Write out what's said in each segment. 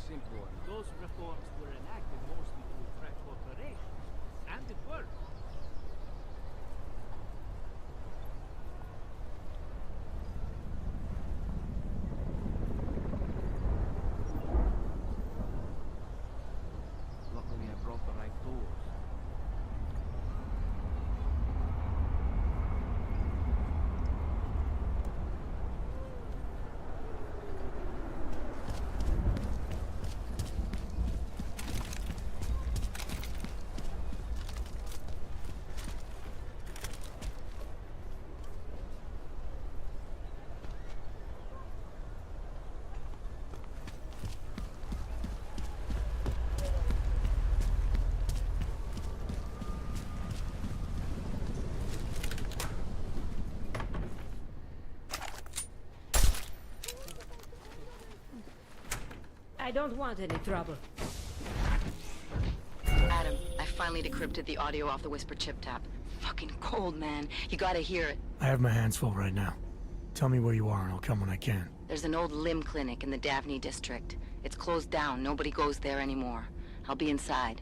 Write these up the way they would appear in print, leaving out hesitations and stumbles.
simple. Those reforms were enacted mostly to attract corporations. And it worked. Luckily I brought the right tools. I don't want any trouble. Adam, I finally decrypted the audio off the Whisper chip tap. Fucking cold, man. You gotta hear it. I have my hands full right now. Tell me where you are and I'll come when I can. There's an old limb clinic in the Daphne district. It's closed down. Nobody goes there anymore. I'll be inside.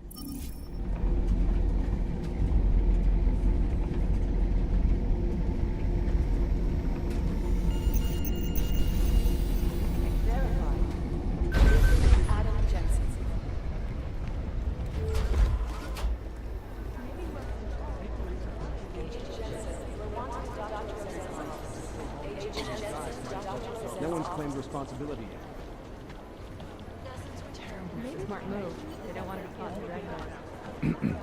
No one's claimed responsibility yet. Smart move. They don't want to be caught in the red.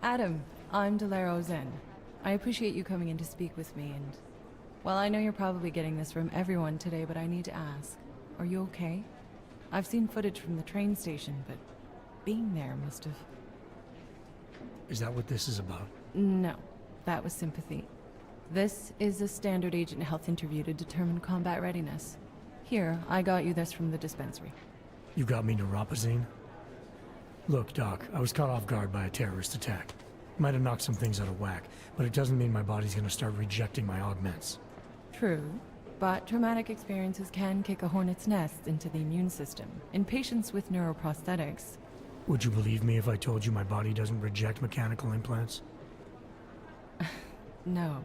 Adam, I'm Delaro Zen. I appreciate you coming in to speak with me, and... well, I know you're probably getting this from everyone today, but I need to ask. Are you okay? I've seen footage from the train station, but being there must have... Is that what this is about? No, that was sympathy. This is a standard agent health interview to determine combat readiness. Here, I got you this from the dispensary. You got me neuropazine? Look, Doc, I was caught off guard by a terrorist attack. Might have knocked some things out of whack, but it doesn't mean my body's gonna start rejecting my augments. True, but traumatic experiences can kick a hornet's nest into the immune system. In patients with neuroprosthetics... Would you believe me if I told you my body doesn't reject mechanical implants? No.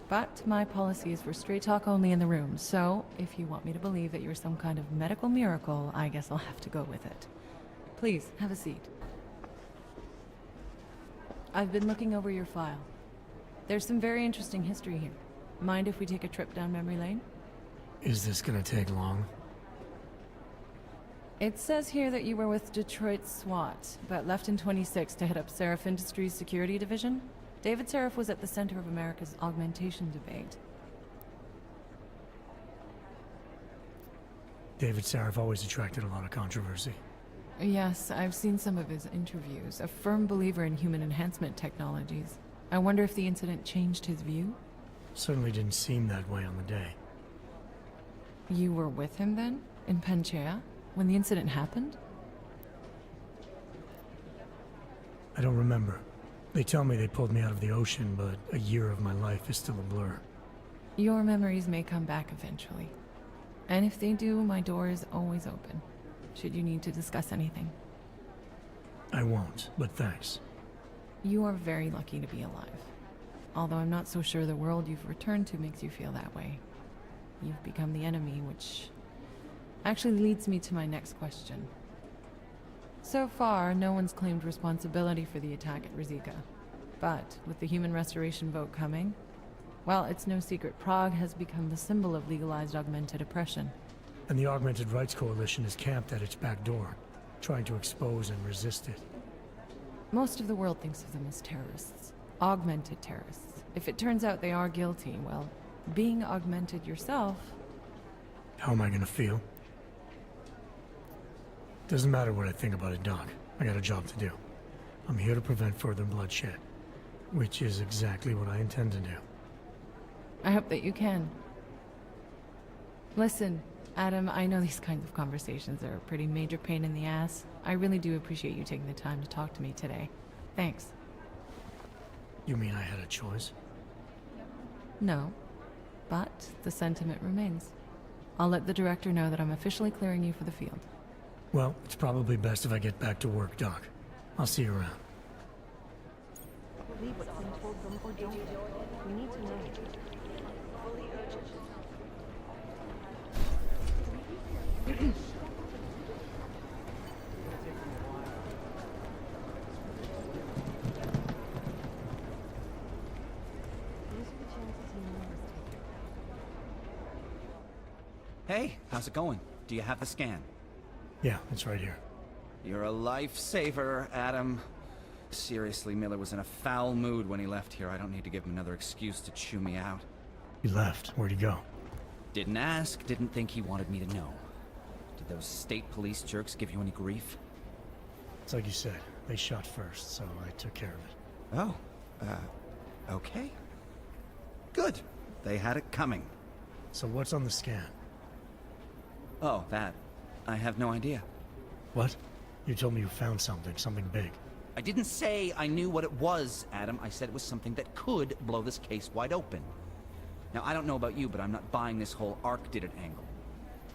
But my policy is for straight talk only in the room, so if you want me to believe that you're some kind of medical miracle, I guess I'll have to go with it. Please, have a seat. I've been looking over your file. There's some very interesting history here. Mind if we take a trip down memory lane? Is this gonna take long? It says here that you were with Detroit SWAT, but left in 26 to head up Seraph Industries' security division. David Seraph was at the center of America's augmentation debate. David Seraph always attracted a lot of controversy. Yes, I've seen some of his interviews. A firm believer in human enhancement technologies. I wonder if the incident changed his view? Certainly didn't seem that way on the day. You were with him then? In Panchea? When the incident happened? I don't remember. They tell me they pulled me out of the ocean, but a year of my life is still a blur. Your memories may come back eventually. And if they do, my door is always open, should you need to discuss anything. I won't, but thanks. You are very lucky to be alive. Although I'm not so sure the world you've returned to makes you feel that way. You've become the enemy, which actually leads me to my next question. So far, no one's claimed responsibility for the attack at Rizika. But with the human restoration vote coming, well, it's no secret Prague has become the symbol of legalized augmented oppression. And the Augmented Rights Coalition is camped at its back door, trying to expose and resist it. Most of the world thinks of them as terrorists. Augmented terrorists. If it turns out they are guilty, well, being augmented yourself... How am I gonna feel? Doesn't matter what I think about it, Doc. I got a job to do. I'm here to prevent further bloodshed, which is exactly what I intend to do. I hope that you can. Listen, Adam, I know these kinds of conversations are a pretty major pain in the ass. I really do appreciate you taking the time to talk to me today. Thanks. You mean I had a choice? No. But the sentiment remains. I'll let the director know that I'm officially clearing you for the field. Well, it's probably best if I get back to work, Doc. I'll see you around. Believe what's been told them or don't. We need to know. Hey, how's it going? Do you have the scan? Yeah, it's right here. You're a lifesaver, Adam. Seriously, Miller was in a foul mood when he left here. I don't need to give him another excuse to chew me out. He left. Where'd he go? Didn't ask, didn't think he wanted me to know. Did those state police jerks give you any grief? It's like you said. They shot first, so I took care of it. Oh, okay. Good. They had it coming. So what's on the scan? Oh, that. I have no idea. What? You told me you found something big. I didn't say I knew what it was, Adam. I said it was something that could blow this case wide open. Now, I don't know about you, but I'm not buying this whole Ark did it angle.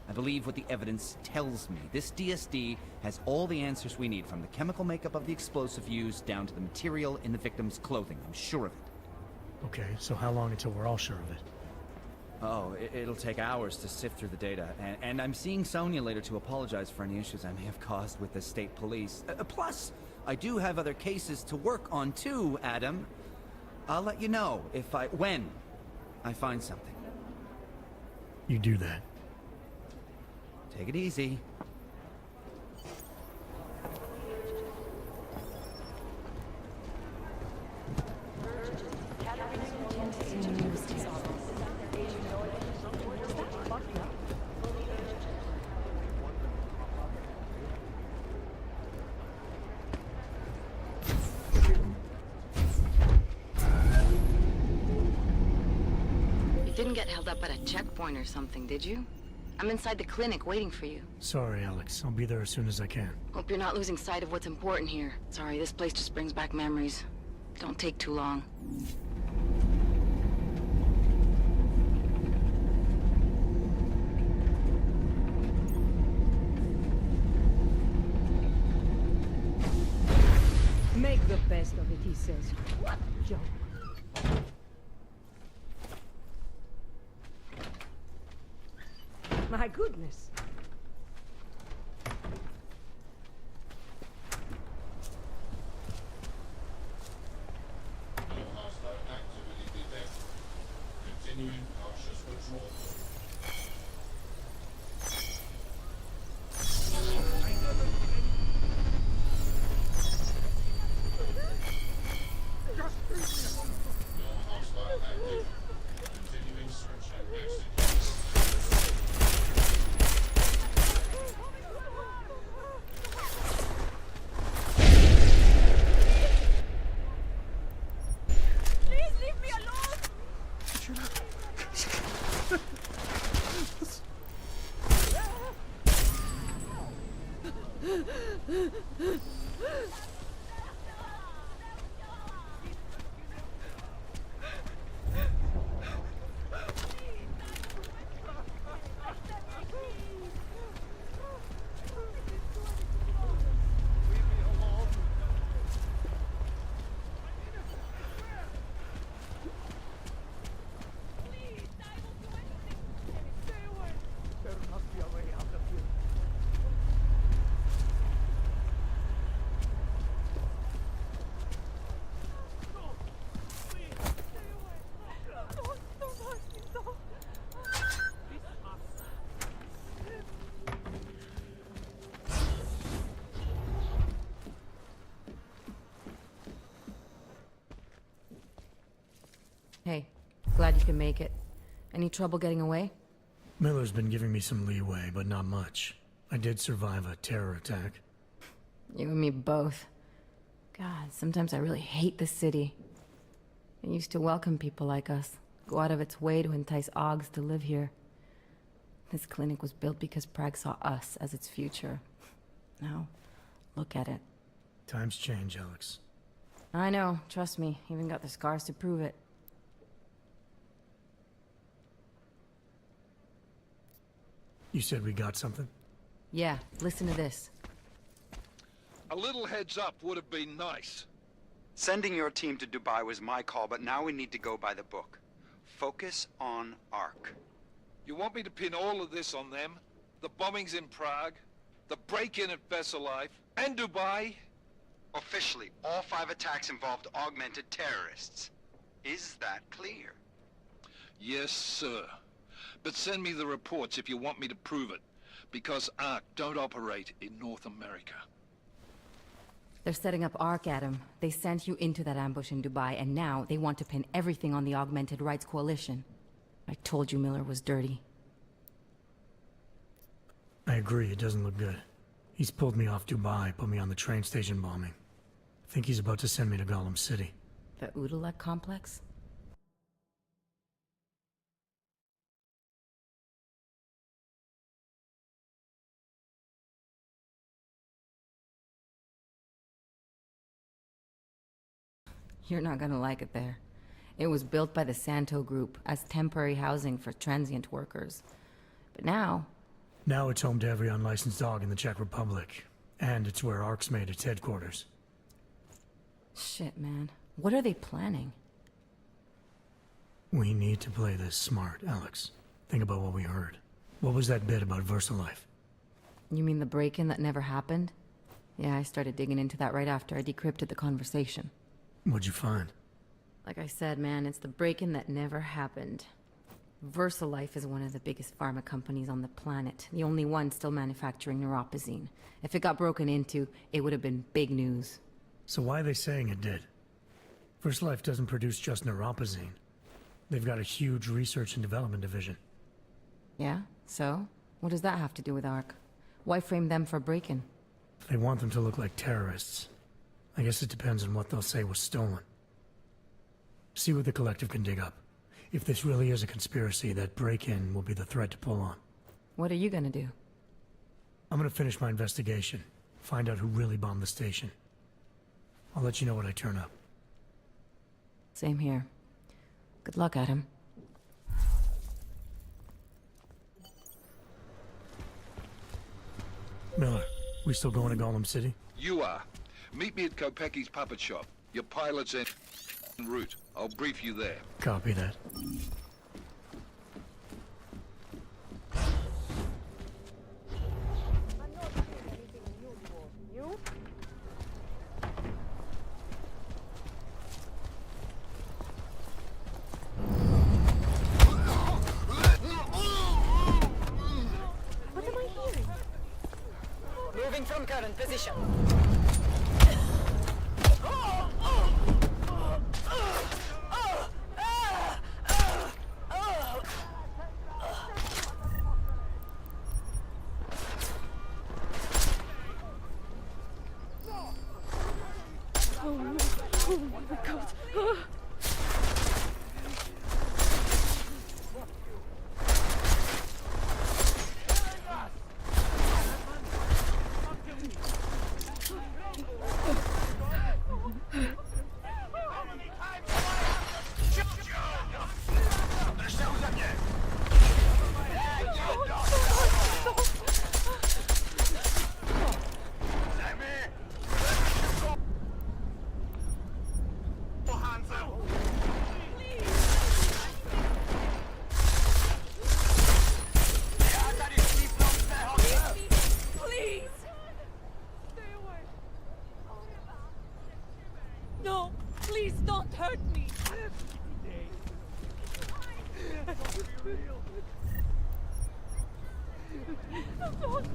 I believe what the evidence tells me. This DSD has all the answers we need, from the chemical makeup of the explosive used down to the material in the victim's clothing. I'm sure of it. Okay, so how long until we're all sure of it? Oh, it'll take hours to sift through the data, and I'm seeing Sonia later to apologize for any issues I may have caused with the state police. Plus, I do have other cases to work on too, Adam. I'll let you know when I find something. You do that. Take it easy. Didn't get held up at a checkpoint or something, did you? I'm inside the clinic waiting for you. Sorry, Alex. I'll be there as soon as I can. Hope you're not losing sight of what's important here. Sorry, this place just brings back memories. Don't take too long. Make the best of it, he says. What a joke. My goodness. Hostile activity detected. Continuing cautious patrol. No hostile active. Continuing search and execution. Hey, glad you can make it. Any trouble getting away? Miller's been giving me some leeway, but not much. I did survive a terror attack. You and me both. God, sometimes I really hate this city. It used to welcome people like us, go out of its way to entice Augs to live here. This clinic was built because Prague saw us as its future. Now, look at it. Times change, Alex. I know, trust me, even got the scars to prove it. You said we got something? Yeah, listen to this. A little heads up would have been nice. Sending your team to Dubai was my call, but now we need to go by the book. Focus on Ark. You want me to pin all of this on them? The bombings in Prague, the break-in at Vessel Life, and Dubai? Officially, all 5 attacks involved augmented terrorists. Is that clear? Yes, sir. But send me the reports if you want me to prove it, because Ark don't operate in North America. They're setting up Ark, Adam. They sent you into that ambush in Dubai, and now they want to pin everything on the Augmented Rights Coalition. I told you Miller was dirty. I agree, it doesn't look good. He's pulled me off Dubai, put me on the train station bombing. I think he's about to send me to Gollum City. The Udalek complex? You're not gonna like it there. It was built by the Santo Group as temporary housing for transient workers. But now... Now it's home to every unlicensed dog in the Czech Republic. And it's where Ark's made its headquarters. Shit, man. What are they planning? We need to play this smart, Alex. Think about what we heard. What was that bit about VersaLife? You mean the break-in that never happened? Yeah, I started digging into that right after I decrypted the conversation. What'd you find? Like I said, man, it's the break-in that never happened. VersaLife is one of the biggest pharma companies on the planet. The only one still manufacturing neuropozyne. If it got broken into, it would have been big news. So why are they saying it did? VersaLife doesn't produce just neuropozyne. They've got a huge research and development division. Yeah? So? What does that have to do with Ark? Why frame them for break-in? They want them to look like terrorists. I guess it depends on what they'll say was stolen. See what the collective can dig up. If this really is a conspiracy, that break-in will be the thread to pull on. What are you gonna do? I'm gonna finish my investigation. Find out who really bombed the station. I'll let you know when I turn up. Same here. Good luck, Adam. Miller, we still going to Gollum City? You are. Meet me at Kopecki's puppet shop. Your pilot's en route. I'll brief you there. Copy that. What am I hearing? Moving from current position. Oh my god. No, please don't hurt me.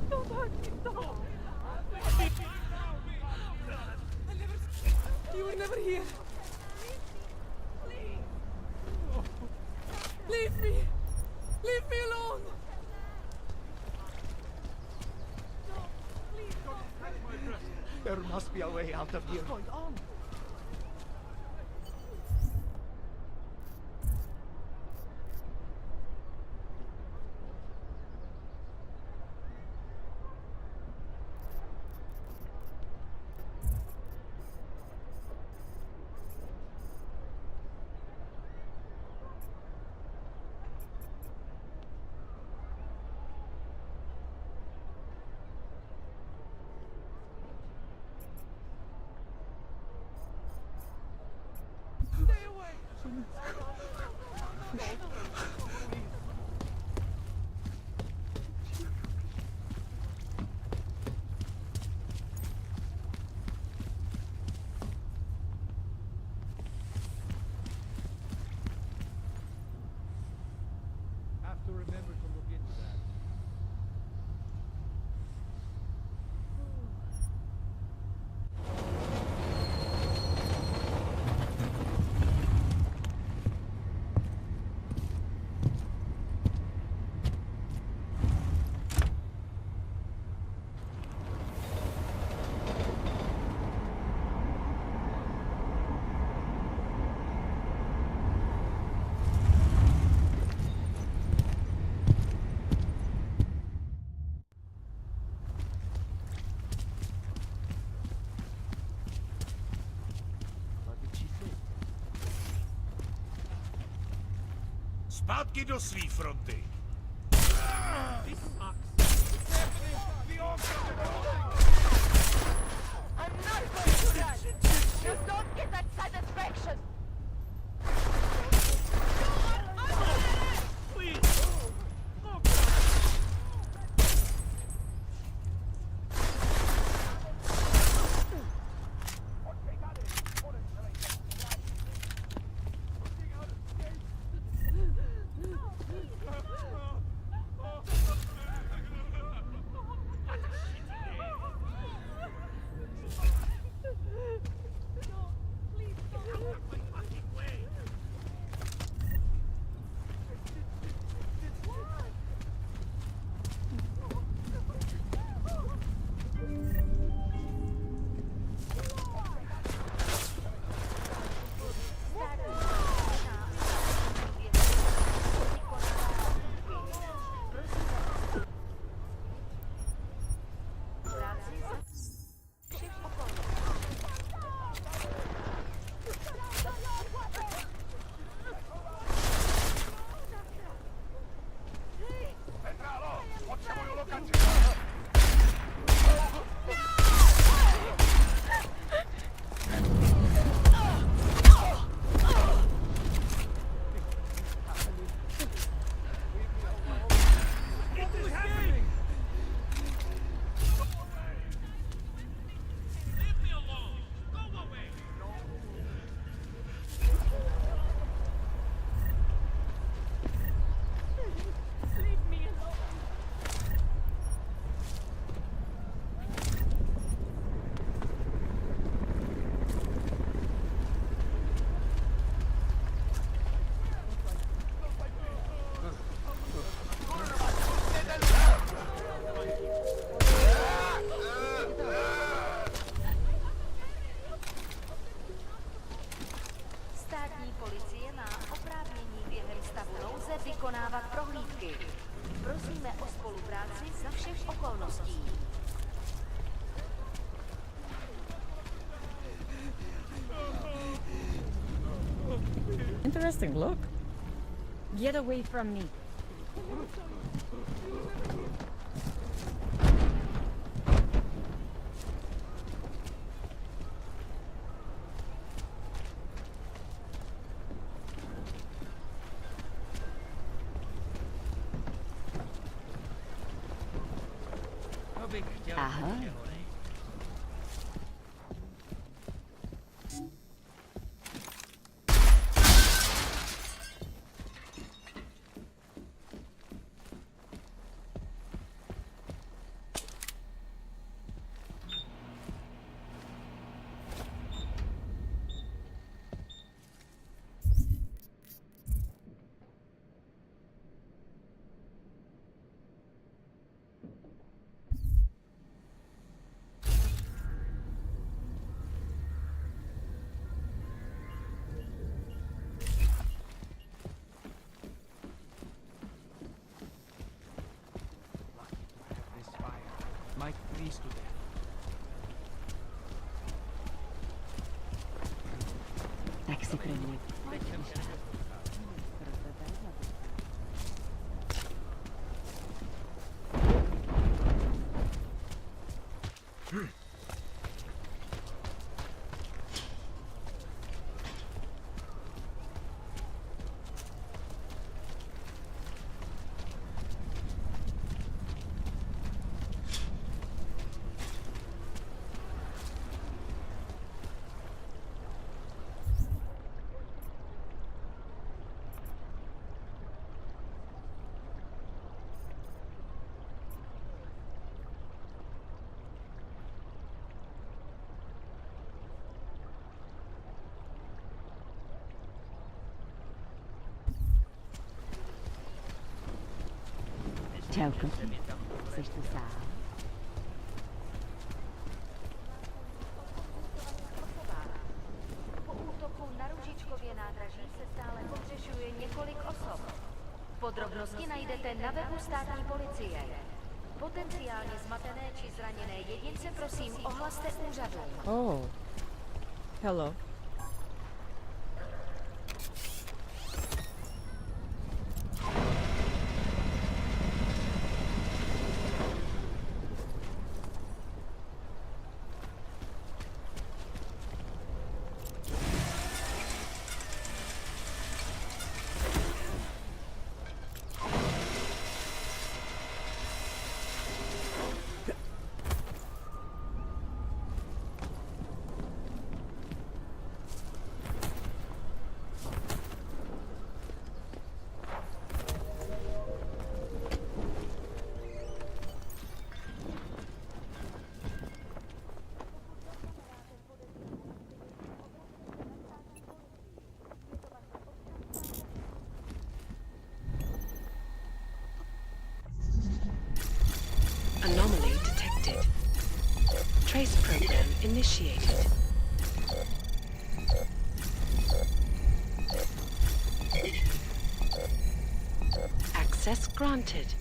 Don't hurt me, don't. You were never here. Leave me. Leave me alone. There must be a way out of here. What's going on? Have to remember to look into that. Zpátky do svý fronty. I'm not going to run! You don't get that satisfaction! vykonávat prohlídky. Prosíme o spolupráci za všech okolností. Interesting look. Get away from me. Ahoj. Mike, please do that. Tak si pro mě. Celkem. Seš tu sám? Po útoku na Růžičkově nádraží se stále pohřešuje několik osob. Podrobnosti najdete na webu státní policie. Potenciálně zmatené či zraněné jedince prosím ohlaste úřadům. Oh. Hello. Anomaly detected. Trace program initiated. Access granted.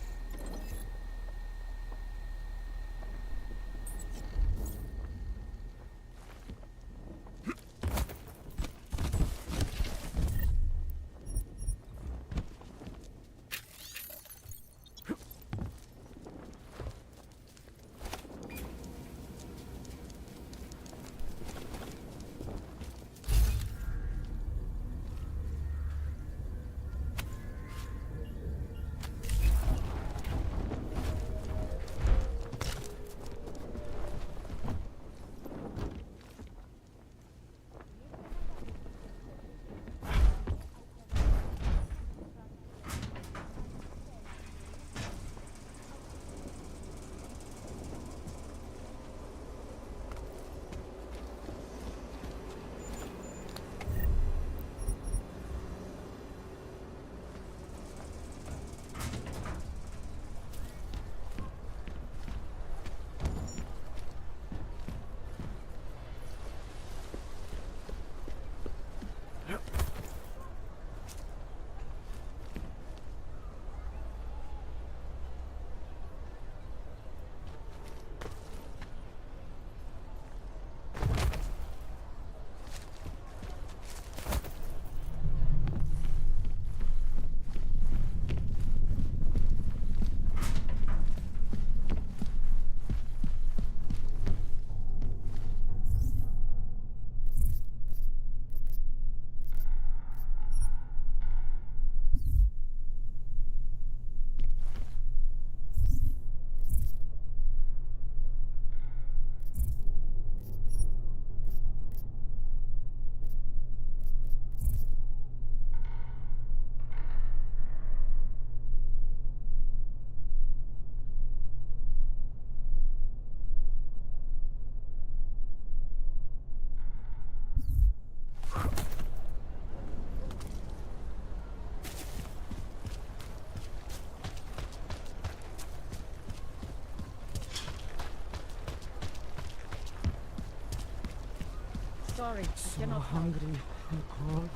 Sorry, I So cannot. hungry and cold.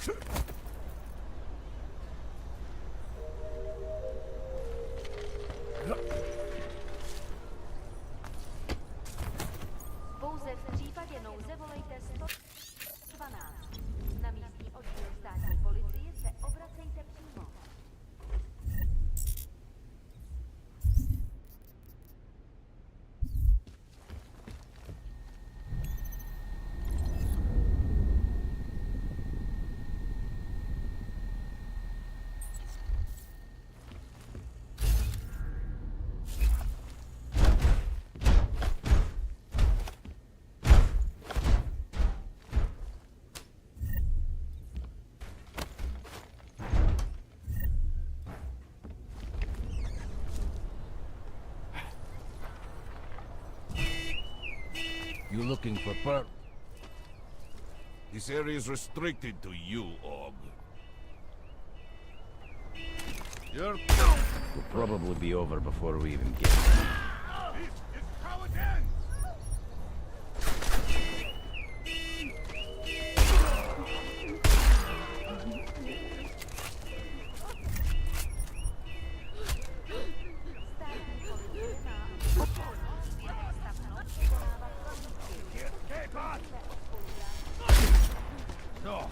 Pouze v případě nouze volejte 112. Na místní oddíl státní policie se obracejte přímo. You looking for per... This area is restricted to you, Og. You're... We'll probably be over before we even get there. This is how it ends! No.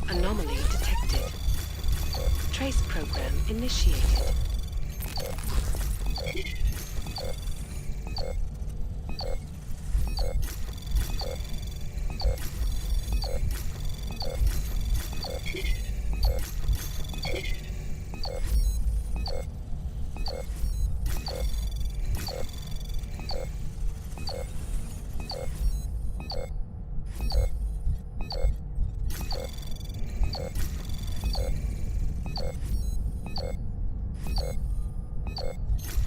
Anomaly detected. Trace program initiated.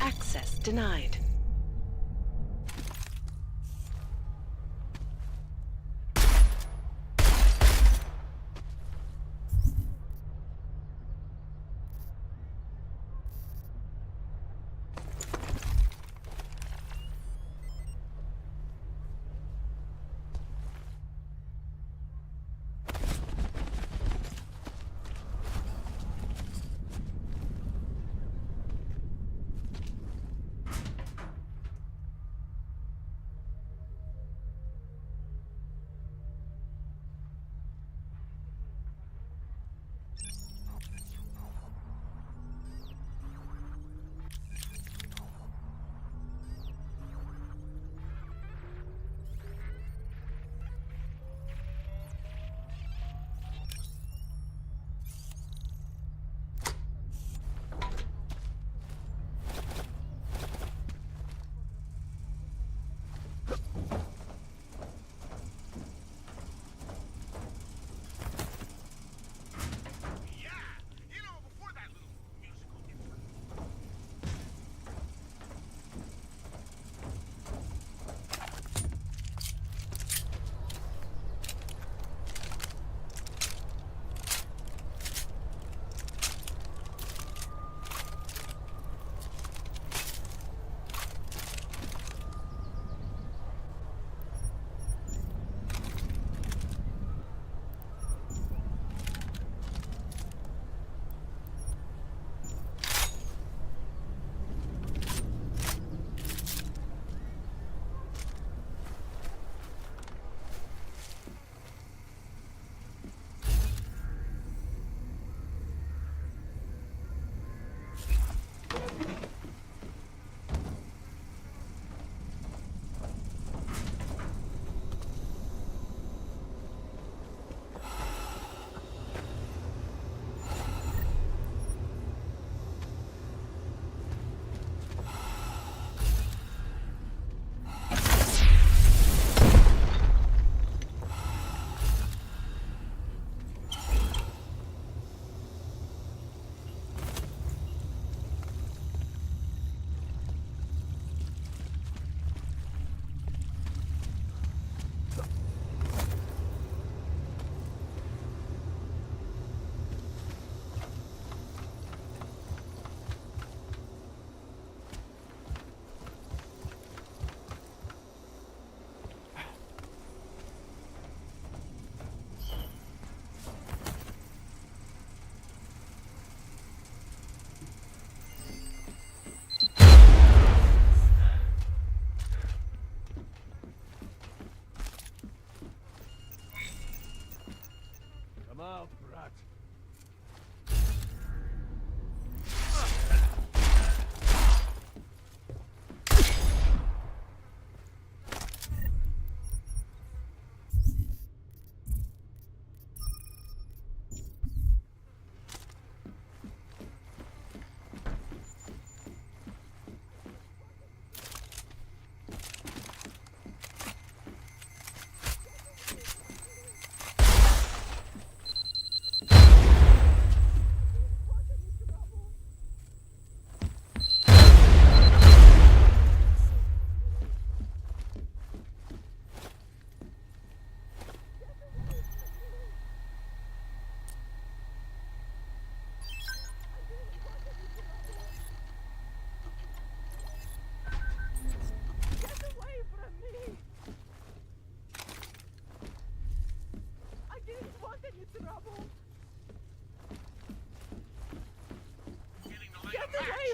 Access denied.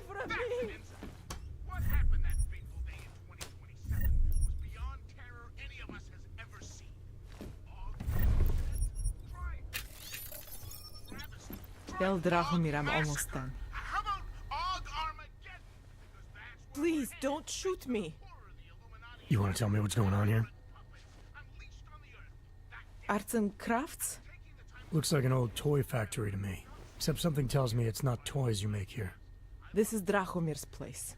from me! What happened that fateful day in 2027 was beyond terror any of us has ever seen. Tell Drahomir I'm almost done. Please, don't shoot me. You want to tell me what's going on here? Arts and crafts? Looks like an old toy factory to me. Except something tells me it's not toys you make here. This is Drahomir's place.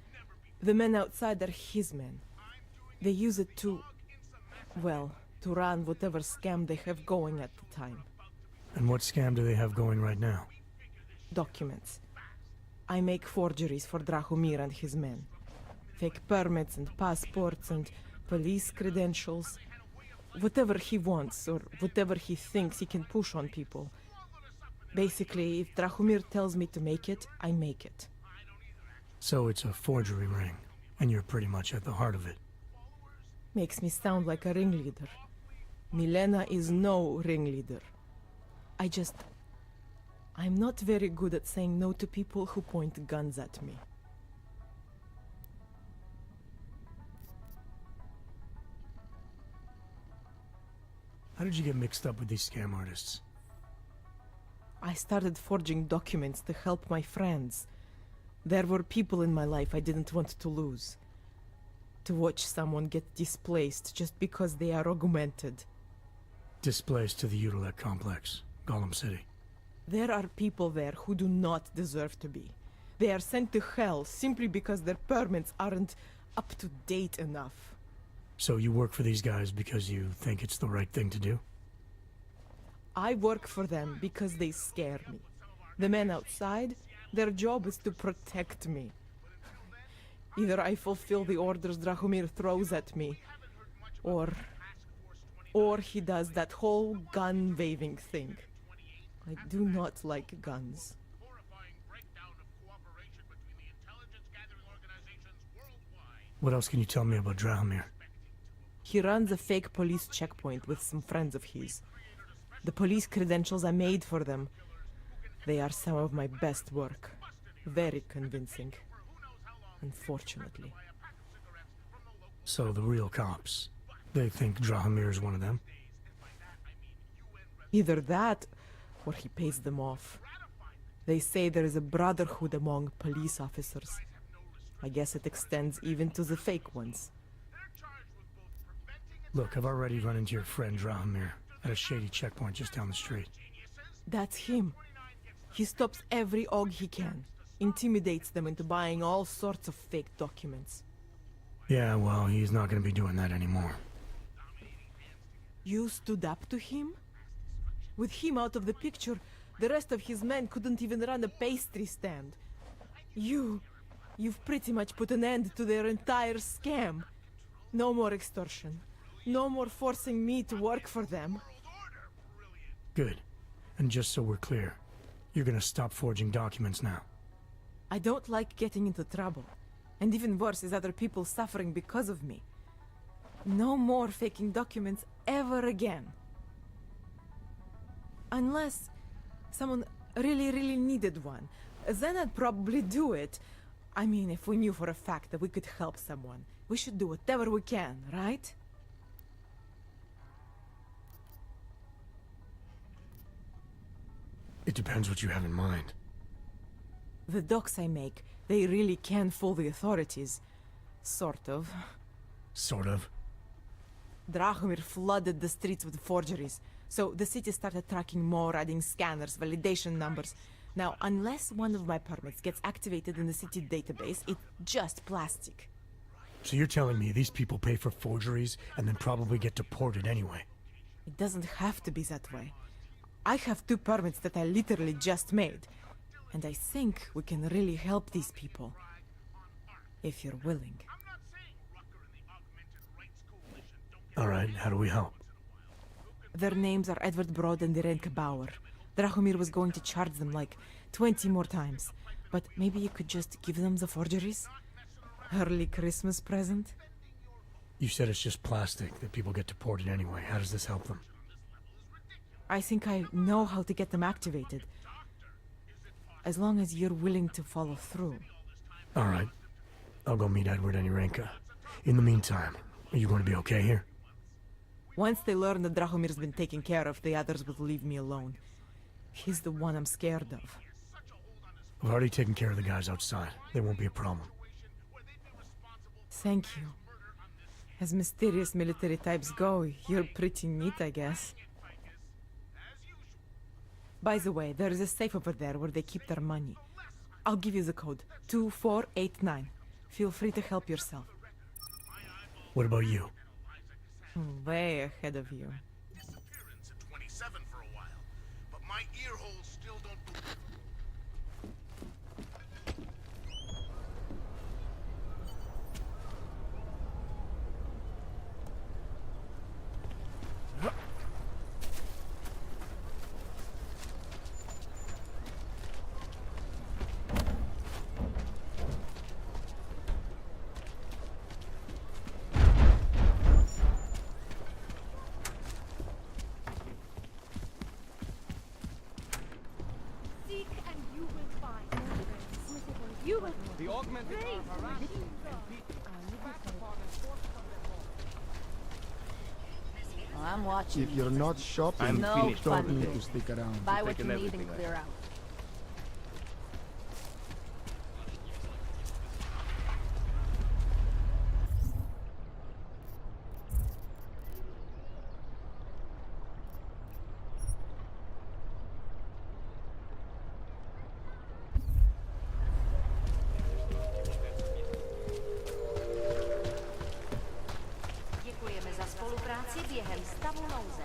The men outside are his men. They use it to... well, to run whatever scam they have going at the time. And what scam do they have going right now? Documents. I make forgeries for Drahomir and his men. Fake permits and passports and police credentials. Whatever he wants, or whatever he thinks he can push on people. Basically, if Drahomir tells me to make it, I make it. So it's a forgery ring, and you're pretty much at the heart of it. Makes me sound like a ringleader. Milena is no ringleader. I'm not very good at saying no to people who point guns at me. How did you get mixed up with these scam artists? I started forging documents to help my friends. There were people in my life I didn't want to lose. To watch someone get displaced just because they are augmented. Displaced to the Utilec complex, Golem City. There are people there who do not deserve to be. They are sent to hell simply because their permits aren't up to date enough. So you work for these guys because you think it's the right thing to do? I work for them because they scare me. The men outside, their job is to protect me. Either I fulfill the orders Drahomir throws at me, or he does that whole gun-waving thing. I do not like guns. What else can you tell me about Drahomir? He runs a fake police checkpoint with some friends of his. The police credentials I made for them, they are some of my best work. Very convincing. Unfortunately. So the real cops, they think Drahomir is one of them? Either that, or he pays them off. They say there is a brotherhood among police officers. I guess it extends even to the fake ones. Look, I've already run into your friend Drahomir at a shady checkpoint just down the street. That's him. He stops every AUG he can. Intimidates them into buying all sorts of fake documents. Yeah, well, he's not gonna be doing that anymore. You stood up to him? With him out of the picture, the rest of his men couldn't even run a pastry stand. You've pretty much put an end to their entire scam. No more extortion. No more forcing me to work for them. Good. And just so we're clear, you're gonna stop forging documents now. I don't like getting into trouble. And even worse is other people suffering because of me. No more faking documents ever again. Unless someone really needed one. Then I'd probably do it. I mean, if we knew for a fact that we could help someone, we should do whatever we can, right? It depends what you have in mind. The docs I make, they really can fool the authorities. Sort of. Sort of? Drahomir flooded the streets with forgeries, so the city started tracking more, adding scanners, validation numbers. Now, unless one of my permits gets activated in the city database, it's just plastic. So you're telling me these people pay for forgeries and then probably get deported anyway? It doesn't have to be that way. I have 2 permits that I literally just made. And I think we can really help these people. If you're willing. Alright, how do we help? Their names are Edward Broad and Irenka Bauer. Drahomir was going to charge them like 20 more times. But maybe you could just give them the forgeries? Early Christmas present? You said it's just plastic, that people get deported anyway. How does this help them? I think I know how to get them activated. As long as you're willing to follow through. All right. I'll go meet Edward and Yurenka. In the meantime, are you going to be okay here? Once they learn that Drahomir's been taken care of, the others will leave me alone. He's the one I'm scared of. I've already taken care of the guys outside. They won't be a problem. Thank you. As mysterious military types go, you're pretty neat, I guess. By the way, there is a safe over there where they keep their money. I'll give you the code. 2489. Feel free to help yourself. What about you? Way ahead of you. Disappearance at 27 for a while, but my ear holes still don't believe. Seek and you will find. You will. The augmented are harassing and beating. Well, I'm watching. If you're not shopping, I'm you finished. don't No need fun. to stick around. Buy what taking you need everything and clear out. Děkujeme za spolupráci během stavu nouze.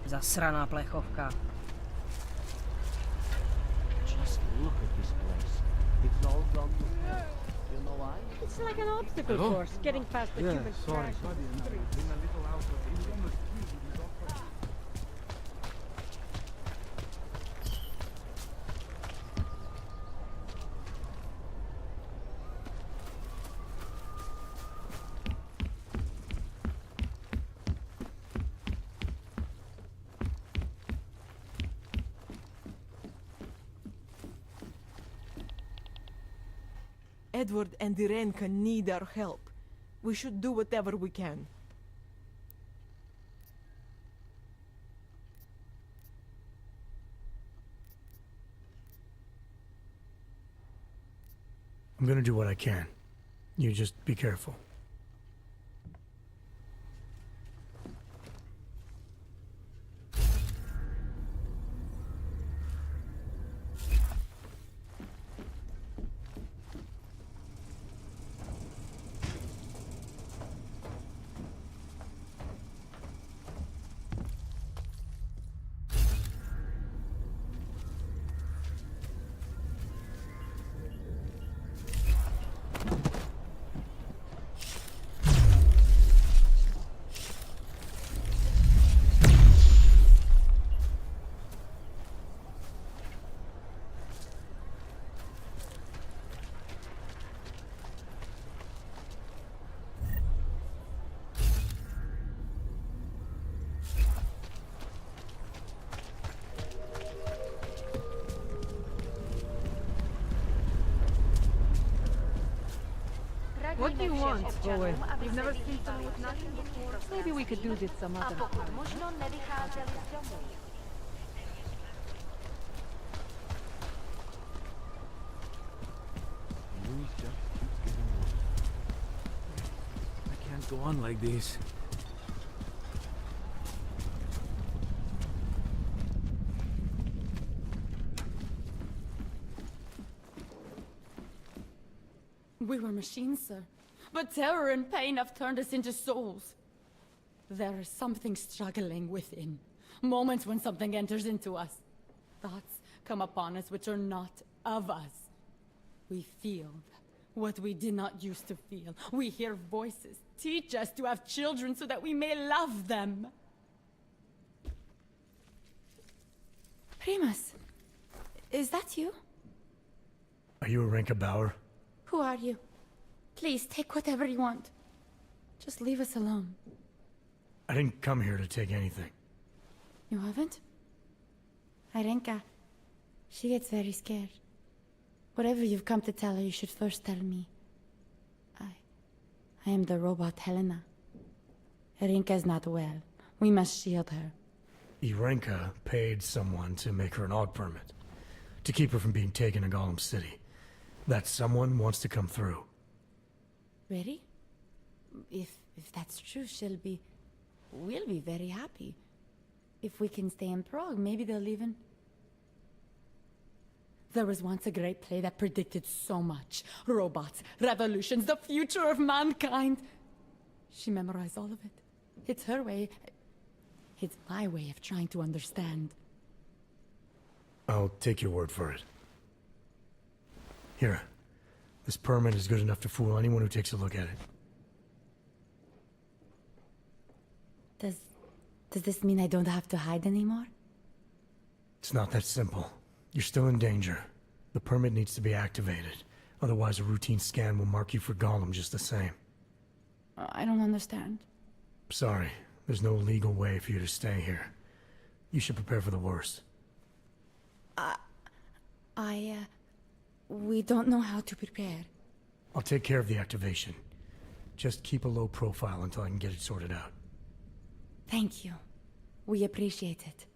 Zasraná plechovka. Just look at this place. It's all gone to hell. You know why? It's like an obstacle course, getting past the human trash. Edward and Irenka need our help. We should do whatever we can. I'm gonna do what I can. You just be careful. What do you want, Owen? You've never seen someone with nothing before? Maybe we could do this some other time. I can't go on like this. We were machines, sir. But terror and pain have turned us into souls. There is something struggling within. Moments when something enters into us. Thoughts come upon us which are not of us. We feel what we did not used to feel. We hear voices teach us to have children so that we may love them. Primus, is that you? Are you Arenka Bauer? Who are you? Please, take whatever you want. Just leave us alone. I didn't come here to take anything. You haven't? Arenka, she gets very scared. Whatever you've come to tell her, you should first tell me. I am the robot Helena. Arenka is not well. We must shield her. Arenka paid someone to make her an AUG permit. To keep her from being taken to Gollum City. That someone wants to come through. Really? If that's true, we'll be very happy. If we can stay in Prague, maybe they'll even... There was once a great play that predicted so much. Robots, revolutions, the future of mankind. She memorized all of it. It's her way. It's my way of trying to understand. I'll take your word for it. Here. This permit is good enough to fool anyone who takes a look at it. Does this mean I don't have to hide anymore? It's not that simple. You're still in danger. The permit needs to be activated. Otherwise, a routine scan will mark you for Gollum just the same. I don't understand. Sorry. There's no legal way for you to stay here. You should prepare for the worst. We don't know how to prepare. I'll take care of the activation. Just keep a low profile until I can get it sorted out. Thank you. We appreciate it.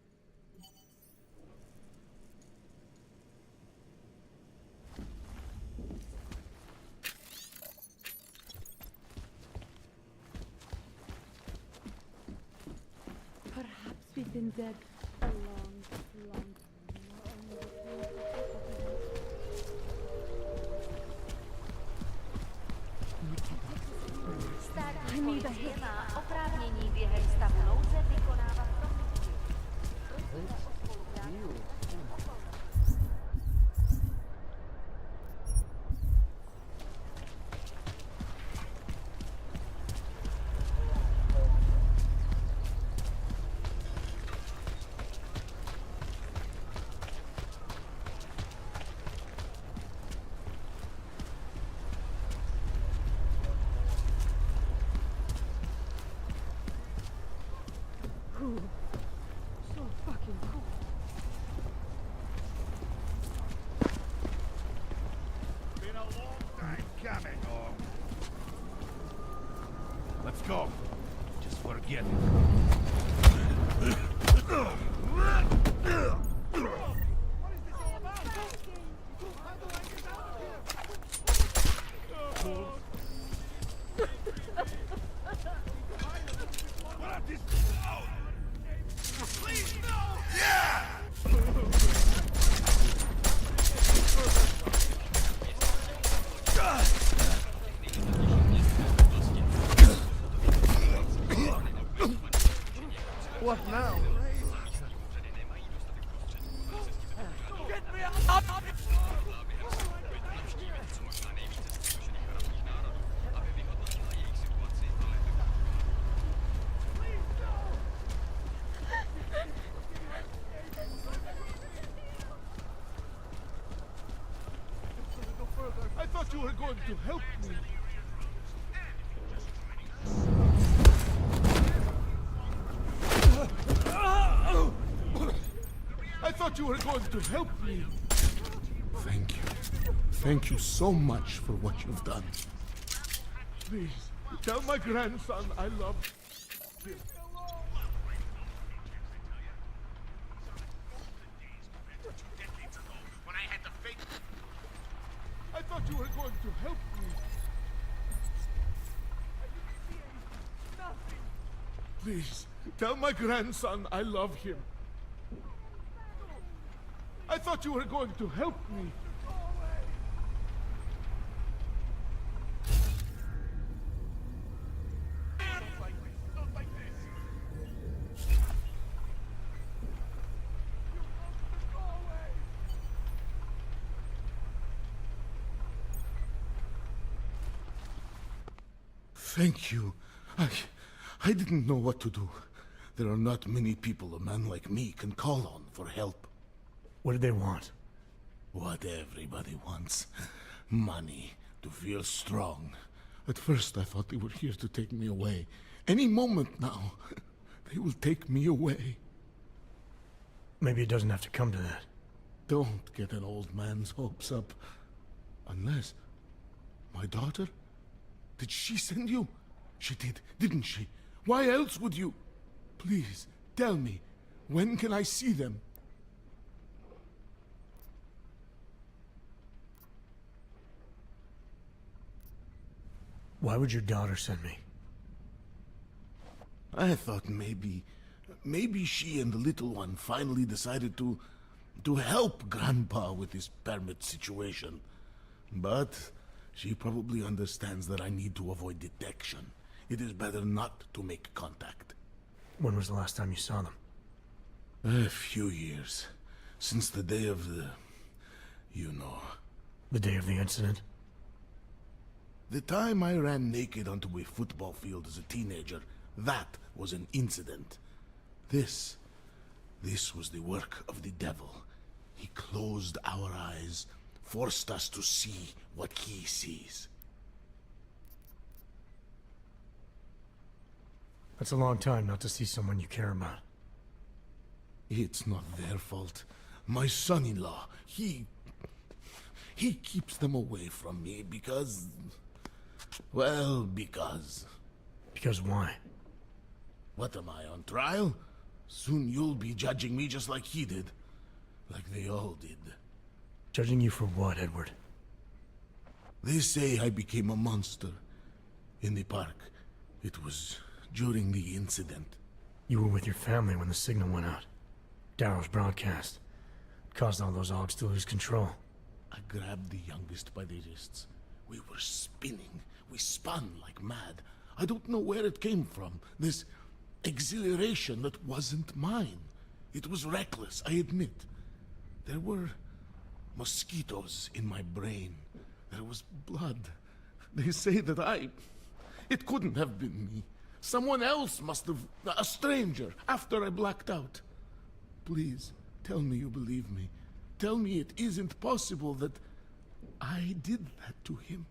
Perhaps we've been dead a long time. Státní policie má oprávnění během stavu nouze vykonávat prohlídky. Prosíme o spolupráci. Cool. So fucking cool. Been a long time coming, Orm. Let's go. Just forget it. What now? Get me out! I thought you were going to help me. I thought you were going to help me. Thank you. Thank you so much for what you've done. Please, tell my grandson I love him. I thought you were going to help me. Please, tell my grandson I love him. I thought you were going to help me. Thank you. I didn't know what to do. There are not many people a man like me can call on for help. What did they want? What everybody wants. Money, to feel strong. At first I thought they were here to take me away. Any moment now, they will take me away. Maybe it doesn't have to come to that. Don't get an old man's hopes up. Unless... my daughter? Did she send you? She did, didn't she? Why else would you? Please, tell me, when can I see them? Why would your daughter send me? I thought maybe she and the little one finally decided to help Grandpa with his permit situation. But she probably understands that I need to avoid detection. It is better not to make contact. When was the last time you saw them? A few years. Since the day of the... you know. The day of the incident? The time I ran naked onto a football field as a teenager, that was an incident. This was the work of the devil. He closed our eyes, forced us to see what he sees. That's a long time not to see someone you care about. It's not their fault. My son-in-law, he keeps them away from me because... well, because... Because why? What am I, on trial? Soon you'll be judging me just like he did. Like they all did. Judging you for what, Edward? They say I became a monster. In the park. It was during the incident. You were with your family when the signal went out. Darrow's broadcast. It caused all those Augs to lose control. I grabbed the youngest by the wrists. We were spinning. We spun like mad. I don't know where it came from. This exhilaration that wasn't mine. It was reckless, I admit. There were mosquitoes in my brain. There was blood. They say that it couldn't have been me. Someone else must have... a stranger, after I blacked out. Please, tell me you believe me. Tell me it isn't possible that I did that to him.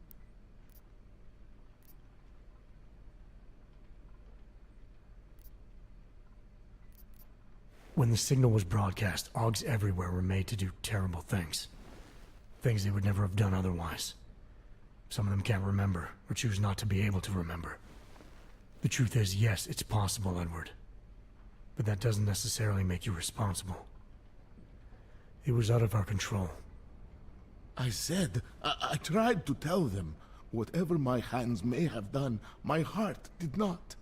When the signal was broadcast, Augs everywhere were made to do terrible things. Things they would never have done otherwise. Some of them can't remember, or choose not to be able to remember. The truth is, yes, it's possible, Edward. But that doesn't necessarily make you responsible. It was out of our control. I said, I tried to tell them. Whatever my hands may have done, my heart did not.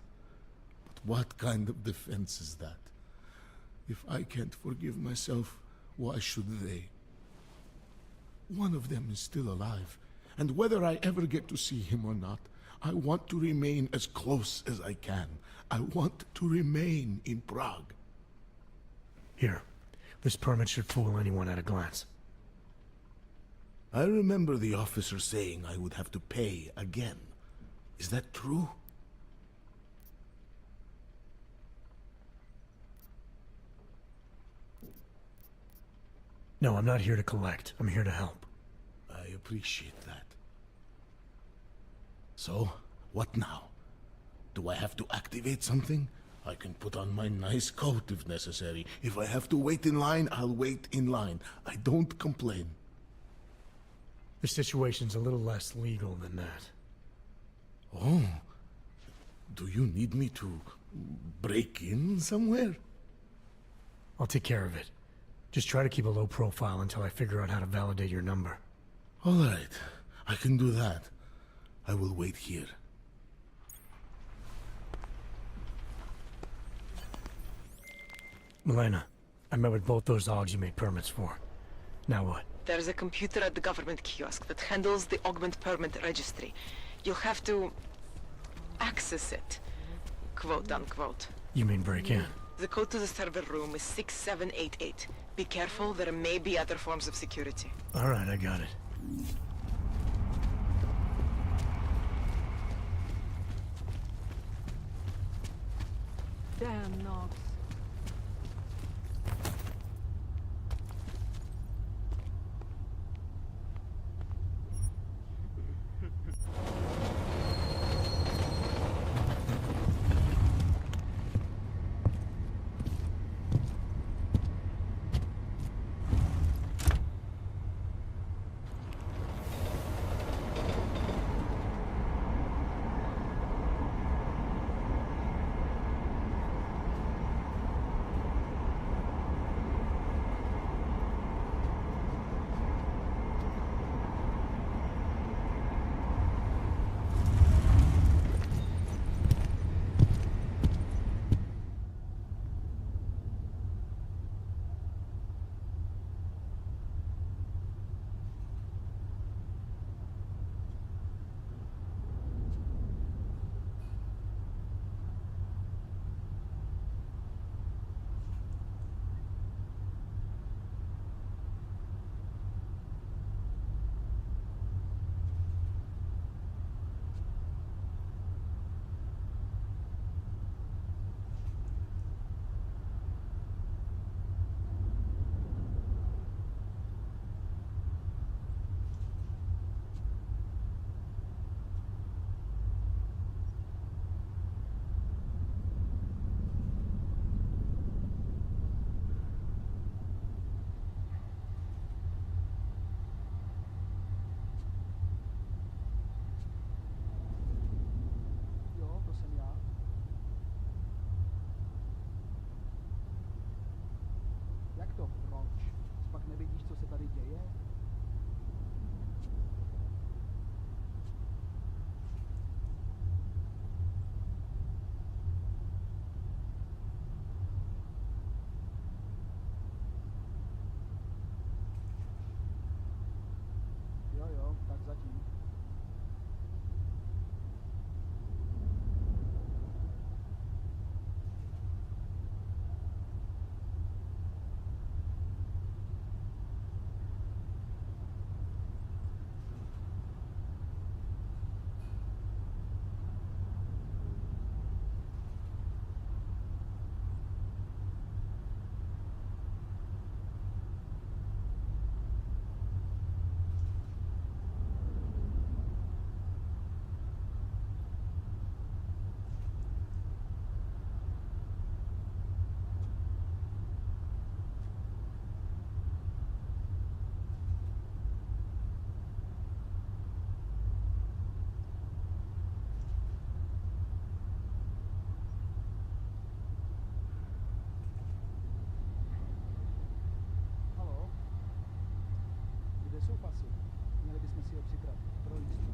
But what kind of defense is that? If I can't forgive myself, why should they? One of them is still alive, and whether I ever get to see him or not, I want to remain as close as I can. I want to remain in Prague. Here, this permit should fool anyone at a glance. I remember the officer saying I would have to pay again. Is that true? No, I'm not here to collect. I'm here to help. I appreciate that. So, what now? Do I have to activate something? I can put on my nice coat if necessary. If I have to wait in line, I'll wait in line. I don't complain. The situation's a little less legal than that. Oh. Do you need me to break in somewhere? I'll take care of it. Just try to keep a low profile until I figure out how to validate your number. All right. I can do that. I will wait here. Milena, I met with both those Augs you made permits for. Now what? There's a computer at the government kiosk that handles the augment permit registry. You'll have to access it, quote unquote. You mean break in? The code to the server room is 6788. Be careful, there may be other forms of security. Alright, I got it. Damn Knox. co se tady děje? Jo, tak zatím. Kde jsou pasy? Měli bychom si je připravit pro jistotu.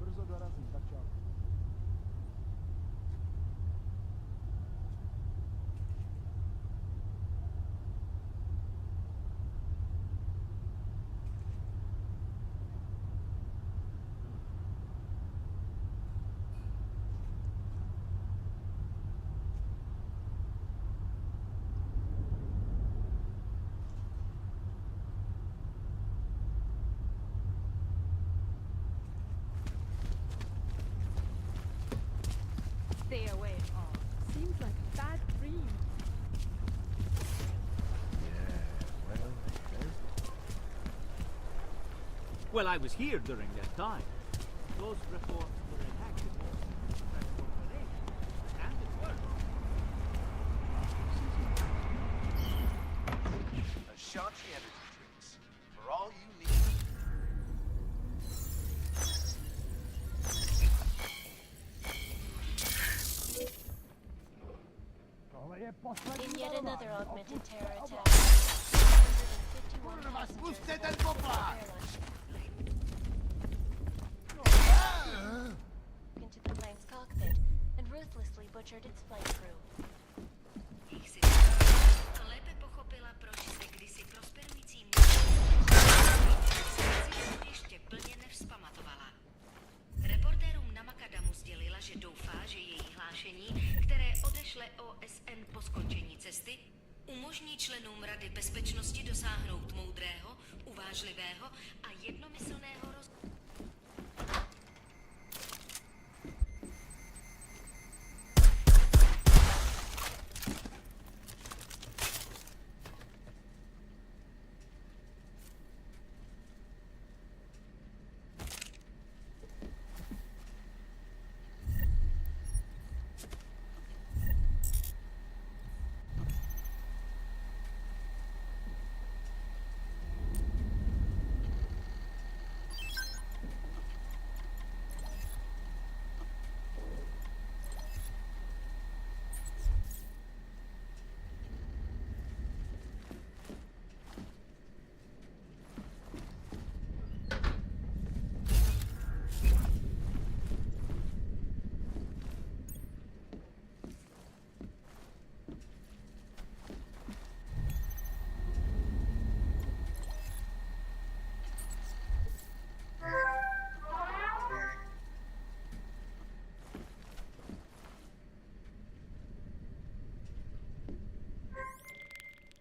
Brzo dorazím, tak čau. Stay away. Oh, seems like a bad dream. Well, I was here during that time. Those reports were enacted mostly to threat corporations, and it worked. Ashanti energy drinks. For all you need. In yet another augmented terror attack, 151 passengers into the plane's cockpit and ruthlessly butchered its flight crew. Lépe pochopila, proč se kdysi prosperující ještě plně nevzpamatovala. Reportérům na Makadamu sdělila, že doufá, že její hlášení, které odešle OSN po skončení cesty, umožní členům Rady bezpečnosti dosáhnout moudrého, uvážlivého a jednomyslného rozhodnutí.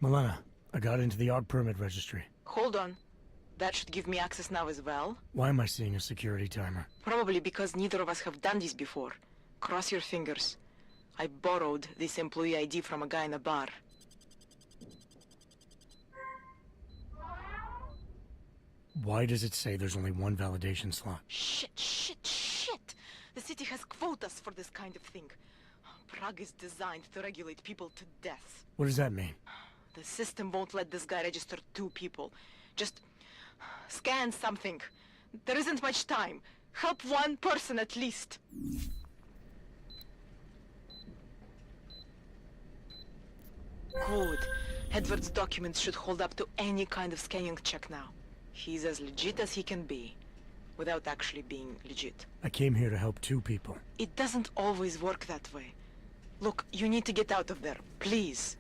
Milena, I got into the ARC permit registry. Hold on. That should give me access now as well. Why am I seeing a security timer? Probably because neither of us have done this before. Cross your fingers. I borrowed this employee ID from a guy in a bar. Why does it say there's only one validation slot? Shit! The city has quotas for this kind of thing. Prague is designed to regulate people to death. What does that mean? The system won't let this guy register 2 people. Just scan something. There isn't much time. Help 1 person at least. Good. Edward's documents should hold up to any kind of scanning check now. He's as legit as he can be, without actually being legit. I came here to help 2 people. It doesn't always work that way. Look, you need to get out of there, please.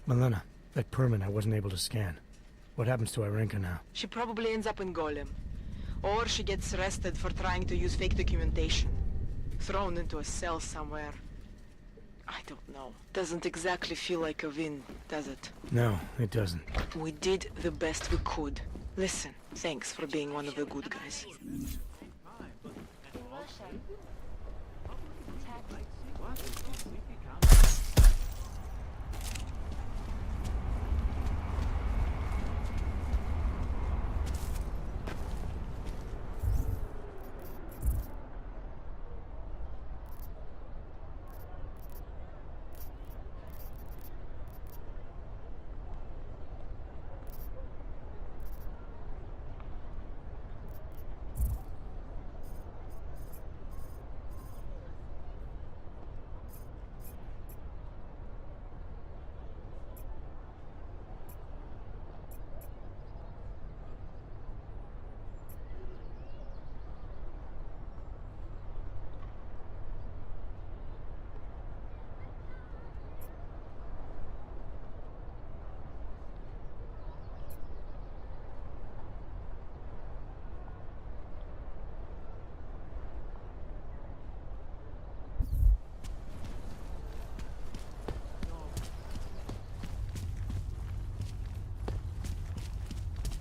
Milena, that permit I wasn't able to scan. What happens to Irenka now? She probably ends up in Golem. Or she gets arrested for trying to use fake documentation. Thrown into a cell somewhere. I don't know. Doesn't exactly feel like a win, does it? No, it doesn't. We did the best we could. Listen, thanks for being one of the good guys.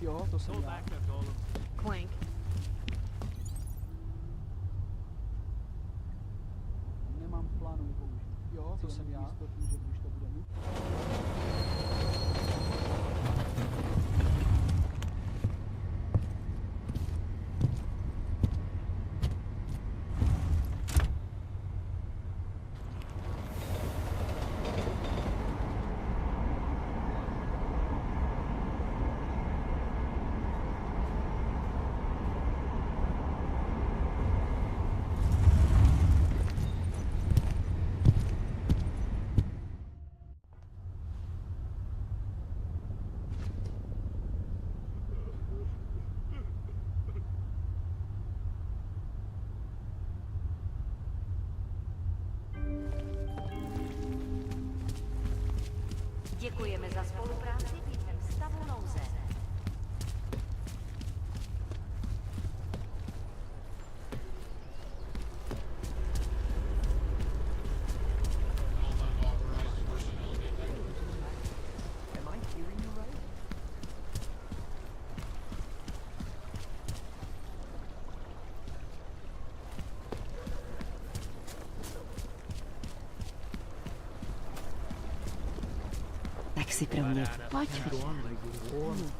Jo, to jsem já. Clank. Nemám v plánu ji použít. Jo, to jsem já. Jistotu, že když to bude nutné. Děkujeme za spolupráci během stavu nouze. Tak si pro mě pojď,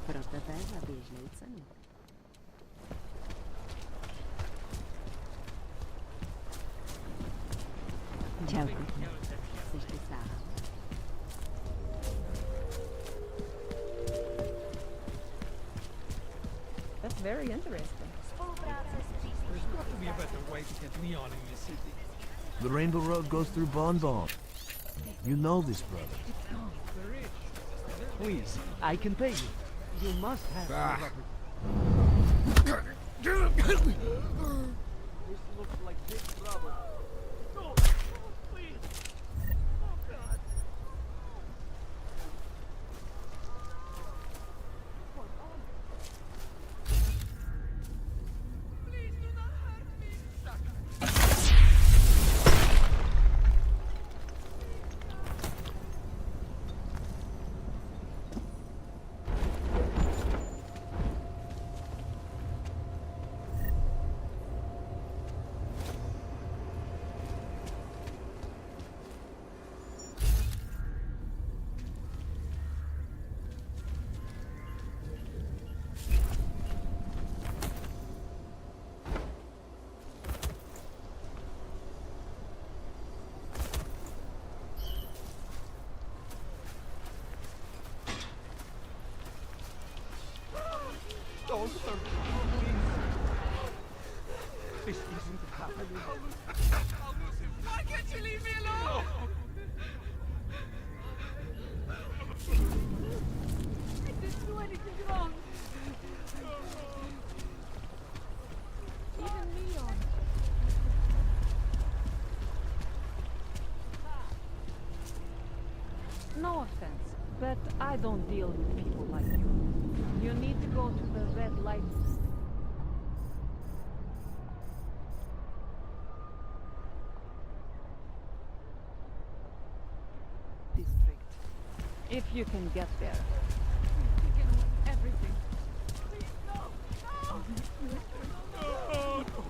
pro tebe za běžnou cenu. Čau, kuchně. Jseš ty sám? That's very interesting. There's got to be a better way to get neon in this city. The Rainbow Road goes through Bon Bon. You know this, brother. Please, I can pay you. You must have This looks like big trouble. No! Please! Oh, God! Please do not hurt me! No, sir. Please. This isn't happening. I'll lose him. Why can't you leave me alone? I didn't do anything wrong. Even Leon. No offense, but I don't deal with people like you. You need to go to the red light district. If you can get there. You can win everything. Please, no! No! No!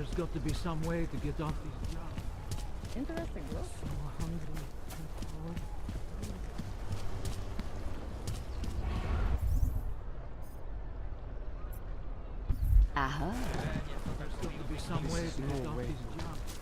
There's got to be some way to get off these jobs. Interesting, bro. So hungry. Aha. There's got to be some way to get off these jobs.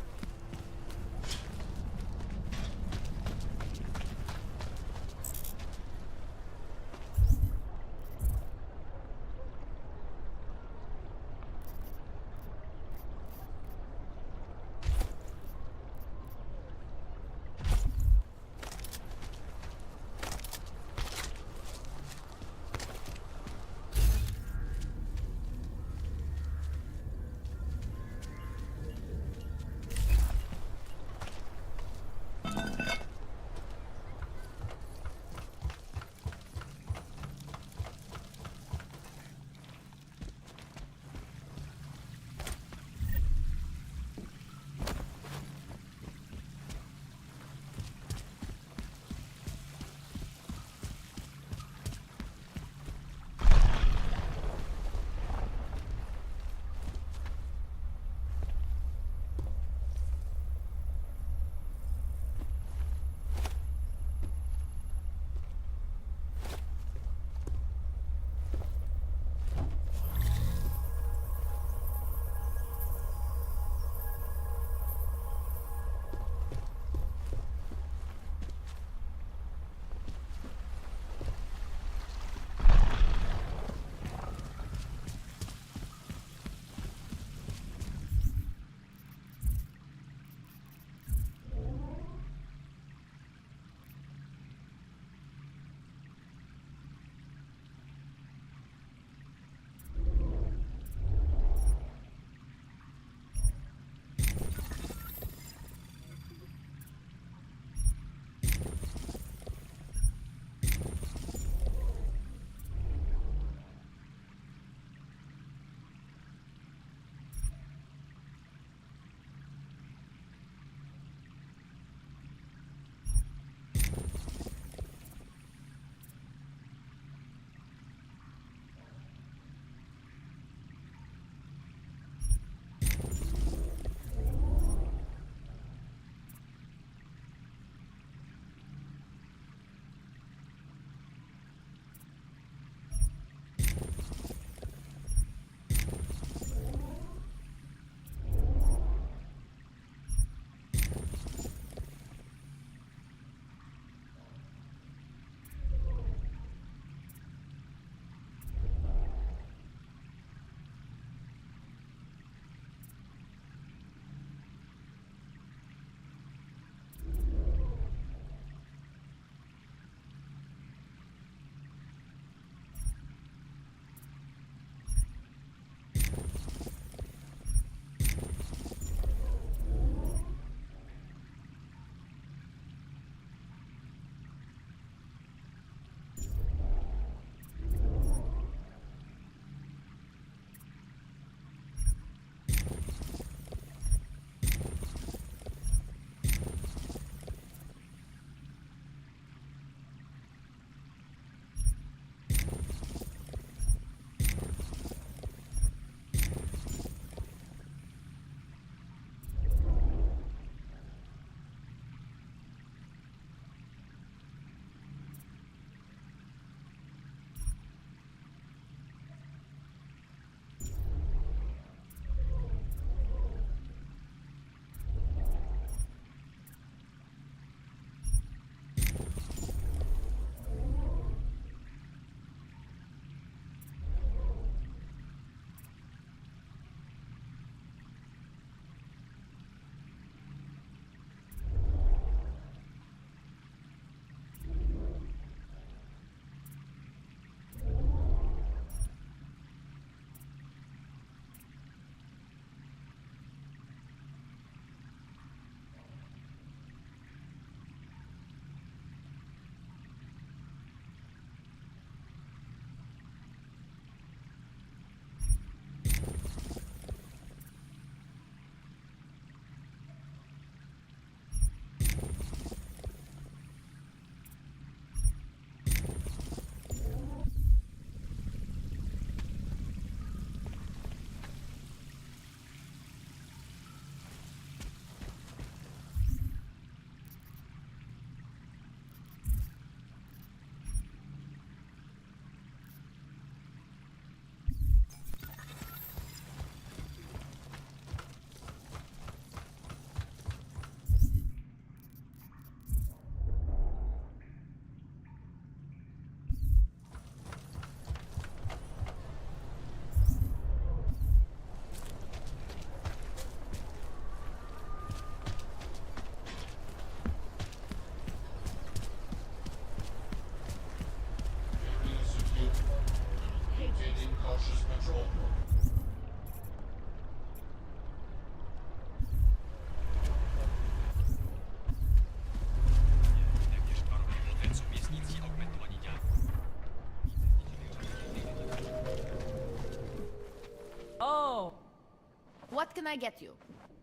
can I get you?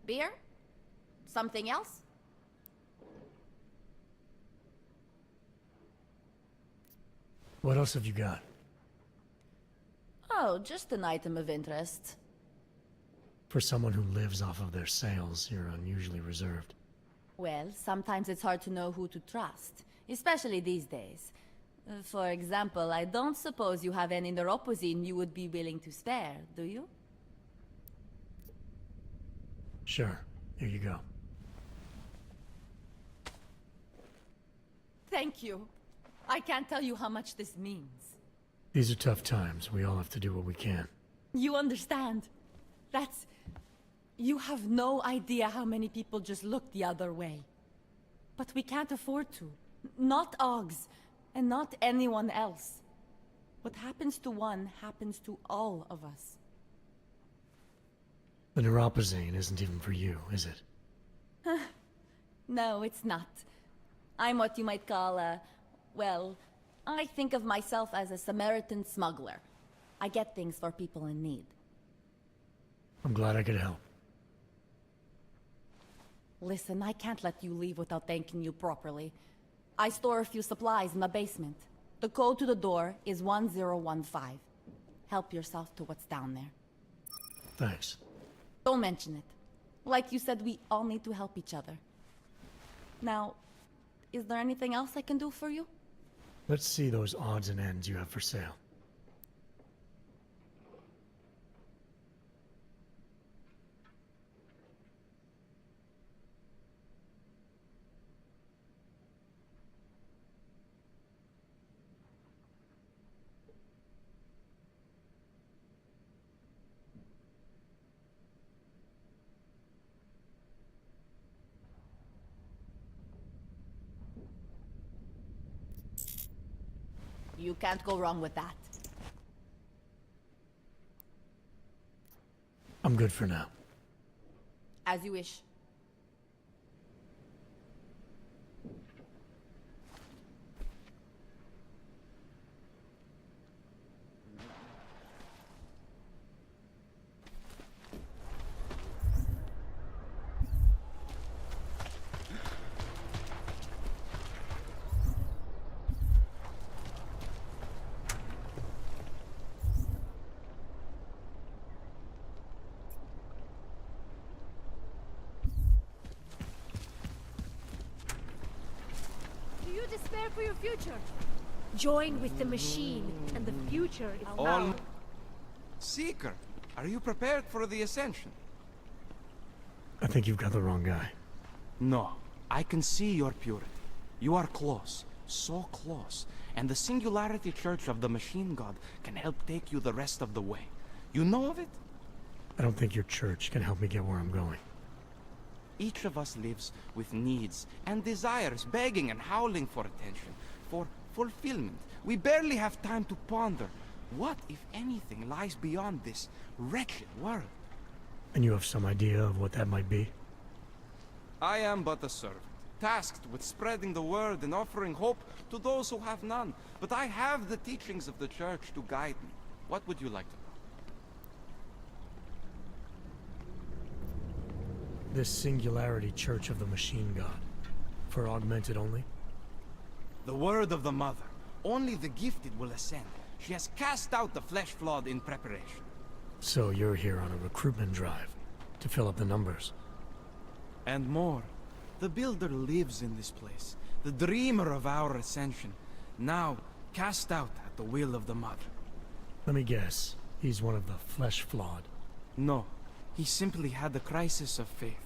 Beer? Something else? What else have you got? Oh, just an item of interest. For someone who lives off of their sales, you're unusually reserved. Well, sometimes it's hard to know who to trust, especially these days. For example, I don't suppose you have any neuropozyne you would be willing to spare, do you? Sure. Here you go. Thank you. I can't tell you how much this means. These are tough times. We all have to do what we can. You understand? That's... You have no idea how many people just look the other way. But we can't afford to. Not Oggs, and not anyone else. What happens to one happens to all of us. The neuropozyne isn't even for you, is it? No, it's not. I'm what you might call a... well, I think of myself as a Samaritan smuggler. I get things for people in need. I'm glad I could help. Listen, I can't let you leave without thanking you properly. I store a few supplies in the basement. The code to the door is 1015. Help yourself to what's down there. Thanks. Don't mention it. Like you said, we all need to help each other. Now, is there anything else I can do for you? Let's see those odds and ends you have for sale. You can't go wrong with that. I'm good for now. As you wish. Despair for your future. Join with the machine, and the future is ours. Seeker, are you prepared for the Ascension? I think you've got the wrong guy. No, I can see your purity. You are close, so close, and the Singularity Church of the Machine God can help take you the rest of the way. You know of it? I don't think your church can help me get where I'm going. Each of us lives with needs and desires, begging and howling for attention, for fulfillment. We barely have time to ponder what, if anything, lies beyond this wretched world. And you have some idea of what that might be? I am but a servant, tasked with spreading the word and offering hope to those who have none. But I have the teachings of the Church to guide me. What would you like to know? This Singularity Church of the Machine God. For augmented only? The word of the Mother. Only the gifted will ascend. She has cast out the flesh-flawed in preparation. So you're here on a recruitment drive, to fill up the numbers. And more. The Builder lives in this place, the dreamer of our ascension, now cast out at the will of the Mother. Let me guess, he's one of the flesh-flawed. No, he simply had a crisis of faith.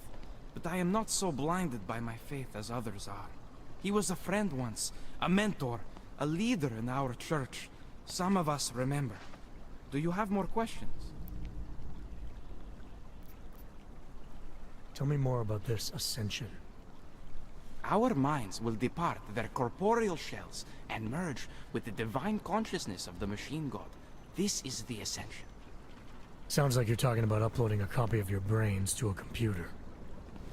But I am not so blinded by my faith as others are. He was a friend once, a mentor, a leader in our church. Some of us remember. Do you have more questions? Tell me more about this ascension. Our minds will depart their corporeal shells and merge with the divine consciousness of the Machine God. This is the ascension. Sounds like you're talking about uploading a copy of your brains to a computer.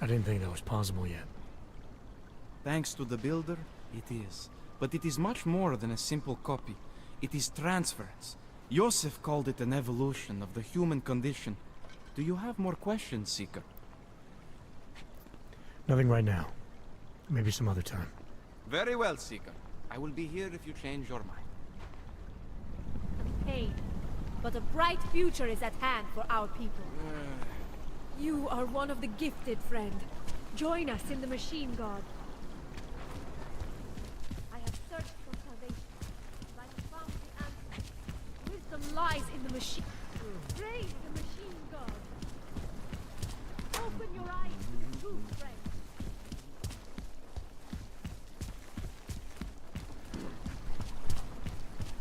I didn't think that was possible yet. Thanks to the Builder, it is. But it is much more than a simple copy. It is transference. Joseph called it an evolution of the human condition. Do you have more questions, Seeker? Nothing right now. Maybe some other time. Very well, Seeker. I will be here if you change your mind. Pain. But a bright future is at hand for our people. You are one of the gifted, friend. Join us in the Machine God. I have searched for salvation. I have found the answer. Wisdom lies in the machine. Praise the Machine God. Open your eyes to the truth, friend.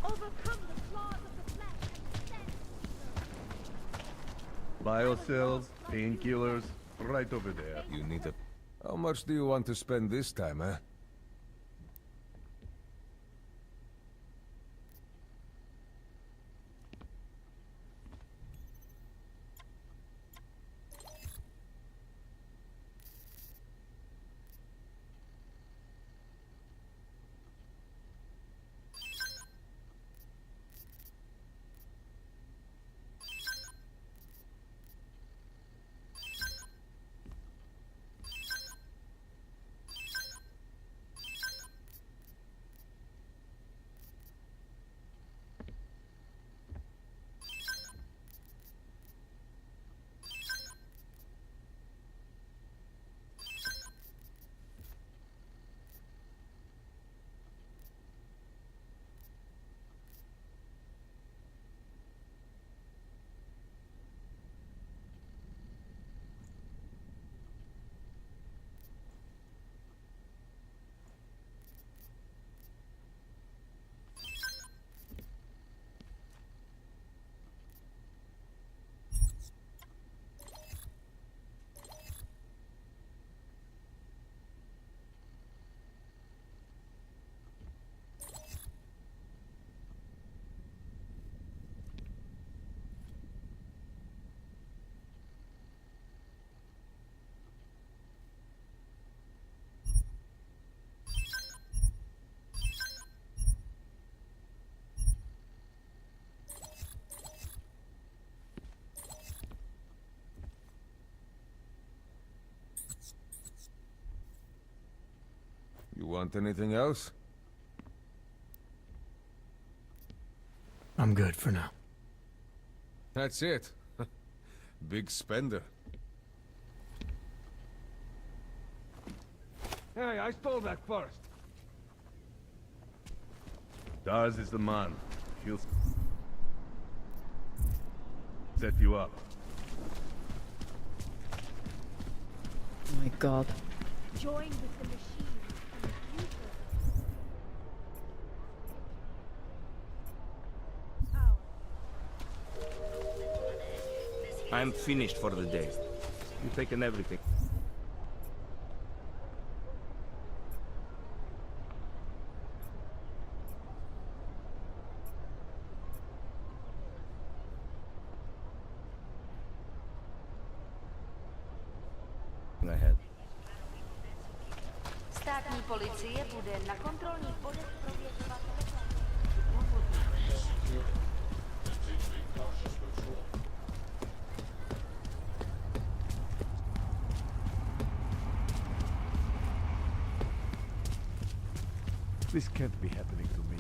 Overcome the flaws of the flesh and stand. Biocells, painkillers, right over there. You need a... How much do you want to spend this time, eh? You want anything else? I'm good for now. That's it. Big spender. Hey, I stole that first. Daz is the man. He'll set you up. Oh my god. Join with the machine and the future. I'm finished for the day. You've taken everything. Ahead. Státní policie bude na kontrolních bodech prověřovat. This can't be happening to me.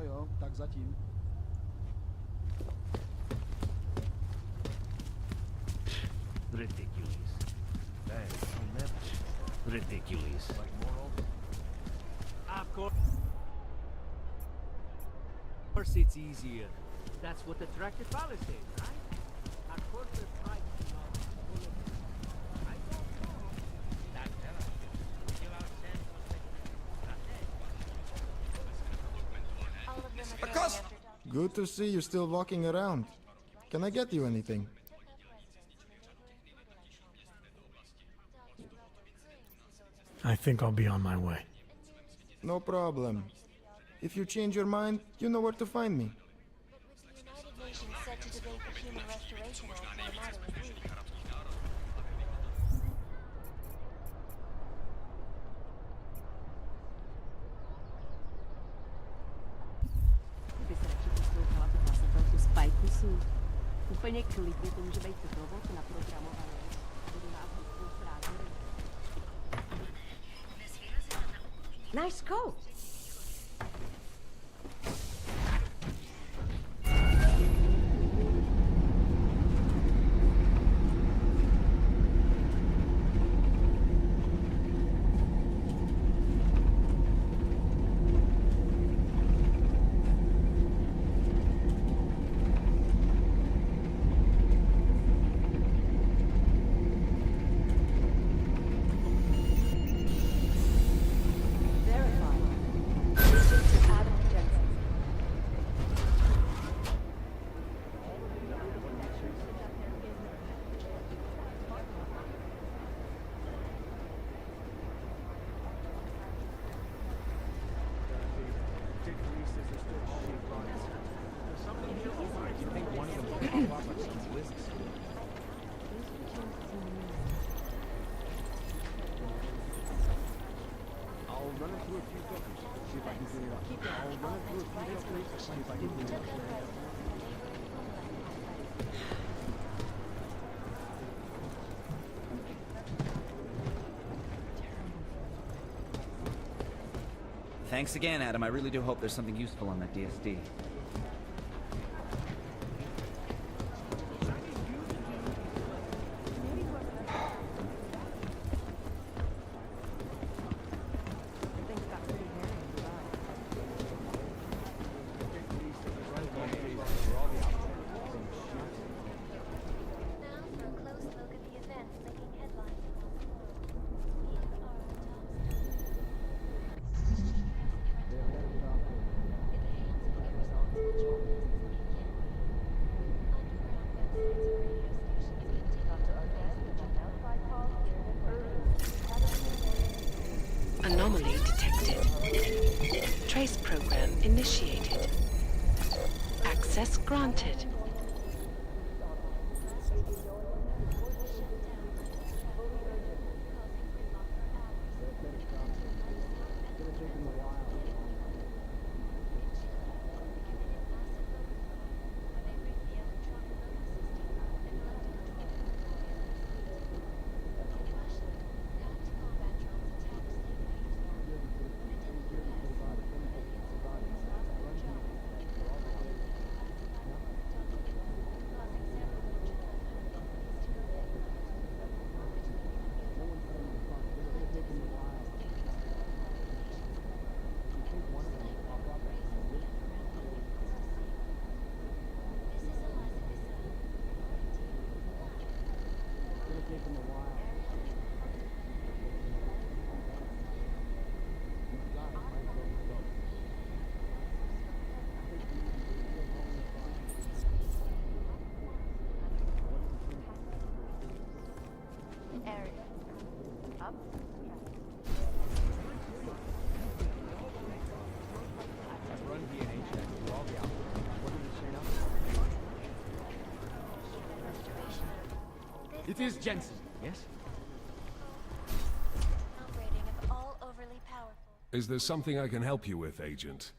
Jo, tak zatím. Ridiculous. I'll never. Ridiculous. Of course it's easier. That's what attracted Palisade, right? Our corporate pride belongs to bullet. I don't know. All of them are going Across! after Good to see you still walking around. Can I get you anything? I think I'll be on my way. No problem. If you change your mind, you know where to find me. the United Nations set to debate the Human Restoration Act in a matter of weeks. Vyzerače poslouchala to hlasatelku Spikeusů. Úplně klidně to může být robot naprogramovaný. Budu nás hudkou prázdniny. Nice scope. Thanks again, Adam. I really do hope there's something useful on that DSD. Anomaly detected. Trace program initiated. Access granted. It is Jensen, yes? Rating of all overly powerful. Is there something I can help you with, Agent?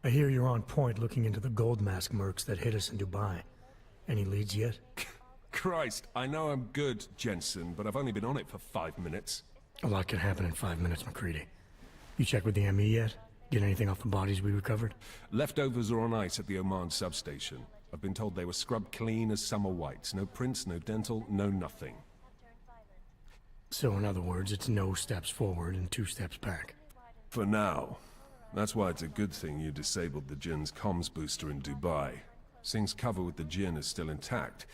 I hear you're on point looking into the gold mask mercs that hit us in Dubai. Any leads yet? Christ, I know I'm good, Jensen, but I've only been on it for 5 minutes. A lot can happen in 5 minutes, McCready. You checked with the ME yet? Get anything off the bodies we recovered? Leftovers are on ice at the Oman substation. I've been told they were scrubbed clean as summer whites. No prints, no dental, no nothing. So in other words, it's no steps forward and 2 steps back. For now. That's why it's a good thing you disabled the Jinn's comms booster in Dubai. Singh's cover with the Jinn is still intact.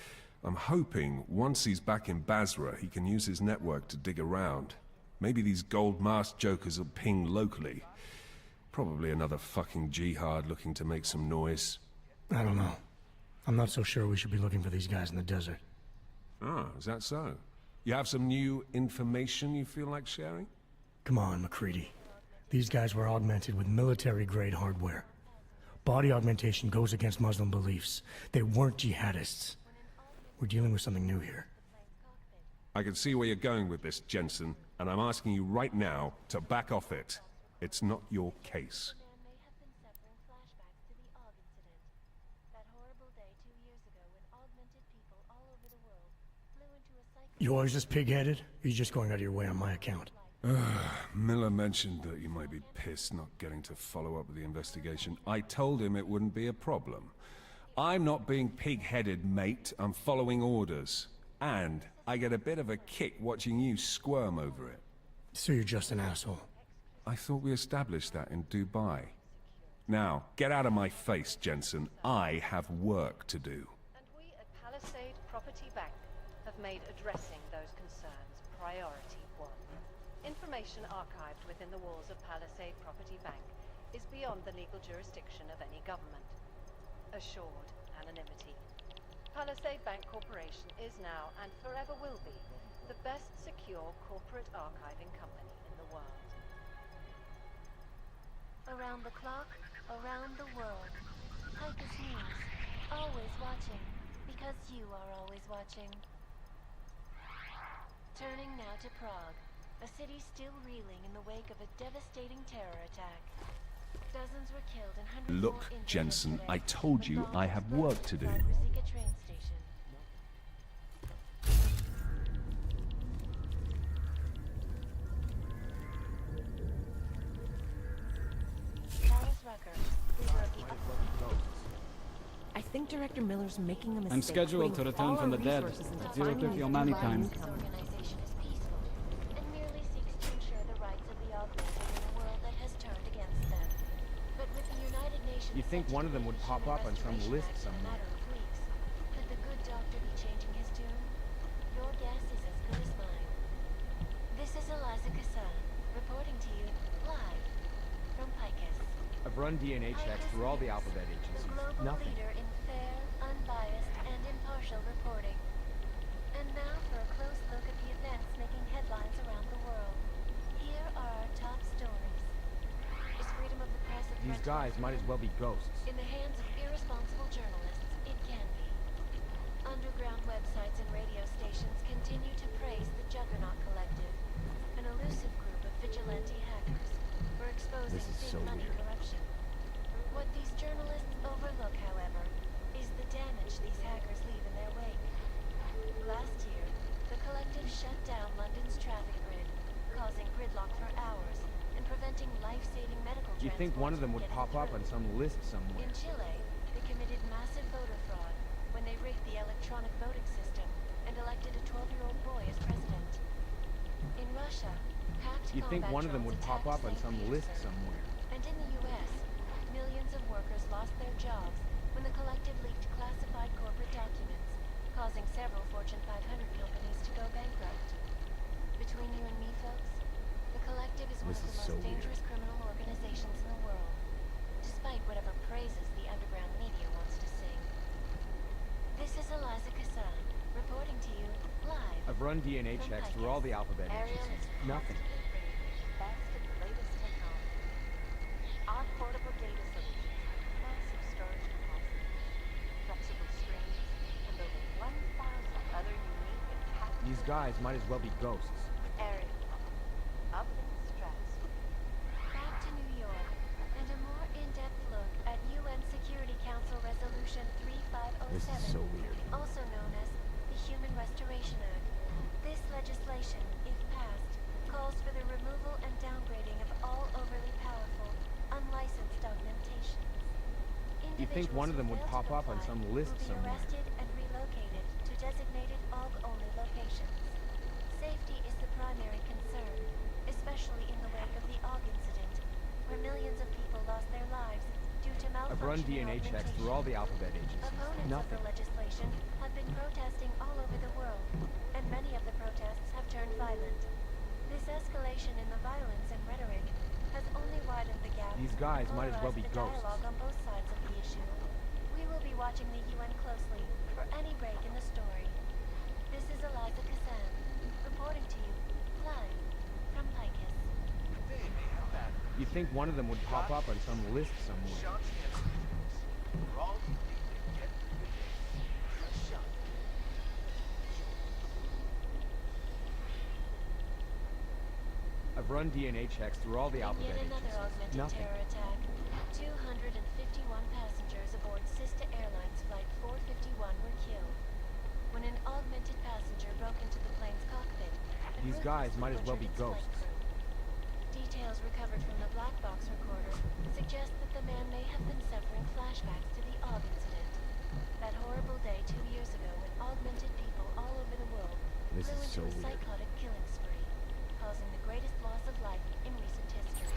I'm hoping once he's back in Basra, he can use his network to dig around. Maybe these gold-masked jokers will ping locally. Probably another fucking jihad looking to make some noise. I don't know. I'm not so sure we should be looking for these guys in the desert. Ah, is that so? You have some new information you feel like sharing? Come on, McCready. These guys were augmented with military-grade hardware. Body augmentation goes against Muslim beliefs. They weren't jihadists. We're dealing with something new here. I can see where you're going with this, Jensen, and I'm asking you right now to back off it. It's not your case. You always this pig-headed? Or you just going out of your way on my account? Miller mentioned that you might be pissed not getting to follow up with the investigation. I told him it wouldn't be a problem. I'm not being pig-headed, mate. I'm following orders. And I get a bit of a kick watching you squirm over it. So you're just an asshole? I thought we established that in Dubai. Now, get out of my face, Jensen. I have work to do. And we at Palisade Property Bank have made addressing those concerns priority one. Information archived within the walls of Palisade Property Bank is beyond the legal jurisdiction of any government. Assured anonymity. Palisade Bank Corporation is now and forever will be the best secure corporate archiving company in the world. Around the clock, around the world. Hikers News. Always watching. Because you are always watching. Turning now to Prague. A city still reeling in the wake of a devastating terror attack. Dozens were killed and hundreds Look, more injured Jensen, today. I told you I have work to do. Ruzicka train station. Alice Rucker, leader of the I think Director Miller's making a mistake. I'm scheduled to putting return all from the our dead resources into at finding 0:30 these Omani new time. This organization is peaceful and merely seeks to ensure the rights of the augmented in a world that has turned against them. But with the United Nations You think one of them would pop up on some list in a somewhere? matter of weeks, could the good doctor be changing his tune? Your guess is as good as mine. This is Eliza Kassan, reporting to you live from Picus. I've run DNA checks through all the alphabet agencies. The global Nothing. leader in fair, unbiased, and impartial reporting. And now for a close look at the events making headlines around the world. Here are our top stories. Is freedom of the press a These threat to guys might as well be ghosts. in the hands of irresponsible journalists? It can be. Underground websites and radio stations continue to praise the Juggernaut Collective, an elusive group of vigilante hackers for exposing This is big so money weird. corruption. What these journalists overlook, however, is the damage these hackers leave in their wake. Last year, the Collective shut down London's traffic grid, causing gridlock for hours and preventing life-saving medical You think one of them would transports pop from up getting on some list somewhere? in Chile, they committed massive voter fraud when they rigged the electronic voting system and elected a 12-year-old boy as president. In Russia, hacked You think combat one of them drones would pop attacked up on some safety list observers. somewhere? And in the U.S., millions of workers lost their jobs when the Collective leaked classified corporate documents, causing several Fortune 500 companies to go bankrupt. Between you and me, folks, the Collective is one This of the is most so weird. dangerous criminal organizations in the world, despite whatever praises the underground media wants to sing. This is Eliza Kassan, reporting to you live. I've run DNA from checks Picus. through all the alphabet Ariel agencies. is Nothing. constantly bringing the best and latest technology. Our portable data solutions, massive storage capacity, flexible screens, and over 1,000 other unique and patented These guys might as well be ghosts. Ariel, up in the stratosphere. Back to New York, and a more in-depth look at UN Security Council Resolution 3507. This is so weird. Also known as the Human Restoration Act. This legislation, if passed, calls for the removal and downgrading of all overly powerful, unlicensed augmentations. You think one of them would pop up on some list will be somewhere? arrested and relocated to designated AUG-only locations. Safety is the primary concern, especially in the wake of the AUG incident, where millions of people lost their lives due to I've run DNA checks through all the alphabet agencies. Opponents Nothing. of the legislation have been protesting all over the world, and many of the protests have turned violent. This escalation in the violence and rhetoric has only widened the gap. These guys might as well be the ghosts. dialogue on both sides of the issue. We will be watching the UN closely for any break in the story. This is Eliza Kazan, reporting to you, live, from Picus. You think one of them would pop up on some list somewhere? I've run DNA checks through all the alphabet Yet another agencies. augmented Nothing. terror attack. 251 passengers aboard Sister Airlines Flight 451 were killed when an augmented passenger broke into the plane's cockpit. and These guys ruthlessly might as well butchered be its flight ghosts. crew. Details recovered from the black box recorder suggest that the man may have been suffering flashbacks to the AUG incident. That horrible day 2 years ago when augmented people all over the world This flew is into so a weird. psychotic killing spree, causing the greatest loss of life in recent history.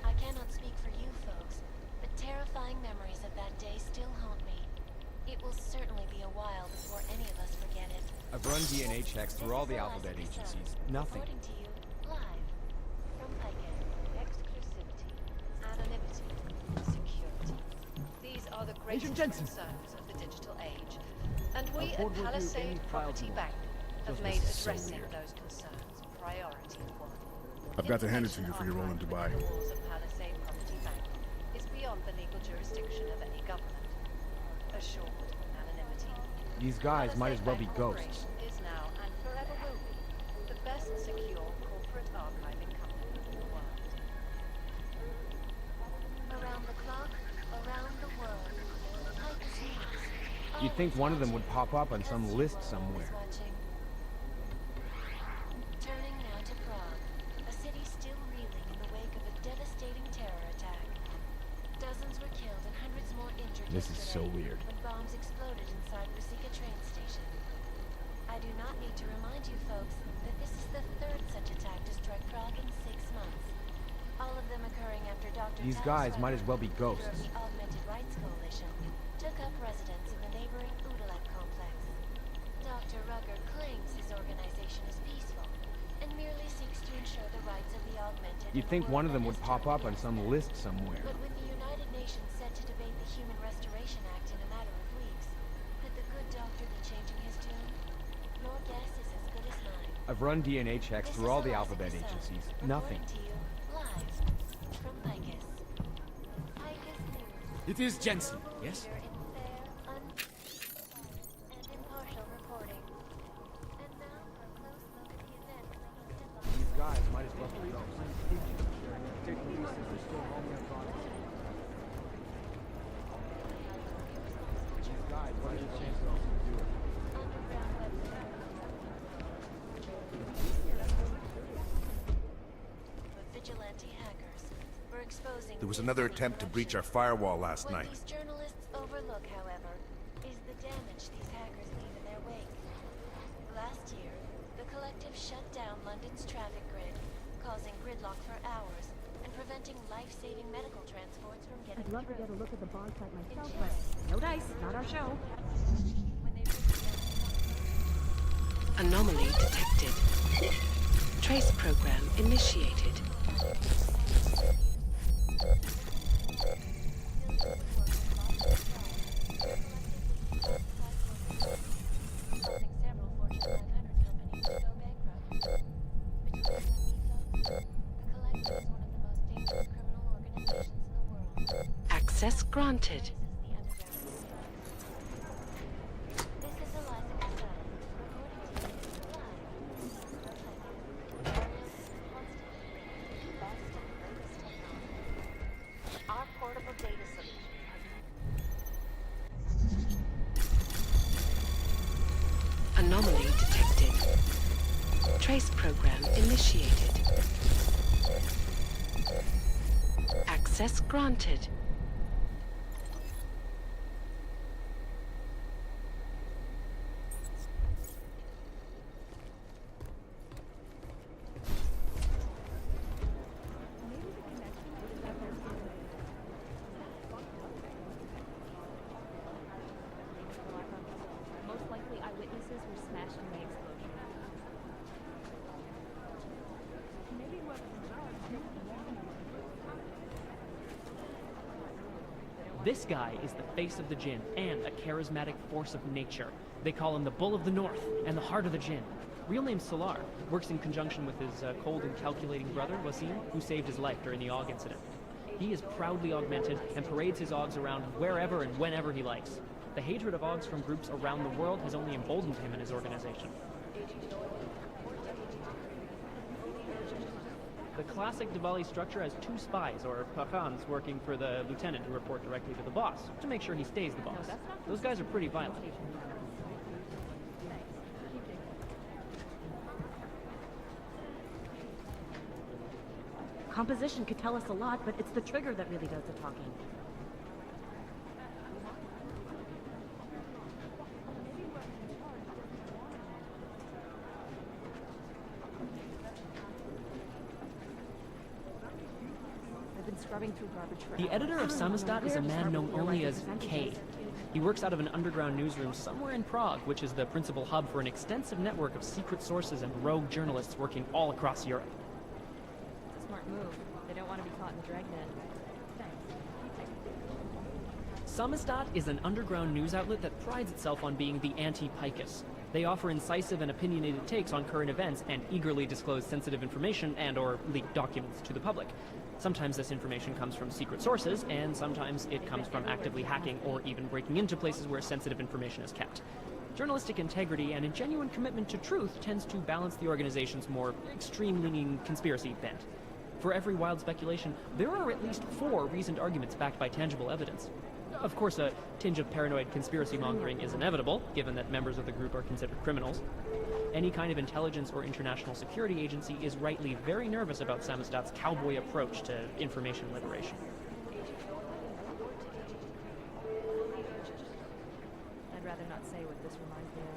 I cannot speak for you folks, but terrifying memories of that day still haunt me. It will certainly be a while before any of us forget it. I've run DNA checks through all the alphabet agencies. Nothing. Reporting to you, live, from Picus. Exclusivity, anonymity, security. These are the greatest Agent Jensen. concerns of the digital age. And we Our at board will review any Palisade files Property you Bank have Just made this is so addressing weird. those concerns priority one. I've got to hand it to you for your role in Dubai. The laws of Palisade Property Bank is beyond the legal jurisdiction of any government. Assured anonymity. These guys might as well be Palisade Bank ghosts. Corporation is now and forever will be the best secure corporate archiving company in the world. Around the clock, around the world. Picus News. You'd think one of them would pop up on some list somewhere. Turning now to Prague, a city still reeling in the wake of a devastating terror attack. Dozens were killed and hundreds more injured This is so yesterday weird. when bombs exploded inside Rusika train station. I do not need to remind you folks that this is the third such attack to strike Prague in 6 months. All of them occurring after Dr. These Taras guys might as well be Weber, leader of ghosts. the Augmented Rights Coalition, took up residence in the neighboring Udalek complex. Dr. Rugger claims his organization is peaceful and merely seeks to ensure the rights of the augmented. You'd in a think world one of them that would has pop turned up on against some them. list somewhere. But with the United Nations set to debate the Human Restoration Act in a matter of weeks, could the good doctor be changing his tune? Your guess is as good as mine. I've run DNA checks This through is all the Eliza alphabet Cassell, agencies. reporting Nothing. to you, live, from Picus. Picus News. It is Jensen, yes? Leader in fair, and impartial reporting. And now for a close look at the events making headlines. These guys might as well be ghosts. These guys might as well do it. Underground website. But vigilante hackers were exposing. There was another attempt to breach our firewall last What night. these journalists overlook, however, is the damage these hackers leave in their wake. Last year, the collective shut down London's traffic grid, causing gridlock for hours and preventing life-saving medical transports from getting I'd love to through. get a look at the bomb site myself, In but July, no dice, not our show. when they Anomaly detected. Trace program initiated. causing several Fortune 500 companies to go bankrupt. Between you and me, folks, the Collective is one of the most dangerous criminal organizations in the world. Access granted. This is Eliza Cassell, reporting to you live. Areas constantly bringing you the best and latest technology. Our portable data solutions Anomaly detected. Trace program initiated. Access granted. This guy is the face of the Jinn and a charismatic force of nature. They call him the Bull of the North and the Heart of the Jinn. Real name Solar, works in conjunction with his cold and calculating brother, Wasim, who saved his life during the AUG incident. He is proudly augmented and parades his AUGs around wherever and whenever he likes. The hatred of AUGs from groups around the world has only emboldened him and his organization. The classic Diwali structure has two spies, or Pakhans, working for the lieutenant who report directly to the boss, to make sure he stays the boss. Those guys are pretty violent. Composition could tell us a lot, but it's the trigger that really does the talking. I've been scrubbing through garbage for The editor of Samizdat is a man known only as K. He works out of an underground newsroom somewhere in Prague, which is the principal hub for an extensive network of secret sources and rogue journalists working all across Europe. Smart move. They don't want to be caught in the dragnet. Samizdat is an underground news outlet that prides itself on being the anti-Picus. They offer incisive and opinionated takes on current events and eagerly disclose sensitive information and/or leak documents to the public. Sometimes this information comes from secret sources, and sometimes it comes from actively hacking or even breaking into places where sensitive information is kept. Journalistic integrity and a genuine commitment to truth tends to balance the organization's more extreme-leaning conspiracy bent. For every wild speculation, there are at least 4 reasoned arguments backed by tangible evidence. Of course, a tinge of paranoid conspiracy mongering is inevitable, given that members of the group are considered criminals. Any kind of intelligence or international security agency is rightly very nervous about Samizdat's cowboy approach to information liberation. I'd rather not say what this reminds me of.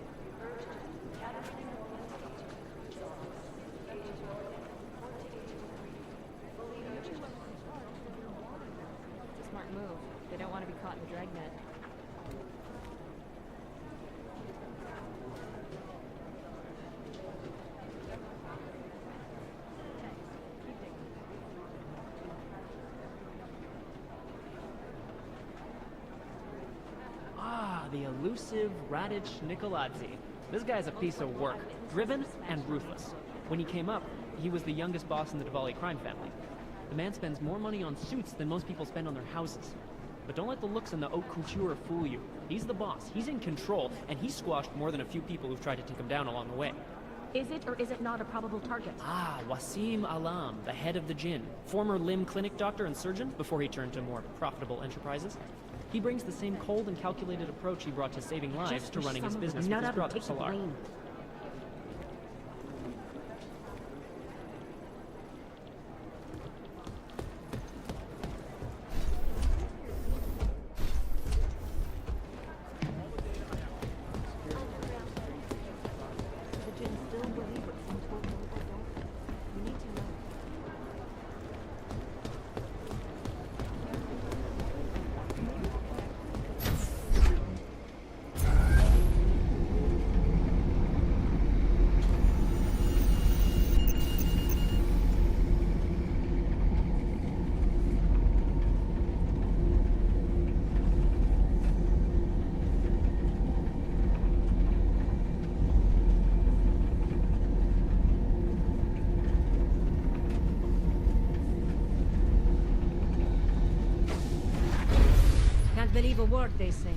It's a smart move. They don't want to be caught in the dragnet. The elusive Radic Nikoladze. This guy's a piece of work, driven and ruthless. When he came up, he was the youngest boss in the Diwali crime family. The man spends more money on suits than most people spend on their houses. But don't let the looks and the haute couture fool you. He's the boss, he's in control, and he's squashed more than a few people who've tried to take him down along the way. Is it or is it not a probable target? Wasim Alam, the head of the Jinn, former limb clinic doctor and surgeon before he turned to more profitable enterprises. He brings the same cold and calculated approach he brought to saving lives to running his business with his brother, Solar. Believe a word they say.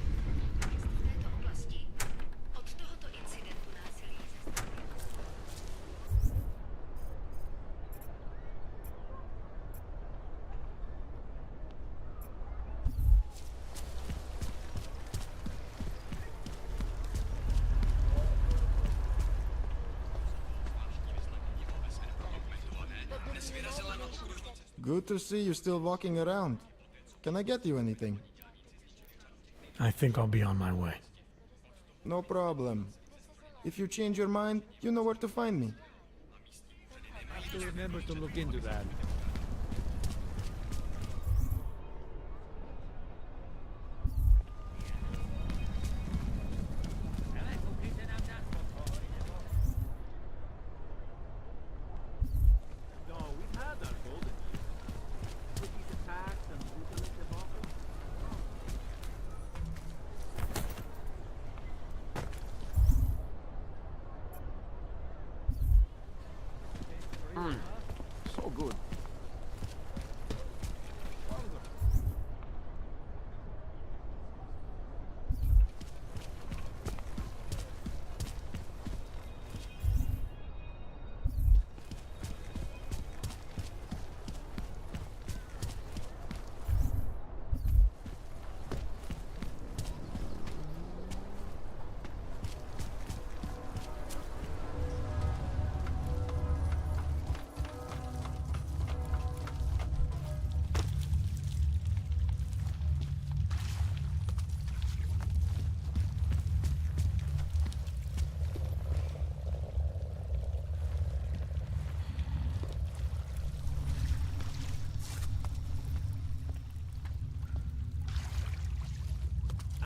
Good to see you still walking around. Can I get you anything? I think I'll be on my way. No problem. If you change your mind, you know where to find me. I have to remember to look into that.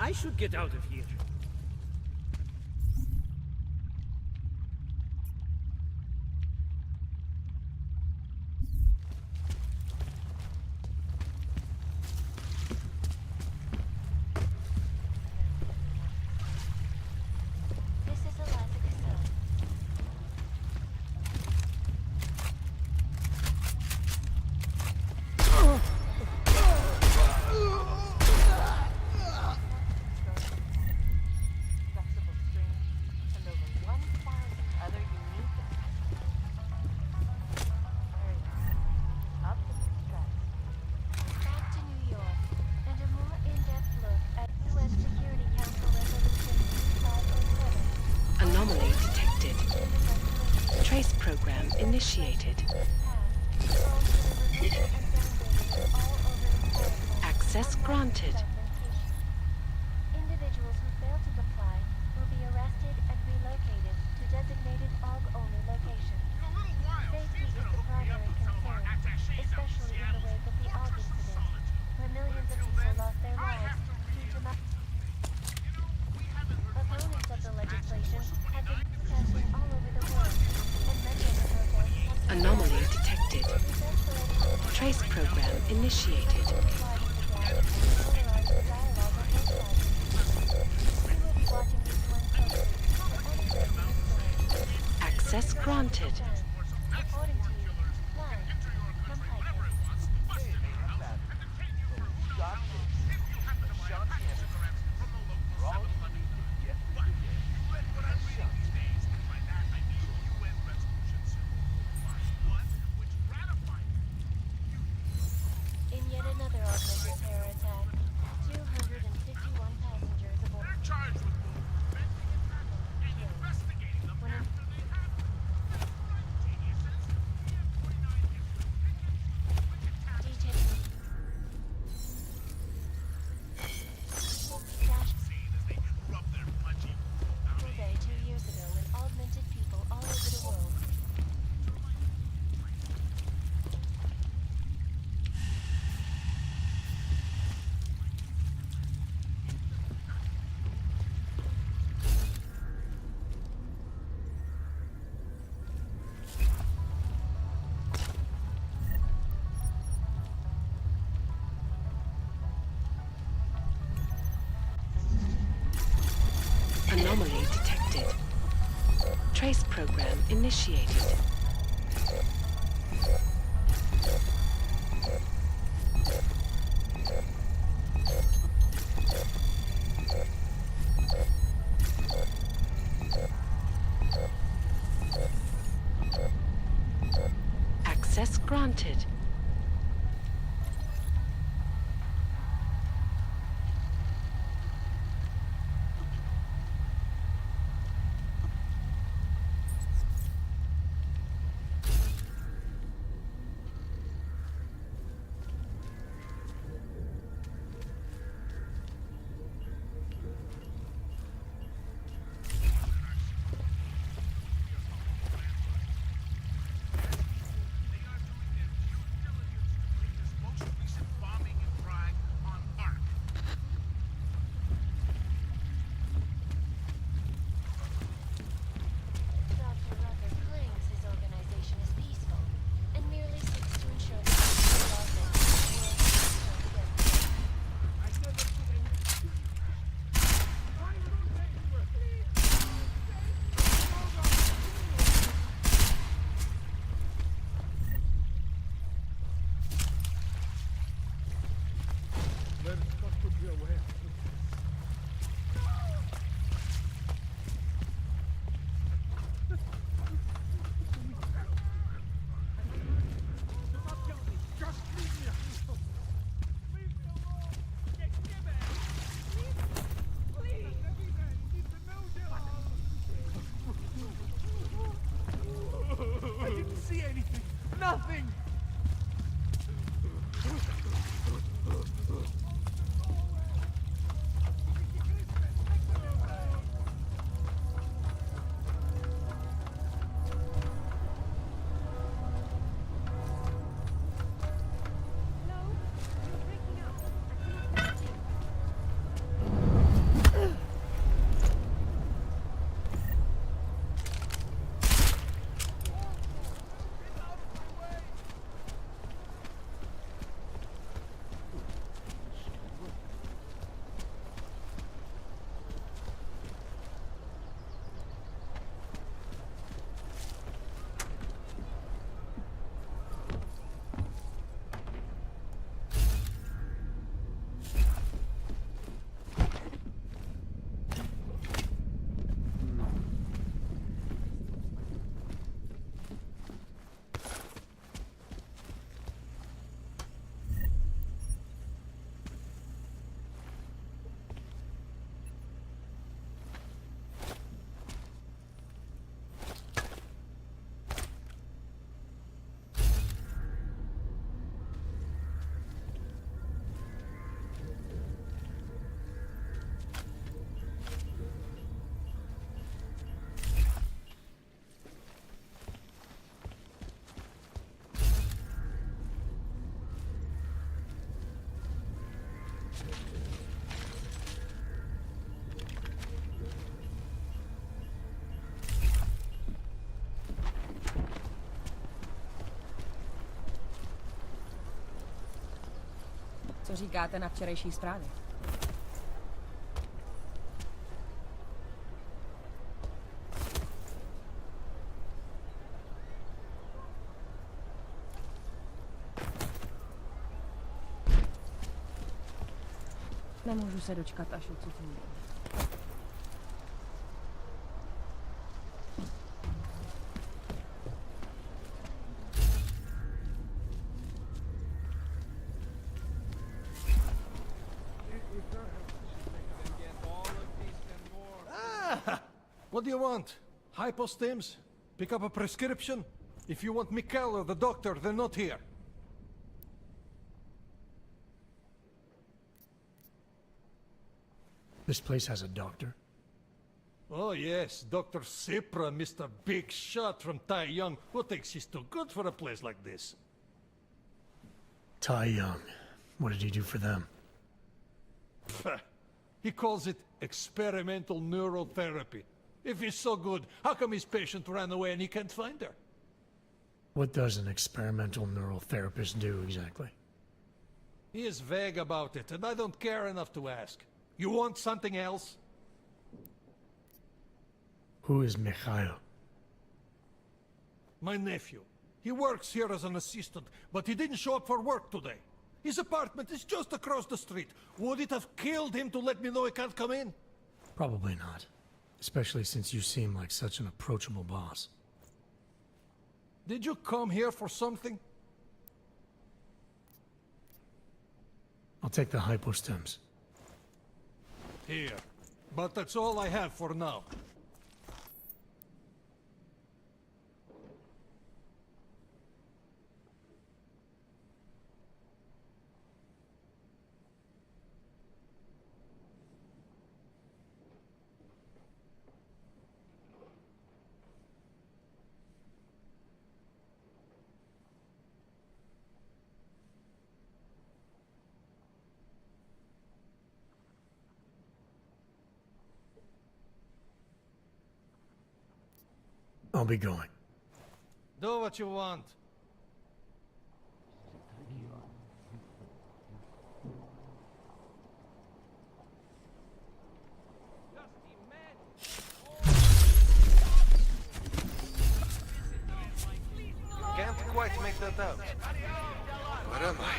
I should get out of here. This is Eliza Cassell. Back to New York, and a more in-depth look at U.S. Security Council Resolution 2507. Anomaly detected. Trace program initiated. Access granted. Individuals who fail to comply will be arrested and relocated to designated AUG-only locations. Safety is the primary concern, especially in the wake of the AUG incident, where millions of people lost their lives due to Opponents of the legislation have been protesting all over the world, and many of the protests have Anomaly detected. Trace program initiated. Access granted. According to you, live from Pike. In yet another augmented terror attack, 251 passengers aboard. They're charged with and investigating them after they happen. Day 2 years ago when augmented people all over the world. Anomaly detected. Trace program initiated. Access granted. Nothing! Co říkáte na včerejší zprávy? Nemůžu se dočkat, až odsud. What do you want? Hypostims? Pick up a prescription? If you want Mikkel or the doctor, they're not here. This place has a doctor? Oh yes, Dr. Sipra, Mr. Big Shot from Tai Young. Who thinks he's too good for a place like this? Tai Young. What did he do for them? He calls it experimental neural therapy. If he's so good, how come his patient ran away and he can't find her? What does an experimental neural therapist do exactly? He is vague about it, and I don't care enough to ask. You want something else? Who is Mikhail? My nephew. He works here as an assistant, but he didn't show up for work today. His apartment is just across the street. Would it have killed him to let me know he can't come in? Probably not. Especially since you seem like such an approachable boss. Did you come here for something? I'll take the hypostims. Here. But that's all I have for now. I'll be going. Do what you want. Can't quite make that out. Where am I?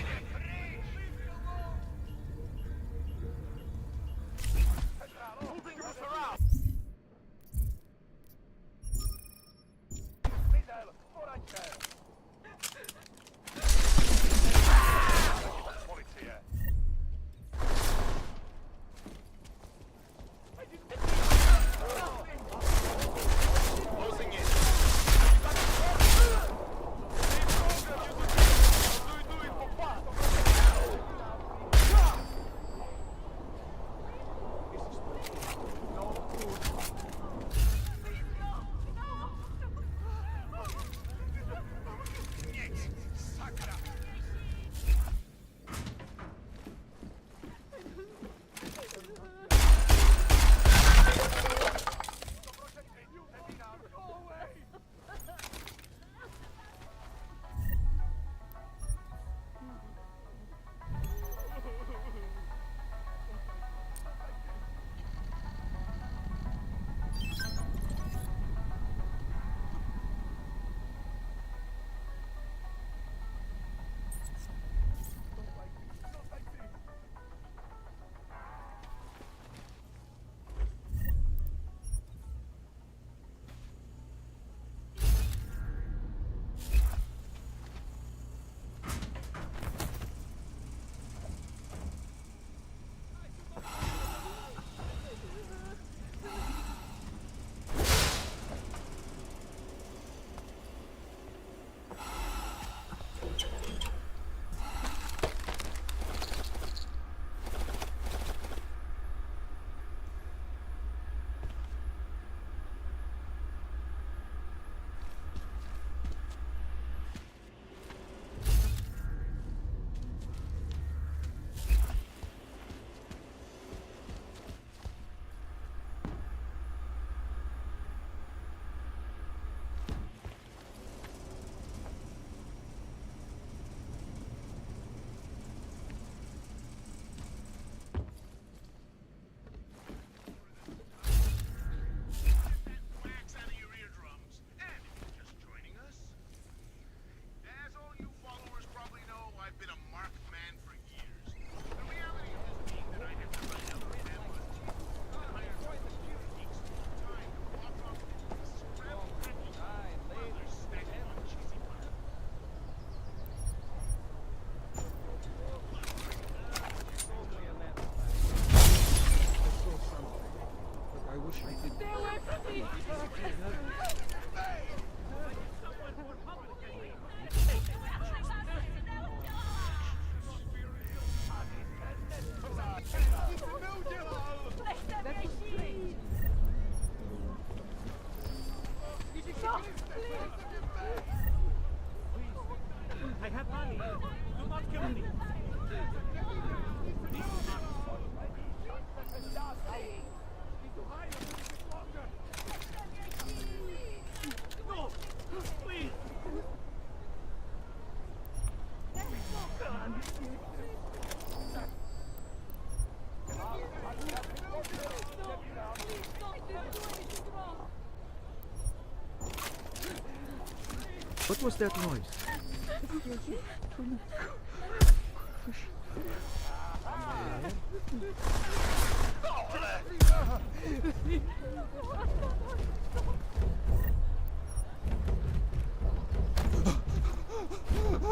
What was that noise?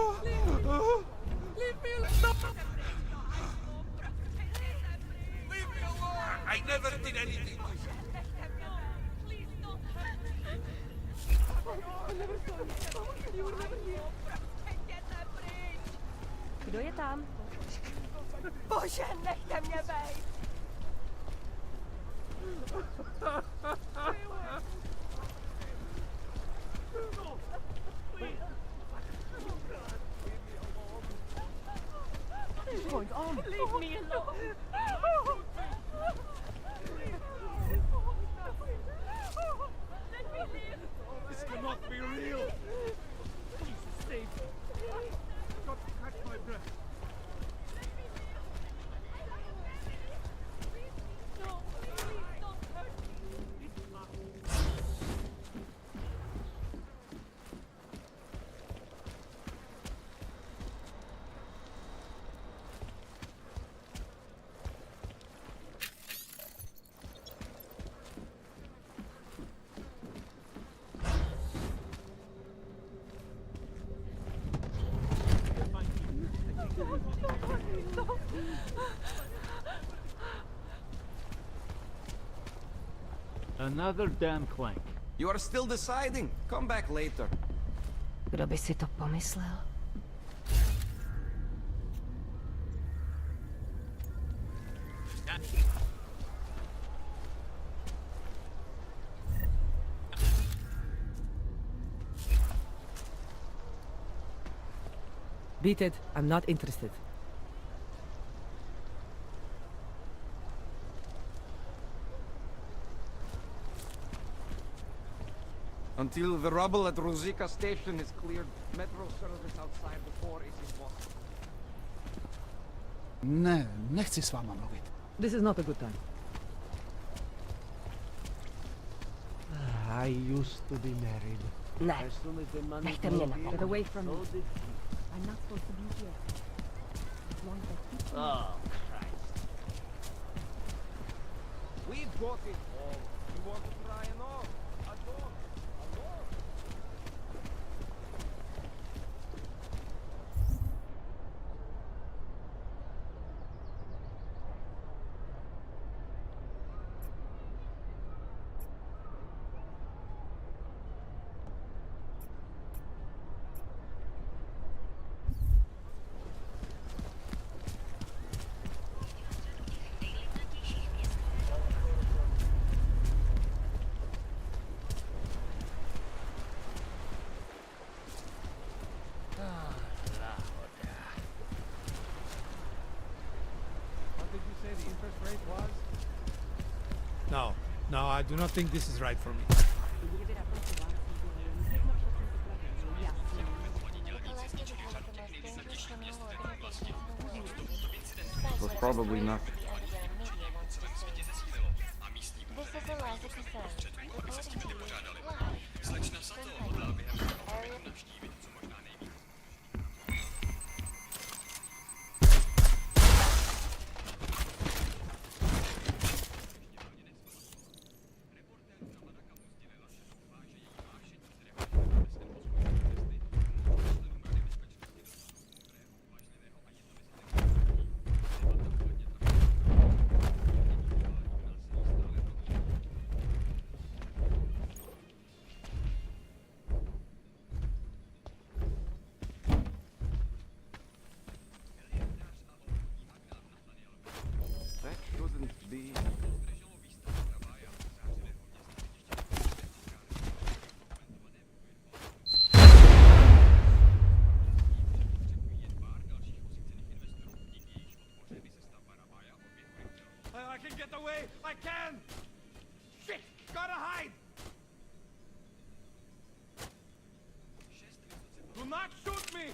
Leave me alone! Leave me alone! I never did anything. Please don't hurt me. I never saw you. You were never here. Kdo je tam? Bože, nechte mě bejt! What is going on? Leave me alone! Let me live! This cannot be real! Jesus, save me! I've got to catch my breath. No, please don't hurt me! Another damn clank. You are still deciding. Come back later. Kdo by si to pomyslel? Beat it. I'm not interested. Until the rubble at Ruzika station is cleared, metro service outside the core is impossible. Ne, nechci s váma mluvit. This is not a good time. I used to be married. Ne, nechte mě na Get away from me. I'm not supposed to be here. As long as I keep you. Oh, Christ. We've got it all. You want to try and all? A dog. A dog. No, I do not think this is right for me. It was probably nothing. This is Eliza Cassell, reporting to you live from Area. That shouldn't be. I can get away! I can! Shit! Gotta hide! Do not shoot me!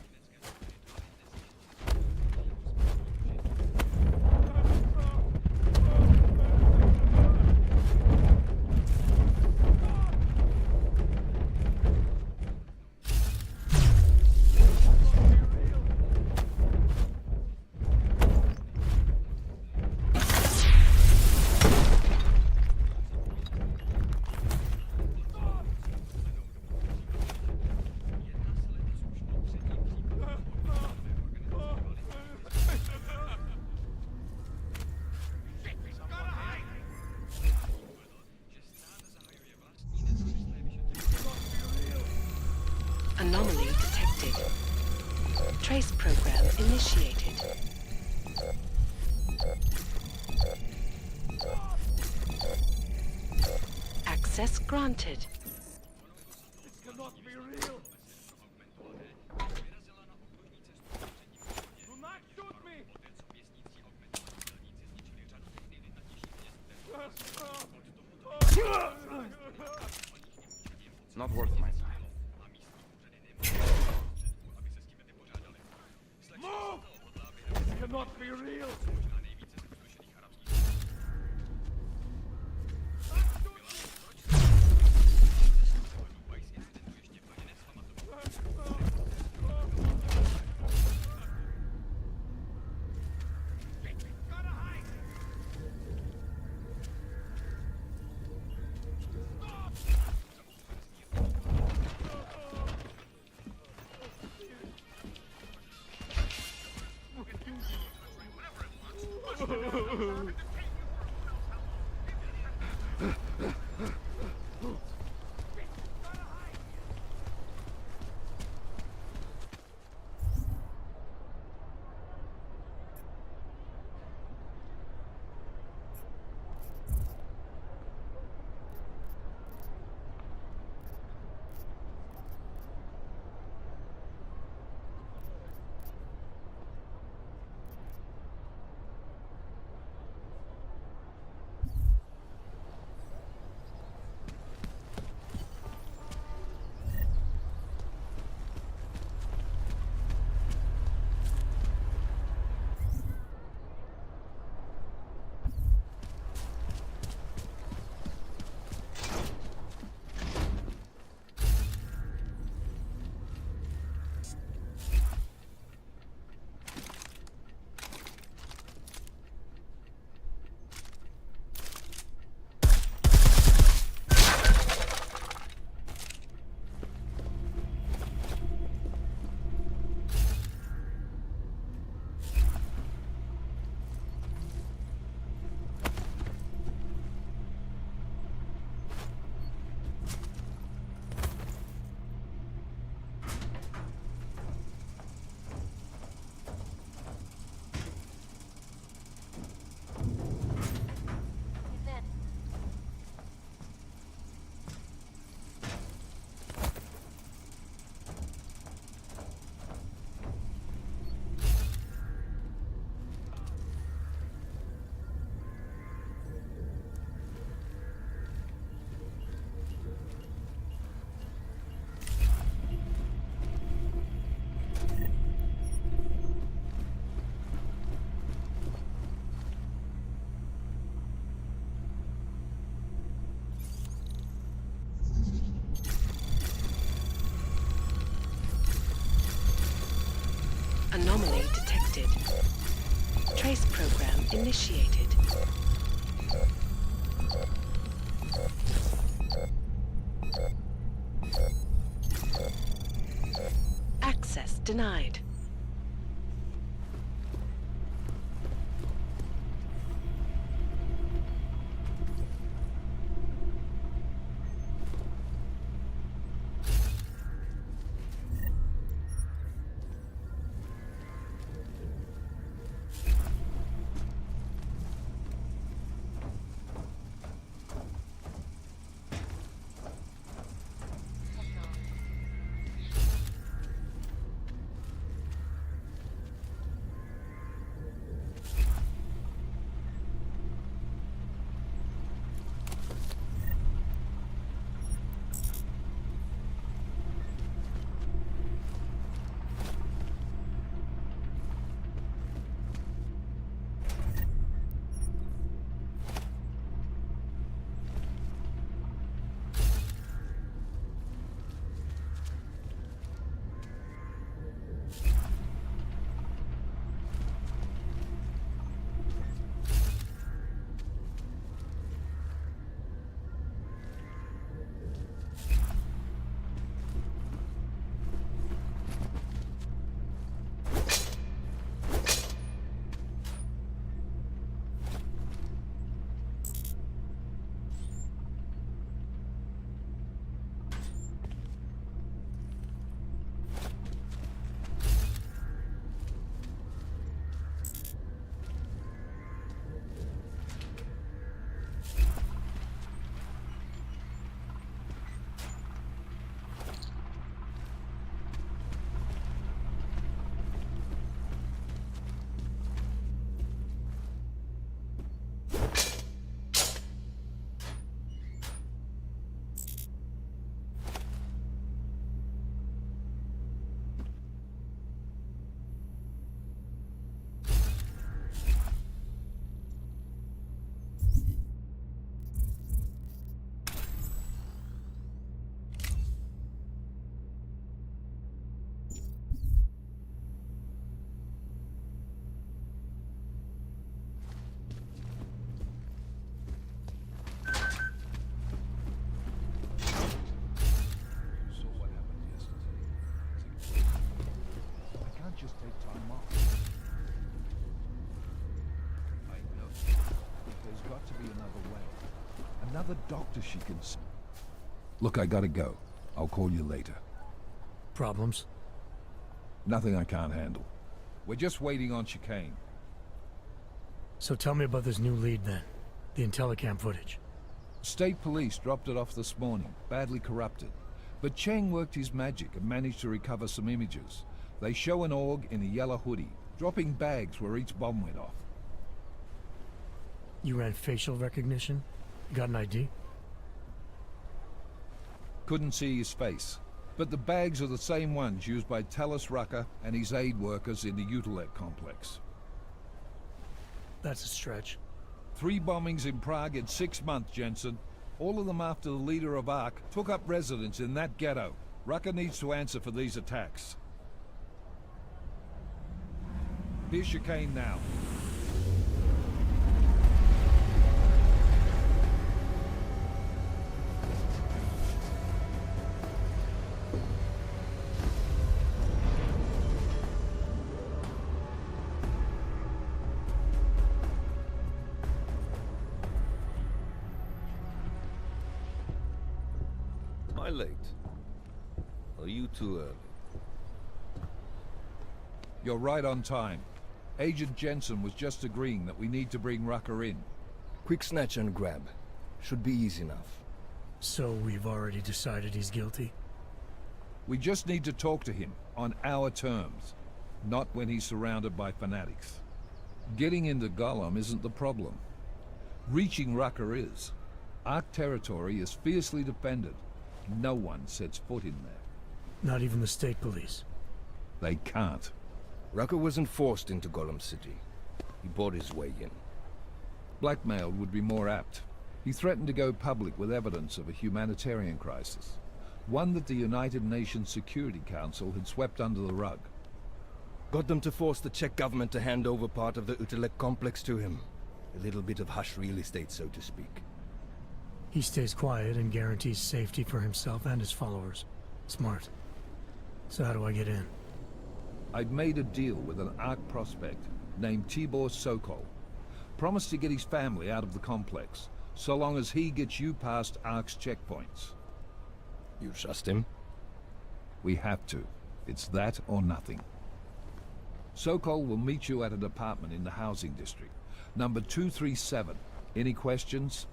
Trace program initiated. Access granted. This cannot be real. Do not shoot me. Not worth my time. Move! This cannot be real. Anomaly detected. Trace program initiated. Access denied. be another way. Another doctor she can see. Look, I gotta go. I'll call you later. Problems? Nothing I can't handle. We're just waiting on chicane. So tell me about this new lead then. The Intellicam footage. State police dropped it off this morning, badly corrupted. But Cheng worked his magic and managed to recover some images. They show an org in a yellow hoodie, dropping bags where each bomb went off. You ran facial recognition? You got an ID? Couldn't see his face. But the bags are the same ones used by Talos Rucker and his aid workers in the Utilec complex. That's a stretch. 3 bombings in Prague in 6 months, Jensen. All of them after the leader of ARC took up residence in that ghetto. Rucker needs to answer for these attacks. Here's chicane now. Am I late? Are you too early? You're right on time. Agent Jensen was just agreeing that we need to bring Rucker in. Quick snatch and grab. Should be easy enough. So we've already decided he's guilty? We just need to talk to him on our terms, not when he's surrounded by fanatics. Getting into Gollum isn't the problem. Reaching Rucker is. Ark territory is fiercely defended. No one sets foot in there. Not even the state police? They can't. Rucker wasn't forced into Gollum City. He bought his way in. Blackmailed would be more apt. He threatened to go public with evidence of a humanitarian crisis. One that the United Nations Security Council had swept under the rug. Got them to force the Czech government to hand over part of the Utilec complex to him. A little bit of hush real estate, so to speak. He stays quiet and guarantees safety for himself and his followers. Smart. So how do I get in? I'd made a deal with an Ark prospect named Tibor Sokol. Promised to get his family out of the complex, so long as he gets you past Ark's checkpoints. You trust him? We have to. It's that or nothing. Sokol will meet you at an apartment in the housing district. Number 237. Any questions?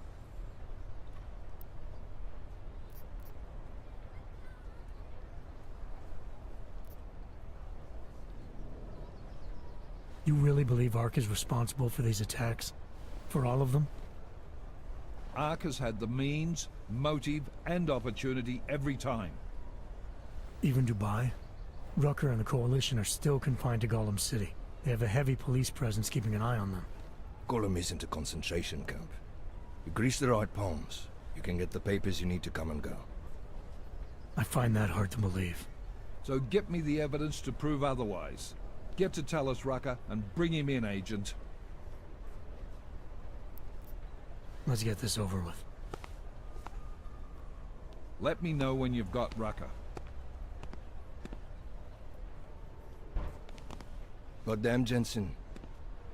You really believe Ark is responsible for these attacks? For all of them? Ark has had the means, motive, and opportunity every time. Even Dubai? Rucker and the Coalition are still confined to Gollum City. They have a heavy police presence keeping an eye on them. Gollum isn't a concentration camp. You grease the right palms, you can get the papers you need to come and go. I find that hard to believe. So get me the evidence to prove otherwise. Get to Talos Rucker and bring him in, Agent. Let's get this over with. Let me know when you've got Rucker. Goddamn, Jensen.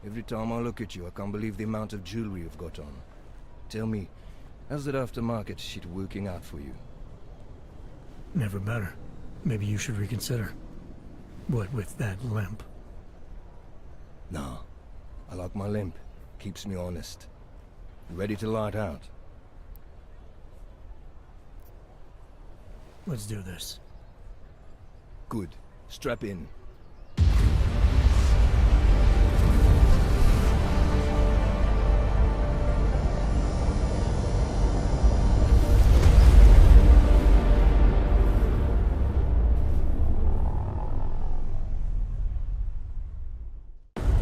Every time I look at you, I can't believe the amount of jewelry you've got on. Tell me, how's that aftermarket shit working out for you? Never better. Maybe you should reconsider. What with that limp? No. I like my limp. Keeps me honest. You ready to light out? Let's do this. Good. Strap in.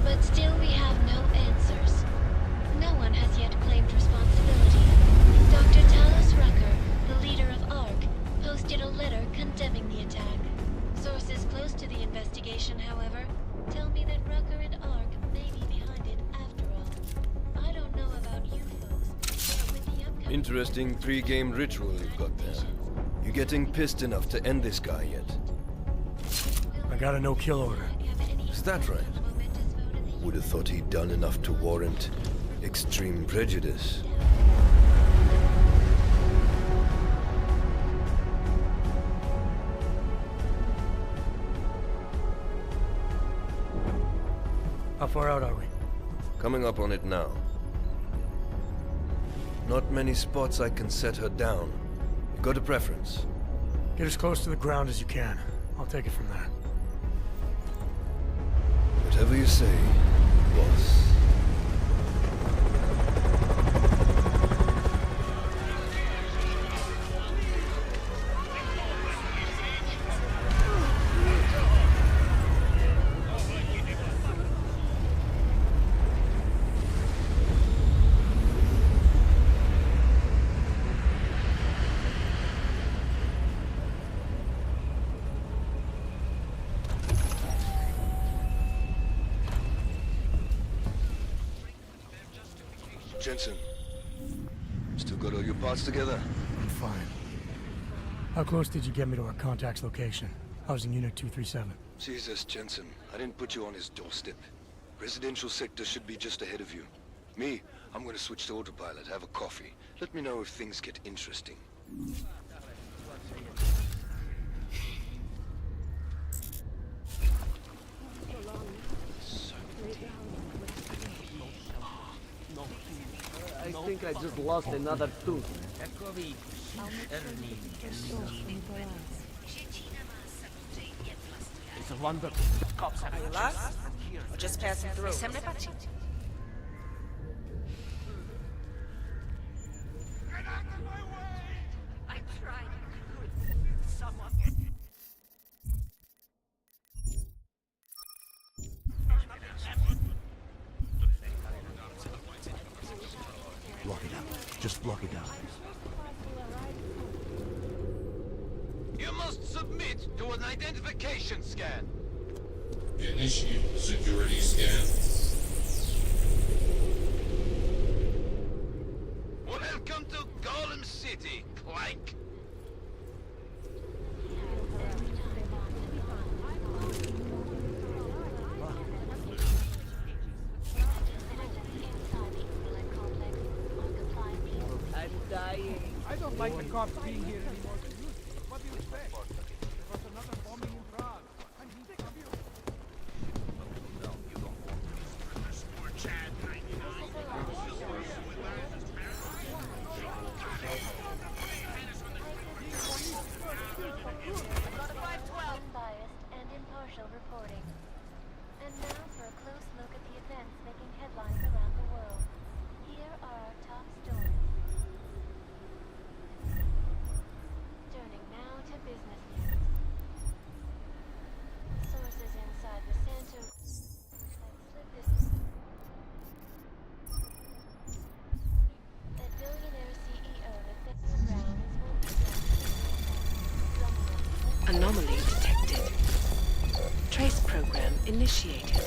But still we have no answers. No one has yet claimed responsibility. Dr. Talos Rucker, the leader of ARC, posted a letter condemning the attack. Sources close to the investigation, however, tell me that Rucker and ARC may be behind it after all. I don't know about you folks, but with the upcoming... Interesting pre-game ritual you've got there. You getting pissed enough to end this guy yet? I got a no-kill order. Is that right? Would have thought he'd done enough to warrant Extreme prejudice. How far out are we? Coming up on it now. Not many spots I can set her down. You got a preference? Get as close to the ground as you can. I'll take it from there. Whatever you say, boss. Jensen, still got all your parts together? I'm fine. How close did you get me to our contact's location? Housing Unit 237. Jesus, Jensen, I didn't put you on his doorstep. Residential sector should be just ahead of you. Me, I'm gonna switch to autopilot, have a coffee. Let me know if things get interesting. I think I just lost another tooth. It's a wonder. Cops have. Are you lost? Or just passing through? Block it out. Just block it out. You must submit to an identification scan. Initiate security scan. Welcome to Golem City, Clank. I'm dying. I don't like the cops being here anymore to use it. What do you expect? There was another bombing in Prague. I'm sick of you. Unbiased and impartial reporting. And now for a close look at the events making headlines around the world. Here are our top stories. Turning now to business news. Sources inside the Santo that billionaire CEO Nathaniel Brown is Anomaly detected. Trace program initiated.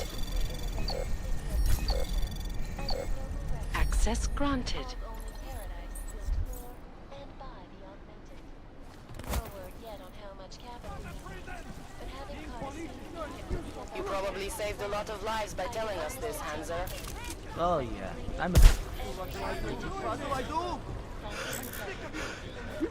Access granted. You probably saved a lot of lives by telling us this, Hanser. Oh yeah, I'm. What do I do? What do I do? I'm sick of you.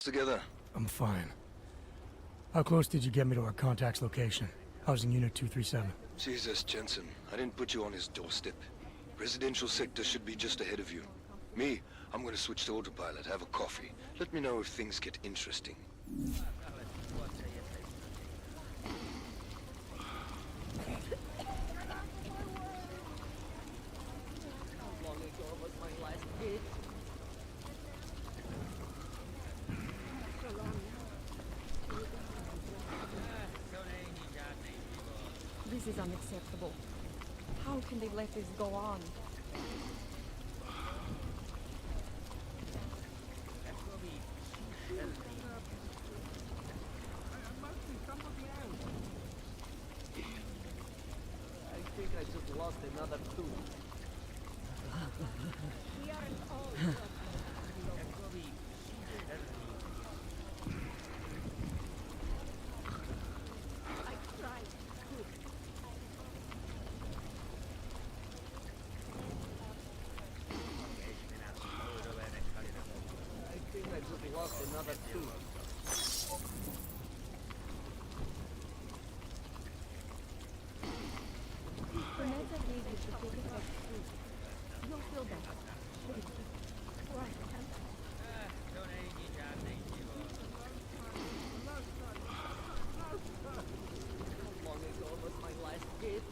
Together. I'm fine. How close did you get me to our contact's location? Housing Unit 237. Jesus, Jensen. I didn't put you on his doorstep. Residential sector should be just ahead of you. Me, I'm gonna switch to autopilot, have a coffee. Let me know if things get interesting. This is unacceptable. How can they let this go on? I think I just lost another tooth. Lost another tooth. Vanessa gave you the ticket of food. You'll feel better. Right. How long ago was my last hit?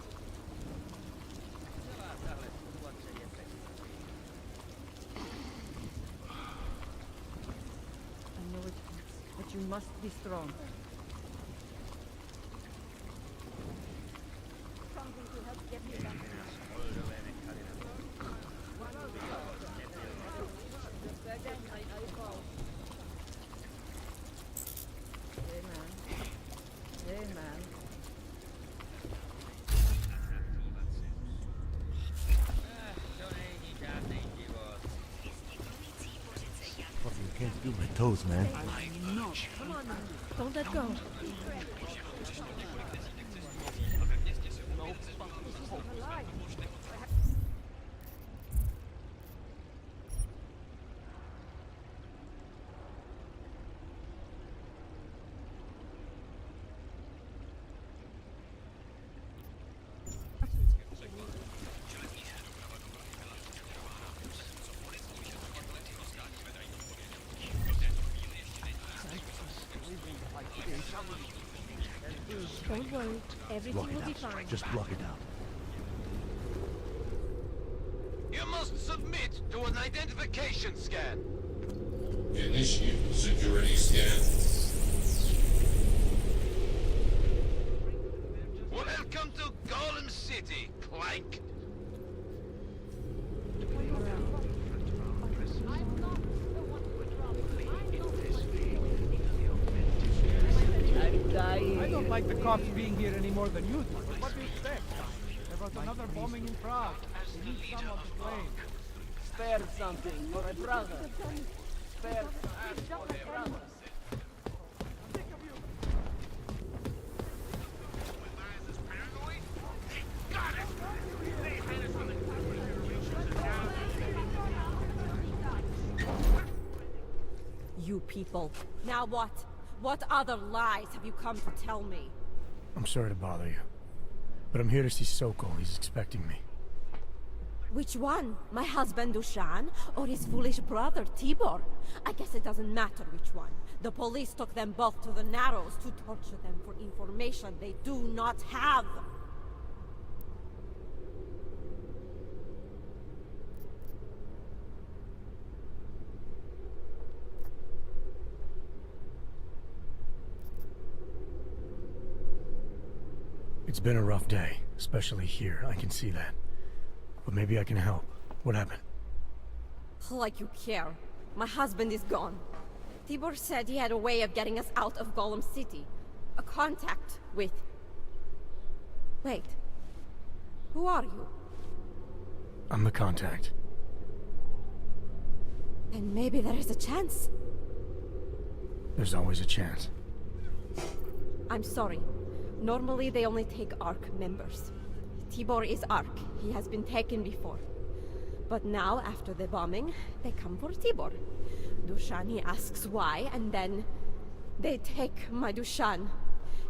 I know it hurts, but you must be strong. Something to help get you back. Hey man. Hey man. Fucking can't feel my toes, man. No. Come on, man. Don't let go. Don't worry. Everything Block will it be out. fine. Just block it out. You must submit to an identification scan. Initiate security scan. Welcome to Golem City, Clank. I'm dying. I don't like the cops being here any more than you do, but what do you expect? There was another bombing in Prague. We need someone to blame. Spare something for a brother. Spare something for a brother. You people. Now what? What other lies have you come to tell me? I'm sorry to bother you, but I'm here to see Sokol. He's expecting me. Which one? My husband Dushan or his foolish brother Tibor? I guess it doesn't matter which one. The police took them both to the Narrows to torture them for information they do not have. It's been a rough day, especially here. I can see that. But maybe I can help. What happened? Like you care. My husband is gone. Tibor said he had a way of getting us out of Golem City. A contact with... Wait. Who are you? I'm the contact. And maybe there is a chance. There's always a chance. I'm sorry. Normally they only take ARC members. Tibor is ARC. He has been taken before. But now, after the bombing, they come for Tibor. Dushani asks why, and then they take my Dushan.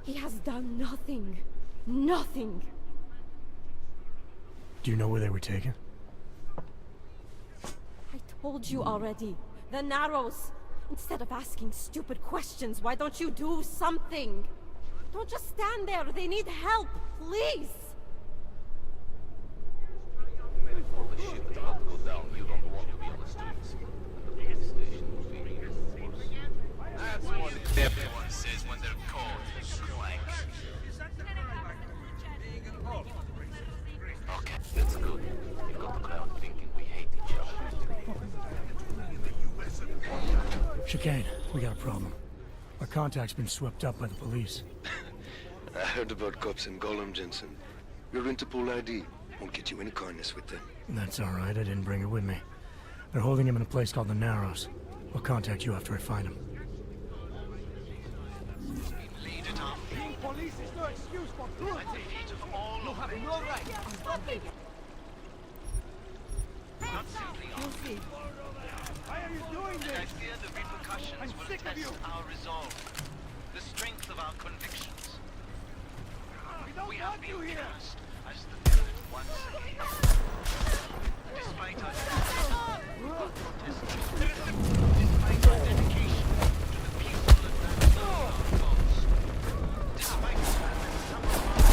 He has done nothing. Nothing. Do you know where they were taken? I told you already. The Narrows. Instead of asking stupid questions, why don't you do something? Don't just stand there. They need help. Please. All the shit that's about to go down, you don't want to be on the streets. And the police station will be reinforced. That's what everyone says when they're caught, Schwank. Okay, that's good. We got the crowd thinking we hate each other. Chicane, we got a problem. Our contact's been swept up by the police. I heard about cops in Gollum, Jensen. Your Interpol ID won't get you any kindness with them. That's alright, I didn't bring it with me. They're holding him in a place called the Narrows. I'll contact you after I find him. Being police is no excuse for cruelty. You have no right. Stop it. Not simply Why are you doing this? I fear the repercussions will test our resolve, the strength of our convictions. We have you been here. cast as the villain once again. Despite our despite our dedication to the peaceful advancement of our cause, despite the fact that some of our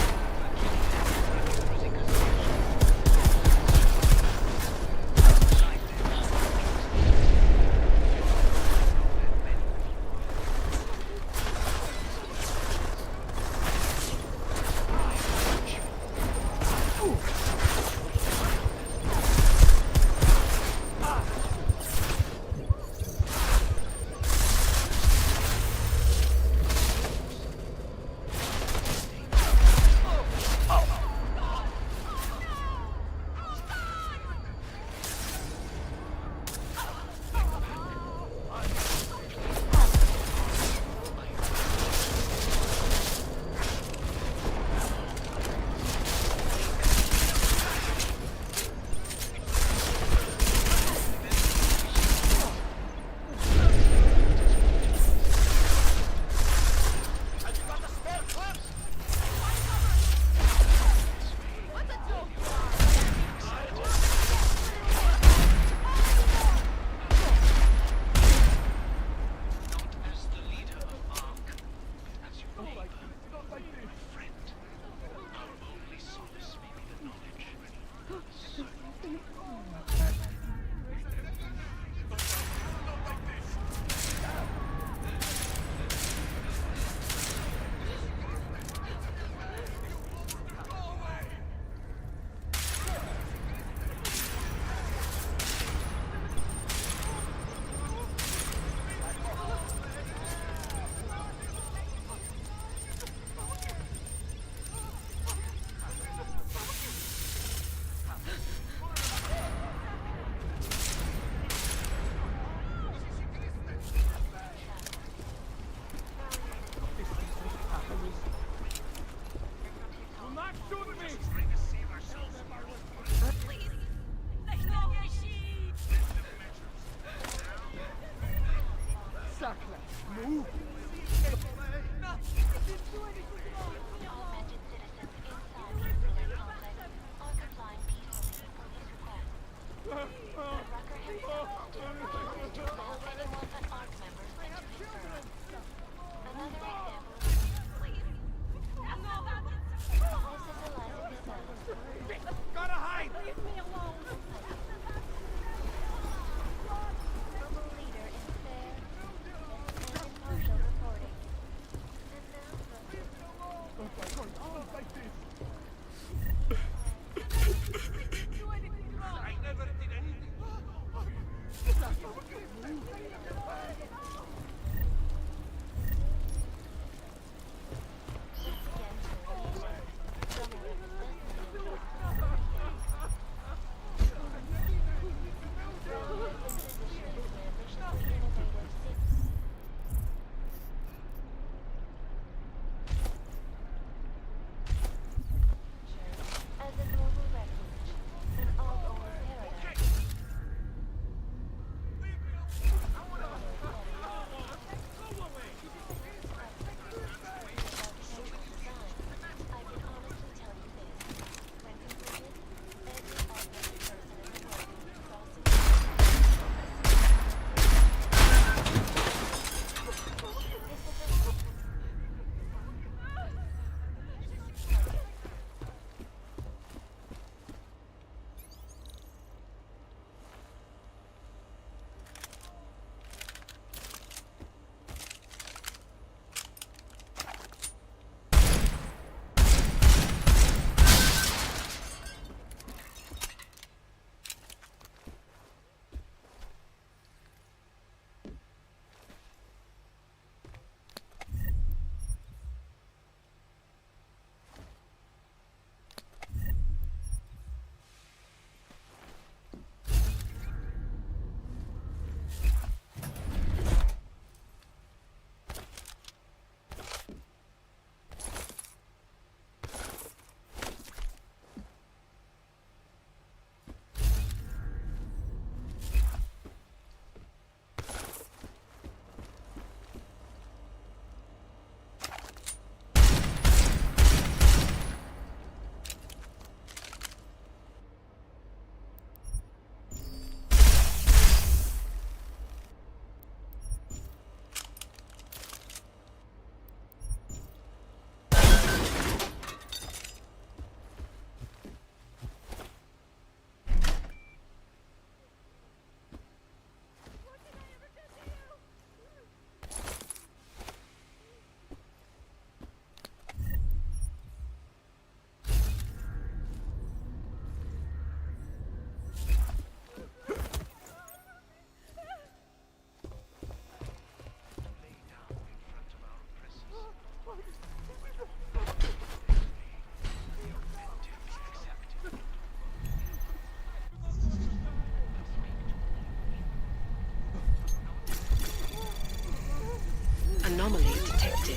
Anomaly detected.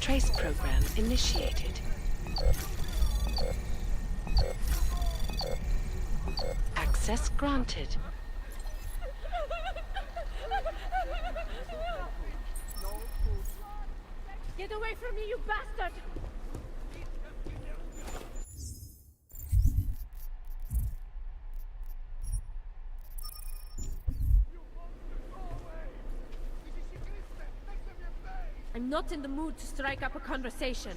Trace program initiated. Access granted. Get away from me, you bastard! I'm not in the mood to strike up a conversation.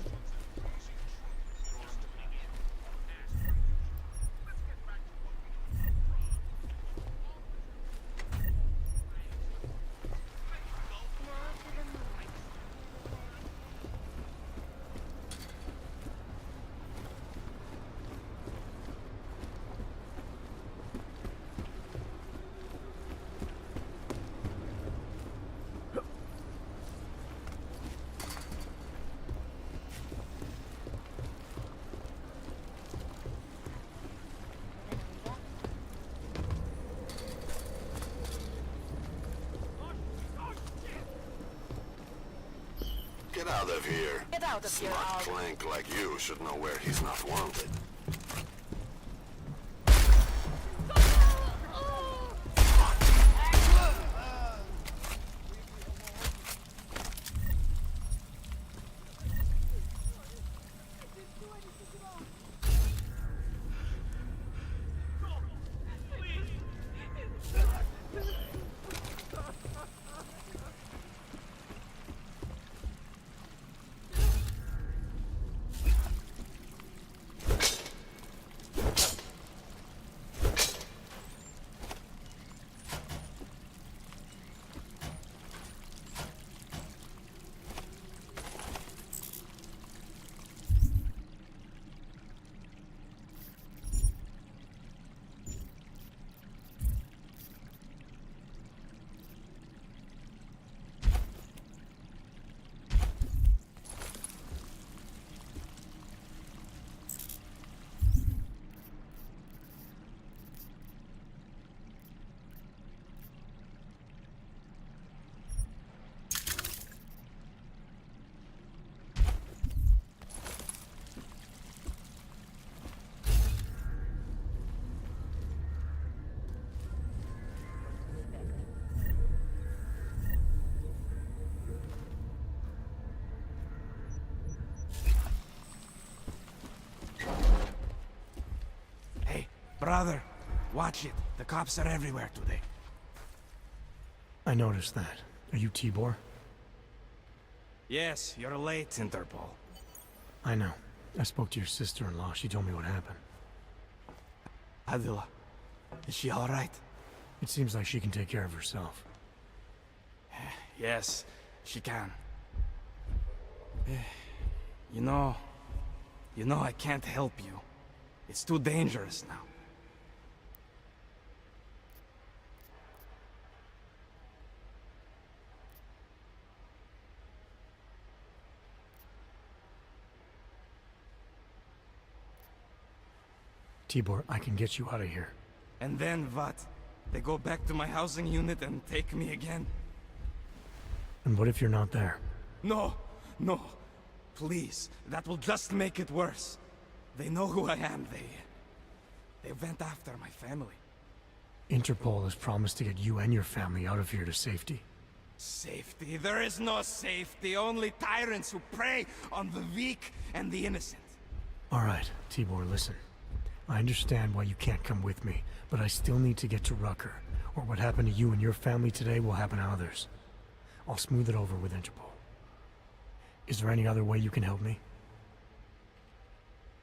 Get out of here. Get out of here, Smart Al. clank like you should know where he's not wanted. Brother, watch it. The cops are everywhere today. I noticed that. Are you Tibor? Yes, you're late, Interpol. I know. I spoke to your sister-in-law. She told me what happened. Adila, is she all right? It seems like she can take care of herself. Yes, she can. You know, I can't help you. It's too dangerous now. Tibor, I can get you out of here. And then what? They go back to my housing unit and take me again? And what if you're not there? No, no. Please, that will just make it worse. They know who I am. They went after my family. Interpol has promised to get you and your family out of here to safety. Safety? There is no safety. Only tyrants who prey on the weak and the innocent. All right, Tibor, listen. I understand why you can't come with me, but I still need to get to Rucker, or what happened to you and your family today will happen to others. I'll smooth it over with Interpol. Is there any other way you can help me?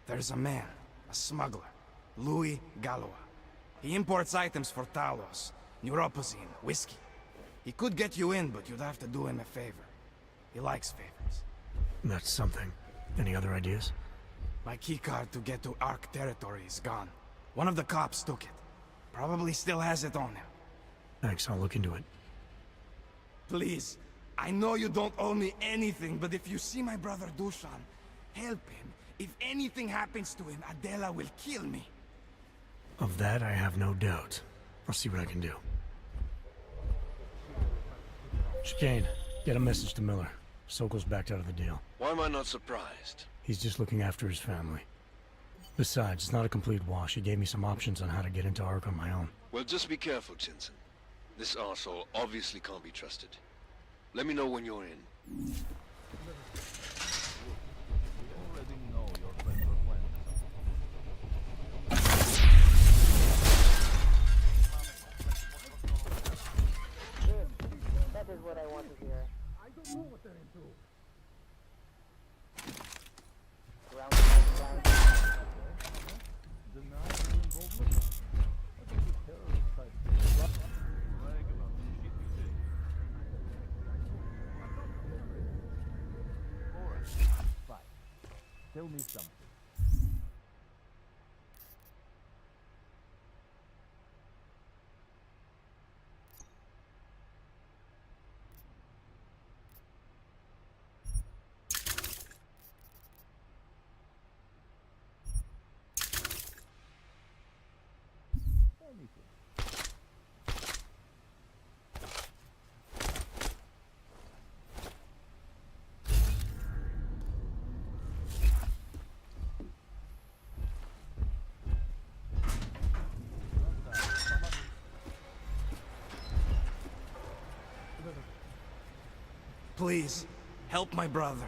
There's a man, a smuggler, Louis Galois. He imports items for Talos, neuropozyne, whiskey. He could get you in, but you'd have to do him a favor. He likes favors. That's something. Any other ideas? My keycard to get to Ark territory is gone. One of the cops took it. Probably still has it on him. Thanks, I'll look into it. Please, I know you don't owe me anything, but if you see my brother Dushan, help him. If anything happens to him, Adela will kill me. Of that, I have no doubt. I'll see what I can do. Chicane, Get a message to Miller. Sokol's backed out of the deal. Why am I not surprised? He's just looking after his family. Besides, it's not a complete wash. He gave me some options on how to get into Ark on my own. Well, just be careful, Jensen. This arsehole obviously can't be trusted. Let me know when you're in. That is what I want to hear. I don't know what they're into. Round round. Deny their involvement? I think the terrorist type. Brag about the shit you say. Alright, fine. Tell me something. Please, help my brother.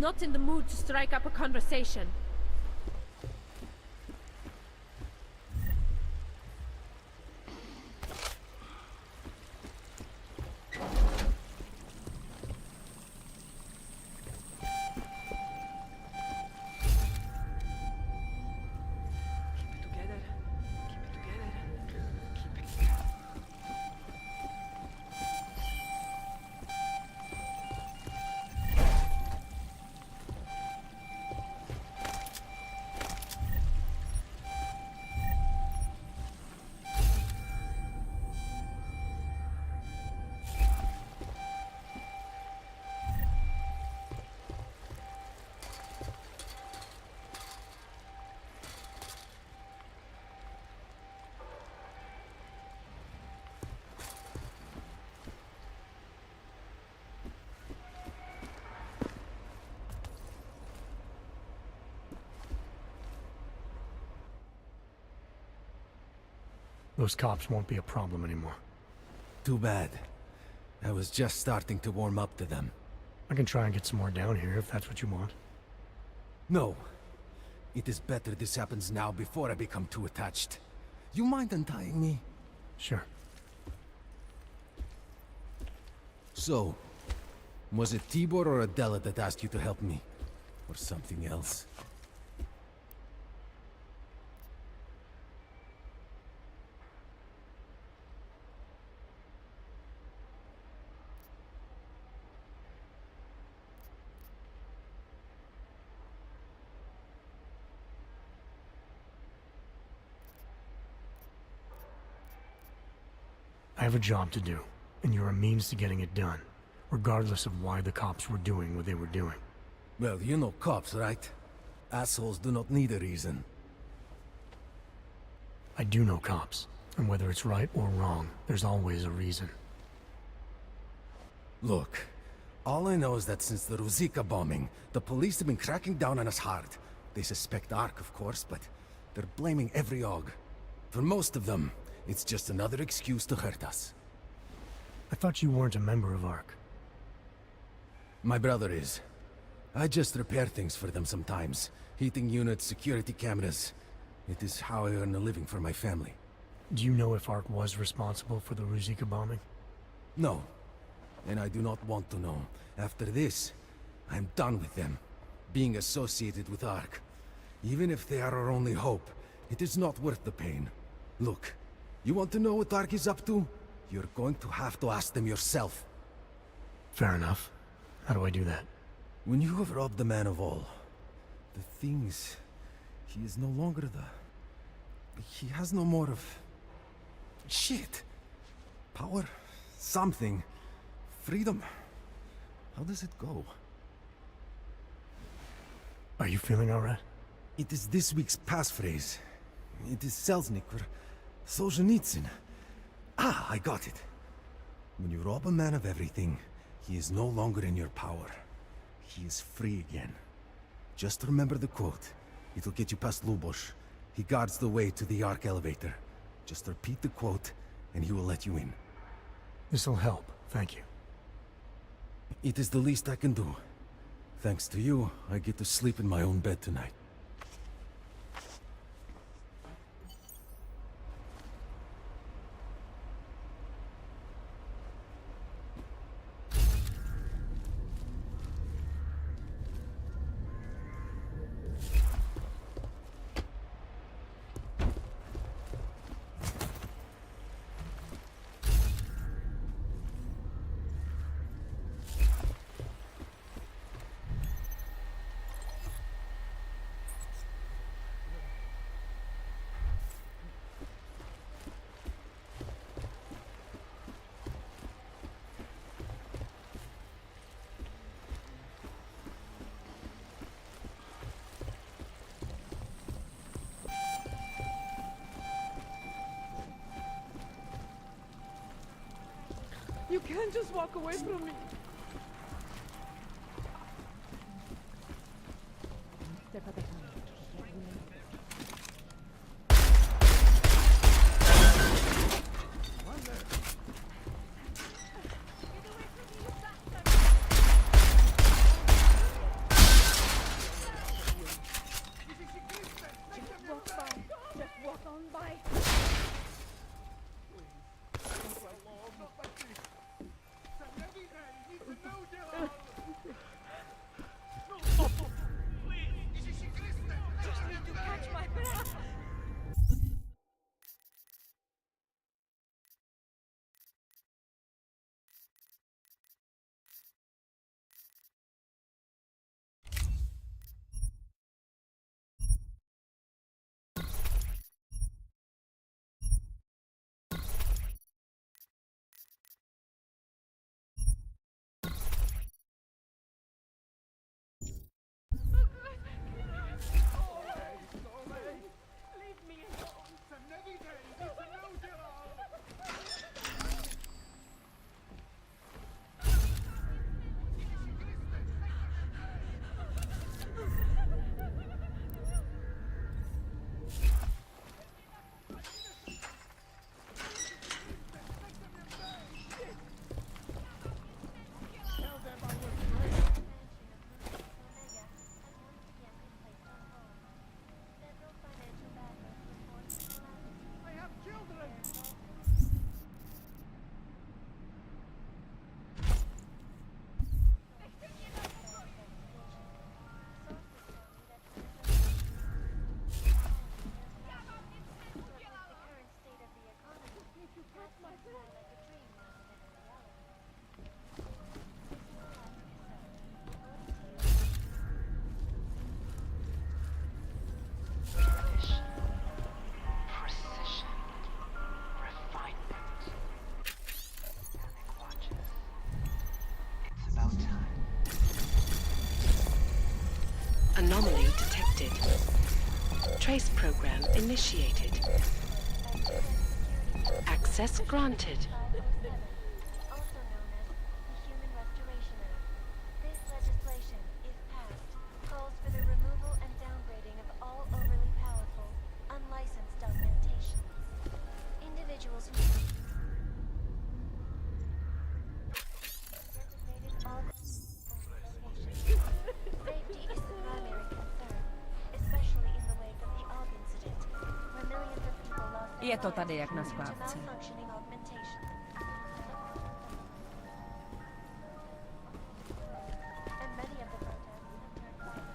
not in the mood to strike up a conversation. Those cops won't be a problem anymore. Too bad. I was just starting to warm up to them. I can try and get some more down here if that's what you want. No. It is better this happens now before I become too attached. You mind untying me? Sure. So, was it Tibor or Adela that asked you to help me? Or something else? I have a job to do, and you're a means to getting it done, regardless of why the cops were doing what they were doing. Well, you know cops, right? Assholes do not need a reason. I do know cops, and whether it's right or wrong, there's always a reason. Look, all I know is that since the Ruzicka bombing, the police have been cracking down on us hard. They suspect Ark, of course, but they're blaming every AUG. For most of them, it's just another excuse to hurt us. I thought you weren't a member of Ark. My brother is. I just repair things for them sometimes. Heating units, security cameras. It is how I earn a living for my family. Do you know if Ark was responsible for the Ruzicka bombing? No. And I do not want to know. After this, I'm done with them. Being associated with Ark. Even if they are our only hope, it is not worth the pain. Look, you want to know what Ark is up to? You're going to have to ask them yourself. Fair enough. How do I do that? When you have robbed the man of all, the thing is, he is no longer he has no more of... shit. Power? Something. Freedom. How does it go? Are you feeling alright? It is this week's passphrase. It is Selznick or Solzhenitsyn. Ah, I got it. When you rob a man of everything, he is no longer in your power. He is free again. Just remember the quote. It'll get you past Lubosh. He guards the way to the Ark elevator. Just repeat the quote, and he will let you in. This'll help, thank you. It is the least I can do. Thanks to you, I get to sleep in my own bed tonight. You can't just walk away from me. Precision, refinement. Standing watches. It's about time. Anomaly detected. Trace program initiated. Access granted. Also known as the Human Restoration Act. This legislation, if passed, calls for the removal and downgrading of all overly powerful, unlicensed augmentations. Individuals who designated all locations. Safety is the primary concern, especially in the wake of the AUG incident, where millions of people lost their Je to tady lives jak na due to skládce. malfunctioning augmentations. And many of the protests have turned violent.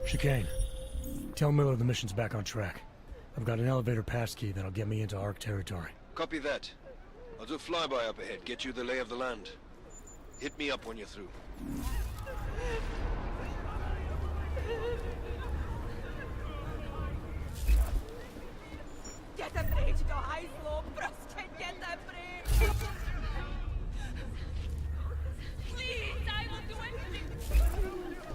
Chicane. Tell Miller the mission's back on track. I've got an elevator passkey that'll get me into ARC territory. Copy that. I'll do a flyby up ahead, get you the lay of the land. Hit me up when you're through. Jděte pryč do hajzlu, prostě jděte pryč! Please, I will do anything!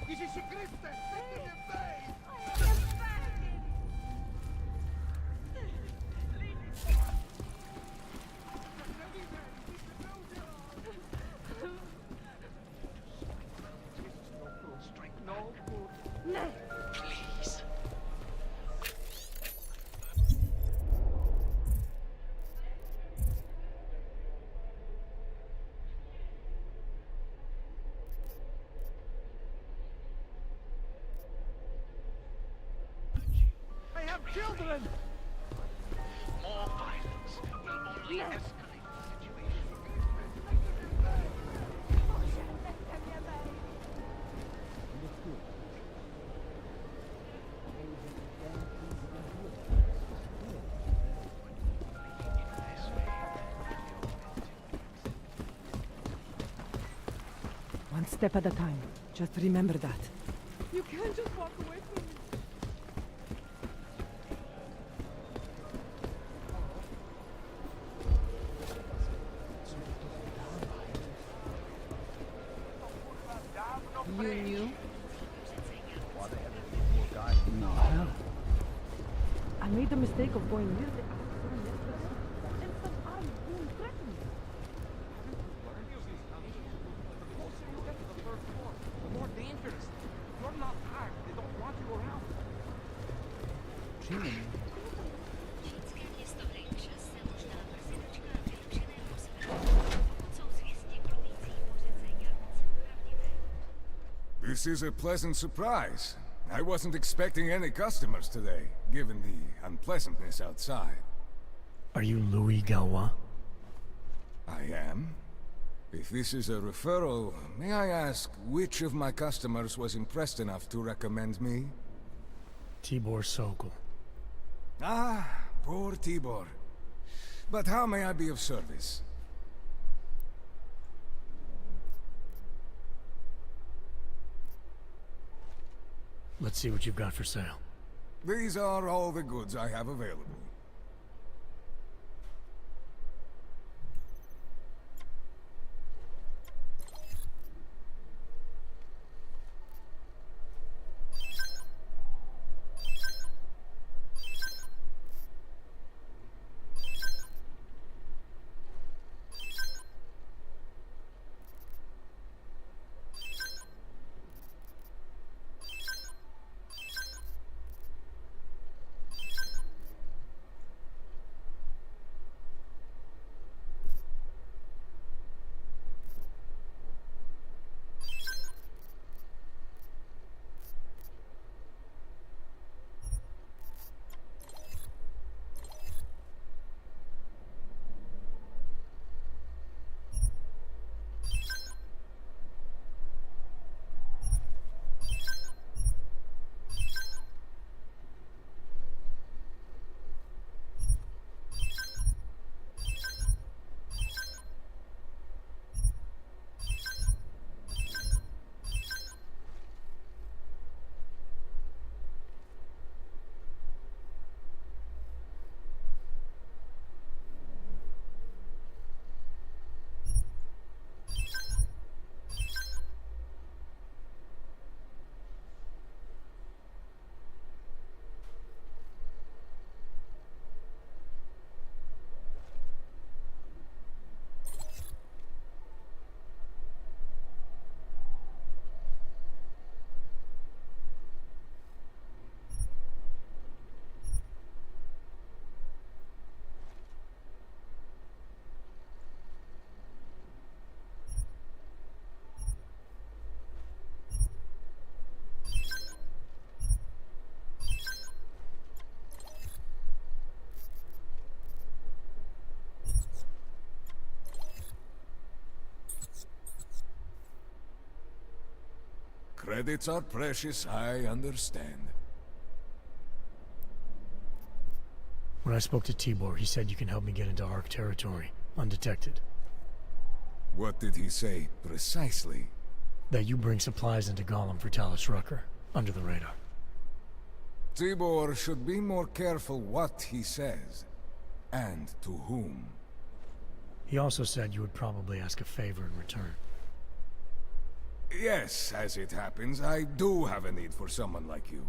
Ježíši Kriste, nechte mě bejt! Children! More violence will only escalate the situation. One step at a time. Just remember that. You can't just walk away from me. You knew? No. Hell. I made the mistake of going near the and some army being threatened. The closer you get to the third floor, the more dangerous. You're not armed. They don't want you around. This is a pleasant surprise. I wasn't expecting any customers today, given the unpleasantness outside. Are you Louis Galois? I am. If this is a referral, may I ask which of my customers was impressed enough to recommend me? Tibor Sokol. Ah, poor Tibor. But how may I be of service? Let's see what you've got for sale. These are all the goods I have available. Credits are precious, I understand. When I spoke to Tibor, he said you can help me get into Ark territory, undetected. What did he say, precisely? That you bring supplies into Gollum for Talus Rucker, under the radar. Tibor should be more careful what he says, and to whom. He also said you would probably ask a favor in return. Yes, as it happens, I do have a need for someone like you.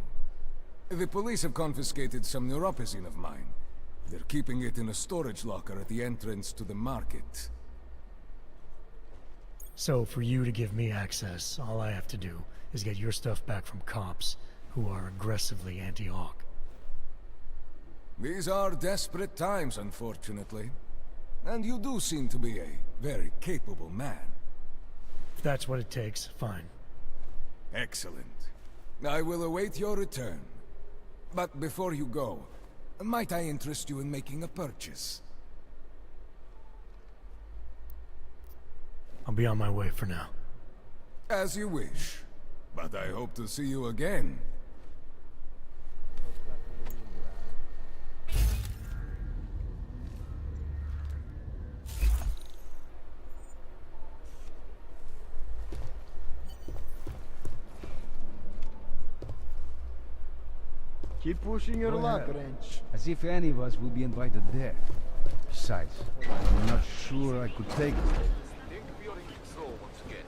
The police have confiscated some neuropozyne of mine. They're keeping it in a storage locker at the entrance to the market. So, for you to give me access, all I have to do is get your stuff back from cops who are aggressively anti-Hawk. These are desperate times, unfortunately. And you do seem to be a very capable man. If that's what it takes, fine. Excellent. I will await your return. But before you go, Might I interest you in making a purchase? I'll be on my way for now. As you wish. But I hope to see you again. Keep pushing your Go luck, ahead. Wrench. As if any of us will be invited there. Besides, I'm not sure I could take it. Think we are in control once again.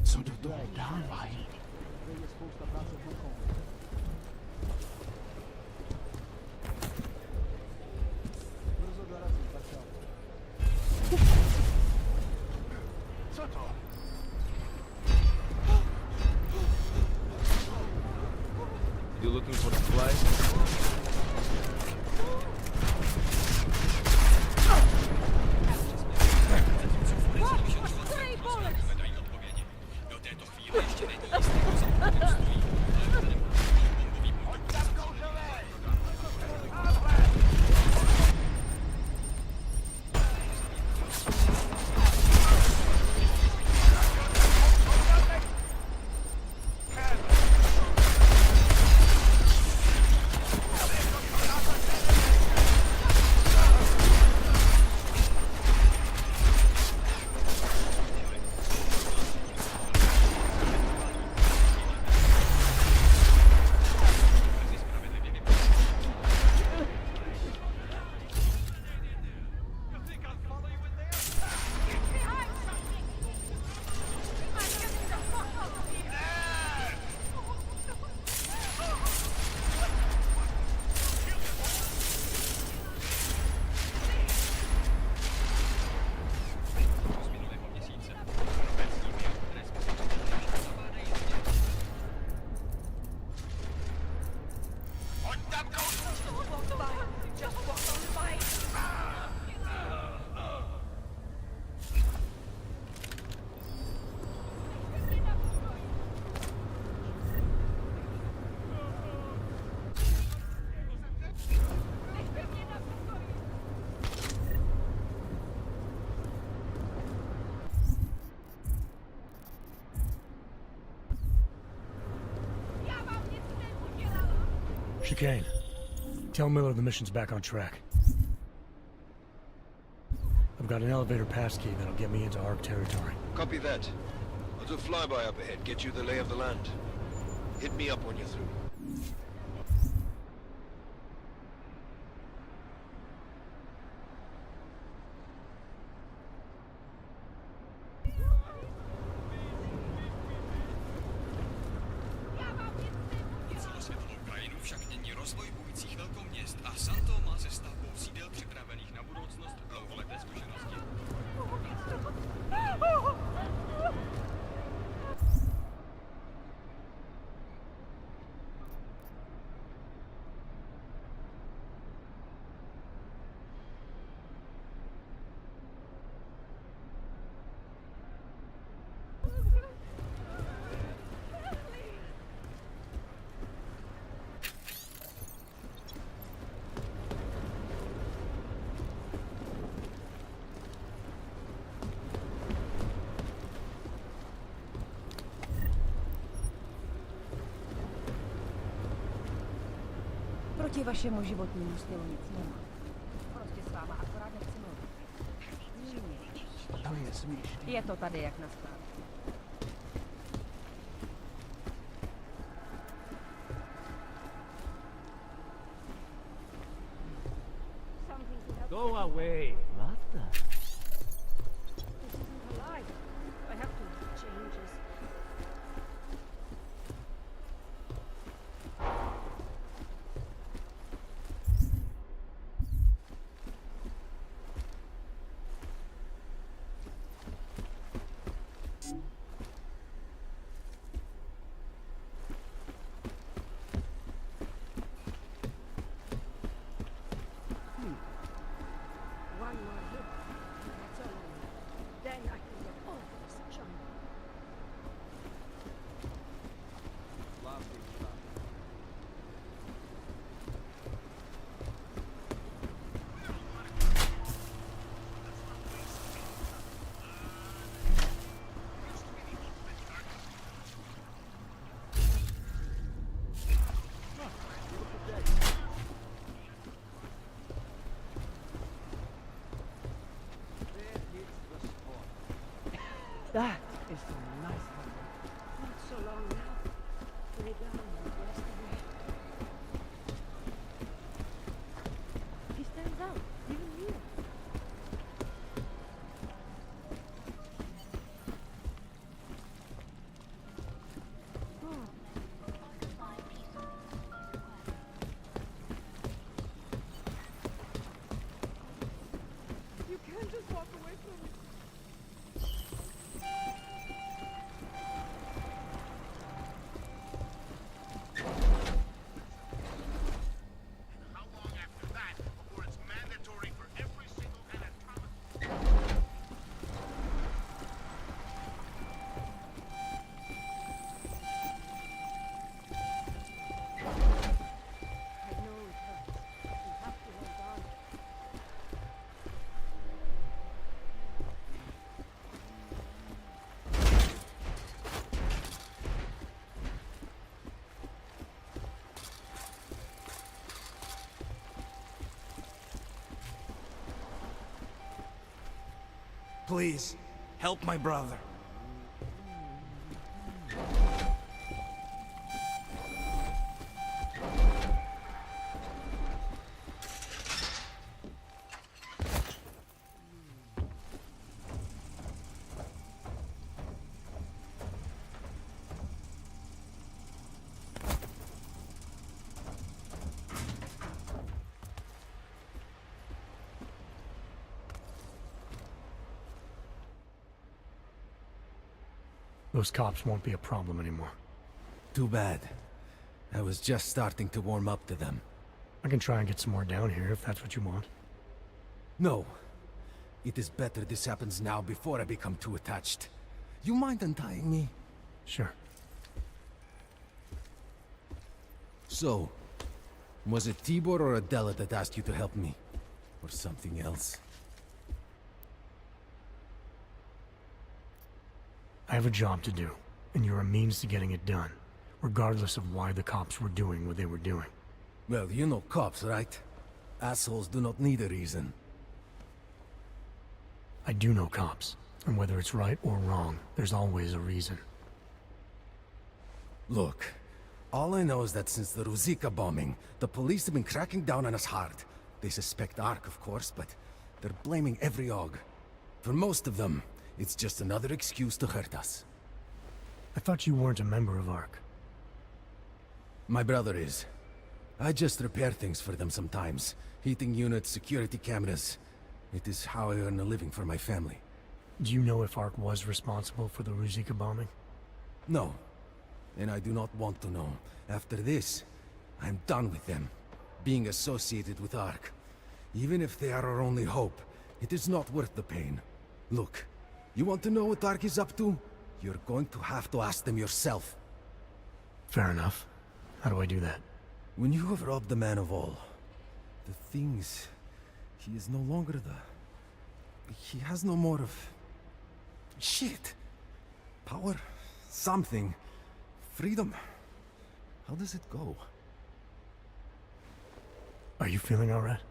Co do toho dávají? Co to? You looking for supplies? Chicane. Tell Miller the mission's back on track. I've got an elevator passkey that'll get me into ARC territory. Copy that. I'll do a flyby up ahead, get you the lay of the land. Hit me up when you're through. Celosvětovou krajinu však mění rozvoj bujících velkoměst a Santo má se stavbou sídel připravených na budoucnost dlouholeté zkušenosti. Proti vašemu životnímu stylu nic nemám. Prostě s váma akorát nechci mluvit. To je směšný. Je to tady jak na skládce. Go away. Laughter. This isn't a lie. I have to change this. That is some nice home. Not so long now. Lay down and rest away. He stands out, even here. You can't just walk away from me. Please, help my brother. Those cops won't be a problem anymore. Too bad. I was just starting to warm up to them. I can try and get some more down here if that's what you want. No. It is better this happens now before I become too attached. You mind untying me? Sure. So, was it Tibor or Adela that asked you to help me? Or something else? I have a job to do, and you're a means to getting it done, regardless of why the cops were doing what they were doing. Well, you know cops, right? Assholes do not need a reason. I do know cops, and whether it's right or wrong, there's always a reason. Look, all I know is that since the Ruzicka bombing, the police have been cracking down on us hard. They suspect Ark, of course, but they're blaming every AUG. For most of them, it's just another excuse to hurt us. I thought you weren't a member of Ark. My brother is. I just repair things for them sometimes. Heating units, security cameras. It is how I earn a living for my family. Do you know if Ark was responsible for the Ruzicka bombing? No. And I do not want to know. After this, I'm done with them. Being associated with Ark. Even if they are our only hope, it is not worth the pain. Look, you want to know what Ark is up to? You're going to have to ask them yourself. Fair enough. How do I do that? When you have robbed the man of all, the things... He is no longer the... He has no more of... Shit! Power? Something. Freedom. How does it go? Are you feeling alright?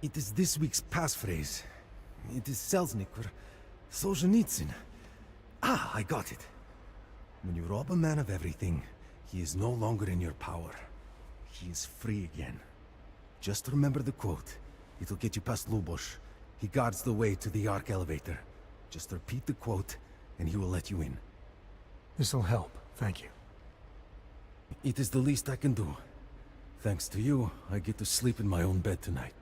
It is this week's passphrase. It is Selznick or Solzhenitsyn. Ah, I got it. When you rob a man of everything, he is no longer in your power. He is free again. Just remember the quote. It'll get you past Lubosh. He guards the way to the Ark elevator. Just repeat the quote, and he will let you in. This'll help, thank you. It is the least I can do. Thanks to you, I get to sleep in my own bed tonight.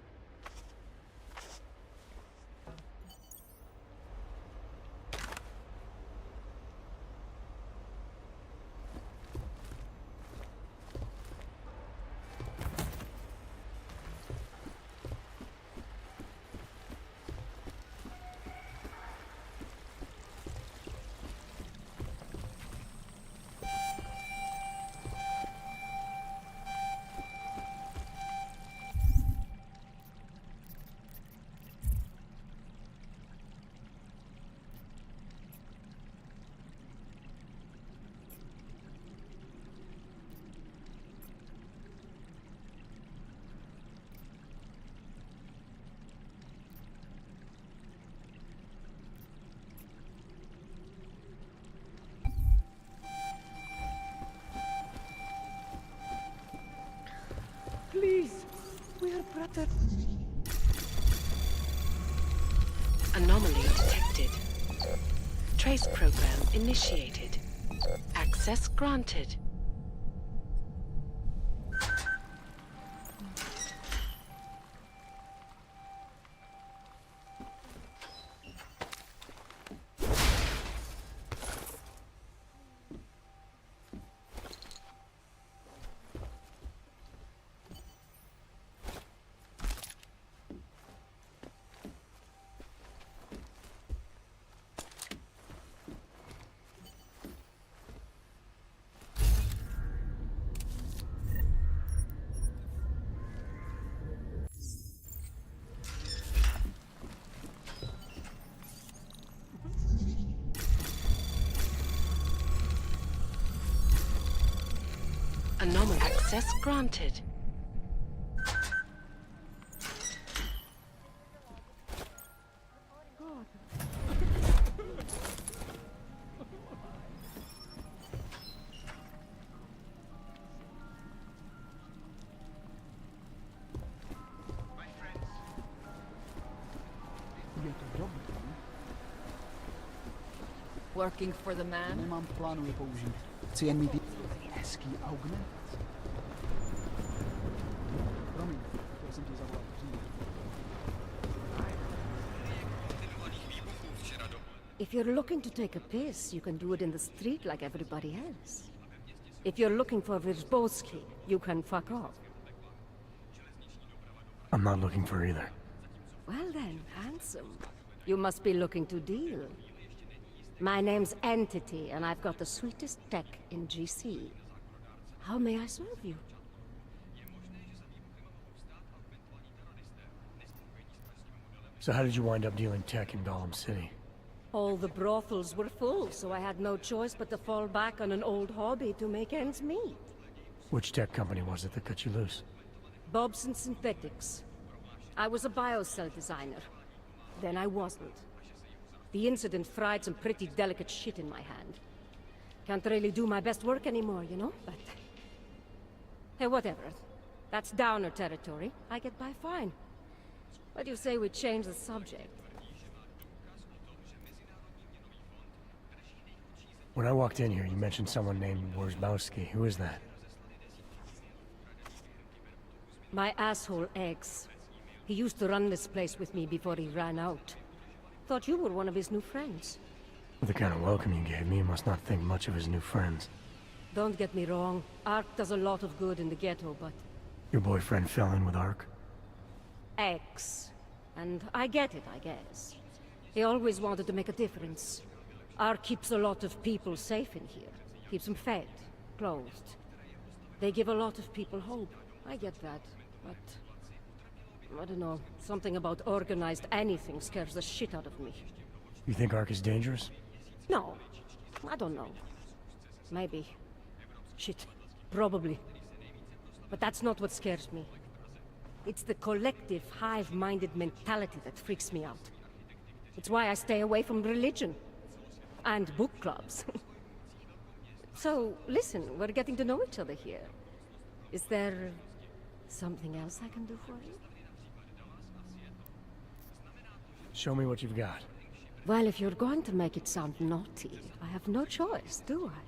water. Anomaly detected. Trace program initiated. Access granted. Anomaly access granted. Working for the man? Nemám v plánu je použít. Chci jen mít hezký augment. Promiň, chtěl jsem ti zavolat dřív. If you're looking to take a piss, you can do it in the street like everybody else. If you're looking for Virzbowski, you can fuck off. I'm not looking for either. Well then, handsome. You must be looking to deal. My name's Entity, and I've got the sweetest tech in GC. How may I serve you? So how did you wind up dealing tech in Golem City? All the brothels were full, so I had no choice but to fall back on an old hobby to make ends meet. Which tech company was it that cut you loose? Bobson Synthetics. I was a biocell designer. Then I wasn't. The incident fried some pretty delicate shit in my hand. Can't really do my best work anymore, you know, but... Hey, whatever. That's downer territory. I get by fine. What do you say we change the subject? When I walked in here, you mentioned someone named Worzbowski. Who is that? My asshole ex. He used to run this place with me before he ran out. Thought you were one of his new friends. With the kind of welcome you gave me, you must not think much of his new friends. Don't get me wrong. Ark does a lot of good in the ghetto, but... Your boyfriend fell in with Ark? Ex. And I get it, I guess. He always wanted to make a difference. Ark keeps a lot of people safe in here. Keeps them fed, clothed. They give a lot of people hope. I get that, but... I don't know. Something about organized anything scares the shit out of me. You think Ark is dangerous? No. I don't know. Maybe. Shit. Probably. But that's not what scares me. It's the collective, hive-minded mentality that freaks me out. It's why I stay away from religion. And book clubs. So, listen, we're getting to know each other here. Is there... something else I can do for you? Show me what you've got. Well, if you're going to make it sound naughty, I have no choice, do I?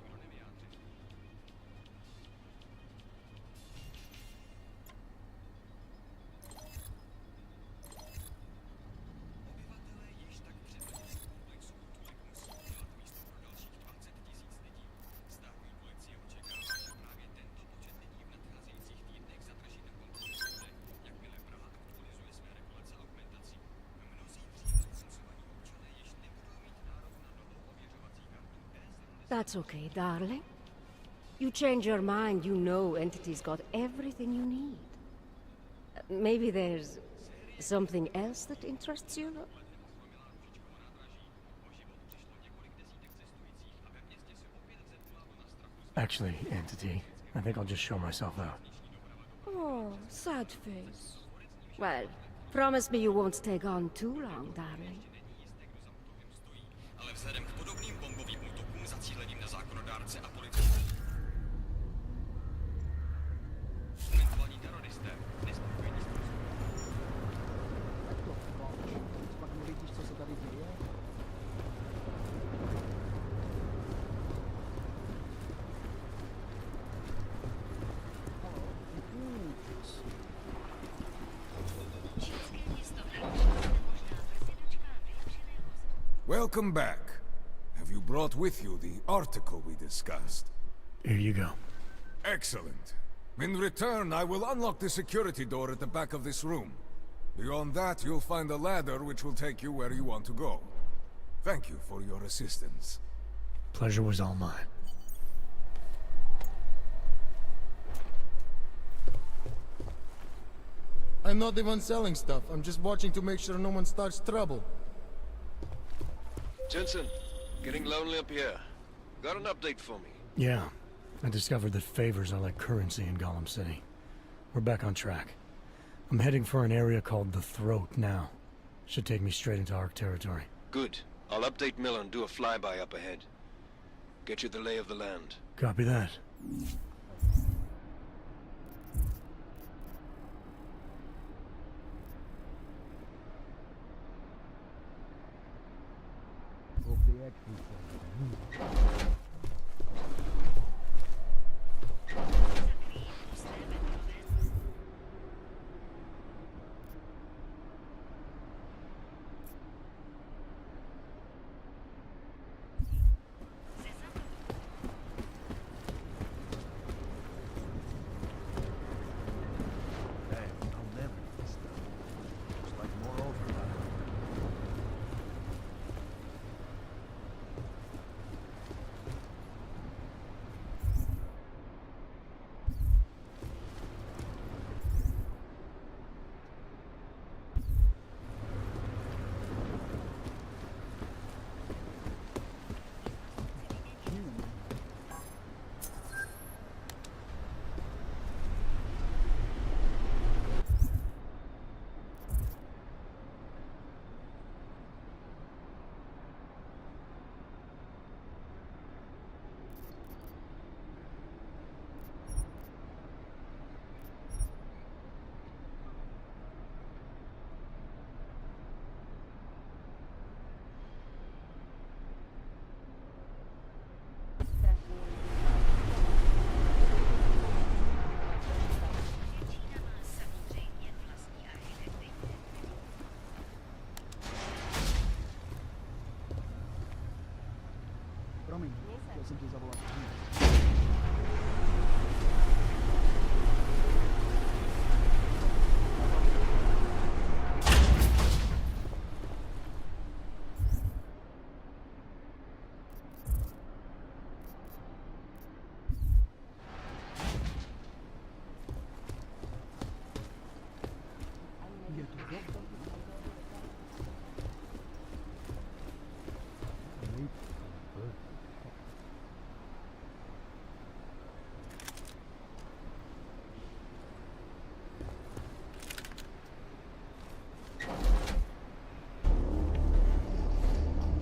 That's okay, darling. You change your mind, you know Entity's got everything you need. Maybe there's something else that interests you? Actually, Entity, I think I'll just show myself out. Oh, sad face. Well, promise me you won't stay gone too long, darling. Ale vzhledem k podobným bombovým útokům zacíleným na zákonodárce a policii. Momentovaní teroristé, nespokojení s Welcome back. Have you brought with you the article we discussed? Here you go. Excellent. In return, I will unlock the security door at the back of this room. Beyond that, you'll find a ladder which will take you where you want to go. Thank you for your assistance. Pleasure was all mine. I'm not even selling stuff. I'm just watching to make sure no one starts trouble. Jensen, getting lonely up here. Got an update for me? Yeah. I discovered that favors are like currency in Gollum City. We're back on track. I'm heading for an area called the Throat now. Should take me straight into Ark territory. Good. I'll update Miller and do a flyby up ahead. Get you the lay of the land. Copy that. Hope they actually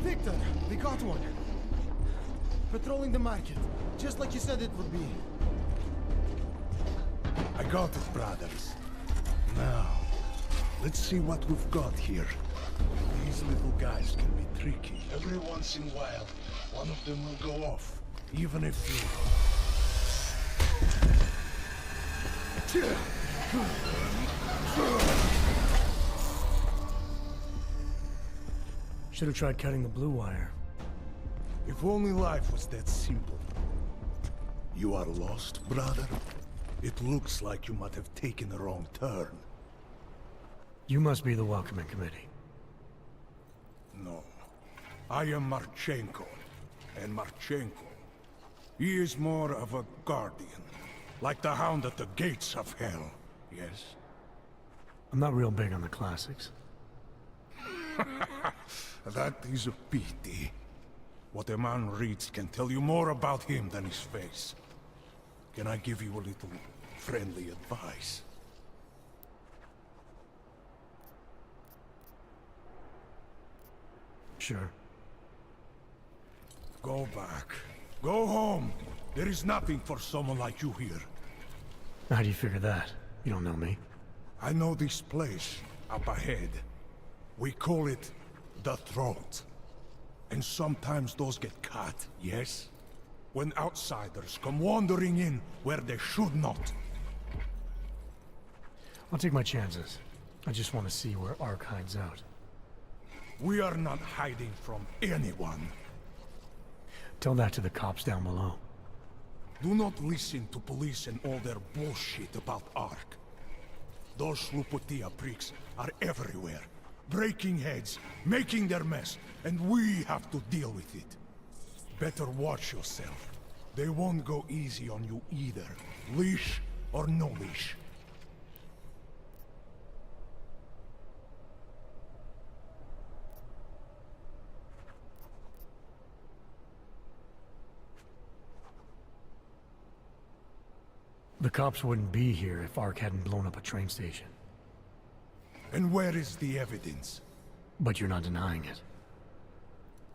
Victor, we got one. Patrolling the market, just like you said it would be. I got it, brothers. Now, let's see what we've got here. These little guys can be tricky. Every once in a while, one of them will go off, even if Should have tried cutting the blue wire. If only life was that simple. You are lost, brother? It looks like you might have taken a wrong turn. You must be the welcoming committee. No. I am Marchenko. And Marchenko, he is more of a guardian. Like the hound at the gates of hell, yes? I'm not real big on the classics. That is a pity. What a man reads can tell you more about him than his face. Can I give you a little friendly advice? Sure. Go back. Go home. There is nothing for someone like you here. How do you figure that? You don't know me. I know this place up ahead. We call it the Throat. And sometimes those get cut, yes? When outsiders come wandering in where they should not. I'll take my chances. I just want to see where Ark hides out. We are not hiding from anyone. Tell that to the cops down below. Do not listen to police and all their bullshit about Ark. Those Luputia pricks are everywhere, breaking heads, making their mess, and we have to deal with it. Better watch yourself. They won't go easy on you either, leash or no leash. The cops wouldn't be here if Ark hadn't blown up a train station. And where is the evidence? But you're not denying it.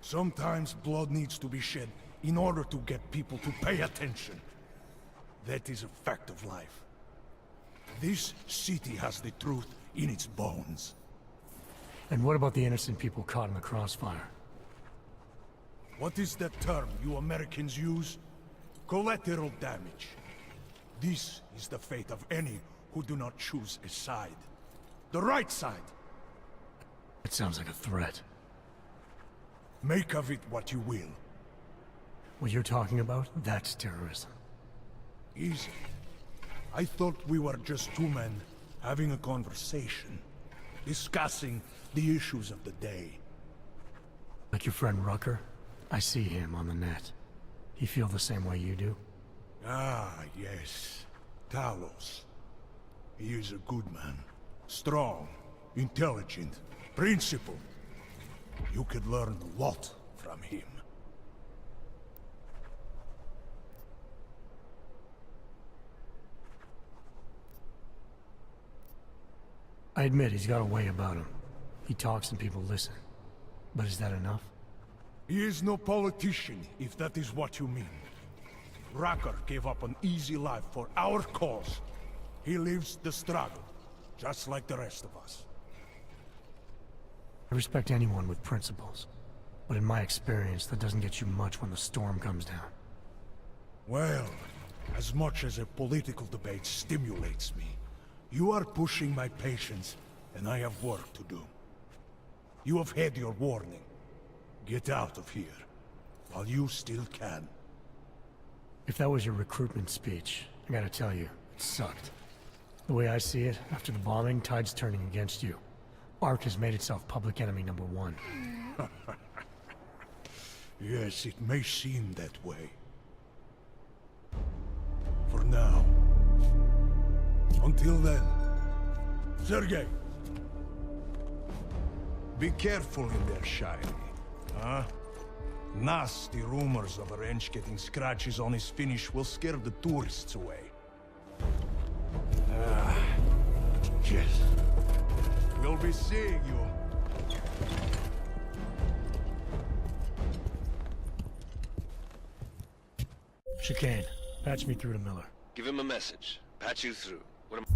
Sometimes blood needs to be shed in order to get people to pay attention. That is a fact of life. This city has the truth in its bones. And what about the innocent people caught in the crossfire? What is that term you Americans use? Collateral damage. This is the fate of any who do not choose a side. The right side. It sounds like a threat. Make of it what you will. What you're talking about, that's terrorism. Easy. I thought we were just two men having a conversation, discussing the issues of the day. Like your friend Rucker? I see him on the net. He feel the same way you do? Ah, yes. Talos. He is a good man. Strong, intelligent, principled. You could learn a lot from him. I admit he's got a way about him. He talks and people listen. But is that enough? He is no politician, if that is what you mean. Rucker gave up an easy life for our cause. He lives the struggle, just like the rest of us. I respect anyone with principles. But in my experience, that doesn't get you much when the storm comes down. Well, as much as a political debate stimulates me, you are pushing my patience, and I have work to do. You have had your warning. Get out of here, while you still can. If that was your recruitment speech, I gotta tell you, it sucked. The way I see it, after the bombing, tide's turning against you. Ark has made itself public enemy #1. Yes, it may seem that way. For now. Until then, Sergei. Be careful in there, Shiny. Huh? Nasty rumors of a wrench getting scratches on his finish will scare the tourists away. Yes. We'll be seeing you. Chicane, patch me through to Miller. Give him a message. Patch you through. What am I?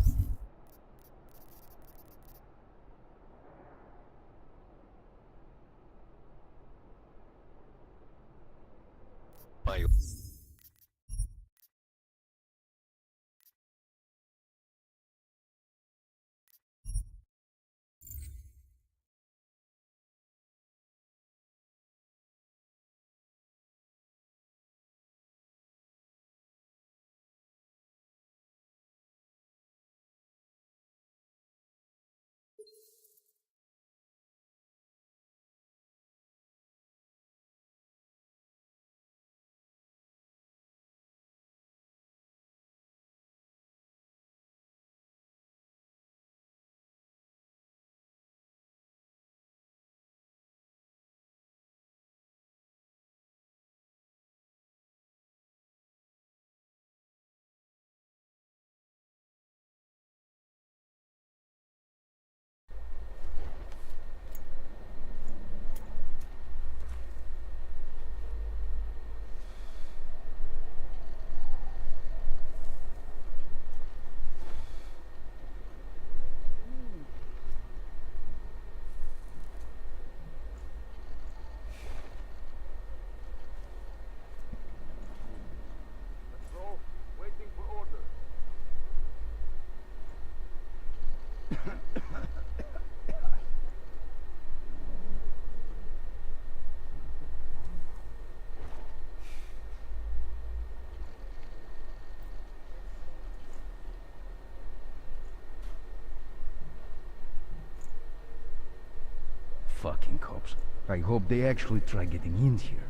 Fucking cops. I hope they actually try getting in here.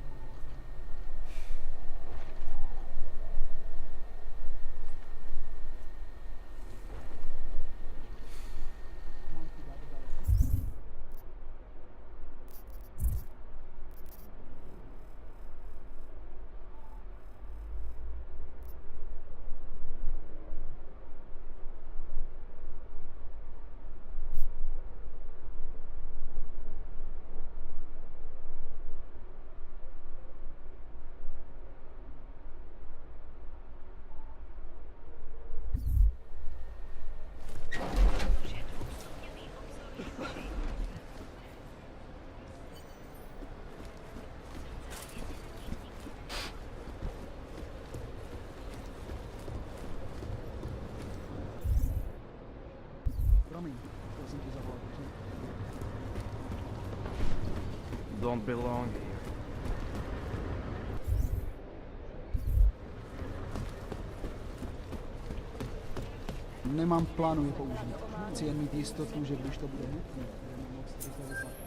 Don't belong here. Nemám v plánu je použít. Chci jen mít jistotu, že když to bude nutné, budeme moct rychle vypadnout.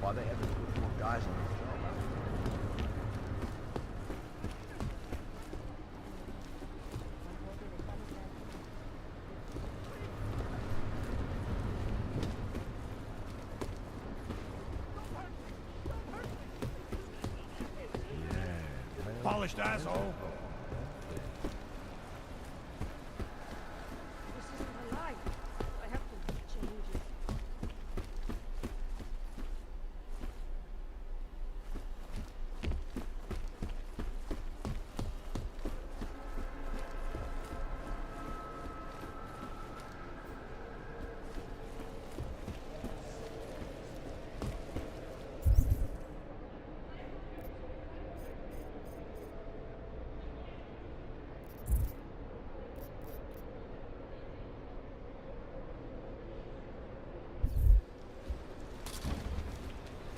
Why they haven't put more guys on this job? Polished asshole. This isn't a lie. I have to change it.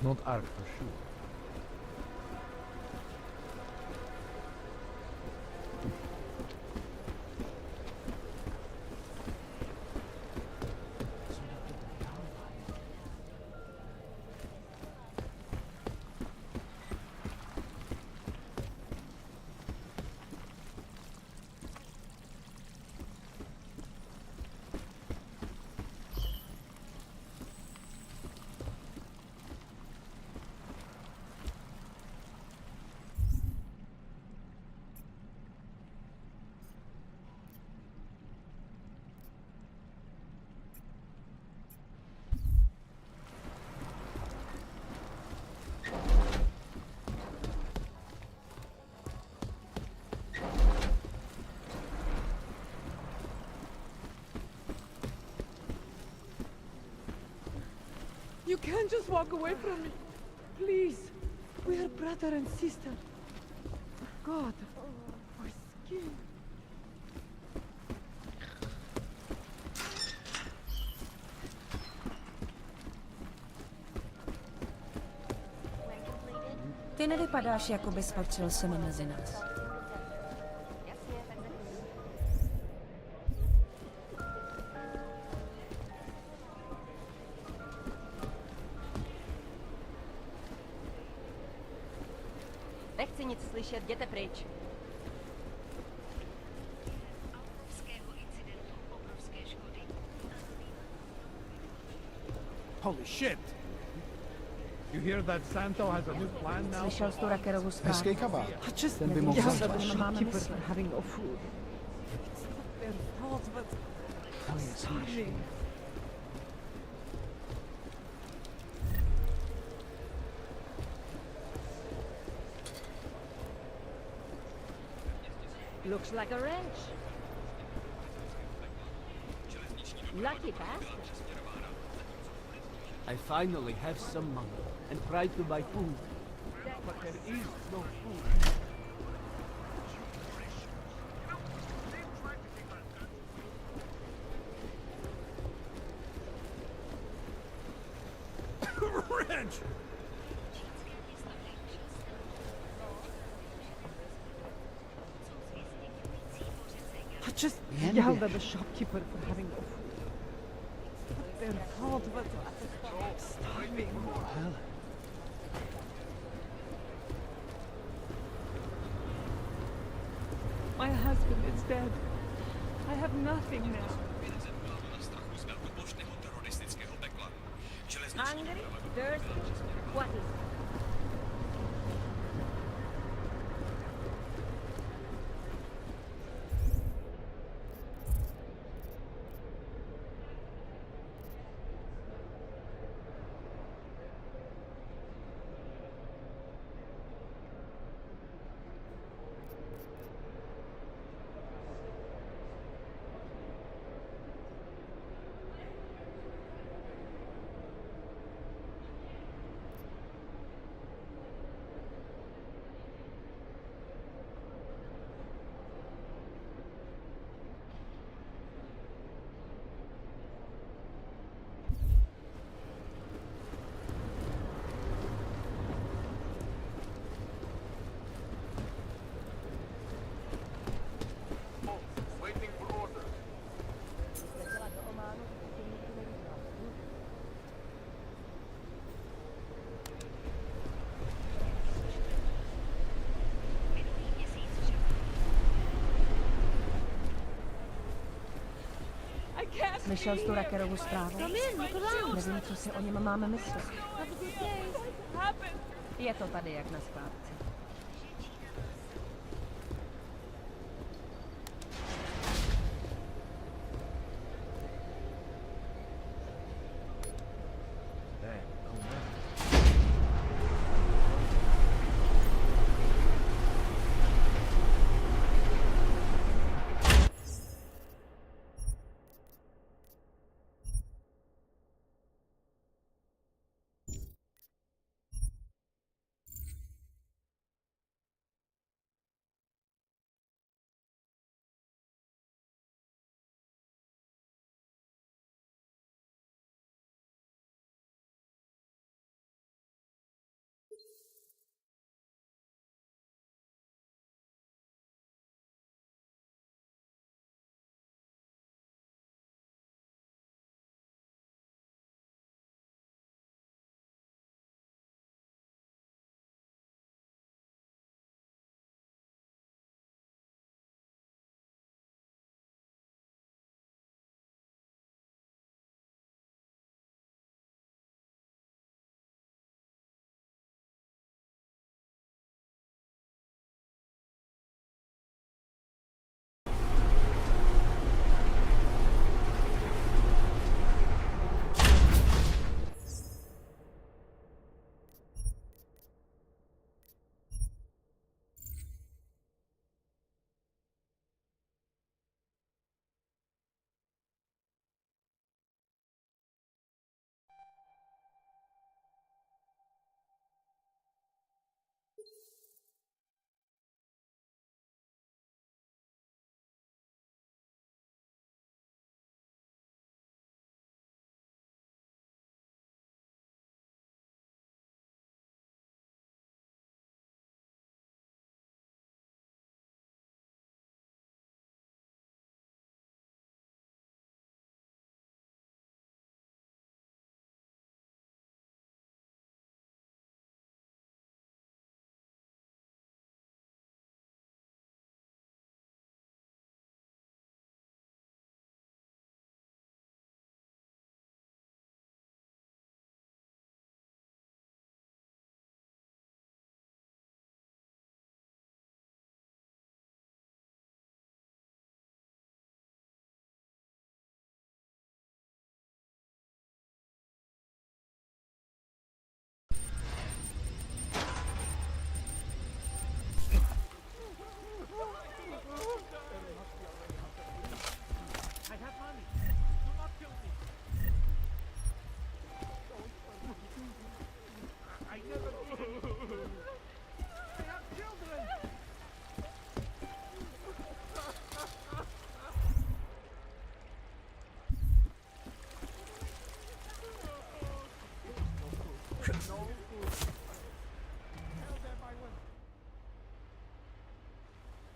Not Ark for sure. You can't just walk away from me. Please. We are brother and sister. God. My skin. Ty nevypadáš, jako bys patřil sem mezi nás. Nechci nic slyšet, jděte pryč. Holy shit! You hear that Santo has a new plan now? Slyšel jsi tu Rakerovu zprávu? Hezký kabát. Just Ten by mohl nevěděl, zaspat. že máme Shopkeeper mysli. for having no food. It's not their fault, but I'm starving. Looks like a wrench. Lucky bastard. I finally have some money and tried to buy food, but there is no food. Wrench! I just yelled at the shopkeeper for having no food. It's not their fault, but I'm starving. My husband is dead. I have nothing now. Hungry? Thirsty? What is it? Slyšel jsi tu Rakerovu zprávu? Nevím, co si o něm máme myslet. Je to tady jak na skládce.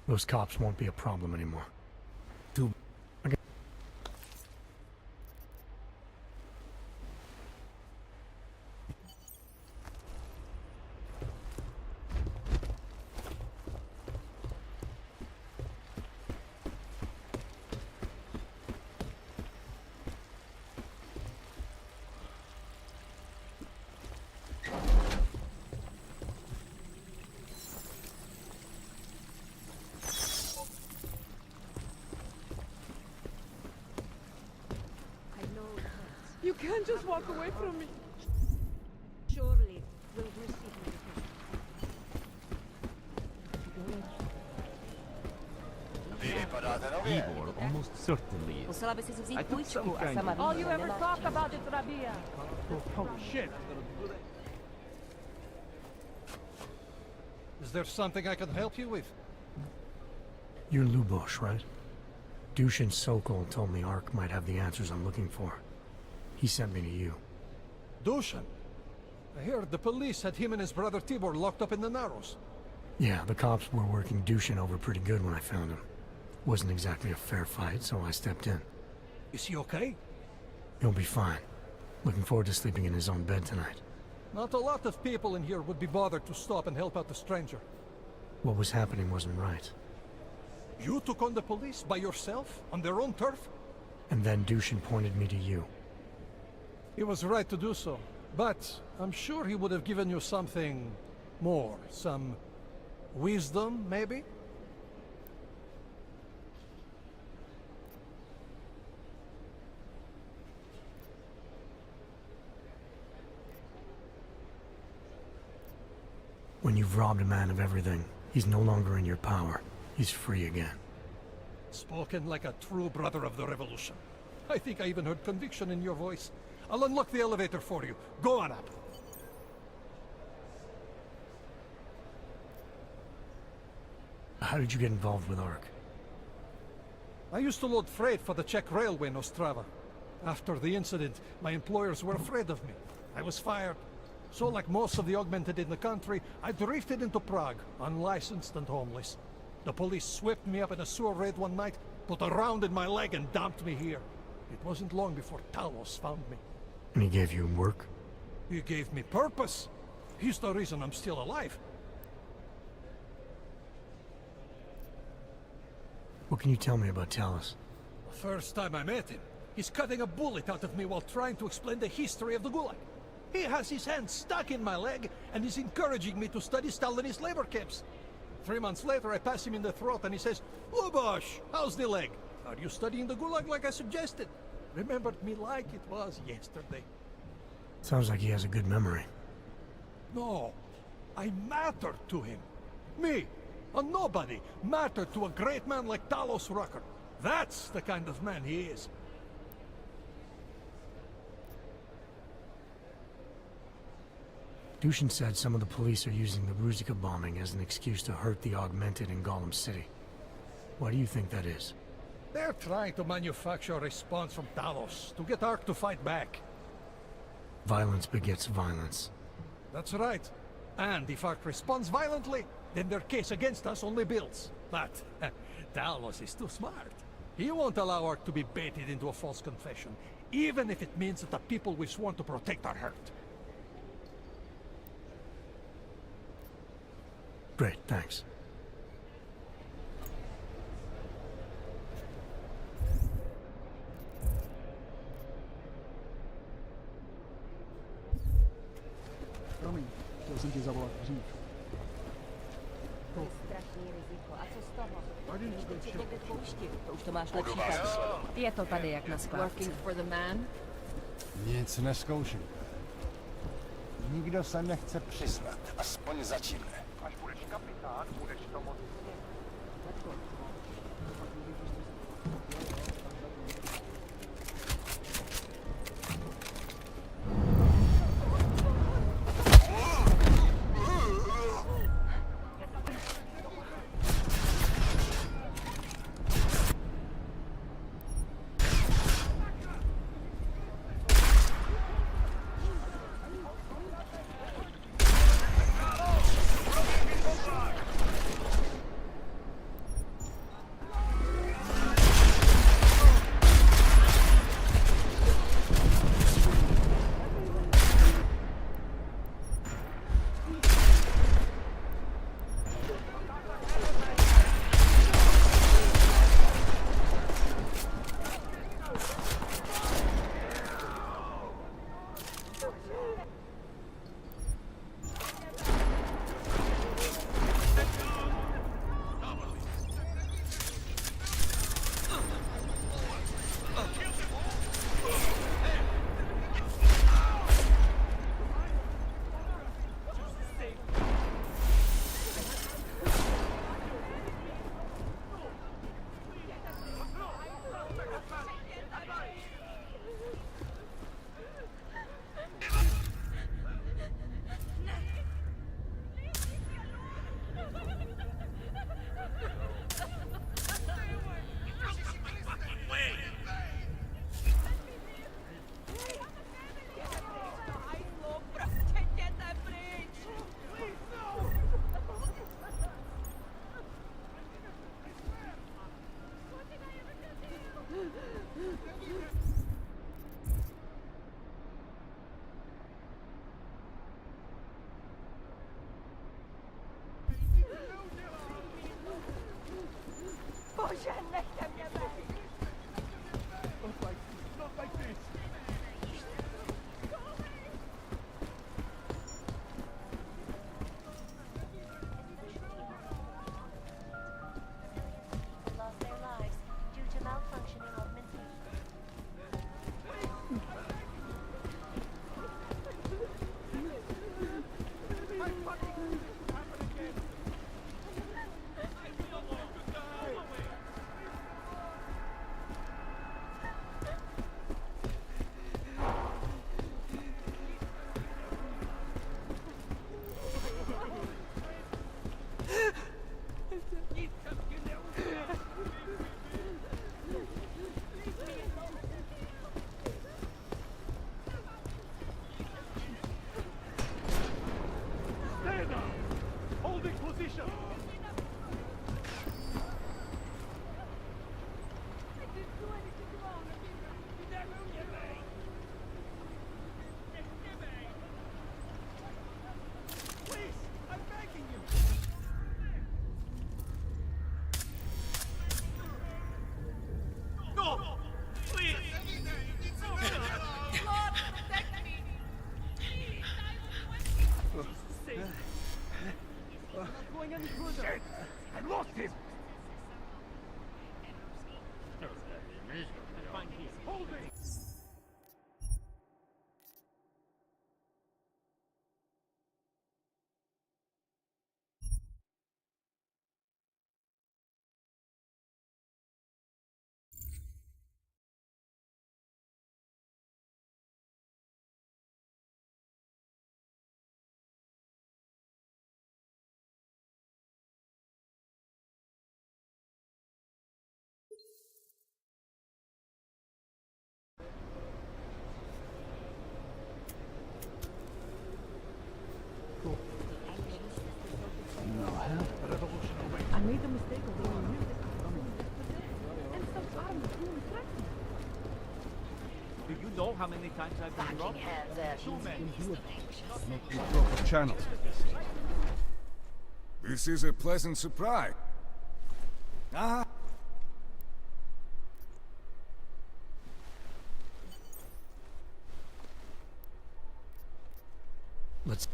Those cops won't be a problem anymore. You can't just walk away from me. Surely we'll receive Igor almost certainly is. Musela by si vzít I took půjčku some a kind sama of- All víš, you že ever nemáš talk čas. about is Rabia. Oh, shit. Is there something I can help you with? You're Lubosh, right? Dushin Sokol told me Ark might have the answers I'm looking for. He sent me to you. Dushan? I heard the police had him and his brother Tibor locked up in the Narrows. Yeah, the cops were working Dushin over pretty good when I found him. Wasn't exactly a fair fight, so I stepped in. Is he okay? He'll be fine. Looking forward to sleeping in his own bed tonight. Not a lot of people in here would be bothered to stop and help out the stranger. What was happening wasn't right. You took on the police by yourself, on their own turf? And then Dushin pointed me to you. He was right to do so, but I'm sure he would have given you something more. Some wisdom, maybe? When you've robbed a man of everything, he's no longer in your power. He's free again. Spoken like a true brother of the revolution. I think I even heard conviction in your voice. I'll unlock the elevator for you. Go on up. How did you get involved with Ark? I used to load freight for the Czech railway in Ostrava. After the incident, my employers were afraid of me. I was fired. So like most of the augmented in the country, I drifted into Prague, unlicensed and homeless. The police swept me up in a sewer raid one night, put a round in my leg and dumped me here. It wasn't long before Talos found me. And he gave you work? He gave me purpose. He's the reason I'm still alive. What can you tell me about Talos? The first time I met him, he's cutting a bullet out of me while trying to explain the history of the Gulag. He has his hand stuck in my leg and is encouraging me to study Stalinist labor camps. 3 months later, I pass him in the throat and he says, "Lubosh, how's the leg? Are you studying the Gulag like I suggested?" Remembered me like it was yesterday. Sounds like he has a good memory. No, I mattered to him. Me, a nobody, mattered to a great man like Talos Rucker. That's the kind of man he is. Dushin said some of the police are using the Ruzika bombing as an excuse to hurt the Augmented in Gollum City. Why do you think that is? They're trying to manufacture a response from Talos to get Ark to fight back. Violence begets violence. That's right. And if Ark responds violently, then their case against us only builds. But Talos is too smart. He won't allow Ark to be baited into a false confession, even if it means that the people we've sworn to protect are hurt. Great, thanks. Promiň, chtěl jsem ti zavolat dřív. To je strašný riziko. A co z toho? Skočit někde v poušti. To už to máš lepší tak. Je to tady jak na skládce. Working for the man? Nic neskouším. Nikdo se nechce přiznat, aspoň zatím ne. Až budeš kapitán, budeš to moc. Holding position! Please, I'm begging you! No! Please! Lord, protect me! Not going any further. I lost him! Find here. Hold it! I made the mistake of going near the and some army doing tracking. Do you know how many times I've been robbed? Too many. Not the proper channel. This is a pleasant surprise. Ah! Let's...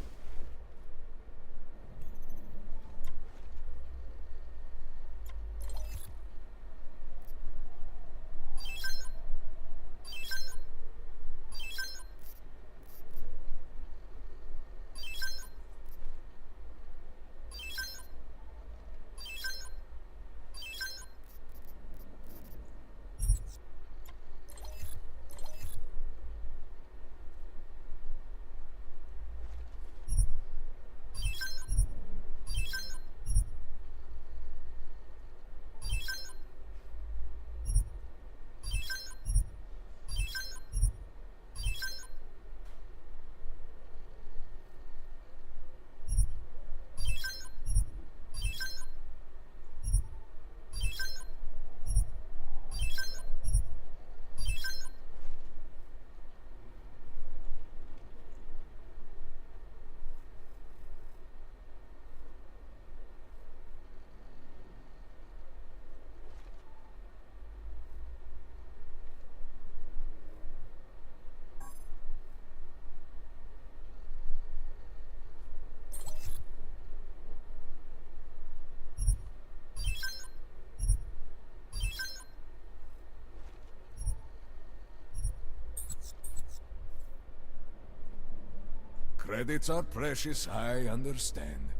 Credits are precious, I understand.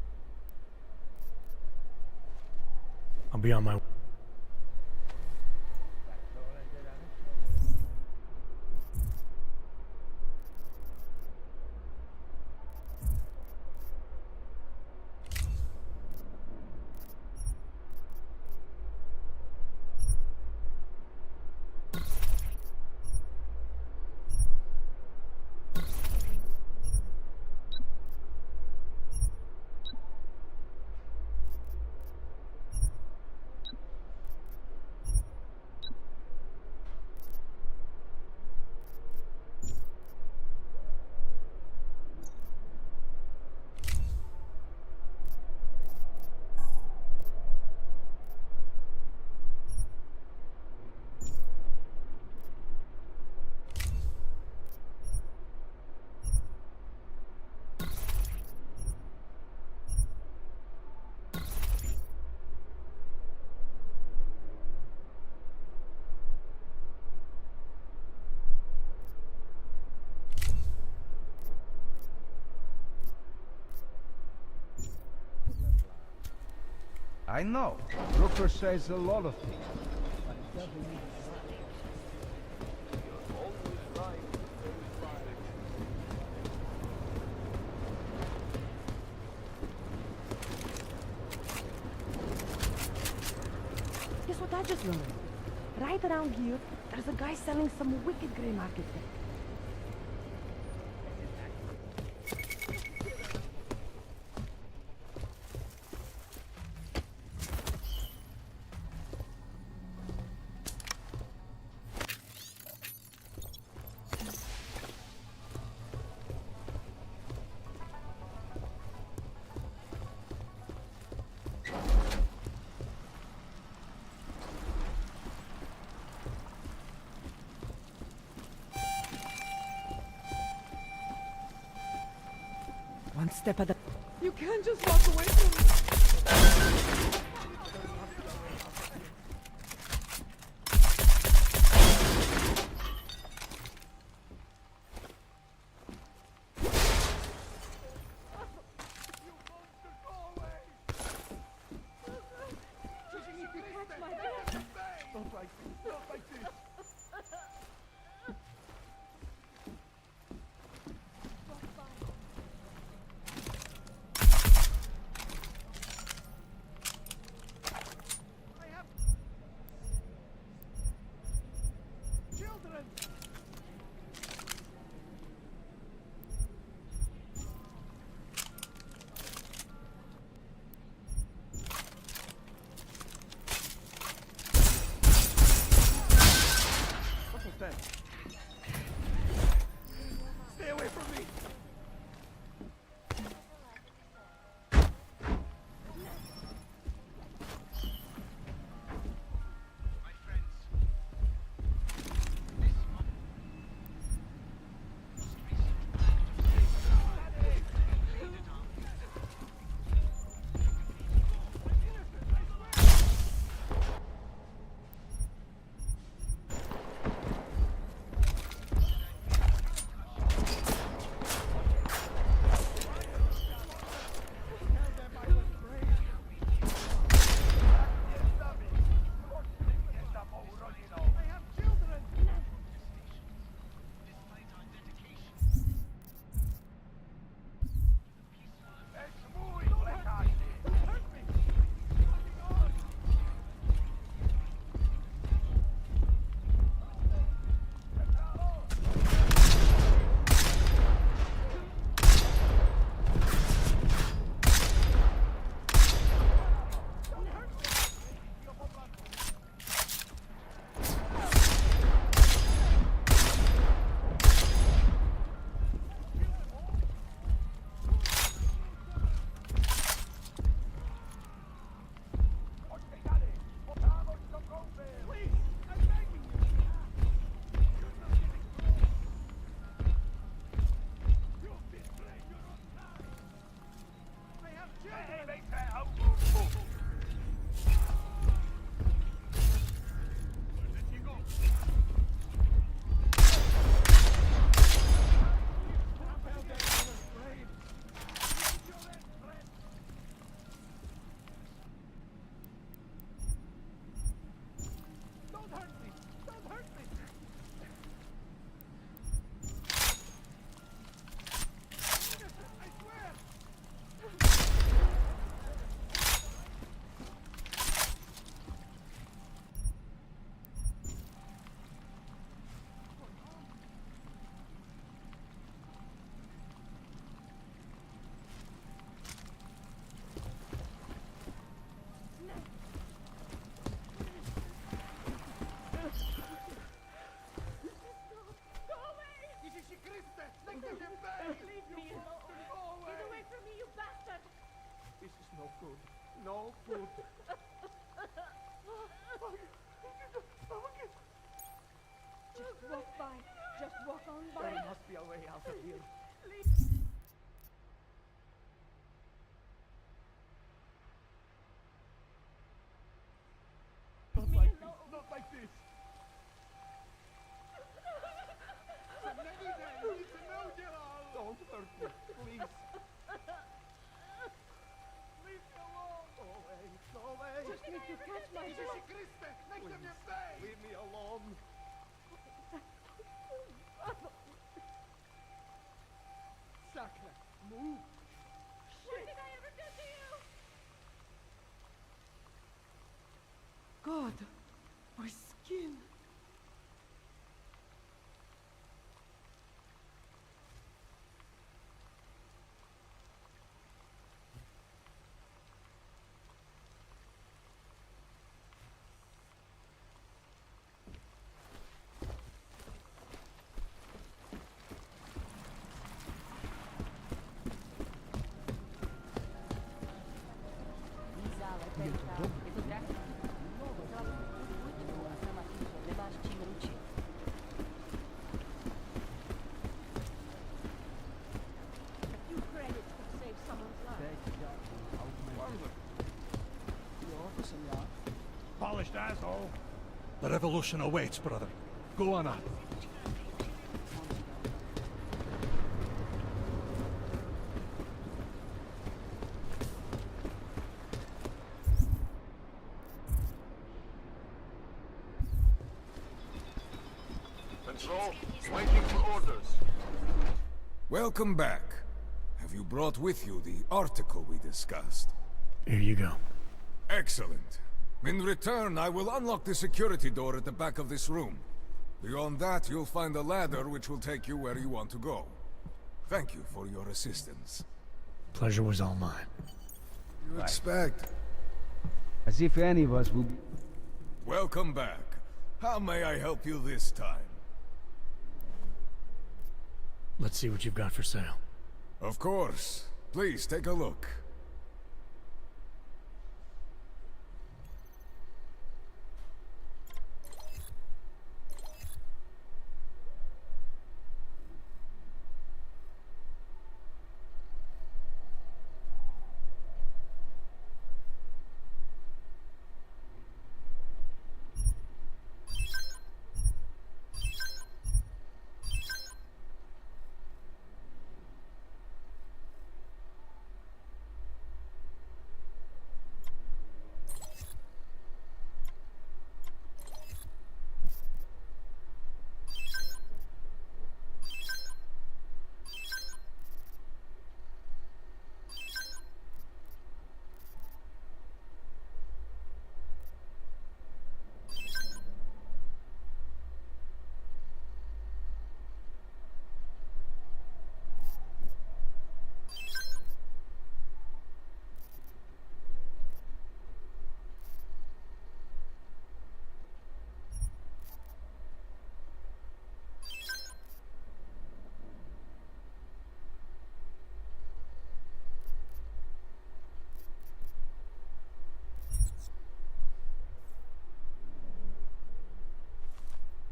I'll be on my... I know. Rooker says a lot of things. Guess what I just learned? Right around here, there's a guy selling some wicked grey market thing. One step at a... You can't just walk away from me. Stay away from me! No food. Just walk by. Just walk on by. There must be a way out of here. Not like this. Not like this. Don't hurt me, please. Leave me alone. Go away. Go away. Just need to catch myself. Please, leave me alone. Sakra, move. What did I ever do to you? God, my skin. asshole. The revolution awaits, brother. Go on up. Control, waiting for orders. Welcome back. Have you brought with you the article we discussed? Here you go. Excellent. In return, I will unlock the security door at the back of this room. Beyond that, you'll find a ladder which will take you where you want to go. Thank you for your assistance. Pleasure was all mine. You expect? As if any of us would... Welcome back. How may I help you this time? Let's see what you've got for sale. Of course. Please take a look.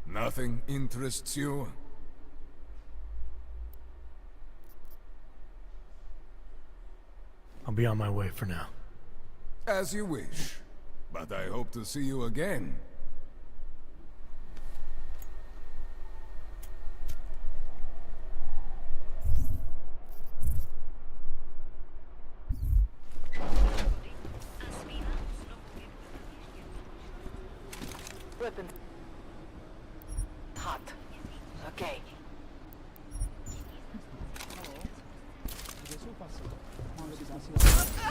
Nothing interests you? I'll be on my way for now. As you wish. But I hope to see you again. Weapon. Hot. Okay.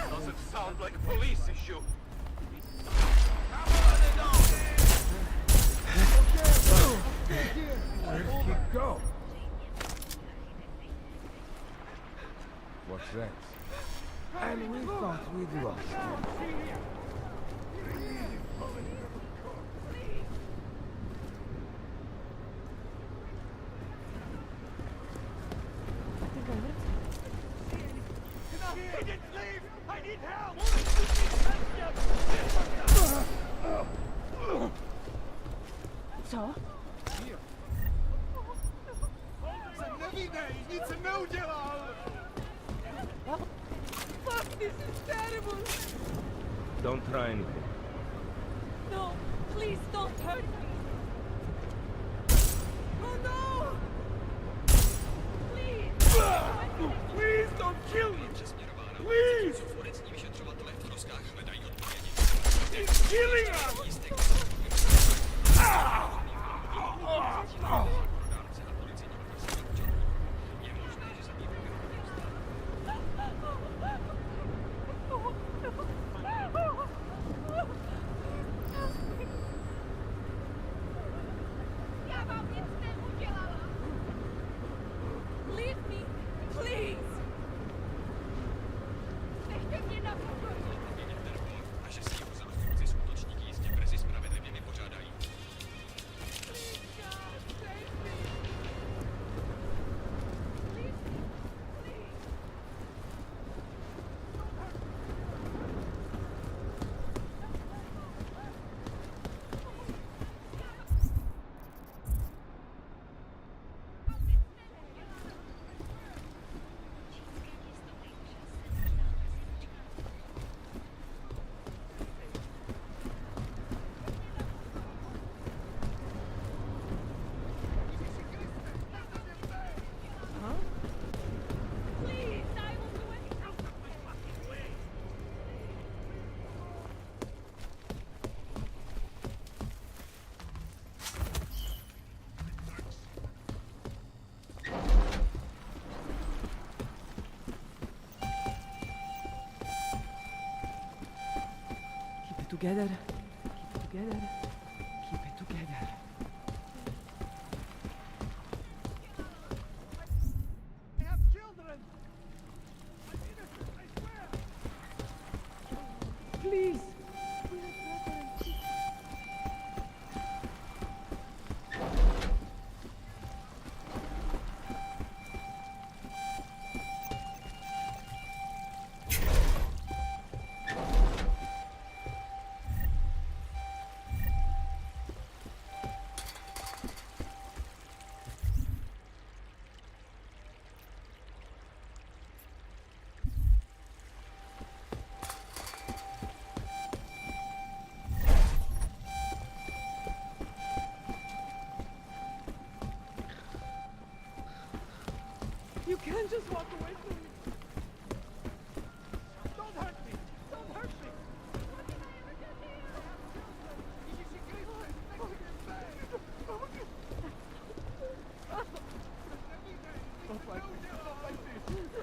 Doesn't sound like a police issue. Where'd he go? What's that? And we thought we'd lost him. Co? Fuck, this is terrible. Don't try anything. No, please don't hurt me. Oh no! Please! Please don't kill me! Please! It's killing us! Leave me, please! Nechte mě na pokoji! Naše sílu zástupci útočníky jistě brzy spravedlivě vypořádají. together. Keep it together. Keep it together. I have children! I'm innocent, I swear! Please. You can't just walk away from me. Don't hurt me! Don't hurt me! Not like this, not like this!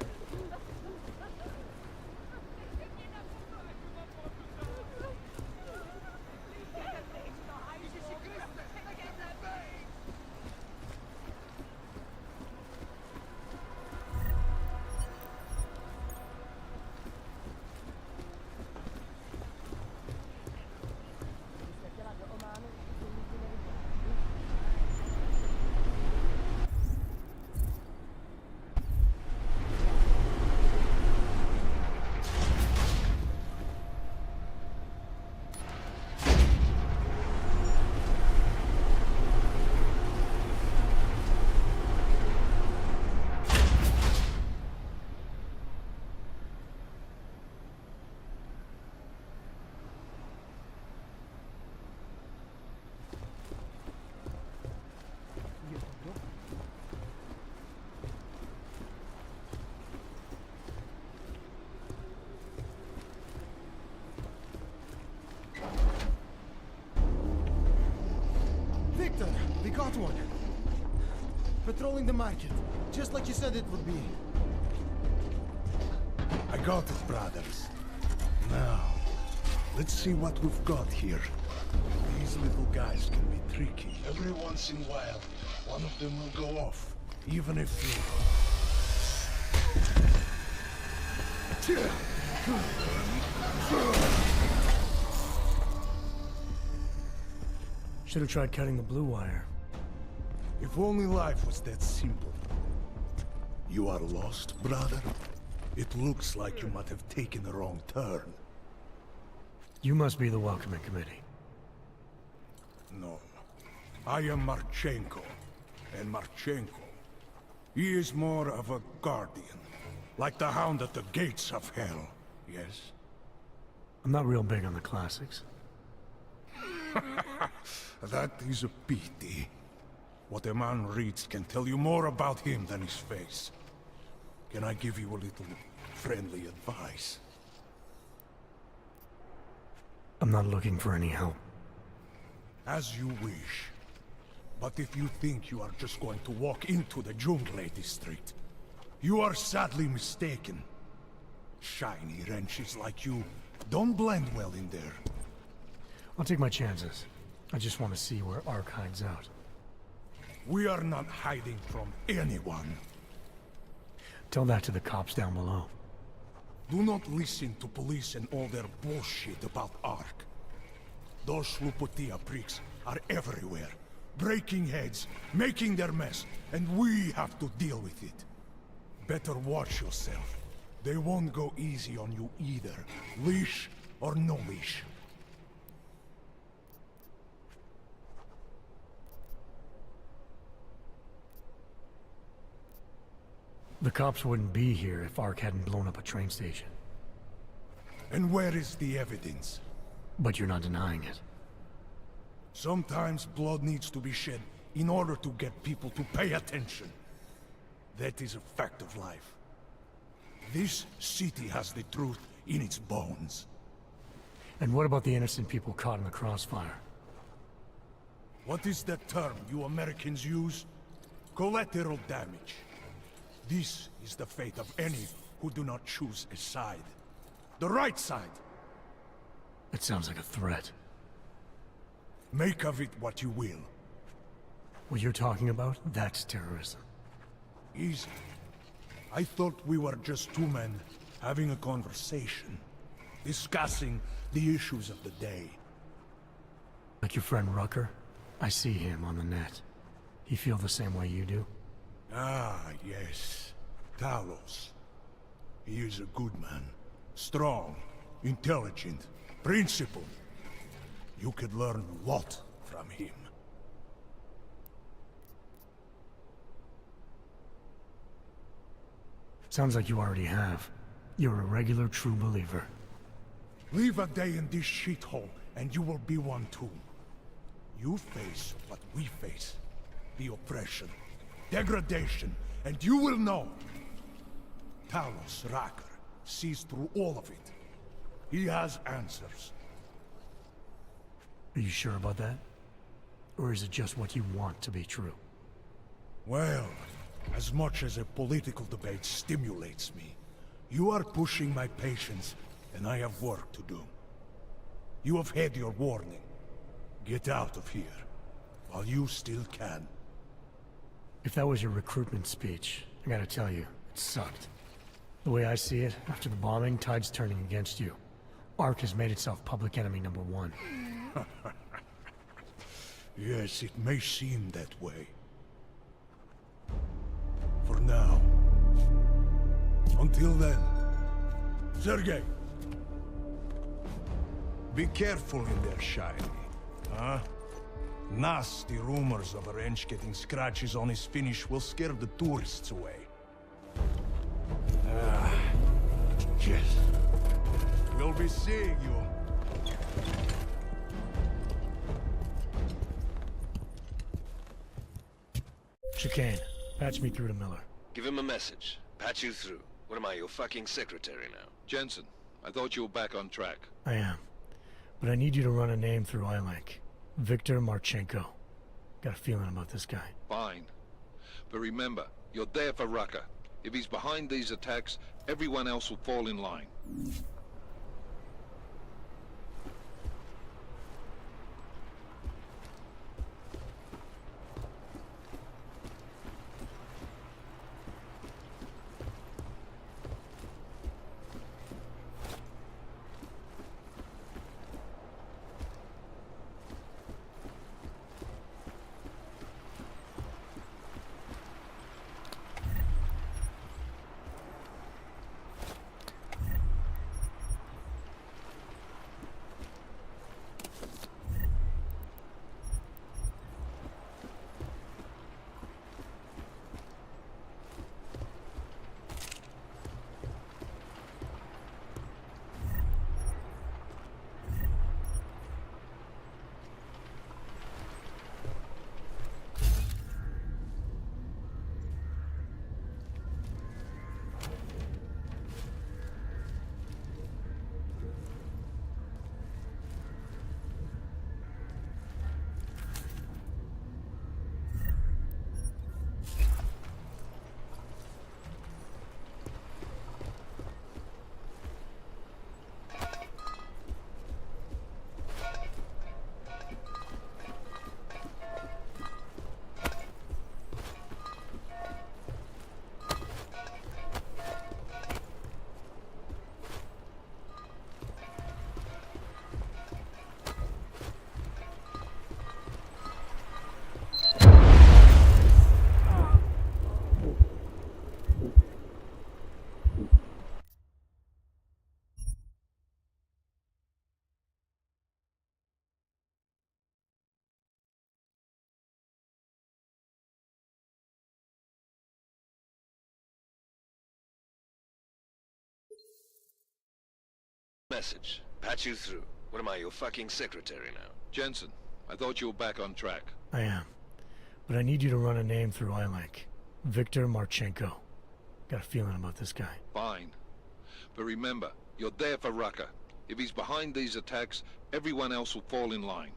Victor, we got one. Patrolling the market, just like you said it would be. I got it, brothers. Now, let's see what we've got here. These little guys can be tricky. Every once in a while, one of them will go off, even if Should have tried cutting the blue wire. If only life was that simple. You are lost, brother? It looks like you might have taken a wrong turn. You must be the welcoming committee. No. I am Marchenko. And Marchenko, he is more of a guardian. Like the hound at the gates of hell. Yes? I'm not real big on the classics. That is a pity. What a man reads can tell you more about him than his face. Can I give you a little friendly advice? I'm not looking for any help. As you wish. But if you think you are just going to walk into the Jungle district, you are sadly mistaken. Shiny wrenches like you don't blend well in there. I'll take my chances. I just want to see where Ark hides out. We are not hiding from anyone. Tell that to the cops down below. Do not listen to police and all their bullshit about Ark. Those Slupotia pricks are everywhere. Breaking heads, making their mess, and we have to deal with it. Better watch yourself. They won't go easy on you either. Leash or no leash. The cops wouldn't be here if Ark hadn't blown up a train station. And where is the evidence? But you're not denying it. Sometimes blood needs to be shed in order to get people to pay attention. That is a fact of life. This city has the truth in its bones. And what about the innocent people caught in the crossfire? What is that term you Americans use? Collateral damage. This is the fate of any who do not choose a side. The right side! It sounds like a threat. Make of it what you will. What you're talking about, that's terrorism. Easy. I thought we were just two men having a conversation, discussing the issues of the day. Like your friend Rucker? I see him on the net. He feel the same way you do? Ah, yes. Talos. He is a good man. Strong, intelligent, principled. You could learn a lot from him. Sounds like you already have. You're a regular true believer. Live a day in this shithole, and you will be one too. You face what we face. The oppression, degradation, and you will know. Talos Rucker sees through all of it. He has answers. Are you sure about that? Or is it just what you want to be true? Well, as much as a political debate stimulates me, you are pushing my patience, and I have work to do. You have had your warning. Get out of here, while you still can. If that was your recruitment speech, I gotta tell you, it sucked. The way I see it, after the bombing, tide's turning against you. ARC has made itself public enemy #1. Yes, it may seem that way. For now. Until then. Sergei! Be careful in there, Shiny. Huh? Nasty rumors of a wrench getting scratches on his finish will scare the tourists away. Ah, yes. We'll be seeing you. Chicane, patch me through to Miller. Give him a message. Patch you through. What am I, your fucking secretary now? Jensen, I thought you were back on track. I am. But I need you to run a name through iLink. Viktor Marchenko. Got a feeling about this guy. Fine. But remember, you're there for Rucker. If he's behind these attacks, everyone else will fall in line. Message. Patch you through. What am I, your fucking secretary now? Jensen, I thought you were back on track. I am. But I need you to run a name through iLink. Viktor Marchenko. Got a feeling about this guy. Fine. But remember, you're there for Rucker. If he's behind these attacks, everyone else will fall in line.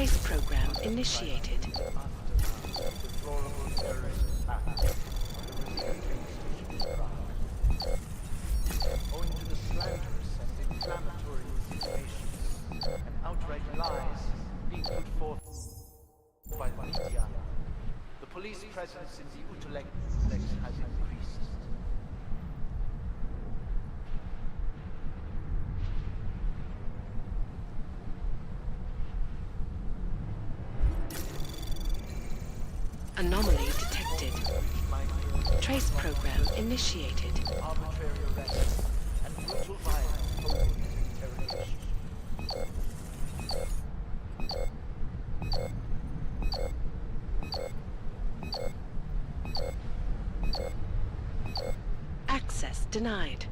Trace program initiated. Owing to the slanderous and inflammatory insinuations and outright lies being put forth by the media, the police presence in the Utrecht has increased. Anomaly detected. Trace program initiated. Arbitrary arrests and brutal violence following interrogation. Access denied.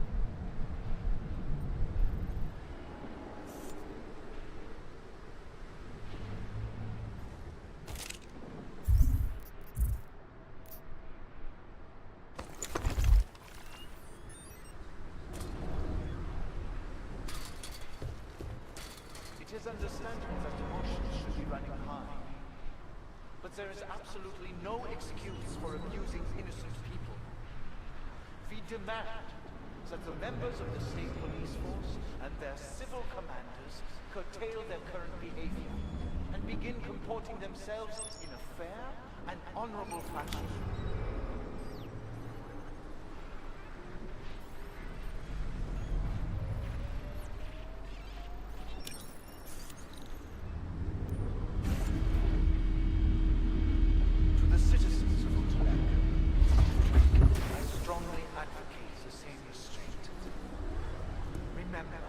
It is understandable that emotions should be running high. But there is absolutely no excuse for abusing innocent people. We demand that the members of the state police force and their civil commanders curtail their current behavior and begin comporting themselves in a fair and honorable fashion. To the citizens of Utrecht, I strongly advocate the same restraint. Remember,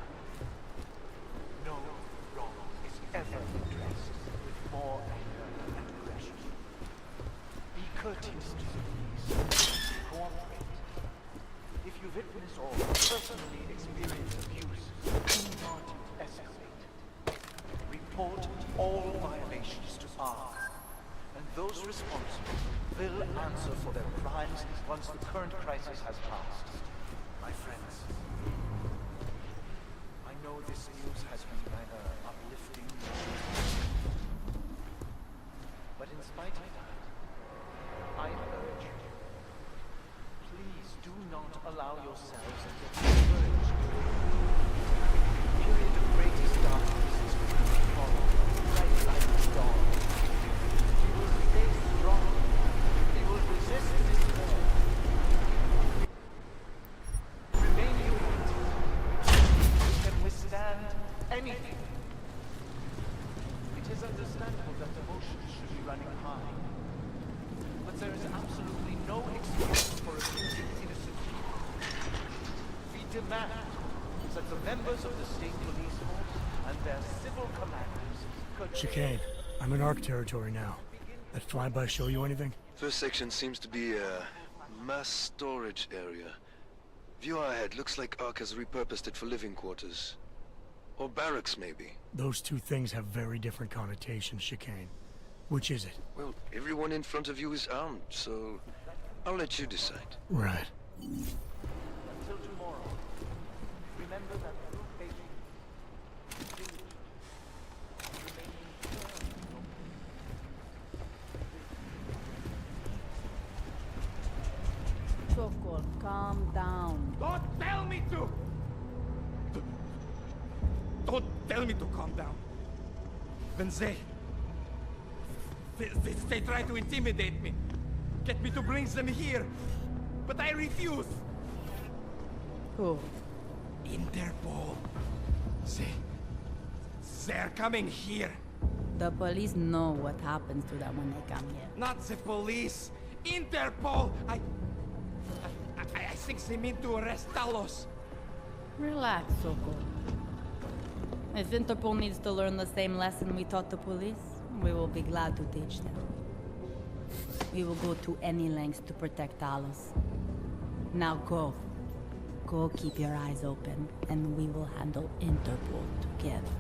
no wrong is ever addressed with more anger and aggression. Be courteous to the police. Cooperate. If you witness or personally experience abuse, do not escalate. Report all violations to ARC, and those responsible will answer for their crimes once the current crisis has passed. My friends, I know this news has been neither uplifting nor uplifting. But in spite of that, I urge you, please do not allow yourselves to get discouraged. The period of greatest darkness is quickly followed, right like a dawn. We will stay strong. We will resist despair. Remain united. We can withstand anything. It is understandable that emotions should be running high. But there is absolutely no excuse for abusing innocent people. We demand that the members of the state police force and their civil commanders Chicane, I'm in ARC territory now. That flyby show you anything? First section seems to be a mass storage area. View ahead. Looks like ARC has repurposed it for living quarters. Or barracks, maybe. Those two things have very different connotations, Chicane. Which is it? Well, everyone in front of you is armed, so I'll let you decide. Right. Until tomorrow, remember that through patience, diligence, and remaining firm in your Sokol, calm down. Don't tell me to! Don't tell me to calm down. When they try to intimidate me, get me to bring them here, but I refuse. Who? Interpol. They're coming here. The police know what happens to them when they come here. Not the police. Interpol. I think they mean to arrest Talos. Relax, Sokol. If Interpol needs to learn the same lesson we taught the police, we will be glad to teach them. We will go to any lengths to protect Talos. Now go. Go keep your eyes open, and we will handle Interpol together.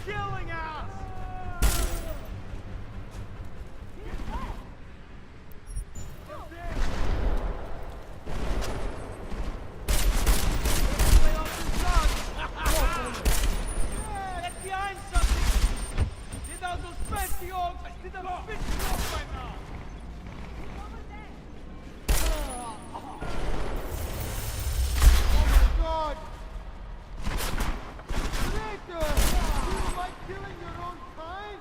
killing us! Get behind something! Get out those fancy orcs! Get out those fancy orcs right now! Oh my god! Traitor! You don't like killing your own kind?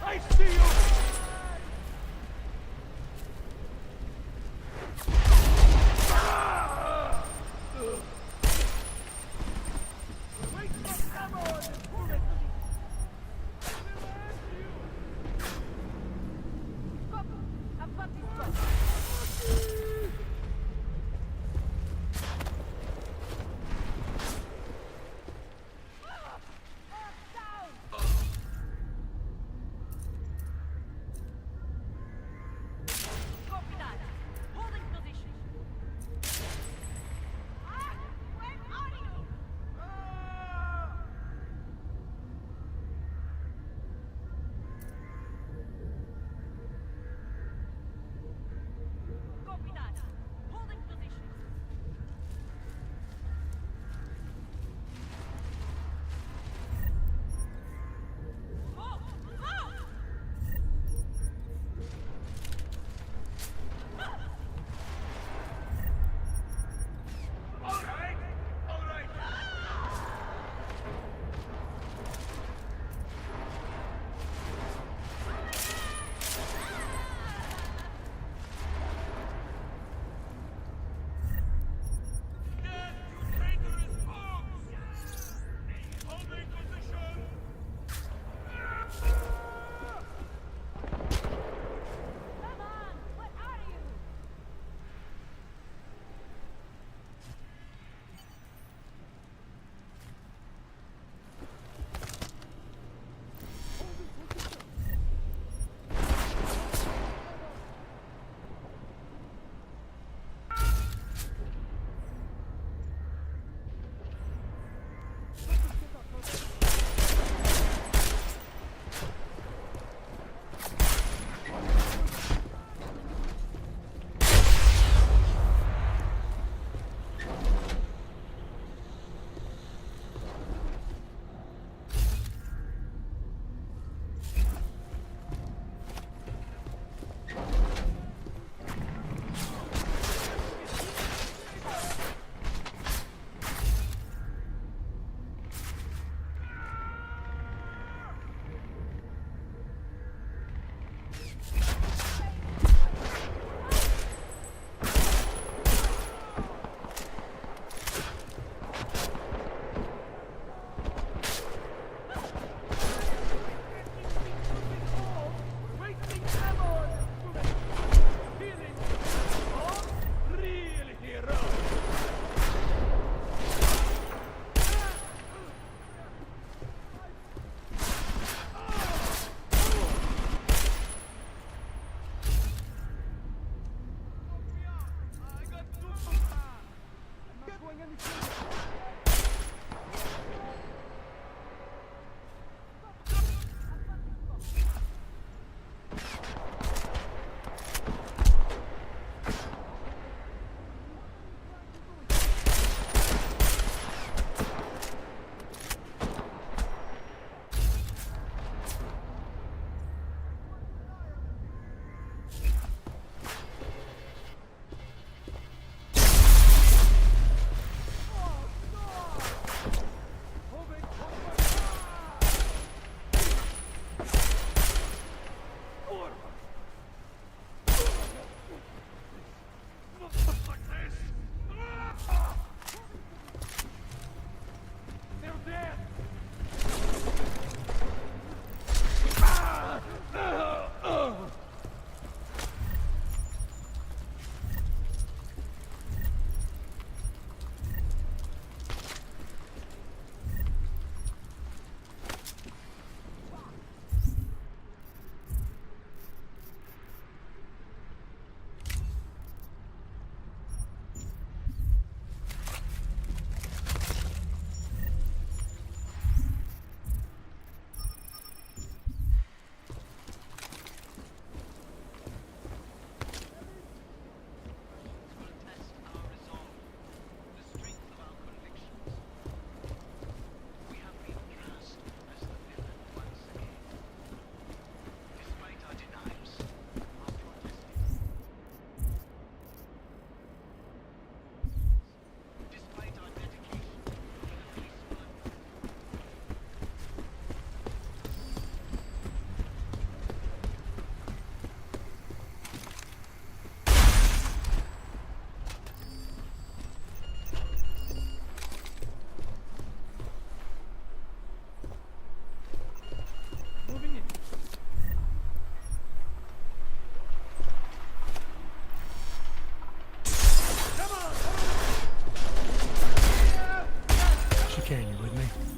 I see you!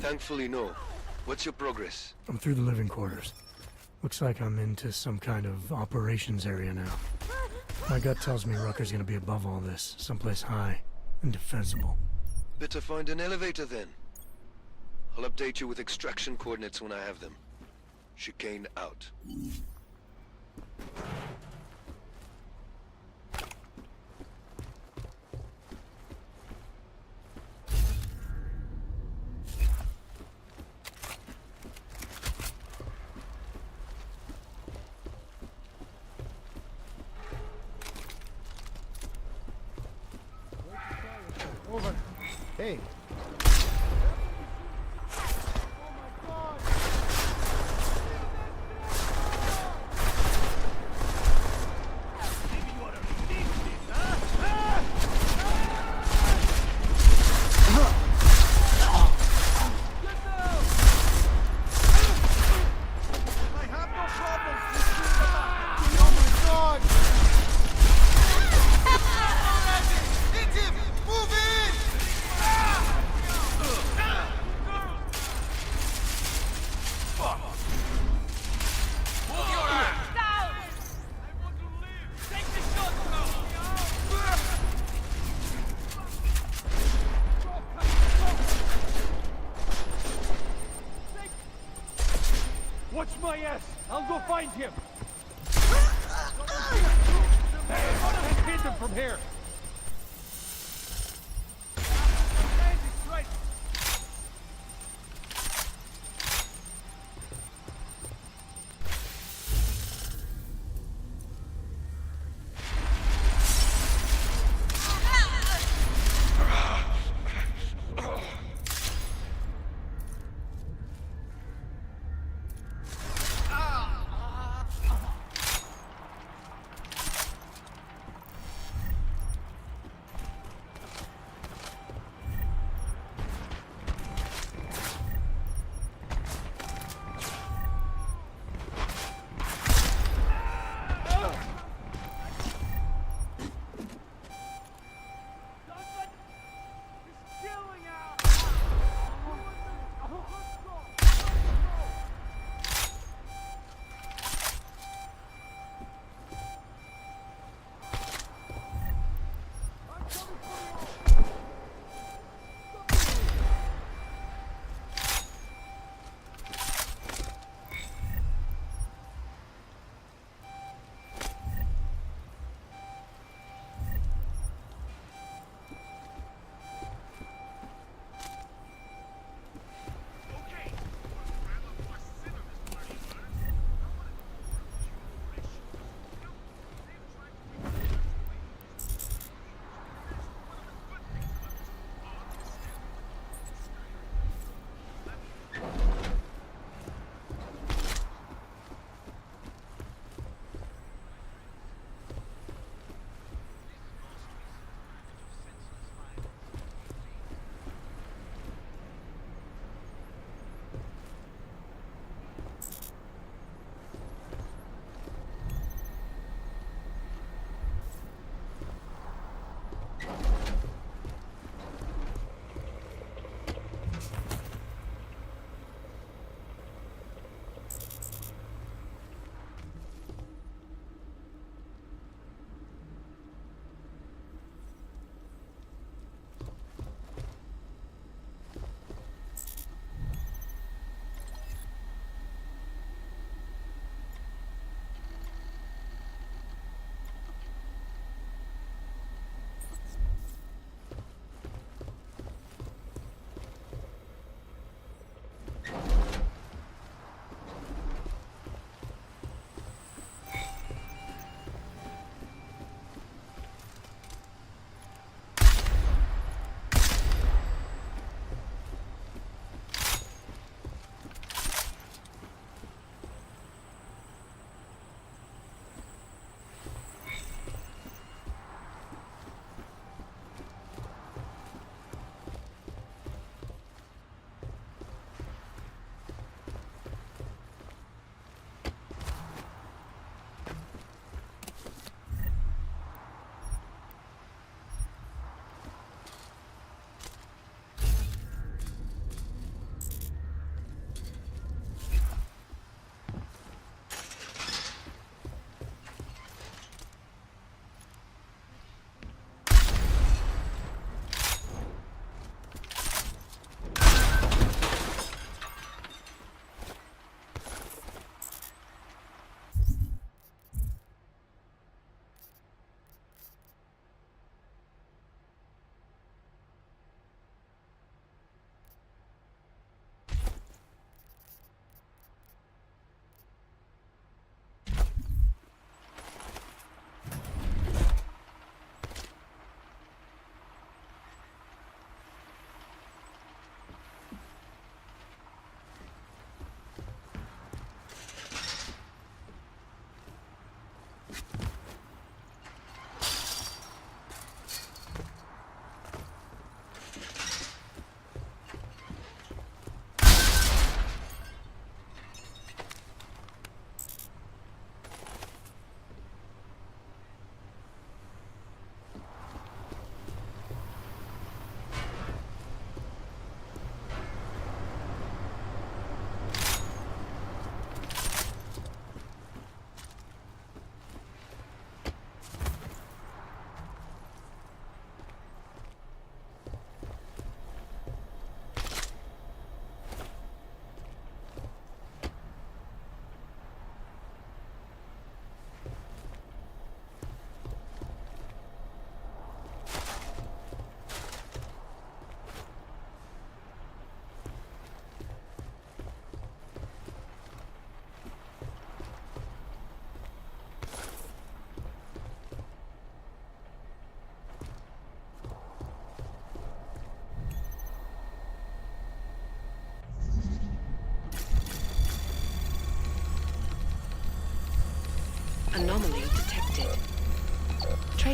Thankfully, no. What's your progress? I'm through the living quarters. Looks like I'm into some kind of operations area now. My gut tells me Rucker's gonna be above all this, someplace high and defensible. Better find an elevator then. I'll update you with extraction coordinates when I have them. Chicane out. Over. Hey. Watch my ass! I'll go find him! Hey, I can't hit him from here!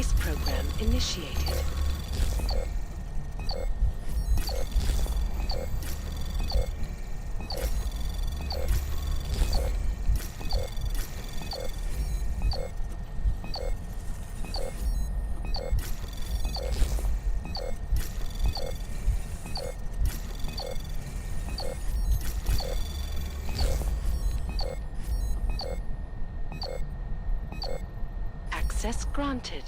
Trace program initiated. Access granted.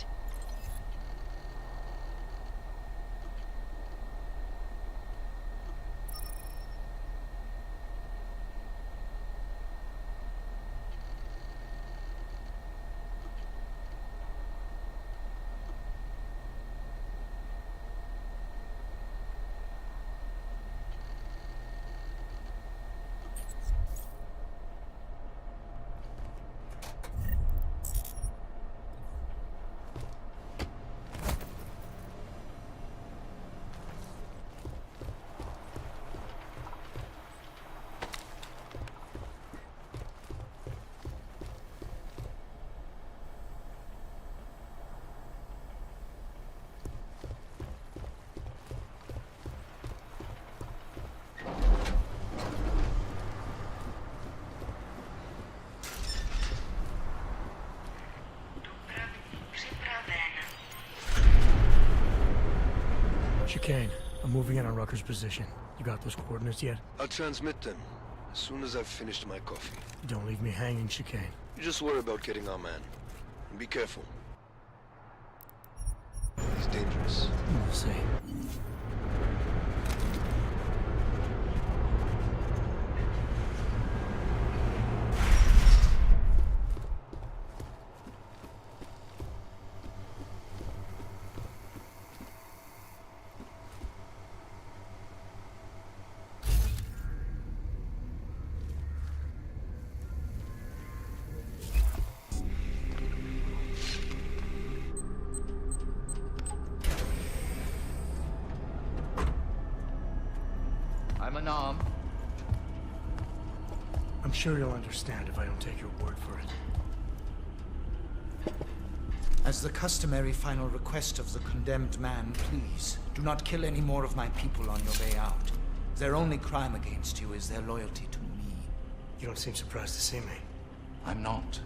Chicane, I'm moving in on Rucker's position. You got those coordinates yet? I'll transmit them as soon as I've finished my coffee. Don't leave me hanging, Chicane. You just worry about getting our man. And be careful. He's dangerous. We'll see. I'm unarmed. I'm sure you'll understand if I don't take your word for it. As the customary final request of the condemned man, please, do not kill any more of my people on your way out. Their only crime against you is their loyalty to me. You don't seem surprised to see me. I'm not.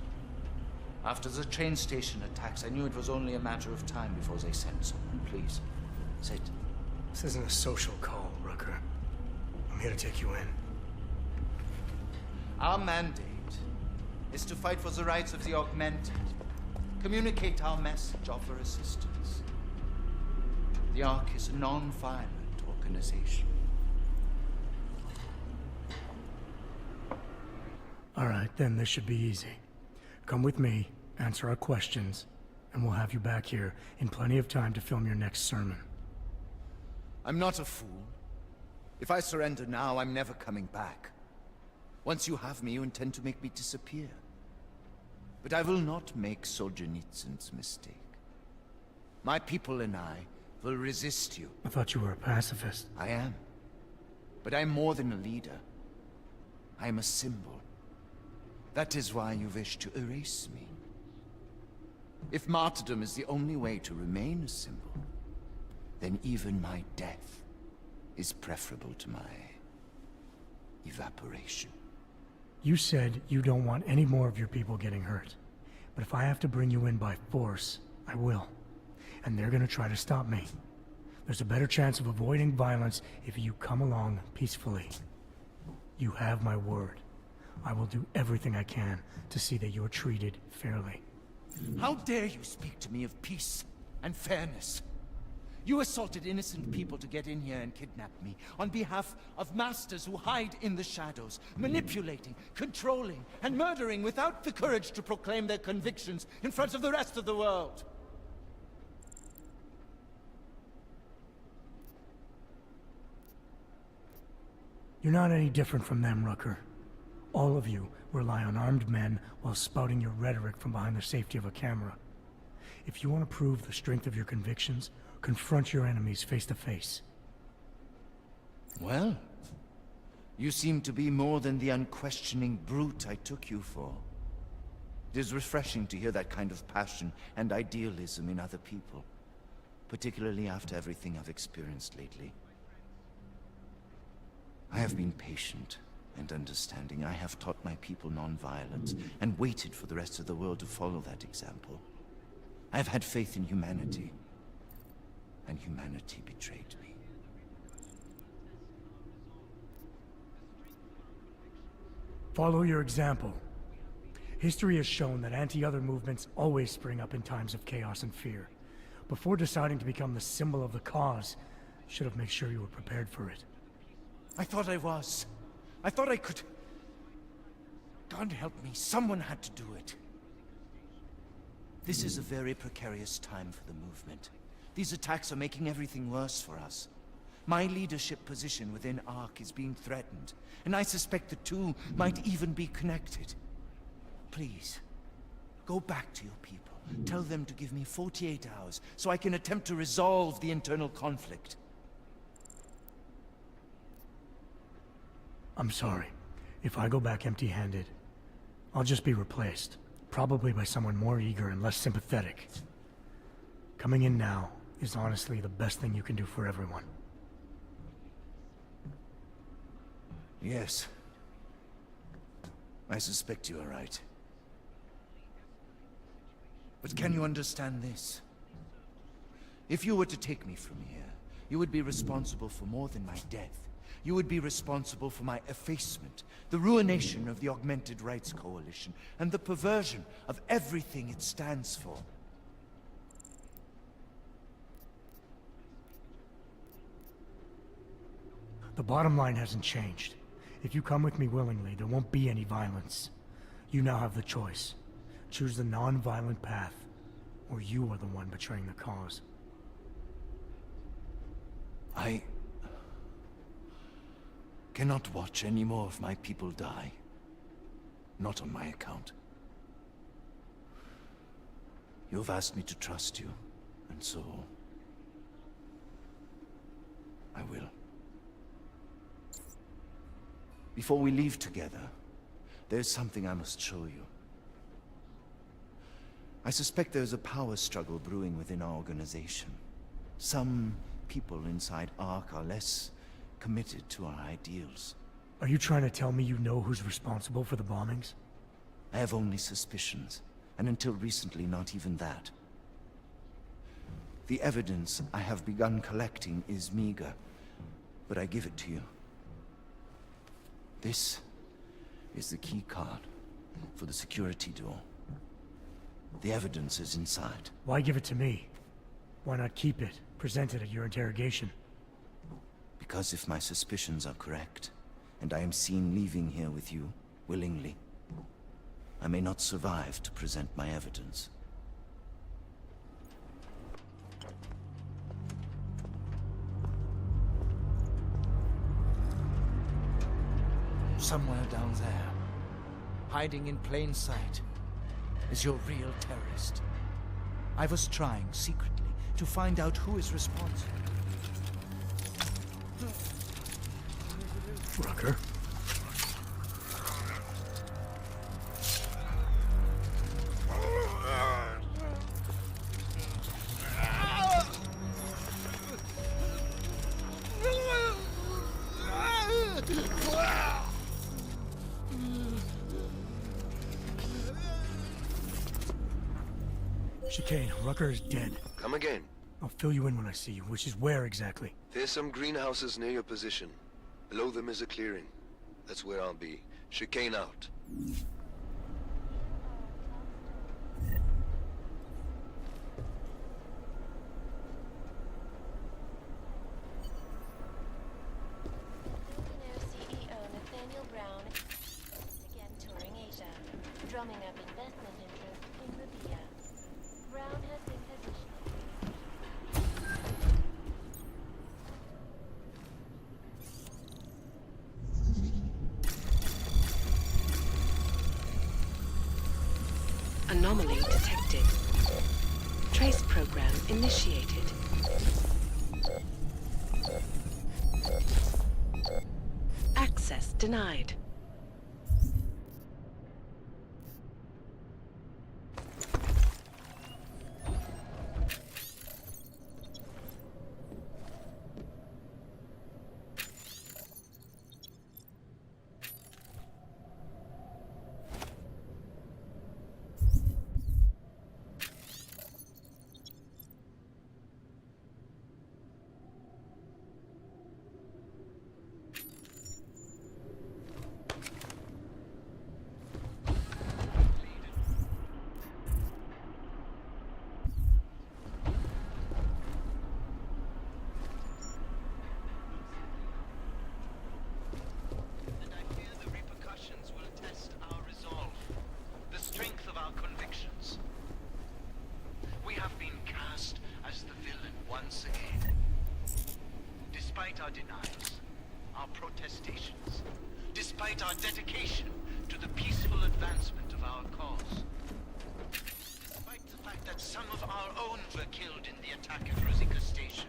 After the train station attacks, I knew it was only a matter of time before they sent someone. Please, sit. This isn't a social call, Rucker. I'm here to take you in. Our mandate is to fight for the rights of the augmented. Communicate our message, offer assistance. The Ark is a non-violent organization. All right, then this should be easy. Come with me, answer our questions, and we'll have you back here in plenty of time to film your next sermon. I'm not a fool. If I surrender now, I'm never coming back. Once you have me, you intend to make me disappear. But I will not make Solzhenitsyn's mistake. My people and I will resist you. I thought you were a pacifist. I am. But I'm more than a leader. I am a symbol. That is why you wish to erase me. If martyrdom is the only way to remain a symbol, then even my death is preferable to my evaporation. You said you don't want any more of your people getting hurt. But if I have to bring you in by force, I will. And they're gonna try to stop me. There's a better chance of avoiding violence if you come along peacefully. You have my word. I will do everything I can to see that you're treated fairly. How dare you speak to me of peace and fairness? You assaulted innocent people to get in here and kidnap me on behalf of masters who hide in the shadows, manipulating, controlling, and murdering without the courage to proclaim their convictions in front of the rest of the world. You're not any different from them, Rucker. All of you rely on armed men while spouting your rhetoric from behind the safety of a camera. If you want to prove the strength of your convictions, confront your enemies face to face. Well, you seem to be more than the unquestioning brute I took you for. It is refreshing to hear that kind of passion and idealism in other people, particularly after everything I've experienced lately. I have been patient and understanding. I have taught my people non-violence and waited for the rest of the world to follow that example. I have had faith in humanity, and humanity betrayed me. Follow your example. History has shown that anti-other movements always spring up in times of chaos and fear. Before deciding to become the symbol of the cause, you should have made sure you were prepared for it. I thought I was. I thought I could... God help me, someone had to do it. This is a very precarious time for the movement. These attacks are making everything worse for us. My leadership position within ARC is being threatened, and I suspect the two might even be connected. Please, go back to your people. Tell them to give me 48 hours so I can attempt to resolve the internal conflict. I'm sorry. If I go back empty-handed, I'll just be replaced. Probably by someone more eager and less sympathetic. Coming in now is honestly the best thing you can do for everyone. Yes. I suspect you are right. But can you understand this? If you were to take me from here, you would be responsible for more than my death. You would be responsible for my effacement, the ruination of the Augmented Rights Coalition, and the perversion of everything it stands for. The bottom line hasn't changed. If you come with me willingly, there won't be any violence. You now have the choice. Choose the non-violent path, or you are the one betraying the cause. I cannot watch any more of my people die. Not on my account. You've asked me to trust you, and so... I will. Before we leave together, there's something I must show you. I suspect there's a power struggle brewing within our organization. Some people inside ARC are less committed to our ideals. Are you trying to tell me you know who's responsible for the bombings? I have only suspicions, and until recently not even that. The evidence I have begun collecting is meager, but I give it to you. This is the key card for the security door. The evidence is inside. Why give it to me? Why not keep it, present it at your interrogation? Because if my suspicions are correct, and I am seen leaving here with you, willingly, I may not survive to present my evidence. Somewhere down there, hiding in plain sight, is your real terrorist. I was trying secretly to find out who is responsible. Rucker? Chicane, Rucker is dead. Come again. I'll fill you in when I see you, which is where exactly? There's some greenhouses near your position. Below them is a clearing. That's where I'll be. Chicane out. Drumming up investment interest in Libya. Brown has been positioned. Anomaly detected. Trace program initiated. Access denied. once again. Despite our denials, our protestations, despite our dedication to the peaceful advancement of our cause, despite the fact that some of our own were killed in the attack at Rosika Station.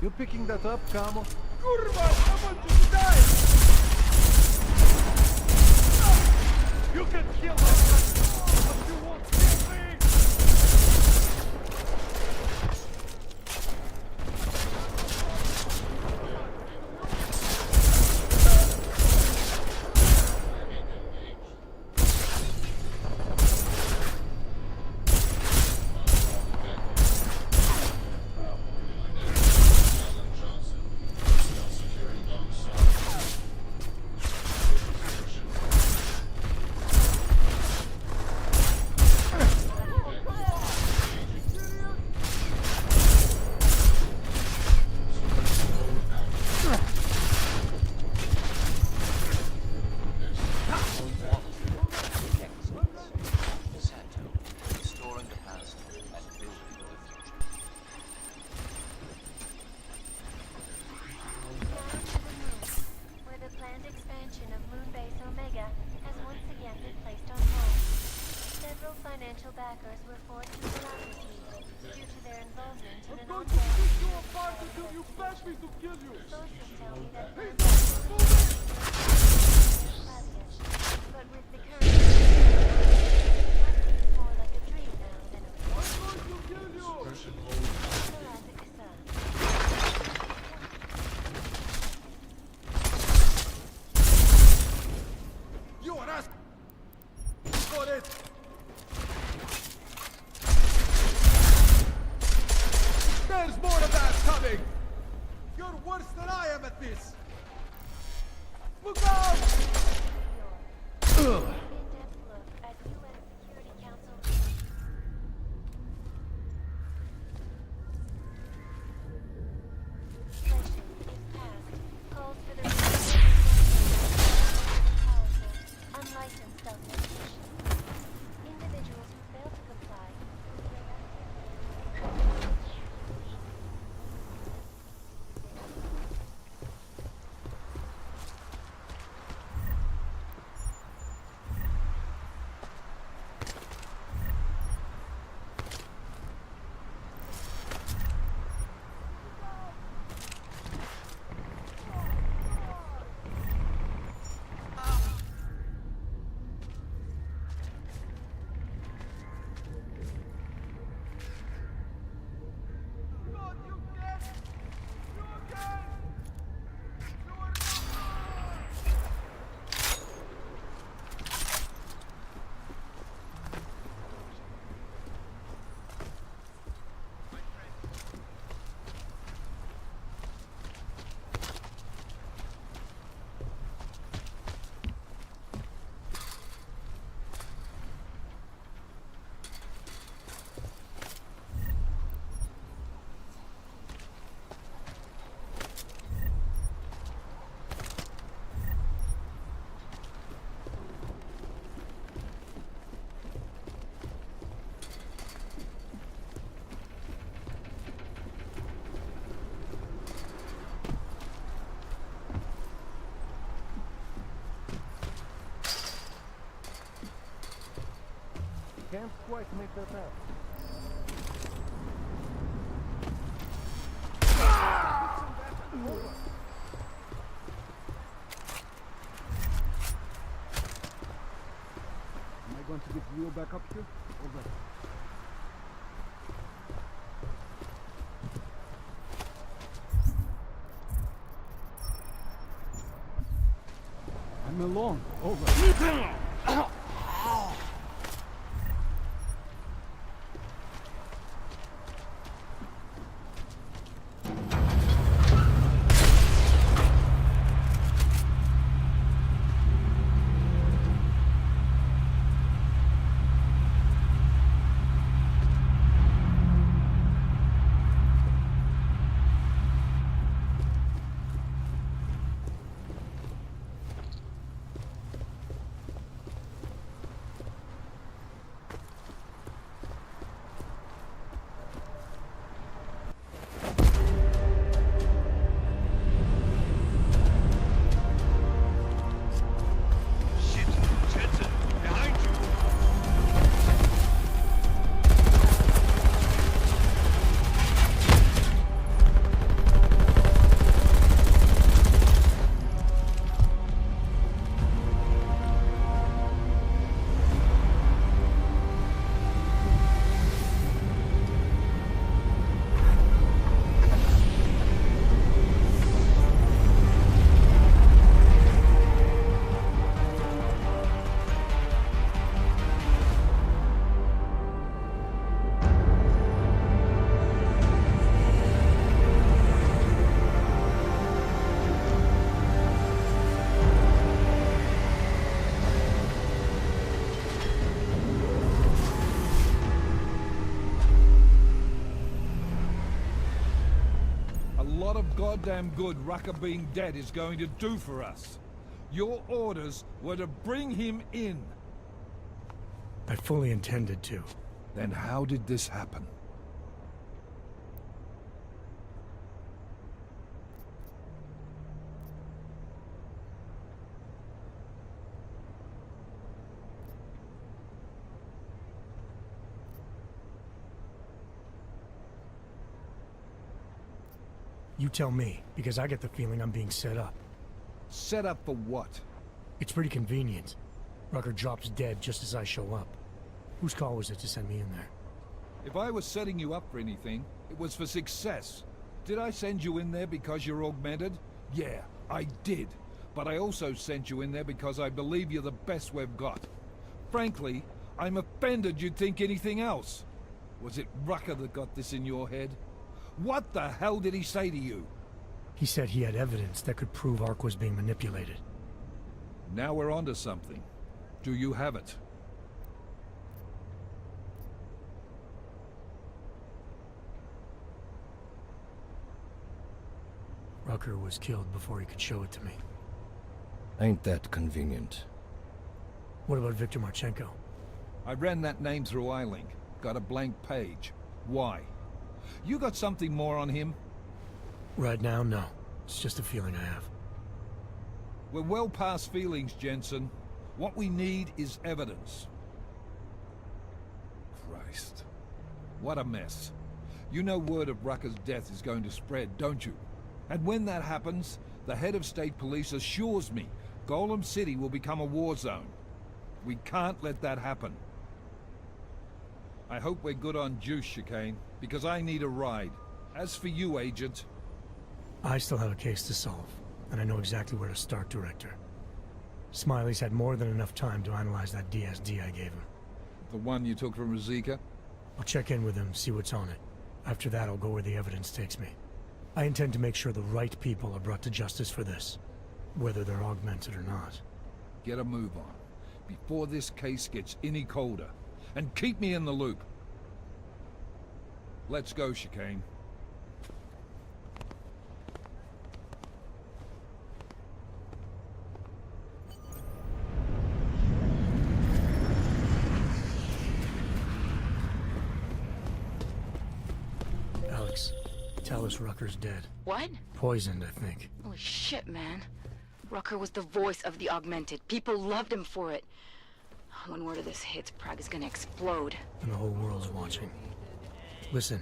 You picking that up, Camo? Kurwa, I want you to die! You can kill us, but you won't kill me! Financial backers were forced to pull out this meeting due to their involvement in an I'm going to ongoing pick you apart until you beg me to kill you! sources tell me that but with the current it's more like a dream now than a reality. I'm going to kill you! You are asking for it! There's more of that coming! You're worse than I am at this! Look out! In-depth look at UN Security Council. Legislation, if passed, calls for the powerful, unlicensed self-medication. Individuals who fail to comply will be arrested. Can't quite make that out. Am I going to get Leo back up here? Over. me alone. Over. Goddamn good Rucker being dead is going to do for us. Your orders were to bring him in. I fully intended to. Then how did this happen? You tell me, because I get the feeling I'm being set up. Set up for what? It's pretty convenient. Rucker drops dead just as I show up. Whose call was it to send me in there? If I was setting you up for anything, it was for success. Did I send you in there because you're augmented? Yeah, I did. But I also sent you in there because I believe you're the best we've got. Frankly, I'm offended you'd think anything else. Was it Rucker that got this in your head? What the hell did he say to you? He said he had evidence that could prove Ark was being manipulated. Now we're onto something. Do you have it? Rucker was killed before he could show it to me. Ain't that convenient? What about Viktor Marchenko? I ran that name through iLink. Got a blank page. Why? You got something more on him? Right now, no. It's just a feeling I have. We're well past feelings, Jensen. What we need is evidence. Christ. What a mess. You know word of Rucker's death is going to spread, don't you? And when that happens, the head of state police assures me Golem City will become a war zone. We can't let that happen. I hope we're good on juice, Chicane, because I need a ride. As for you, Agent... I still have a case to solve, and I know exactly where to start, Director. Smiley's had more than enough time to analyze that DSD I gave him. The one you took from Razika? I'll check in with him, see what's on it. After that, I'll go where the evidence takes me. I intend to make sure the right people are brought to justice for this, whether they're augmented or not. Get a move on, before this case gets any colder. And keep me in the loop. Let's go, Chicane. Alex, tell us Rucker's dead. What? Poisoned, I think. Holy shit, man. Rucker was the voice of the augmented. People loved him for it. When word of this hits, Prague is gonna explode. And the whole world's watching. Listen,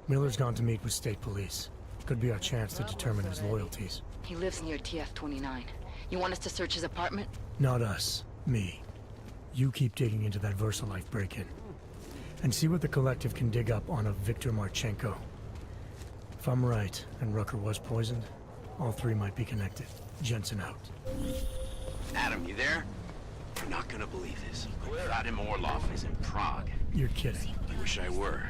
Miller's gone to meet with state police. Could be our chance to determine his loyalties. He lives near TF-29. You want us to search his apartment? Not us. Me. You keep digging into that VersaLife break-in. And see what the Collective can dig up on a Viktor Marchenko. If I'm right, and Rucker was poisoned, all three might be connected. Jensen out. Adam, you there? You're not gonna believe this. Vadim Orlov is in Prague. You're kidding. I wish I were.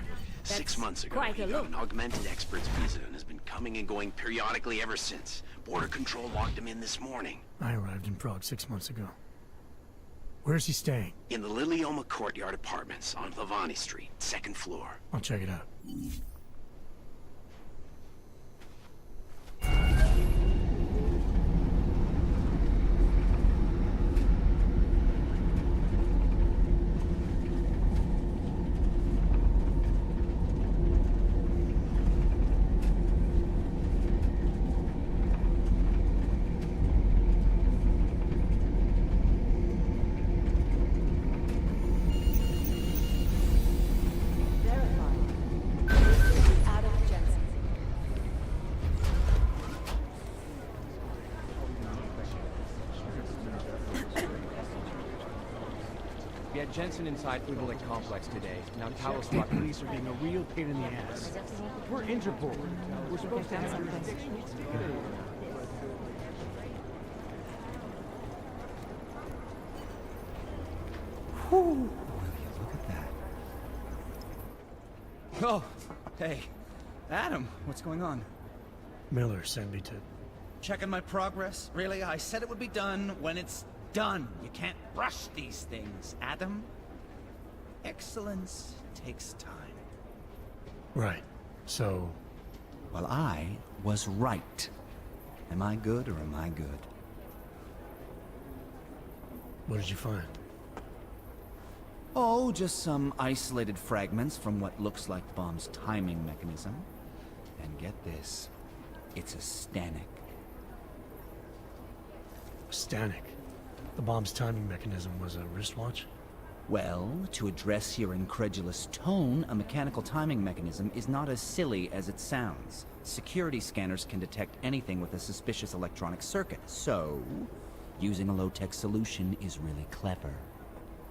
6 months ago, quite he a got look. an augmented expert's visa and has been coming and going periodically ever since. Border Control locked him in this morning. I arrived in Prague 6 months ago. Where's he staying? In the Lilioma Courtyard Apartments on Lavani Street, 2nd floor. I'll check it out. We had Jensen inside Udalik Complex today. Now Asrock police are being a real pain in the ass. We're Interpol. We're supposed to have jurisdiction. Whew. Look at that. Oh, hey. Adam, what's going on? Miller sent me to... Checking my progress? Really? I said it would be done when it's done. You can't rush these things, Adam. Excellence takes time. Right. So... Well, I was right. Am I good or am I good? What did you find? Oh, just some isolated fragments from what looks like the bomb's timing mechanism. And get this, it's a Stanek. Stanek? The bomb's timing mechanism was a wristwatch? Well, to address your incredulous tone, a mechanical timing mechanism is not as silly as it sounds. Security scanners can detect anything with a suspicious electronic circuit, so using a low-tech solution is really clever.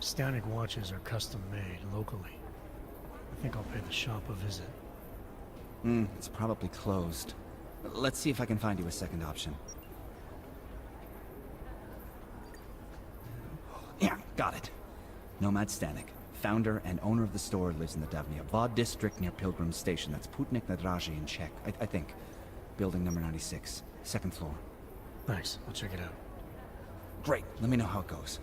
Stanek watches are custom-made locally. I think I'll pay the shop a visit. It's probably closed. Let's see if I can find you a second option. Yeah, got it. Nomad Stanek, founder and owner of the store, lives in the Davnia Vod district near Pilgrim Station. That's Putnik Nadraji in Czech, I think. Building number 96, 2nd floor. Thanks, I'll check it out. Great, let me know how it goes.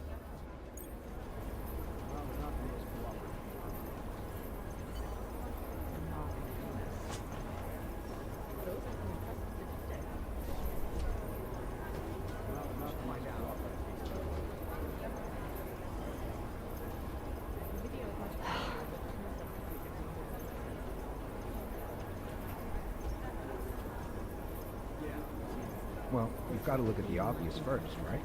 Well, you've got to look at the obvious first, right?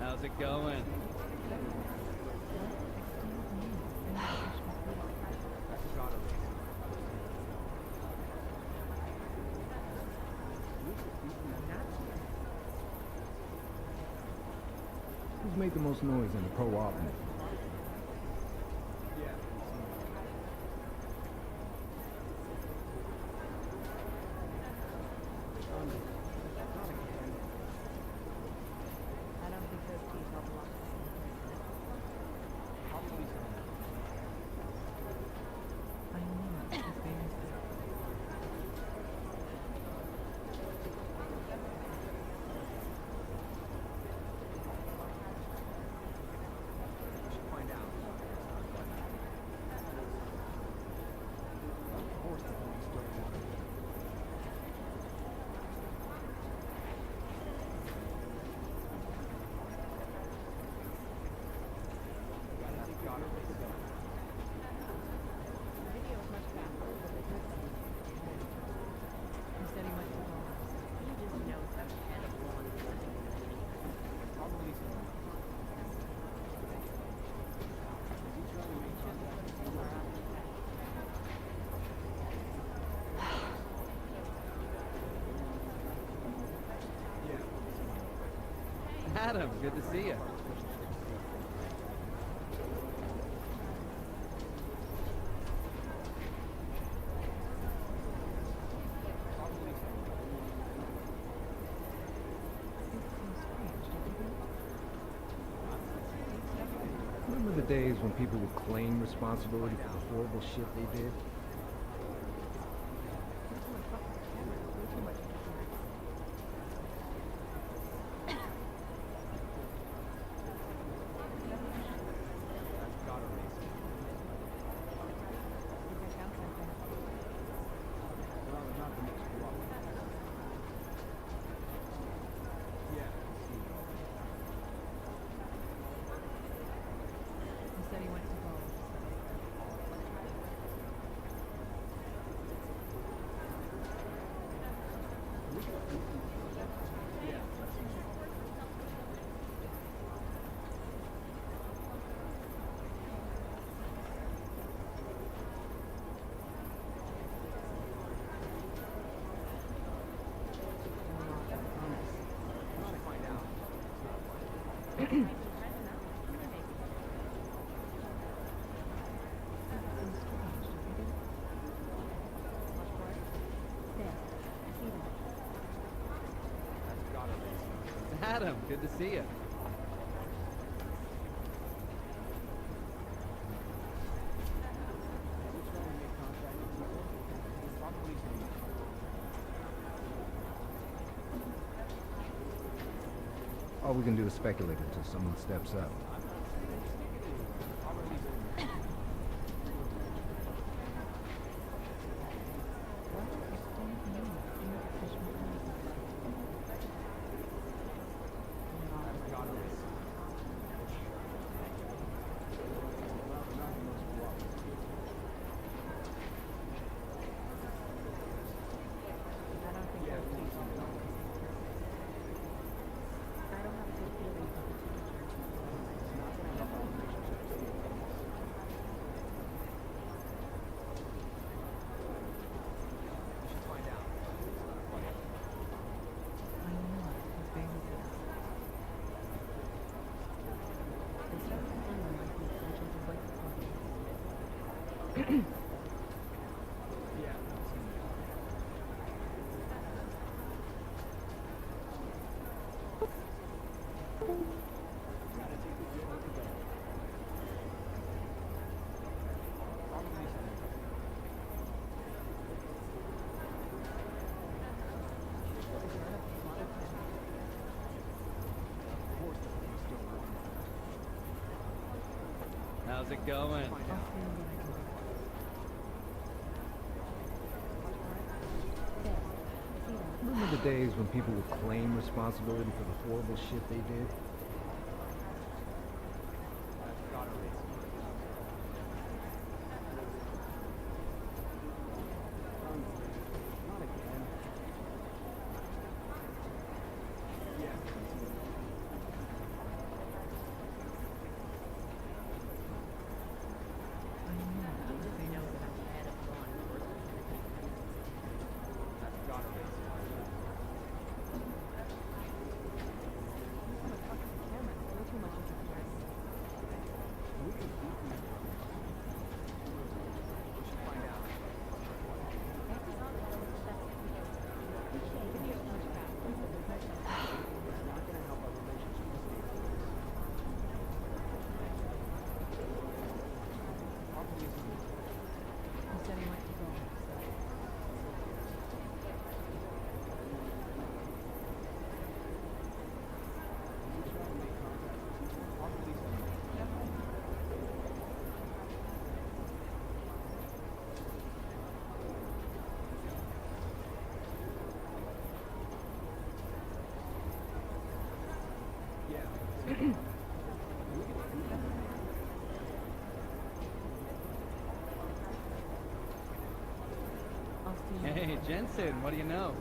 How's it going? Who's made the most noise in the pro-op movement? Adam, good to see you. Remember the days when people would claim responsibility for the horrible shit they did? Adam, good to see you. All we can do is speculate until someone steps up. How's it going? Remember the days when people would claim responsibility for the horrible shit they did? Hey, Jensen, what do you know?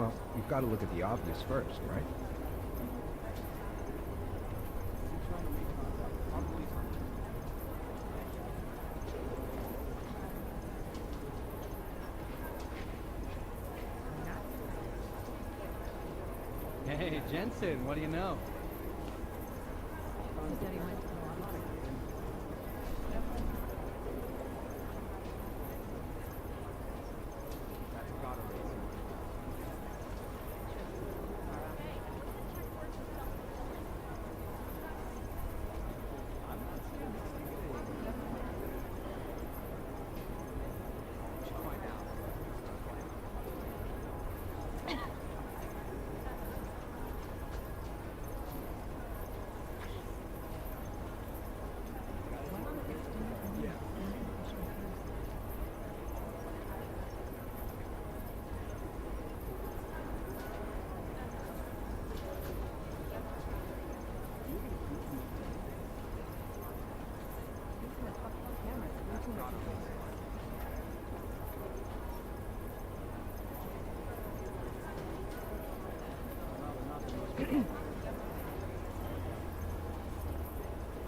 Well, you've got to look at the obvious first, right? Hey, Jensen, what do you know?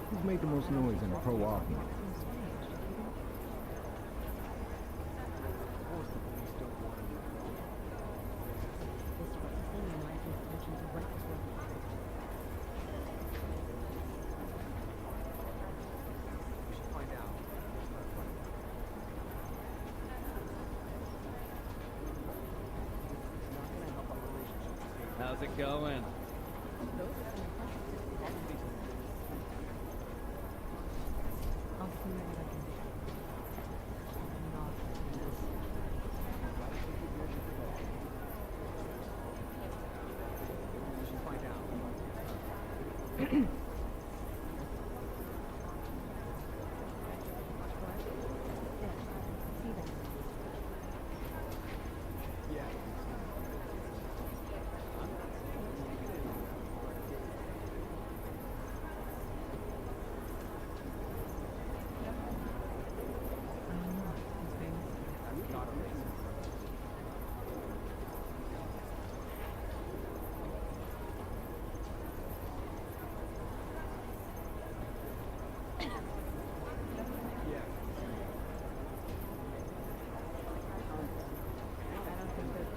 Who's made the most noise in a pro-op meeting? How's it going?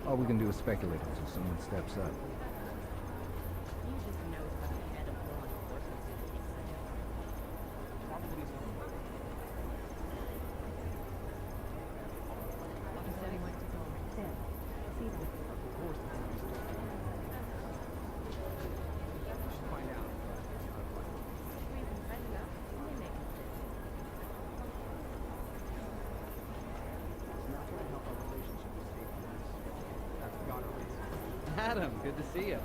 All we can do is speculate until someone steps up. Adam, good to see you.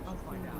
I'll find out.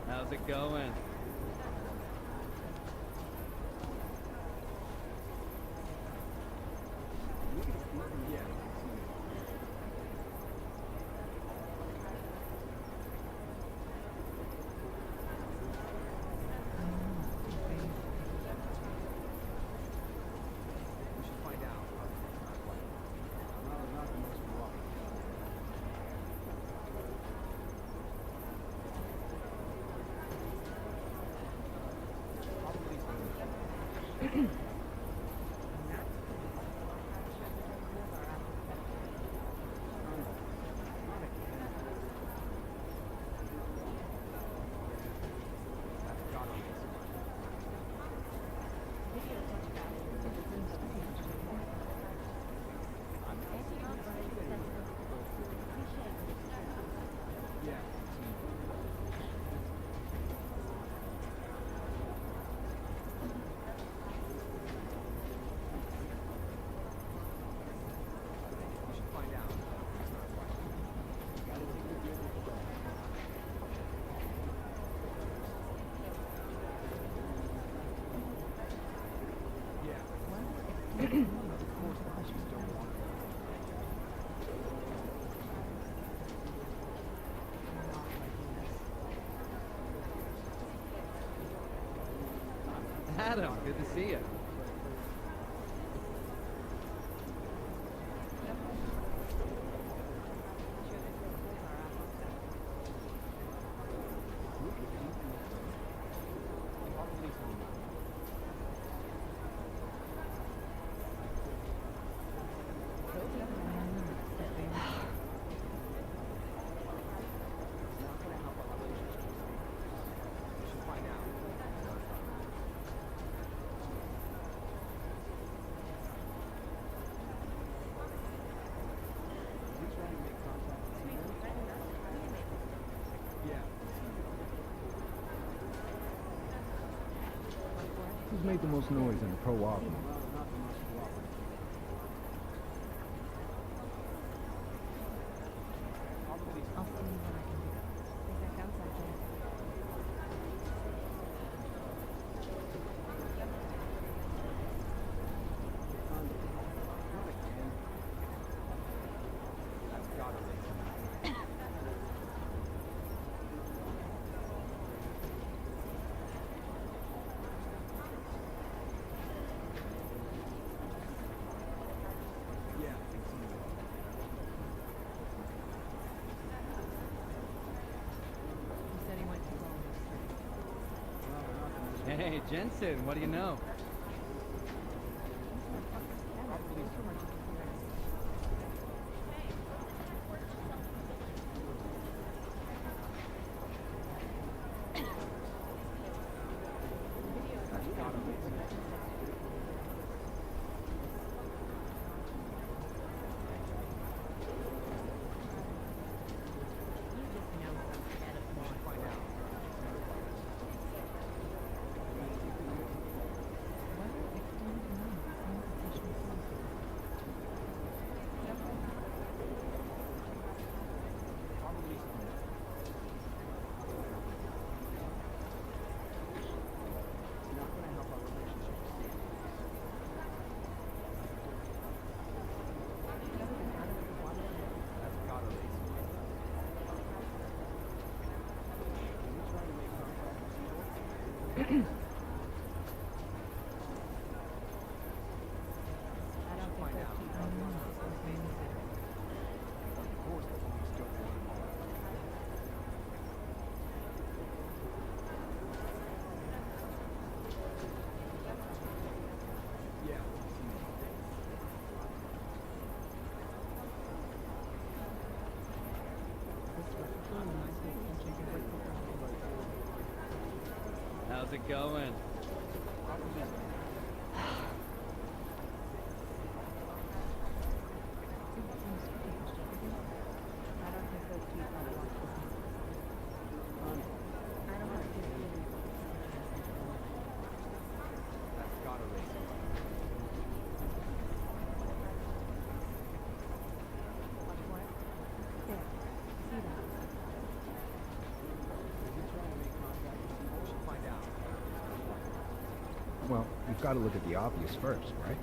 How's it going? Adam, good to see you. Who's made the most noise in the pro album? Hey, Jensen, what do you know? How's it going? Well, you've got to look at the obvious first, right?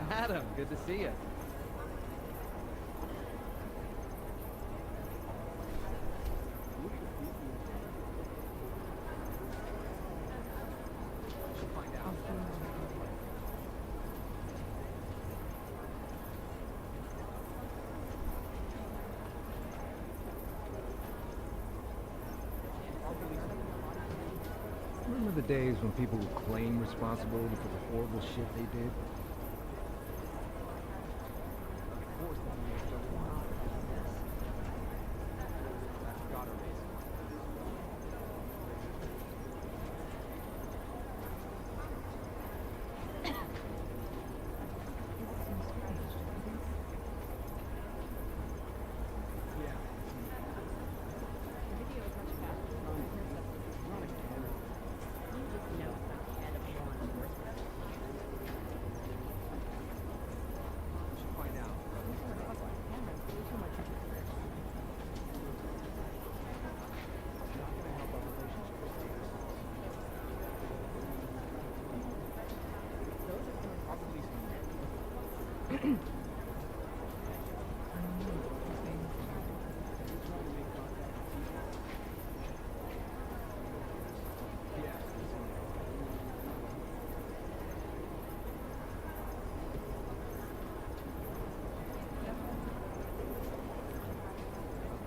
Adam, good to see you. days when people would claim responsibility for the horrible shit they did?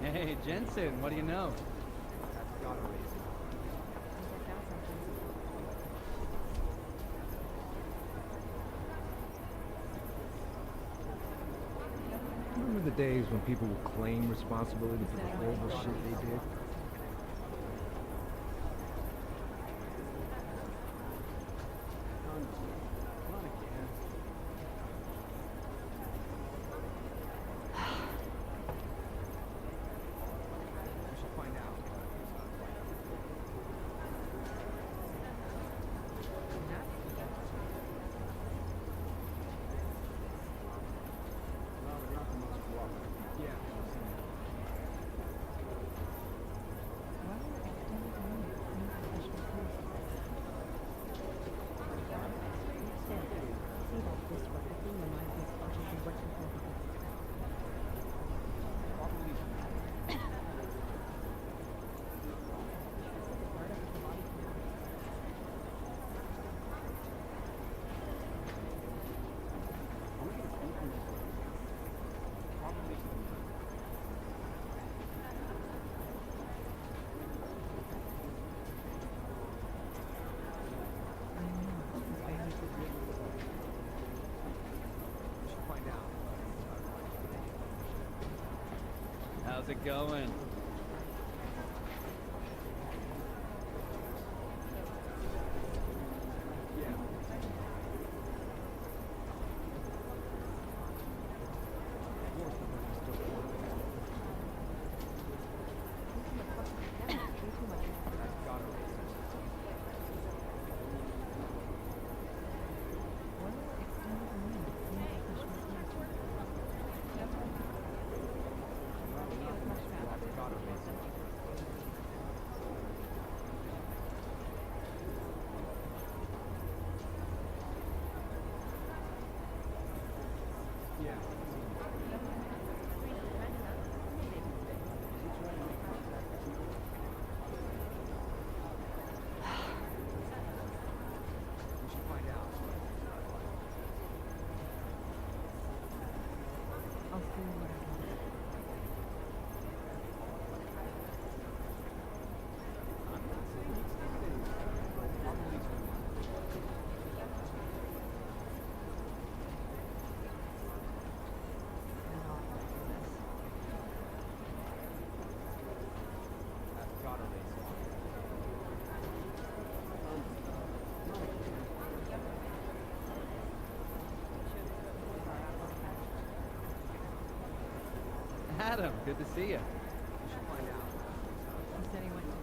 Hey, Jensen, what do you know? Remember the days when people would claim responsibility for the horrible shit they did? How's it going? Adam, good to see you. He said he went to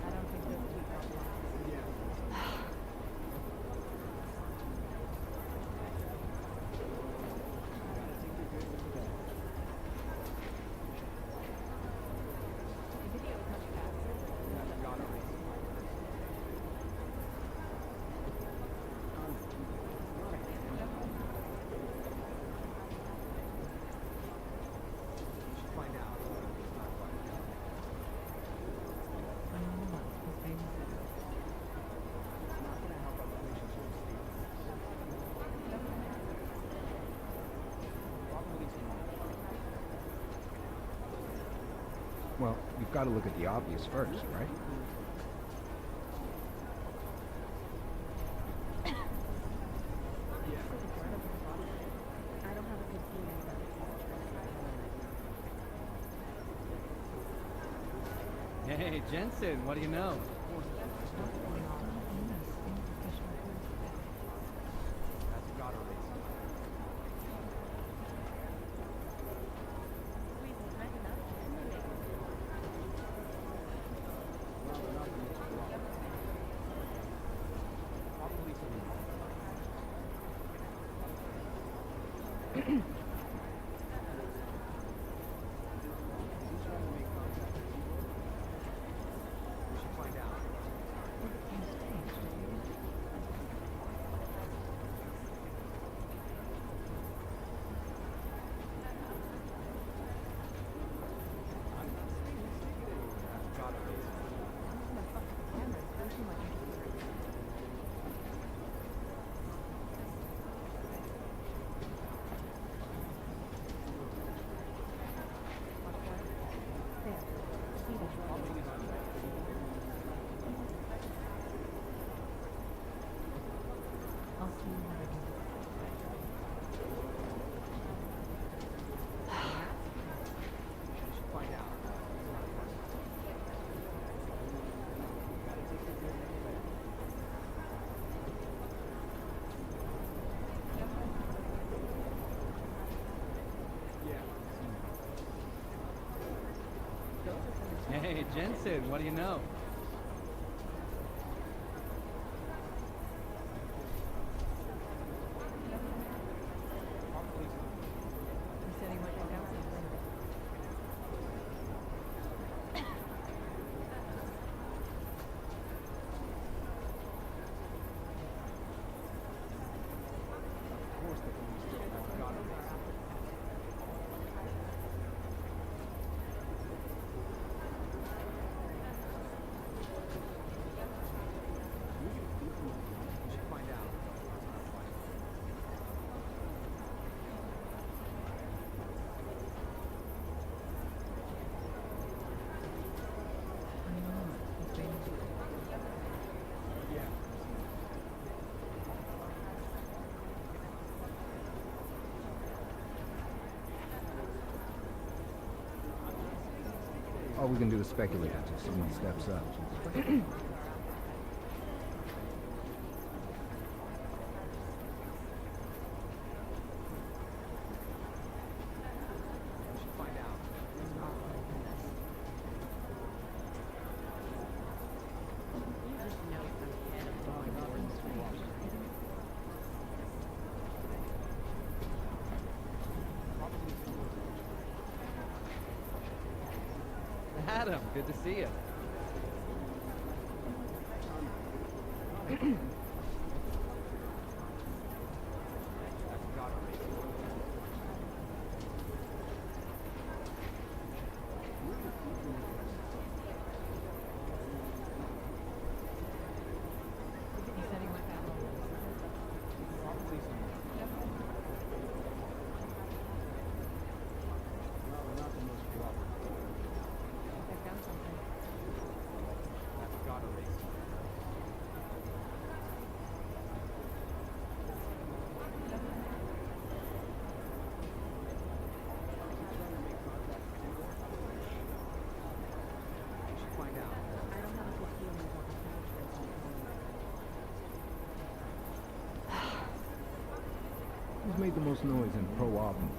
I don't think Well, you've got to look at the obvious first, right? Hey, Jensen, what do you know? Hey, Jensen, what do you know? All we can do is speculate until someone steps up. Adam, good to see you. Who's made the most noise in Pro Album?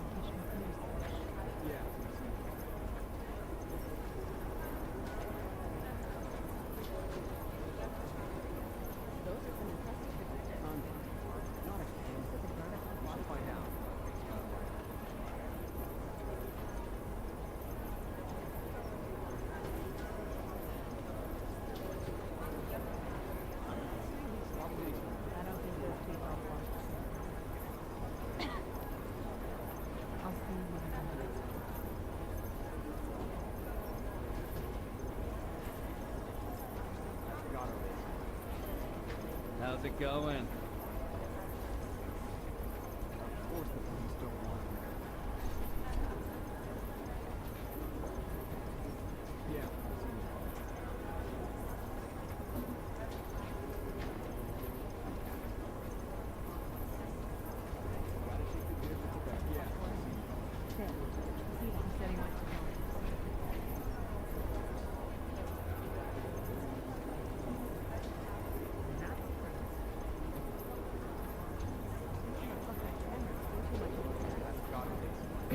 How's it going?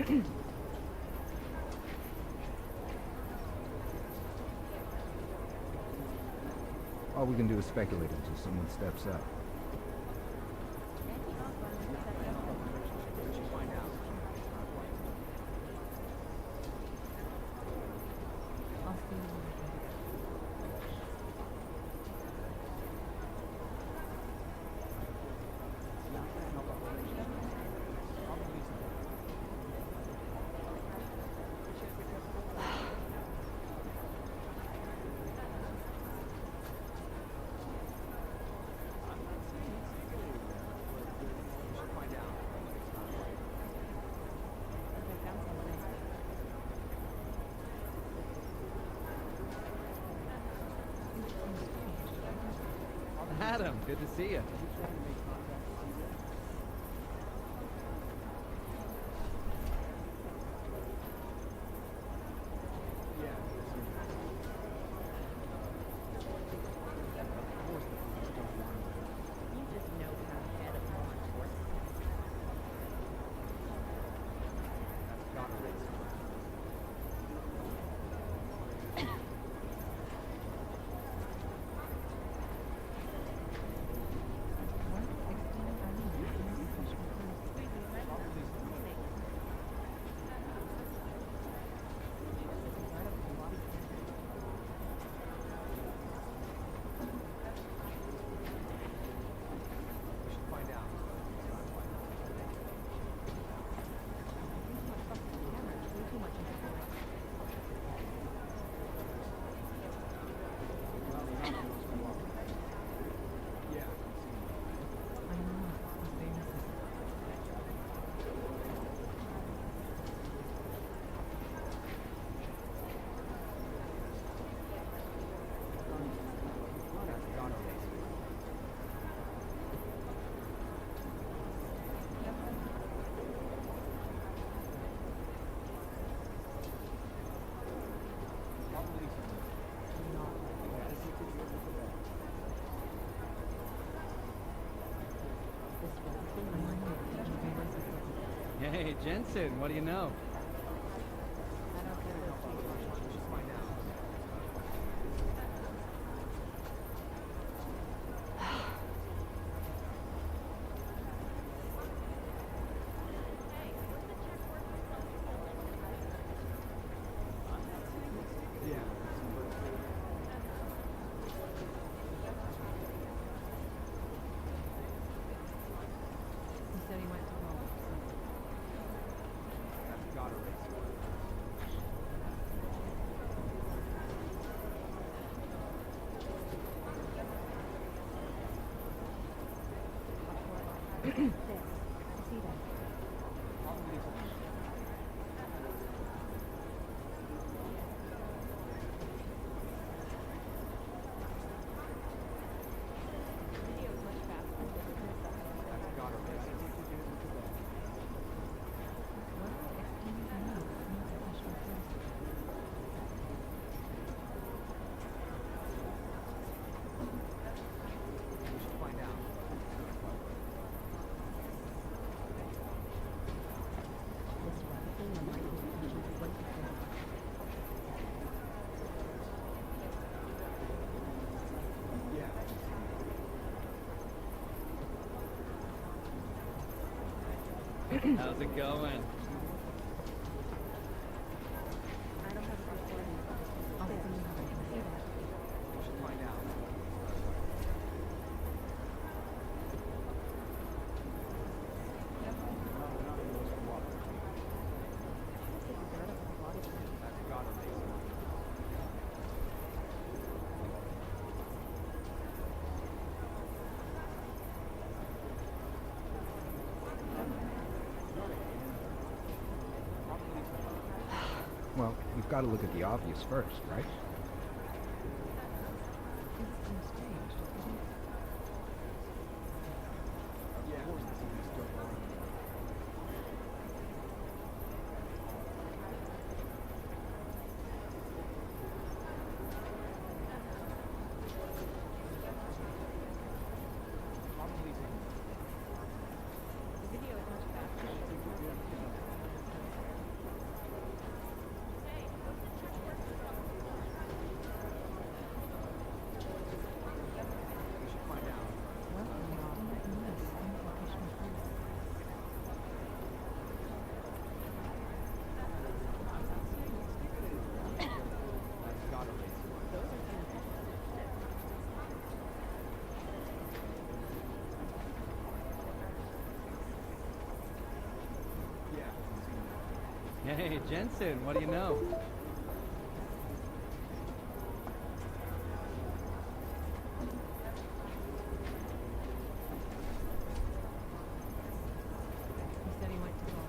All we can do is speculate until someone steps up. Adam, good to see you. Hey, Jensen, what do you know? How's it going? Well, we've got to look at the obvious first, right? Jensen, what do you know? He said he went to go.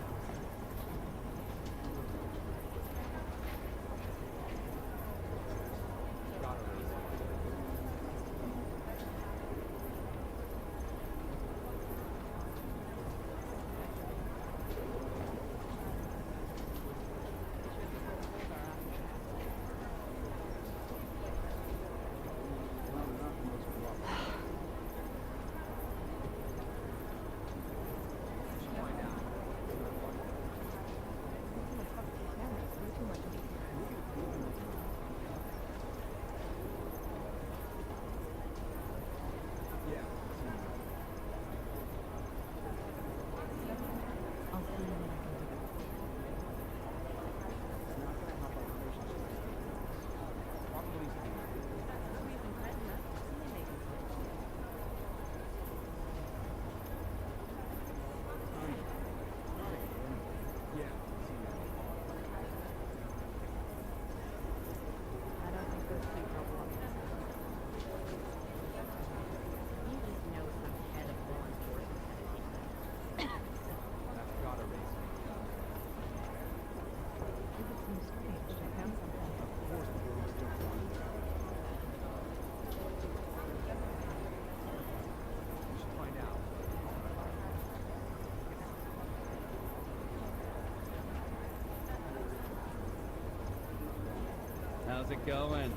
How's it going?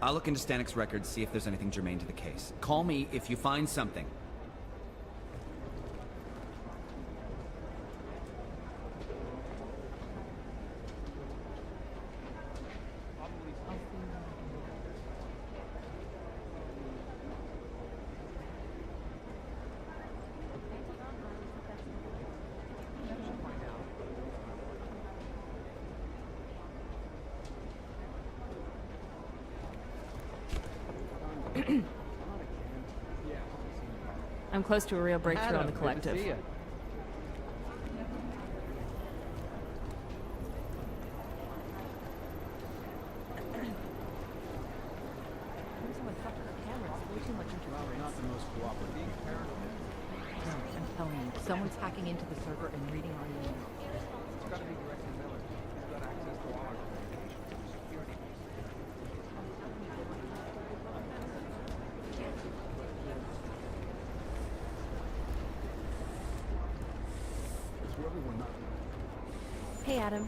I'll look into Stanik's records, see if there's anything germane to the case. Call me if you find something. I'm close to a real breakthrough on the collective. I'm telling you, someone's hacking into the server and reading our email. It's gotta be Director Miller. He's got access to all our communications through security reasons. Hey, Adam.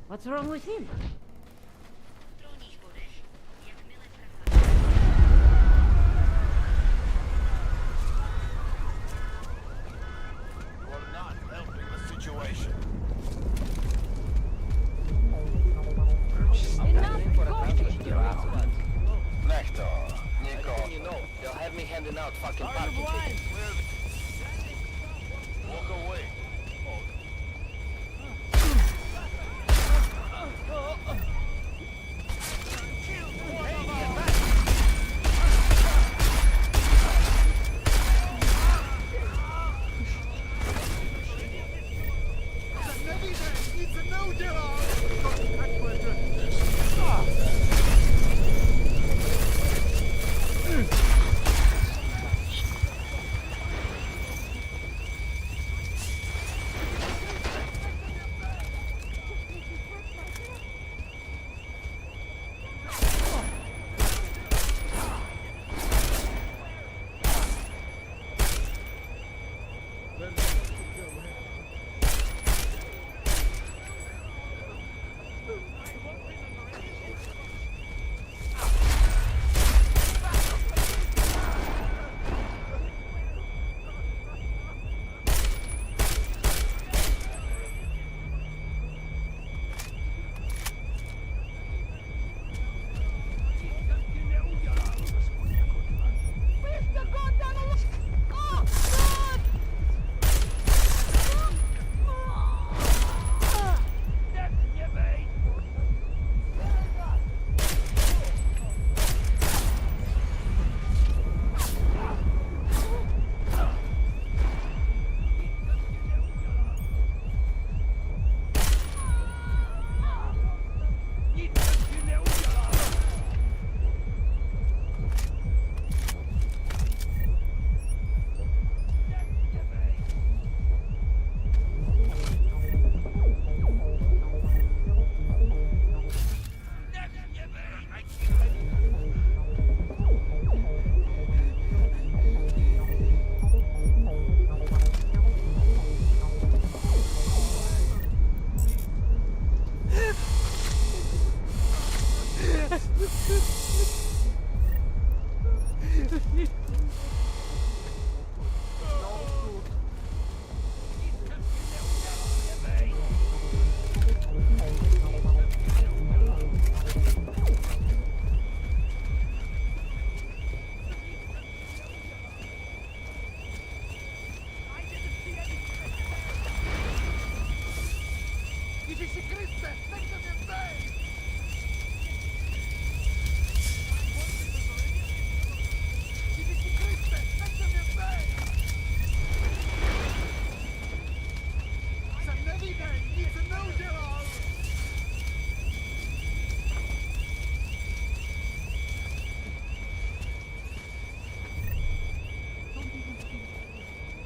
What's wrong with him? We're not helping the situation. Nectar, Nico. You know, they'll have me handing out fucking parking tickets. Walk away.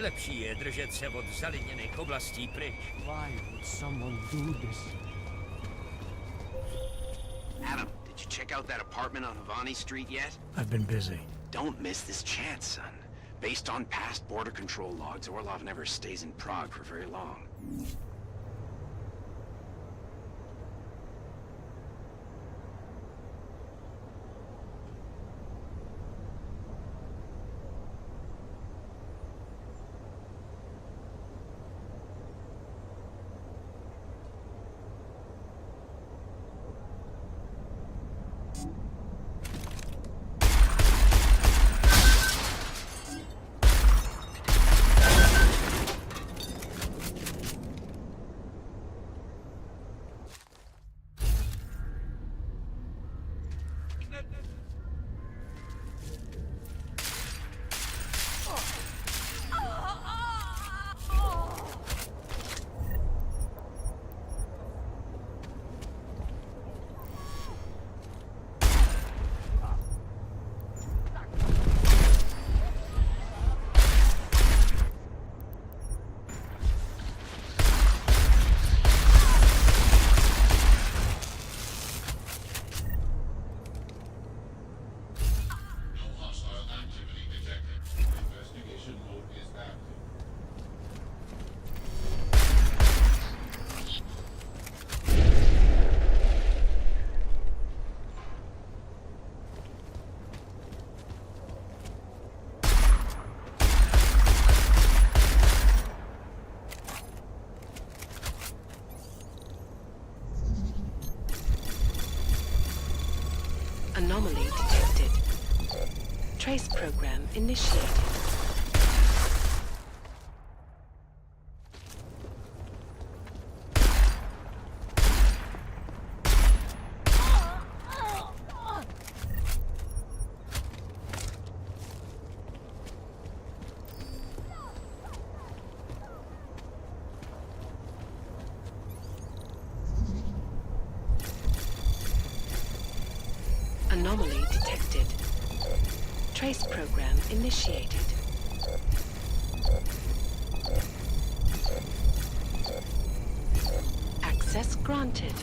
Lepší je držet se od zalidněných oblastí pryč. Why would someone do this? Adam, did you check out that apartment on Havani Street yet? I've been busy. Don't miss this chance, son. Based on past border control logs, Orlov never stays in Prague for very long. Anomaly detected. Trace program initiated. Anomaly detected. Trace program initiated. Access granted.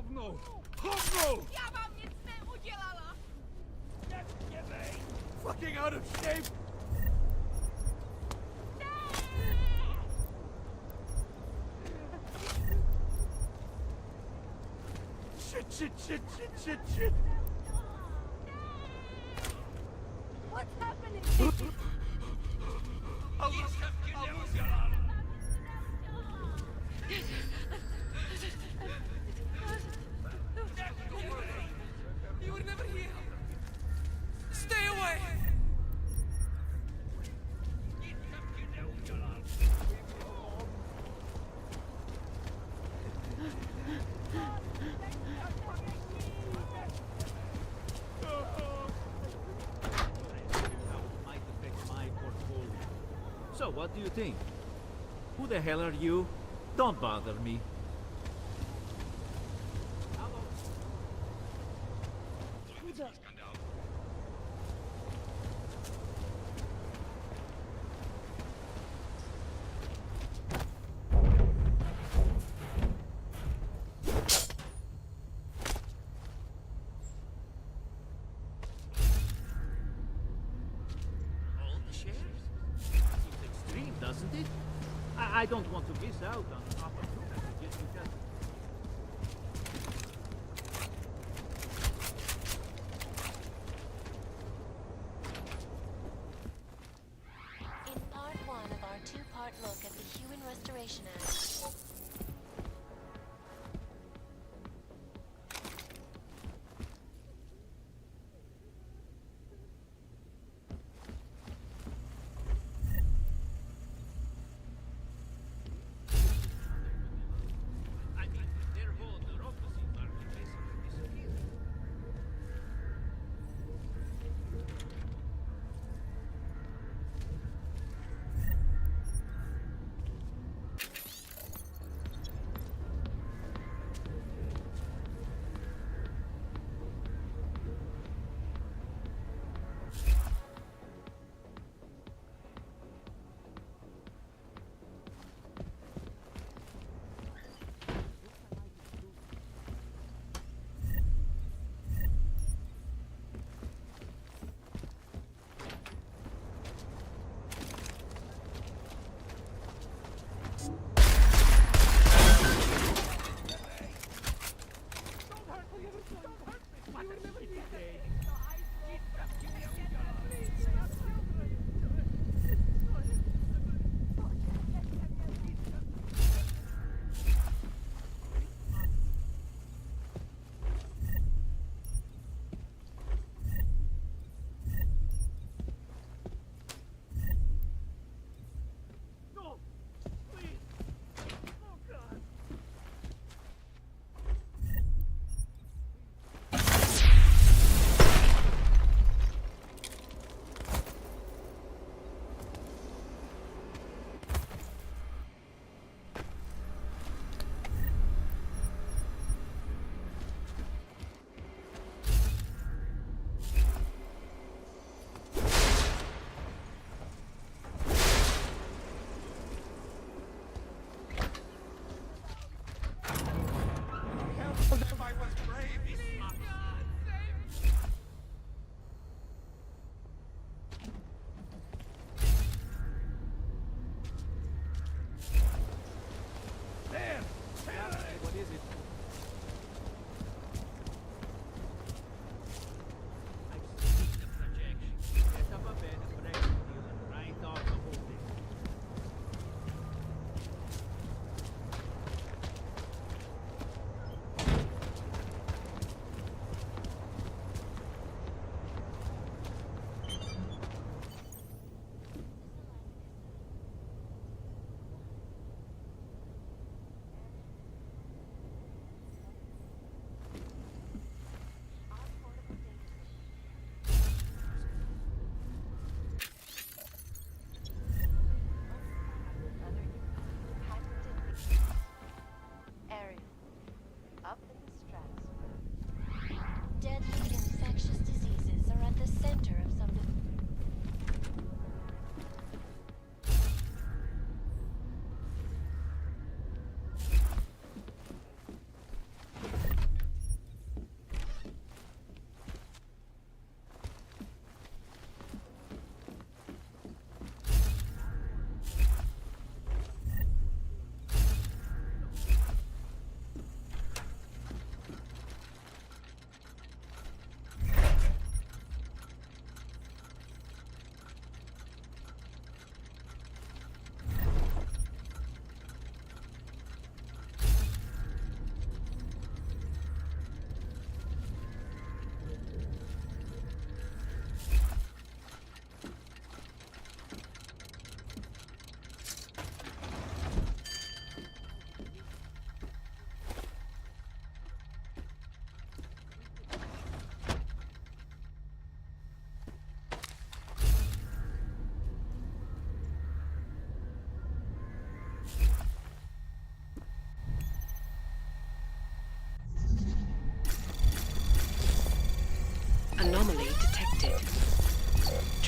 Hovno! Hovno! Já vám nic neudělala! Fucking out of shape! Shit! What's happening? You were never here! Stay away! Might affect my portfolio. So, what do you think? Who the hell are you? Don't bother me. All the shares? Seems extreme, doesn't it? I don't want to miss out on an opportunity to get you guys. In part one of our two-part look at the Human Restoration Act.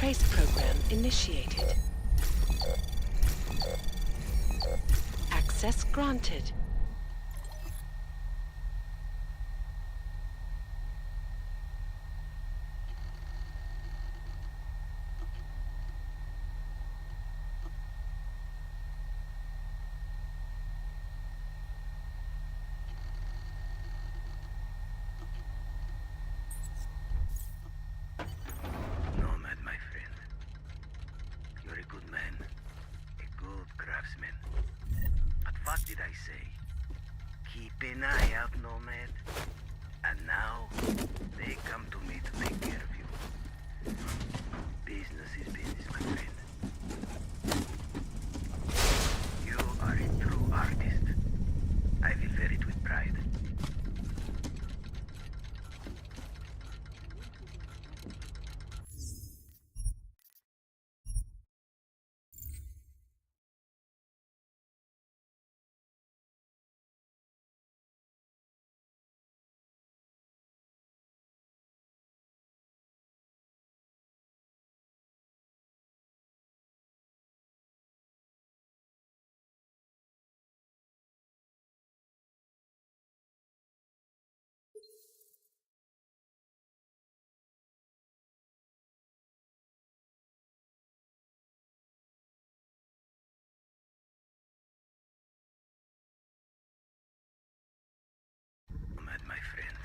Trace program initiated. Access granted. Nomad, my friend. You're a good man. A good craftsman. But what did I say? Keep an eye out, Nomad. And now, they come to me to take care of you. Business is business, my friend. You are a true artist. I will wear it with pride. Nomad, my friend.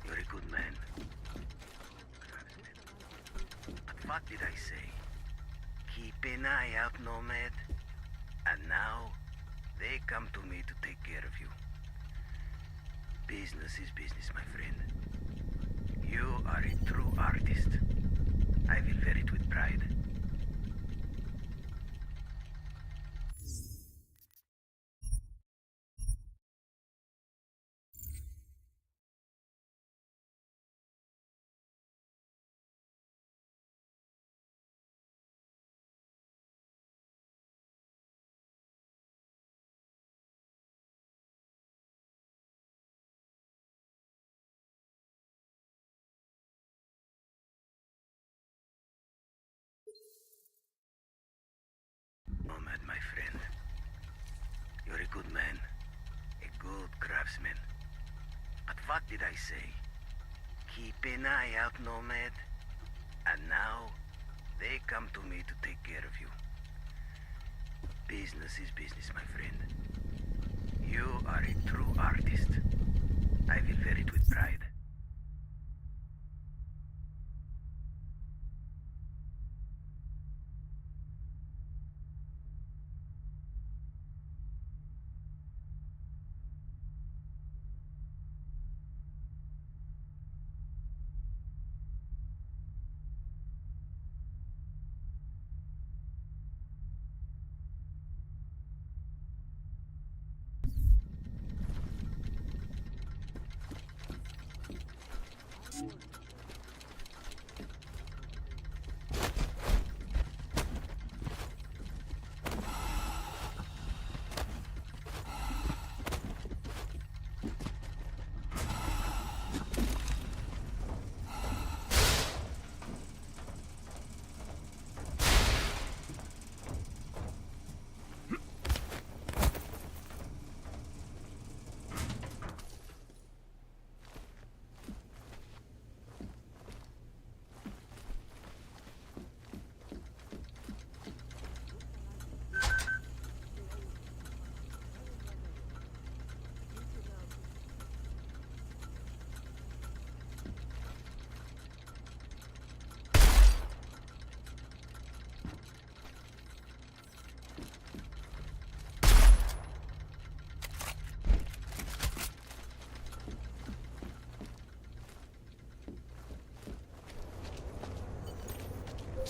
You're a good man. But what did I say? Keep an eye out, Nomad. And now, they come to me to take care of you. Business is business, my friend. You are a true artist. I will wear it with pride. Nomad, my friend. You're a good man. A good craftsman. But what did I say? Keep an eye out, Nomad. And now, they come to me to take care of you. Business is business, my friend. You are a true artist. I will wear it with pride.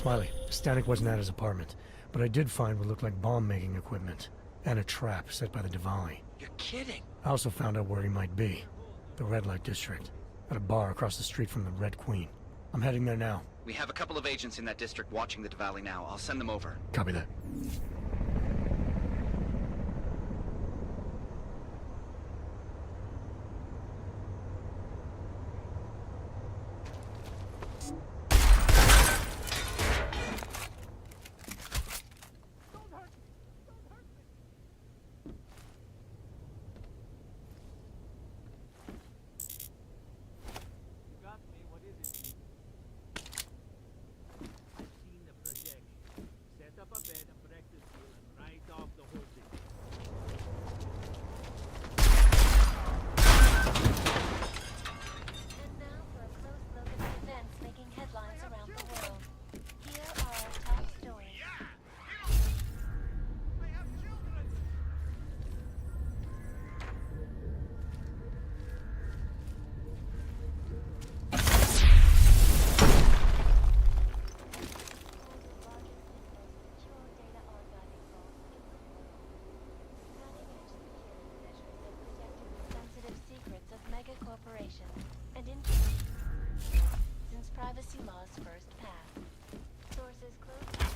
Smiley, Stanek wasn't at his apartment, but I did find what looked like bomb-making equipment, and a trap set by the Diwali. You're kidding. I also found out where he might be. The Red Light District, at a bar across the street from the Red Queen. I'm heading there now. We have a couple of agents in that district watching the Diwali now. I'll send them over. Copy that. corporations and information since privacy laws first passed. Sources close to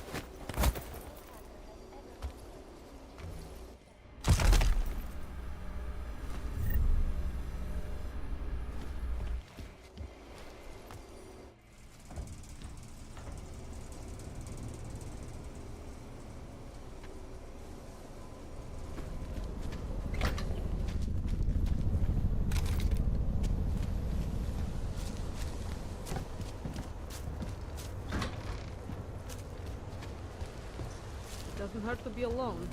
Doesn't hurt to be alone.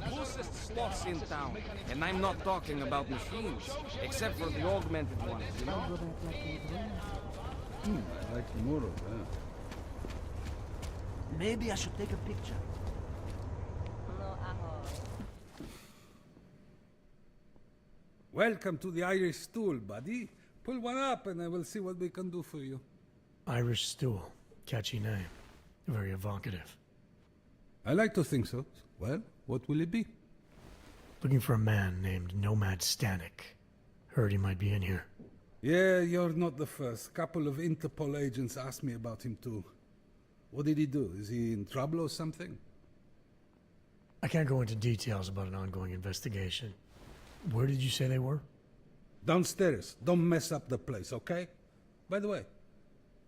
Closest slots in town, and I'm not talking about machines, except for the augmented ones, you know? I'd like more of that. Maybe I should take a picture. Welcome to the Irish stool, buddy. Pull one up and I will see what we can do for you. Irish stool. Catchy name. Very evocative. I like to think so. Well, what will it be? Looking for a man named Nomad Stanek. Heard he might be in here. Yeah, you're not the first. Couple of Interpol agents asked me about him too. What did he do? Is he in trouble or something? I can't go into details about an ongoing investigation. Where did you say they were? Downstairs. Don't mess up the place, okay? By the way,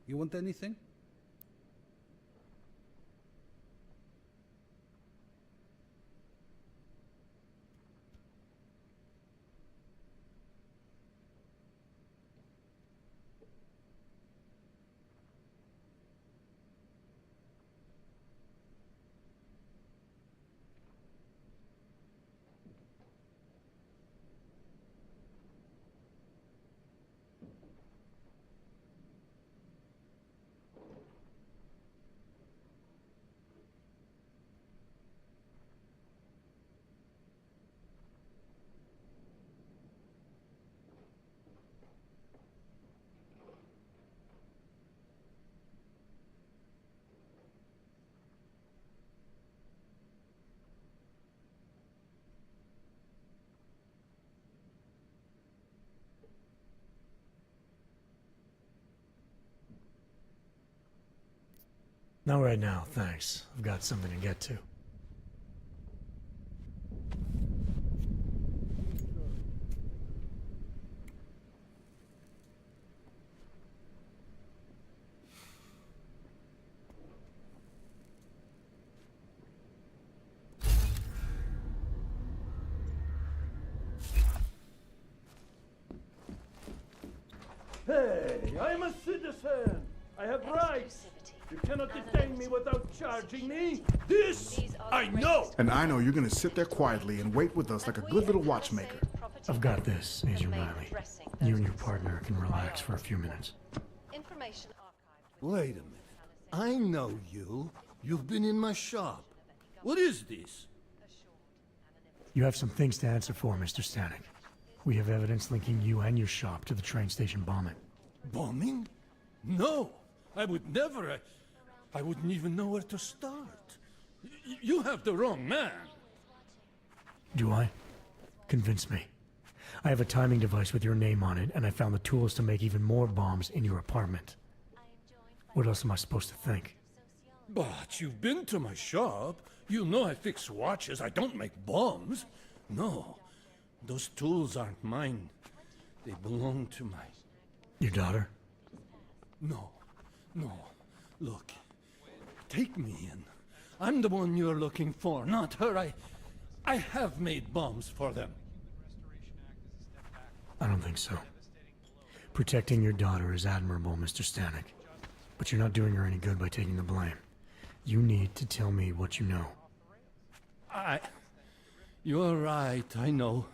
you want anything? Not right now, thanks. I've got something to get to. Hey, I'm a citizen! I have rights! You cannot detain me without charging me! This I know! And I know you're gonna sit there quietly and wait with us like a good little watchmaker. I've got this, Agent Riley. You and your partner can relax for a few minutes. Wait a minute. I know you. You've been in my shop. What is this? You have some things to answer for, Mr. Stanek. We have evidence linking you and your shop to the train station bombing. Bombing? No! I would never. I wouldn't even know where to start. You have the wrong man. Do I? Convince me. I have a timing device with your name on it, and I found the tools to make even more bombs in your apartment. What else am I supposed to think? But you've been to my shop. You know I fix watches. I don't make bombs. No, those tools aren't mine. They belong to my... Your daughter? No. Look, take me in. I'm the one you're looking for, not her. I have made bombs for them. I don't think so. Protecting your daughter is admirable, Mr. Stanek. But you're not doing her any good by taking the blame. You need to tell me what you know. You're right, I know.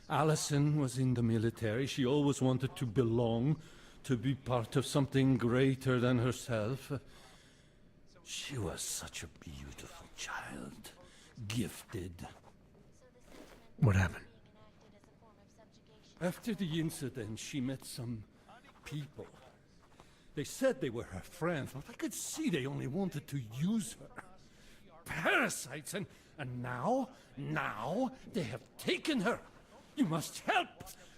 Allison was in the military. She always wanted to belong, to be part of something greater than herself. She was such a beautiful child. Gifted. What happened? After the incident, she met some people. They said they were her friends, but I could see they only wanted to use her. Parasites, and now they have taken her. You must help.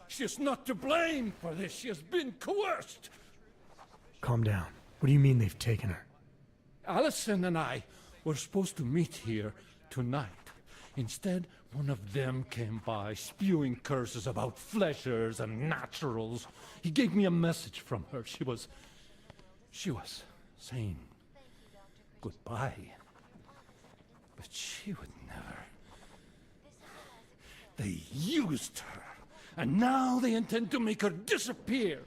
She is not to blame for this. She has been coerced. Calm down. What do you mean they've taken her? Allison and I were supposed to meet here tonight. Instead, one of them came by, spewing curses about fleshers and naturals. He gave me a message from her. She was saying goodbye. But she would never. They used her, and now they intend to make her disappear.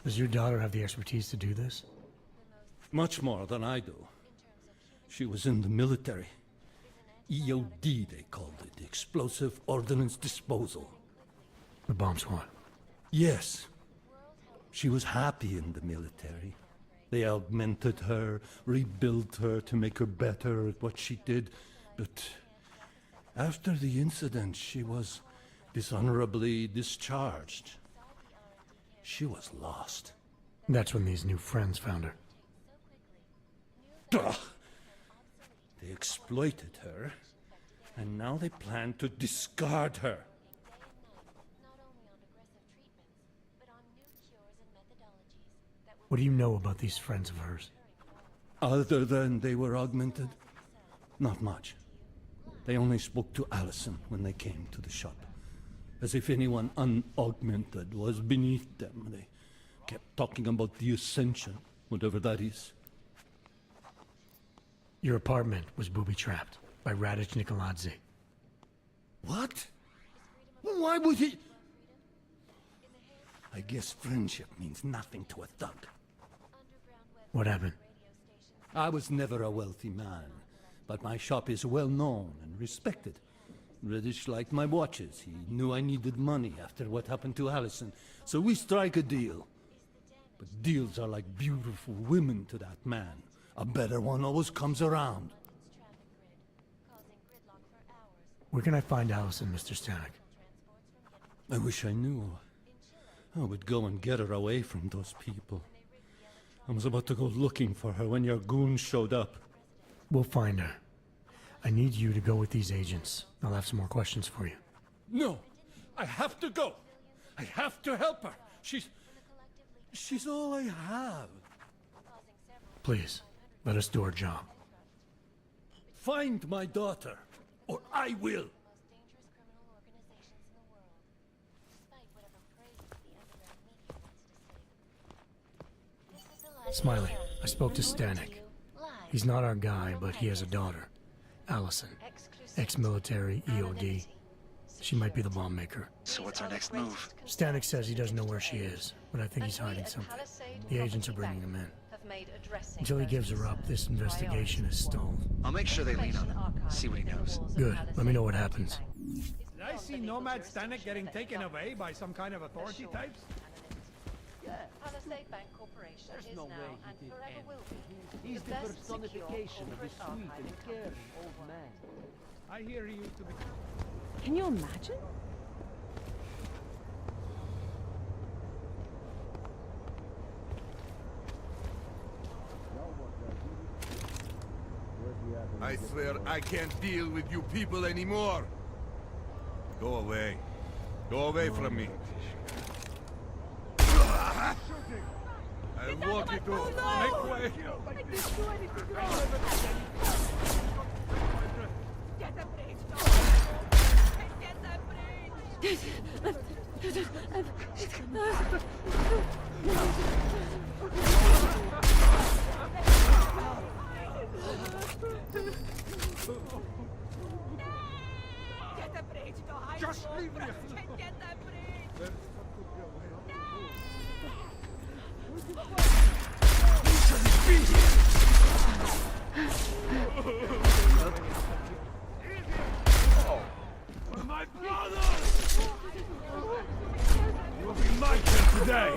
Does your daughter have the expertise to do this? Much more than I do. She was in the military. EOD, they called it. Explosive Ordnance Disposal. The bomb squad? Yes. She was happy in the military. They augmented her, rebuilt her to make her better at what she did. But after the incident, she was dishonorably discharged. She was lost. That's when these new friends found her. Ugh. They exploited her, and now they plan to discard her. What do you know about these friends of hers? Other than they were augmented? Not much. They only spoke to Allison when they came to the shop. As if anyone unaugmented was beneath them. They kept talking about the Ascension, whatever that is. Your apartment was booby-trapped by Radic Nikoladze. What? Why would he... I guess friendship means nothing to a thug. What happened? I was never a wealthy man, but my shop is well known and respected. Radic liked my watches. He knew I needed money after what happened to Allison, so we strike a deal. But deals are like beautiful women to that man. A better one always comes around. Where can I find Allison, Mr. Stanek? I wish I knew. I would go and get her away from those people. I was about to go looking for her when your goons showed up. We'll find her. I need you to go with these agents. I'll have some more questions for you. No! I have to go! I have to help her! She's all I have. Please, let us do our job. Find my daughter, or I will! Smiley, I spoke to Stanek. He's not our guy, but he has a daughter, Allison. Ex-military, EOD. She might be the bomb maker. So what's our next move? Stanek says he doesn't know where she is, but I think he's hiding something. The agents are bringing him in. Until he gives her up, this investigation is stalled. I'll make sure they lean on him. See what he knows. Good. Let me know what happens. Did I see Nomad Stanek getting taken away by some kind of authority types? Palisade Bank Corporation is now and forever will be He's the personification of a sweet and caring old man. I hear he used to be... Can you imagine? I swear I can't deal with you people anymore. Go away. Go away from me. I'll walk you through. Make way. I didn't do anything wrong. Get the bridge. Get the bridge. Get the bridge to high. Just leave me. Get the bridge. You shouldn't be here. Oh, my brother! You'll be my turn today.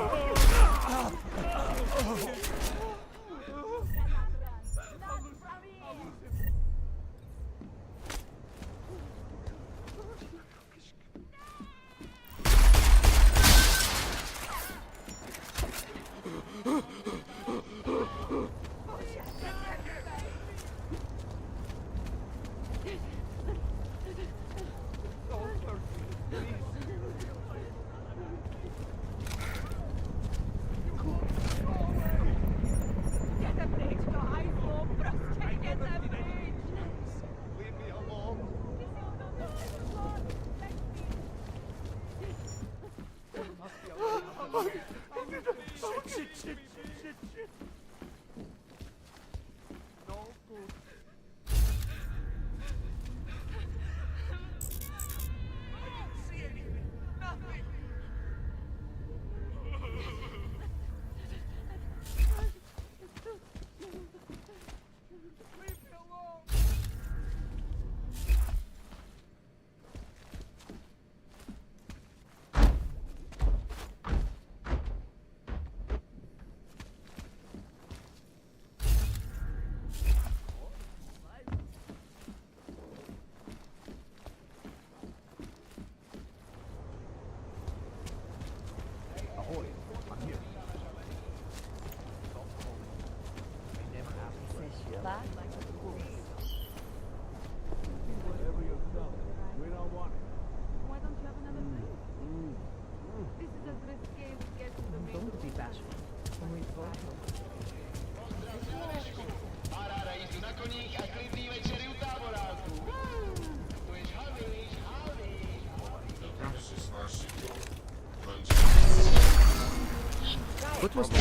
What was that?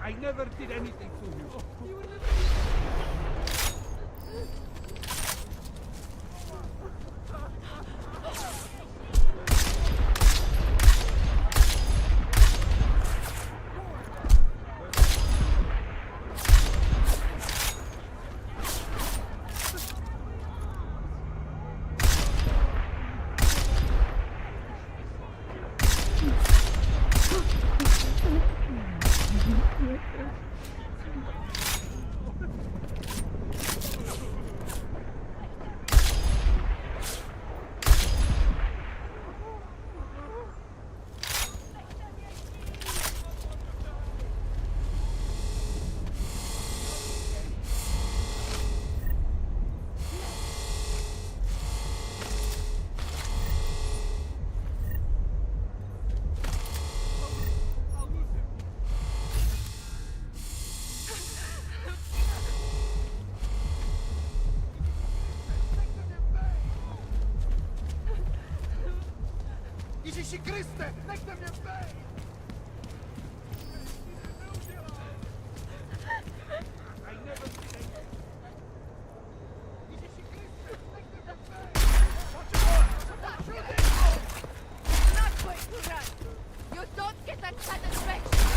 I never did anything to you. You were never... Jeśli Chryste, nechce mnie wejść! You don't get that satisfaction!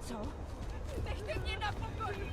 Co? Nechte mnie na pokoju!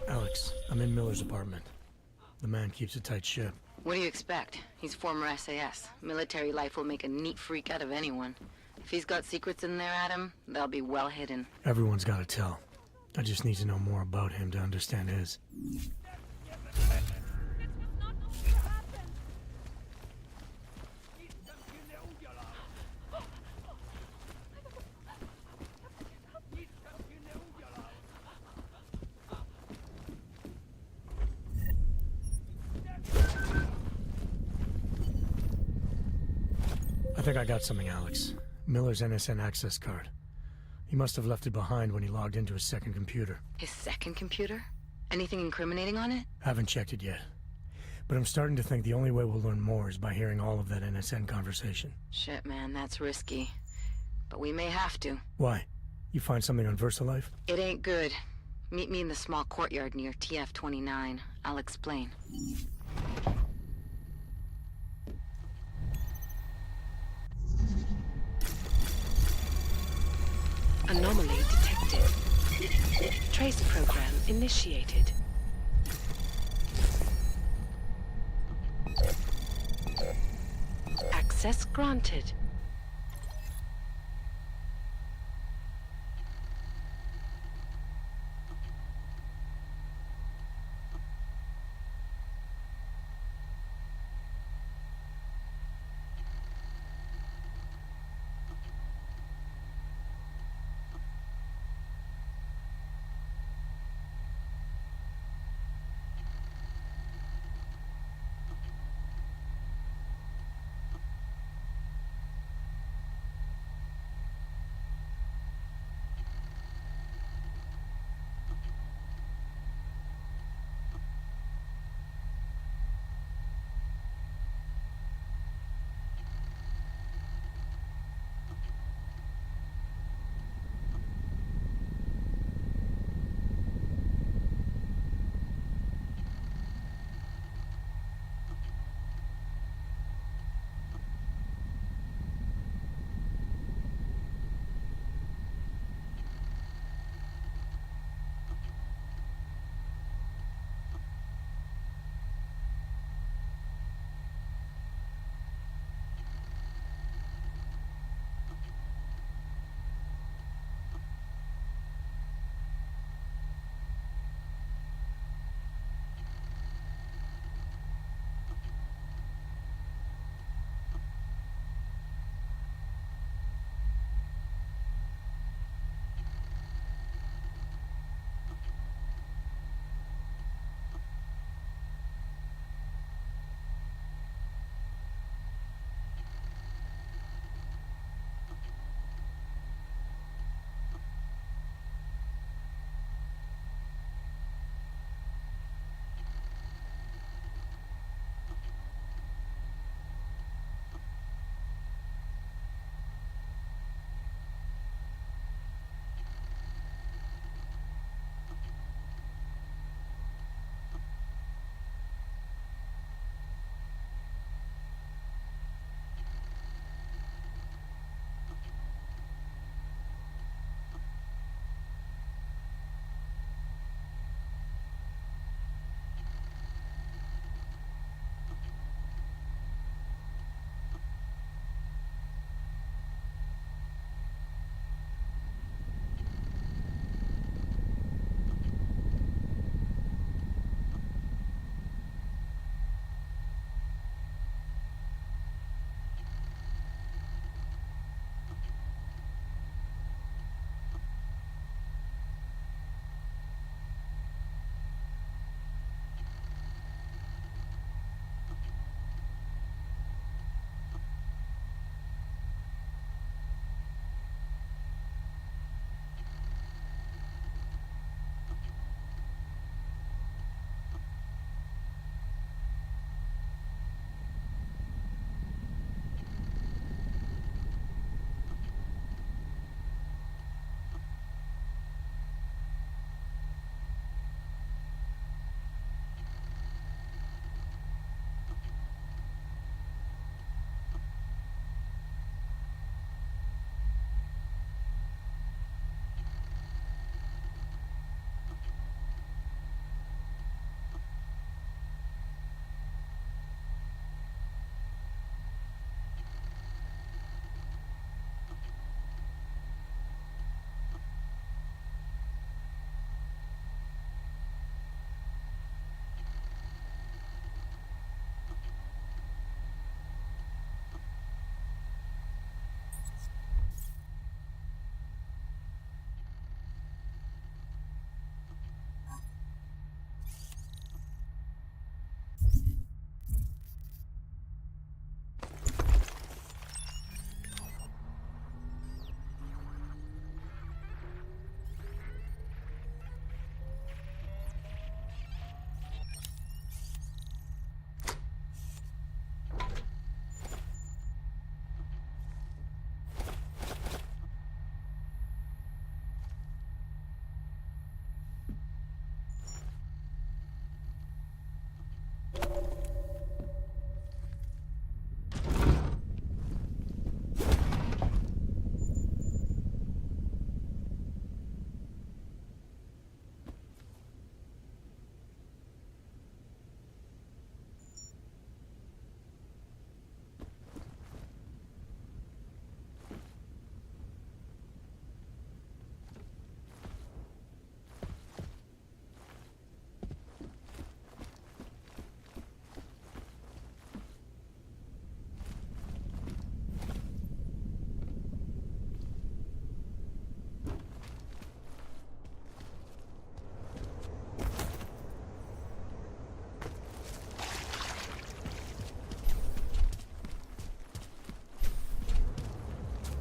Alex, I'm in Miller's apartment. The man keeps a tight ship. What do you expect? He's former SAS. Military life will make a neat freak out of anyone. If he's got secrets in there, Adam, they'll be well hidden. Everyone's got to tell. I just need to know more about him to understand his. I think I got something, Alex. Miller's NSN access card. He must have left it behind when he logged into his second computer. His second computer? Anything incriminating on it? Haven't checked it yet. But I'm starting to think the only way we'll learn more is by hearing all of that NSN conversation. Shit, man, that's risky. But we may have to. Why? You find something on VersaLife? It ain't good. Meet me in the small courtyard near TF-29. I'll explain. Anomaly detected. Trace program initiated. Access granted.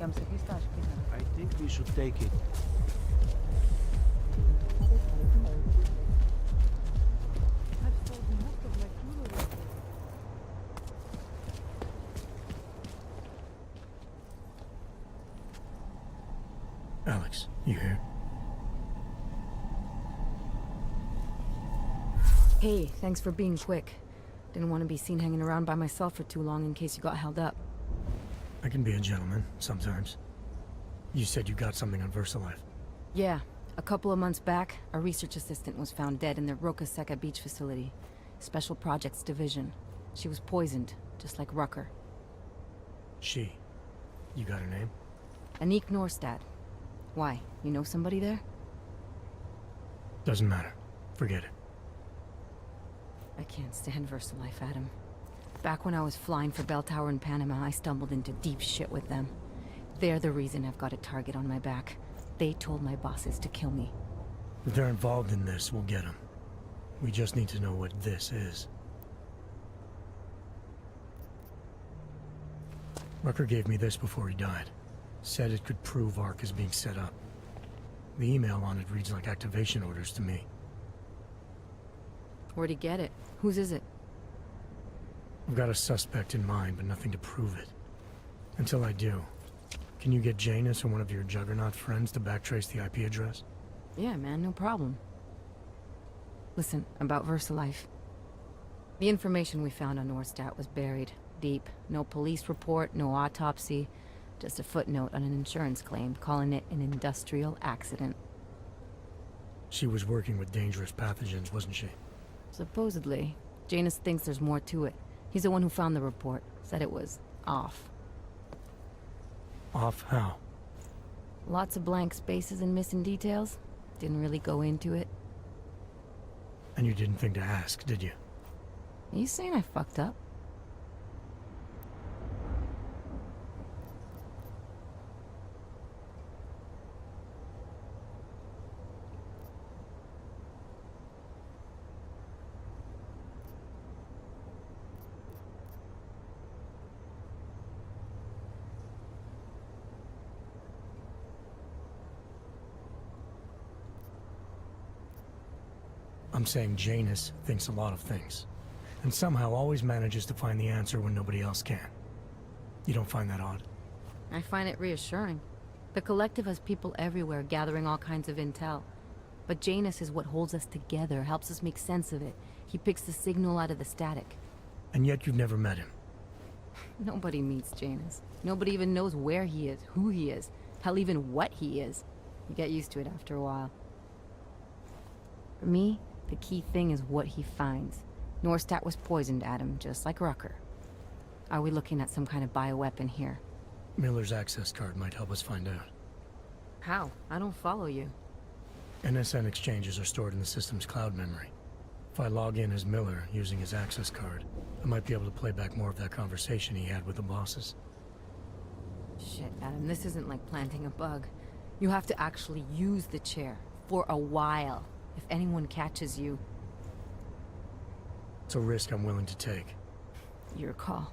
I think we should take it. I've sold most of my jewelry. Alex, you here? Hey, thanks for being quick. Didn't want to be seen hanging around by myself for too long in case you got held up. I can be a gentleman, sometimes. You said you got something on VersaLife. Yeah, a couple of months back, a research assistant was found dead in the Roca Seca beach facility. Special Projects Division. She was poisoned, just like Rucker. She. You got her name? Anik Norstad. Why? You know somebody there? Doesn't matter. Forget it. I can't stand VersaLife, Adam. Back when I was flying for Bell Tower in Panama, I stumbled into deep shit with them. They're the reason I've got a target on my back. They told my bosses to kill me. If they're involved in this, we'll get them. We just need to know what this is. Rucker gave me this before he died. Said it could prove ARC is being set up. The email on it reads like activation orders to me. Where'd he get it? Whose is it? I've got a suspect in mind, but nothing to prove it. Until I do, can you get Janus or one of your Juggernaut friends to backtrace the IP address? Yeah, man, no problem. Listen, about VersaLife. The information we found on Norstad was buried deep. No police report, no autopsy. Just a footnote on an insurance claim, calling it an industrial accident. She was working with dangerous pathogens, wasn't she? Supposedly. Janus thinks there's more to it. He's the one who found the report. Said it was off. Off how? Lots of blank spaces and missing details. Didn't really go into it. And you didn't think to ask, did you? Are you saying I fucked up? I'm saying Janus thinks a lot of things, and somehow always manages to find the answer when nobody else can. You don't find that odd? I find it reassuring. The Collective has people everywhere gathering all kinds of intel. But Janus is what holds us together, helps us make sense of it. He picks the signal out of the static. And yet you've never met him. Nobody meets Janus. Nobody even knows where he is, who he is, hell, even what he is. You get used to it after a while. For me, the key thing is what he finds. Norstad was poisoned, Adam, just like Rucker. Are we looking at some kind of bioweapon here? Miller's access card might help us find out. How? I don't follow you. NSN exchanges are stored in the system's cloud memory. If I log in as Miller using his access card, I might be able to play back more of that conversation he had with the bosses. Shit, Adam, this isn't like planting a bug. You have to actually use the chair. For a while. If anyone catches you... It's a risk I'm willing to take. Your call.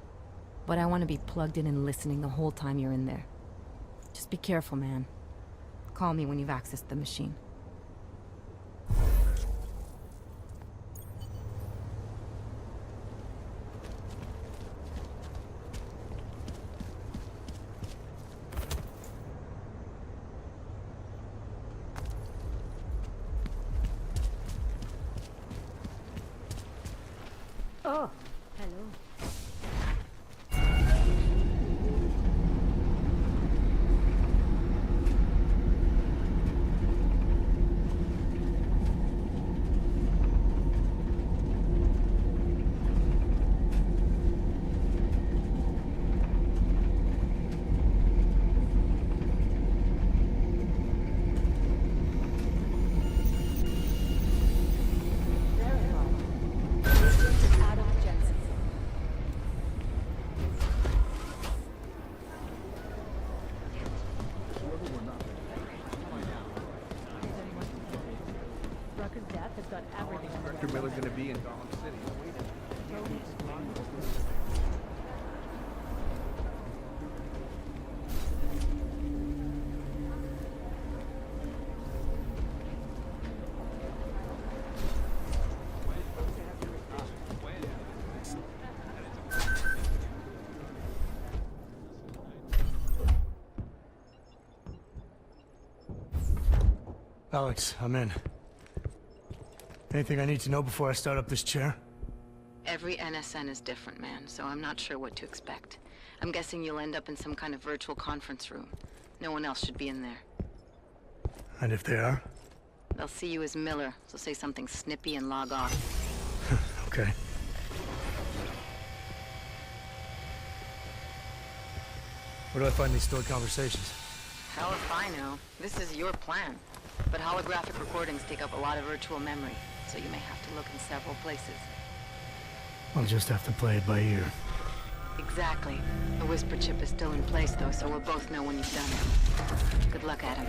But I want to be plugged in and listening the whole time you're in there. Just be careful, man. Call me when you've accessed the machine. Oh, hello. Miller's gonna be in Dog City. Alex, I'm in. Anything I need to know before I start up this chair? Every NSN is different, man, so I'm not sure what to expect. I'm guessing you'll end up in some kind of virtual conference room. No one else should be in there. And if they are? They'll see you as Miller, so say something snippy and log off. Okay. Where do I find these stored conversations? Hell if I know. This is your plan. But holographic recordings take up a lot of virtual memory, so you may have to look in several places. I'll just have to play it by ear. Exactly. The whisper chip is still in place, though, so we'll both know when you've done it. Good luck, Adam.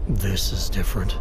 This is different.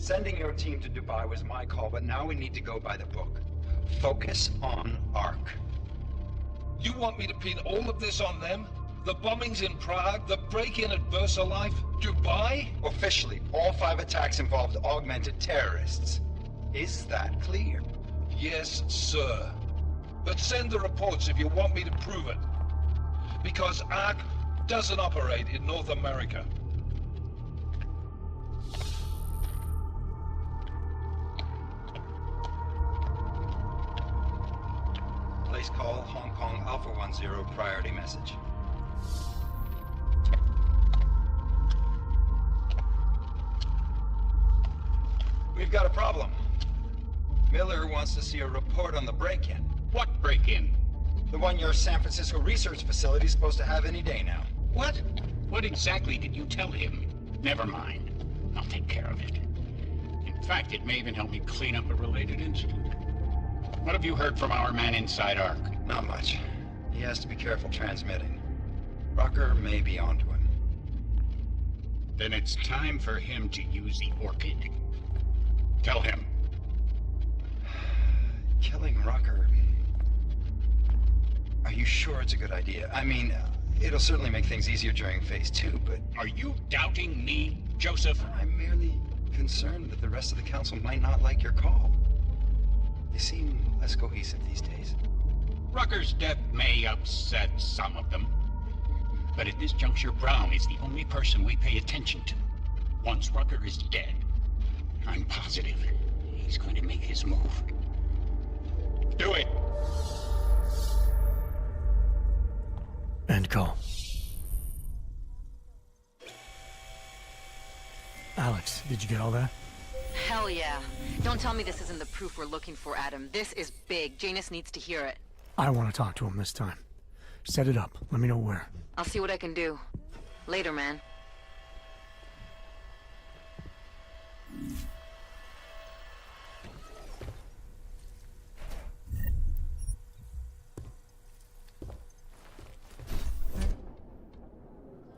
Sending your team to Dubai was my call, but now we need to go by the book. Focus on Ark. You want me to pin all of this on them? The bombings in Prague, the break-in at VersaLife, Dubai? Officially, all 5 attacks involved augmented terrorists. Is that clear? Yes, sir. But send the reports if you want me to prove it. Because Ark doesn't operate in North America. Place call, Hong Kong Alpha 10, priority message. We've got a problem. Miller wants to see a report on the break-in. What break-in? The one your San Francisco research facility is supposed to have any day now. What? What exactly did you tell him? Never mind. I'll take care of it. In fact, it may even help me clean up a related incident. What have you heard from our man inside Ark? Not much. He has to be careful transmitting. Rucker may be onto him. Then it's time for him to use the Orchid. Tell him. Killing Rucker... Are you sure it's a good idea? I mean, it'll certainly make things easier during Phase 2, but... Are you doubting me, Joseph? I'm merely concerned that the rest of the Council might not like your call. You seem less cohesive these days. Rucker's death may upset some of them. But at this juncture, Brown is the only person we pay attention to. Once Rucker is dead, I'm positive he's going to make his move. Do it! End call. Alex, did you get all that? Hell yeah. Don't tell me this isn't the proof we're looking for, Adam. This is big. Janus needs to hear it. I want to talk to him this time. Set it up. Let me know where. I'll see what I can do. Later, man.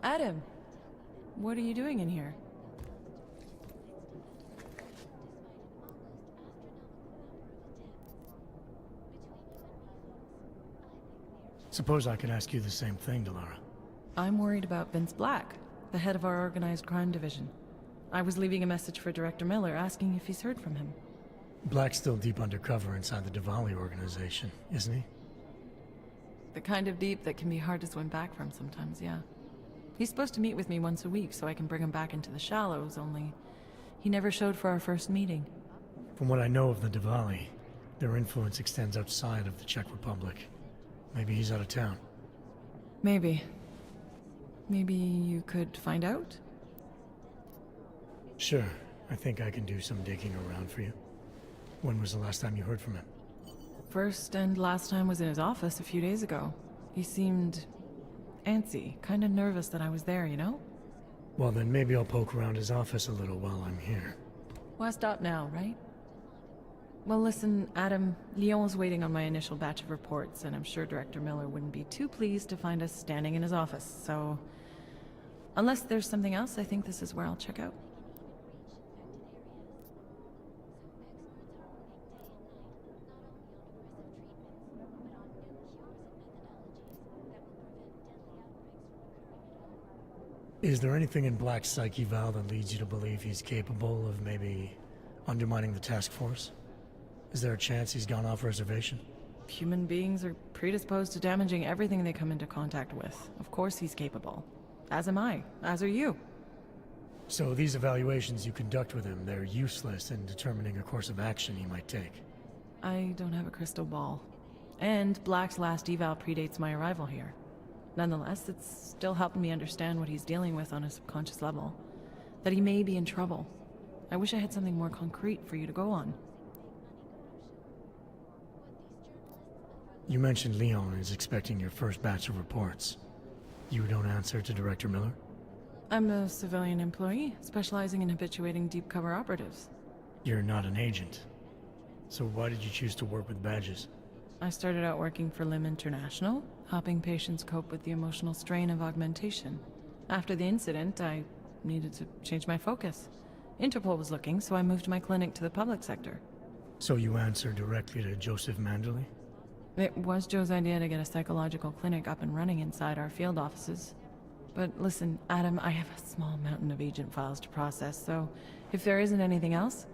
Adam, what are you doing in here? Suppose I could ask you the same thing, Delara. I'm worried about Vince Black, the head of our organized crime division. I was leaving a message for Director Miller asking if he's heard from him. Black's still deep undercover inside the Diwali organization, isn't he? The kind of deep that can be hard to swim back from sometimes, yeah. He's supposed to meet with me once a week so I can bring him back into the shallows, only he never showed for our first meeting. From what I know of the Diwali, their influence extends outside of the Czech Republic. Maybe he's out of town. Maybe. Maybe you could find out? Sure. I think I can do some digging around for you. When was the last time you heard from him? First and last time was in his office a few days ago. He seemed antsy, kind of nervous that I was there, you know? Well, then maybe I'll poke around his office a little while I'm here. Why stop now, right? Well, listen, Adam, Lyon's waiting on my initial batch of reports, and I'm sure Director Miller wouldn't be too pleased to find us standing in his office, so... Unless there's something else, I think this is where I'll check out. Is there anything in Black's psyche, Val, that leads you to believe he's capable of maybe undermining the task force? Is there a chance he's gone off reservation? Human beings are predisposed to damaging everything they come into contact with. Of course he's capable. As am I. As are you. So these evaluations you conduct with him, they're useless in determining a course of action he might take? I don't have a crystal ball. And Black's last eval predates my arrival here. Nonetheless, it's still helping me understand what he's dealing with on a subconscious level. That he may be in trouble. I wish I had something more concrete for you to go on. You mentioned Leon is expecting your first batch of reports. You don't answer to Director Miller? I'm a civilian employee, specializing in habituating deep cover operatives. You're not an agent. So why did you choose to work with badges? I started out working for LIM International, helping patients cope with the emotional strain of augmentation. After the incident, I needed to change my focus. Interpol was looking, so I moved my clinic to the public sector. So you answer directly to Joseph Manderley? It was Joe's idea to get a psychological clinic up and running inside our field offices. But listen, Adam, I have a small mountain of agent files to process, so if there isn't anything else...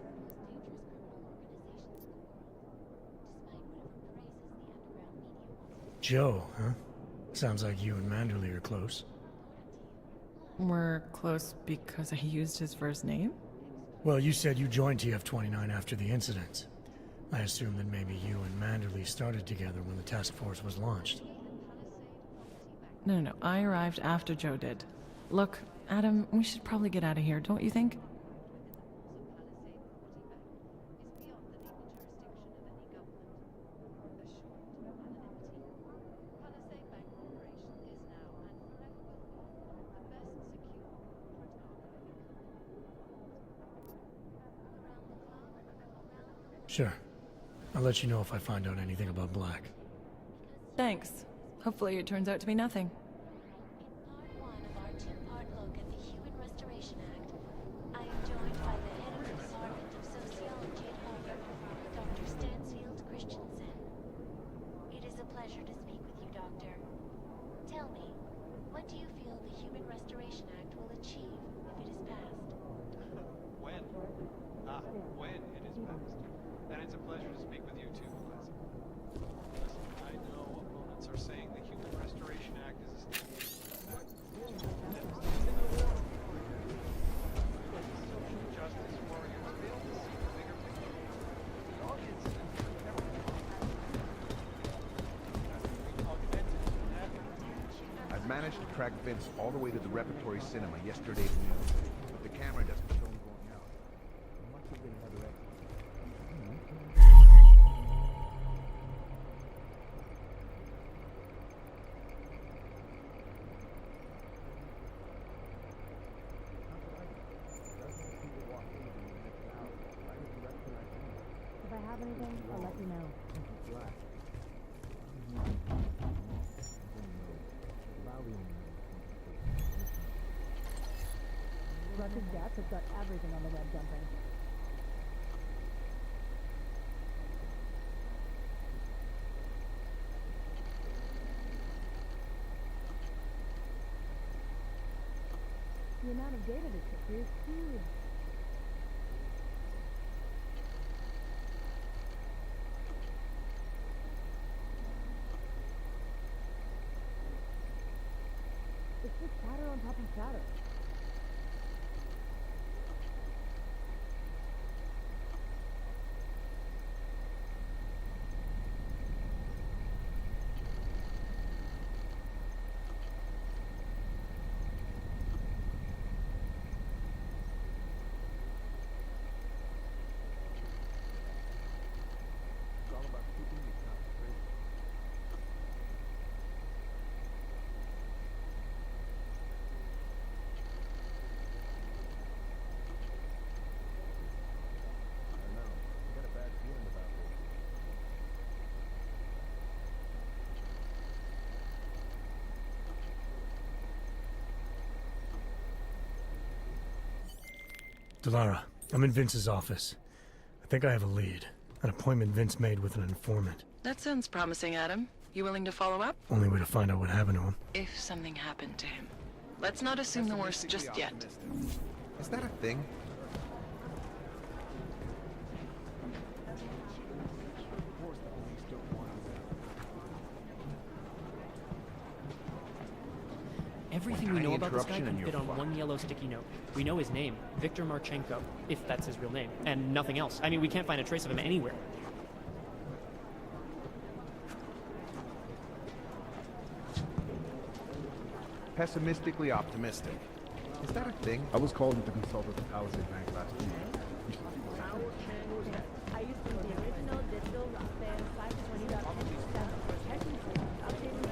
Joe, huh? Sounds like you and Manderley are close. We're close because I used his first name? Well, you said you joined TF-29 after the incident. I assume that maybe you and Manderley started together when the task force was launched. No, I arrived after Joe did. Look, Adam, we should probably get out of here, don't you think? Sure. I'll let you know if I find out anything about Black. Thanks. Hopefully it turns out to be nothing. In part one of our two-part look at the Human Restoration Act, I am joined by the head of the Department of Sociology at Harvard, Dr. Stansfield Christensen. It is a pleasure to speak with you, Doctor. Tell me, what do you feel the Human Restoration Act will achieve if it is passed? When? When it is passed. And it's a pleasure to speak with you too, Liza. Listen, I know opponents are saying the Human Restoration Act is a justice warriors fail to see the bigger picture. The audience I've managed to track Vince all the way to the repertory cinema yesterday at noon, but the camera doesn't show him going out. There must have been another exit. If I have anything, I'll let you know. Russia's death has got everything on the web jumping. The amount of data they took here is huge. It's just chatter on top of chatter. Delara, I'm in Vince's office. I think I have a lead. An appointment Vince made with an informant. That sounds promising, Adam. You willing to follow up? Only way to find out what happened to him. If something happened to him. Let's not assume the worst just yet. Is that a thing? Everything we know about this guy can fit on one yellow sticky note. We know his name, Viktor Marchenko, if that's his real name, and nothing else. I mean, we can't find a trace of him anywhere. Pessimistically optimistic. Is that a thing? I was called in to consult with the Palisade Bank last week. I used to be the original digital Rockband 520.10% technically updated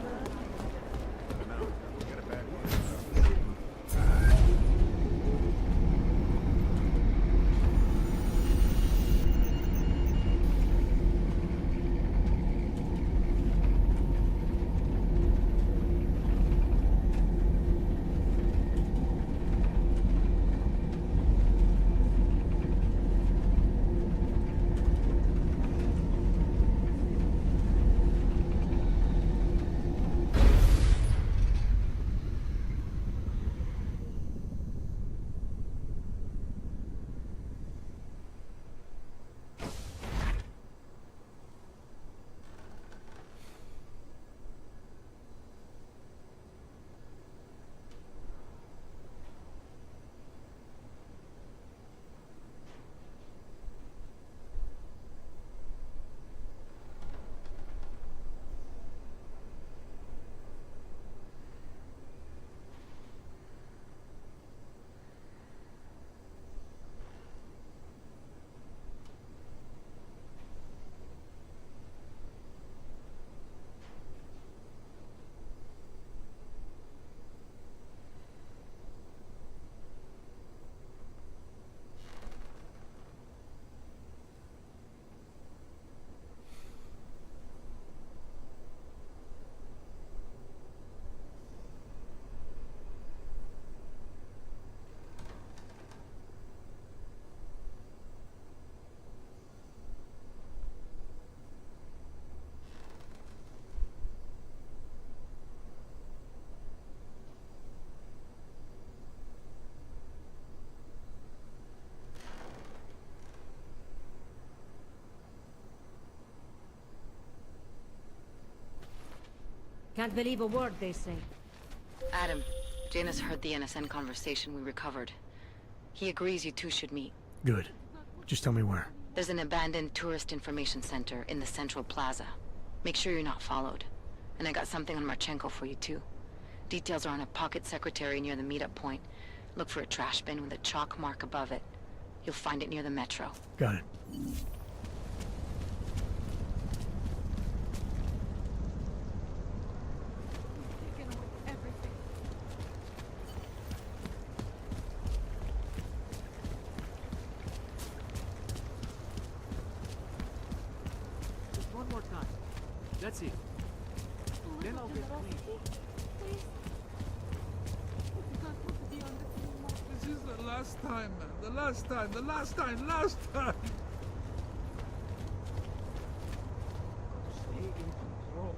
Can't believe a word they say. Adam, Janus heard the NSN conversation we recovered. He agrees you two should meet. Good. Just tell me where. There's an abandoned tourist information center in the central plaza. Make sure you're not followed. And I got something on Marchenko for you too. Details are on a pocket secretary near the meetup point. Look for a trash bin with a chalk mark above it. You'll find it near the metro. Got it. One more time. That's it. Then I'll get clean. This is the last time, man. The last time, the last time, last time! Stay in control.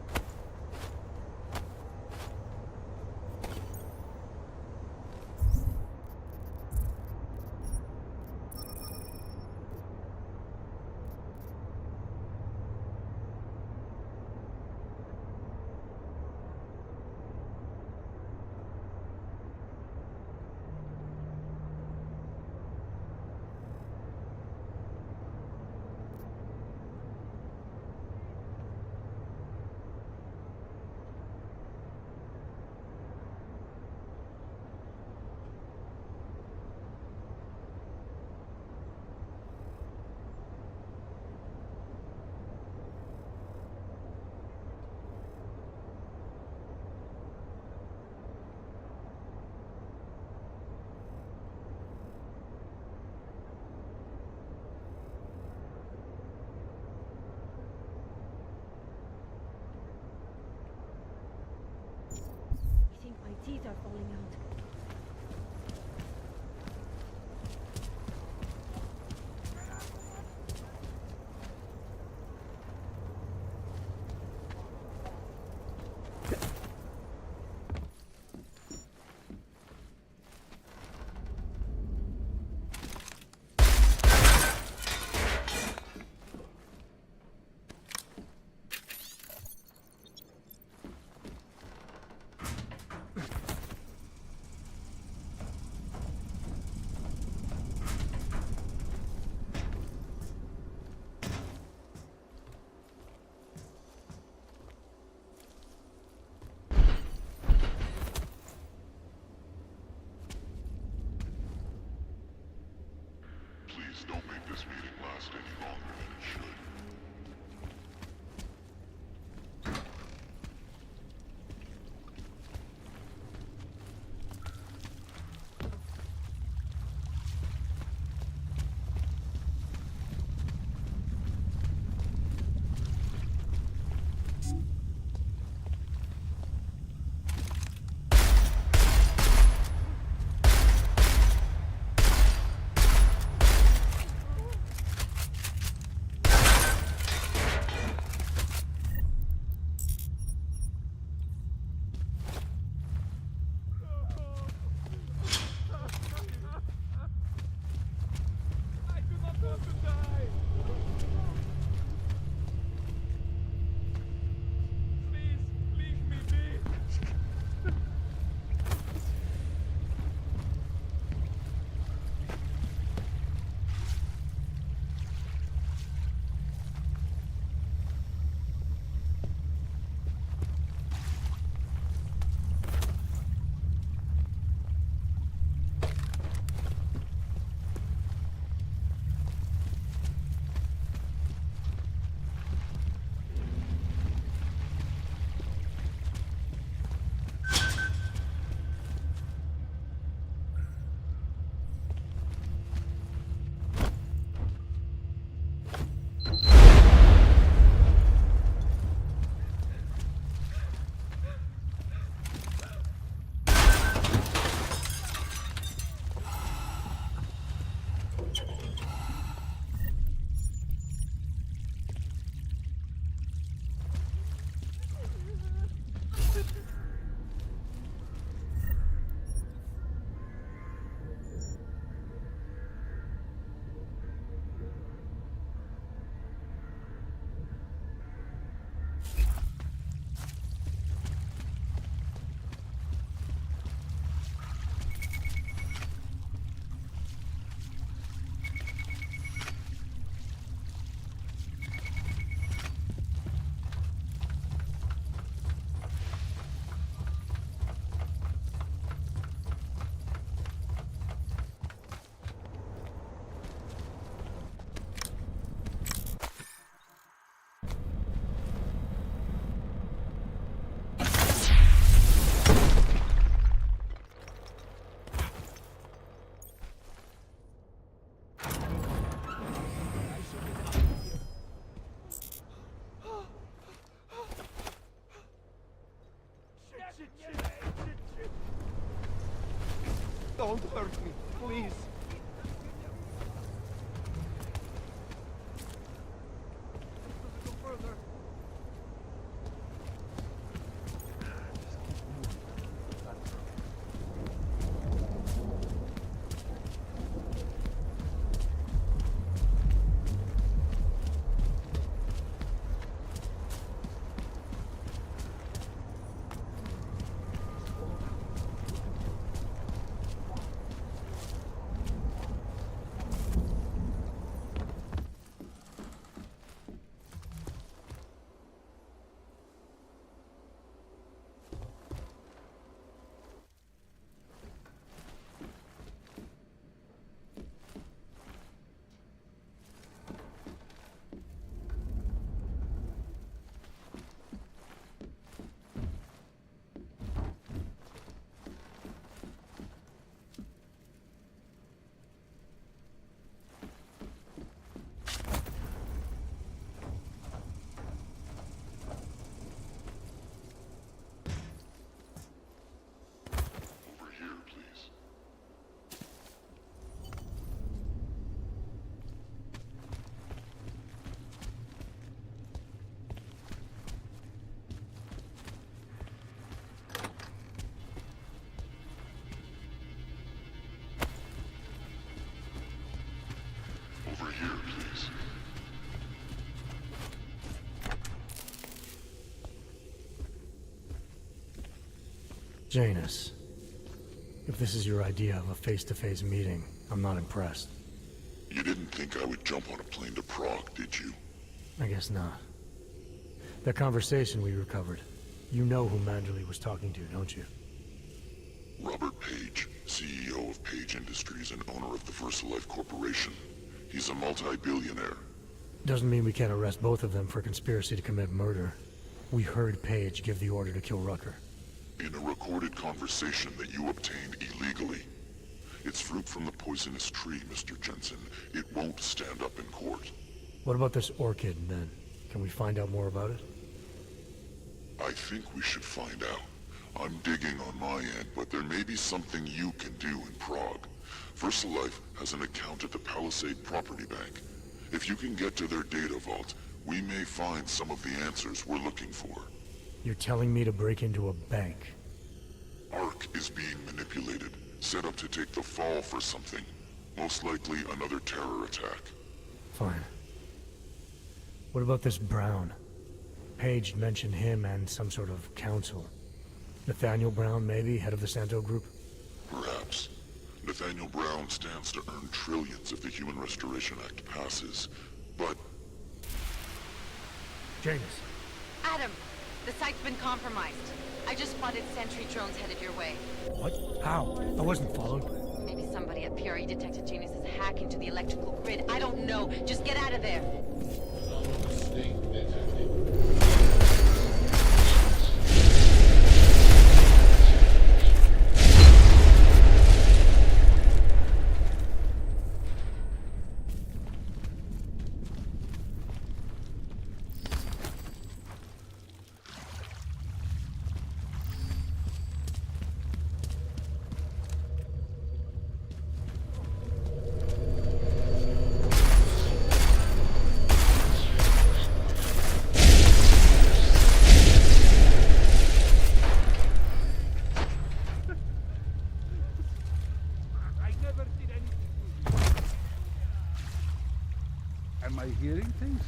are falling out. Please don't make this meeting last any longer than it should. Don't hurt me, please. Janus, if this is your idea of a face-to-face meeting, I'm not impressed. You didn't think I would jump on a plane to Prague, did you? I guess not. That conversation we recovered, you know who Manderley was talking to, don't you? Robert Page, CEO of Page Industries and owner of the VersaLife Corporation. He's a multi-billionaire. Doesn't mean we can't arrest both of them for conspiracy to commit murder. We heard Page give the order to kill Rucker. In a recorded conversation that you obtained illegally. It's fruit from the poisonous tree, Mr. Jensen. It won't stand up in court. What about this orchid, then? Can we find out more about it? I think we should find out. I'm digging on my end, but there may be something you can do in Prague. VersaLife has an account at the Palisade Property Bank. If you can get to their data vault, we may find some of the answers we're looking for. You're telling me to break into a bank? Ark is being manipulated, set up to take the fall for something. Most likely another terror attack. Fine. What about this Brown? Page mentioned him and some sort of council. Nathaniel Brown, maybe, head of the Santo Group? Perhaps. Nathaniel Brown stands to earn trillions if the Human Restoration Act passes, but... Janus. Adam, the site's been compromised. I just spotted sentry drones headed your way. What? How? I wasn't followed. Maybe somebody at PRE detected Janus's hack into the electrical grid. I don't know. Just get out of there. Am I hearing things?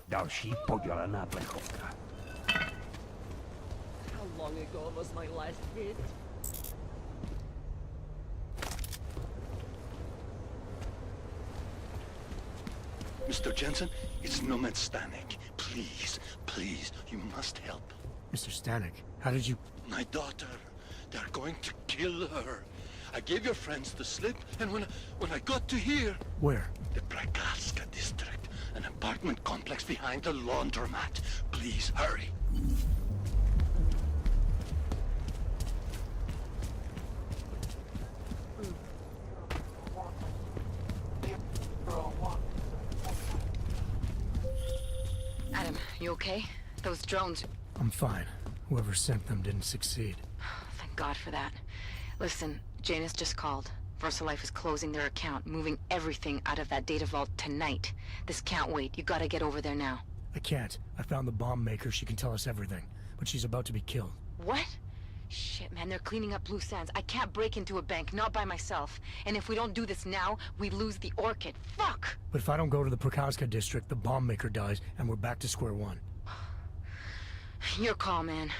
Další podělaná plechovka. How long ago was my last hit? Mr. Jensen, it's Nomad Stanek. Please, please, you must help. Mr. Stanek, how did you... My daughter. They're going to kill her. I gave your friends the slip, and when I got to here... Where? The Prakaska district. An apartment complex behind the laundromat. Please, hurry. Adam, you okay? Those drones... I'm fine. Whoever sent them didn't succeed. Thank God for that. Listen, Janus just called. VersaLife is closing their account, moving everything out of that data vault tonight. This can't wait. You gotta get over there now. I can't. I found the bomb maker. She can tell us everything. But she's about to be killed. What? Shit, man, they're cleaning up loose ends. I can't break into a bank, not by myself. And if we don't do this now, we lose the orchid. Fuck! But if I don't go to the Prakaska district, the bomb maker dies, and we're back to square one. Your call, man.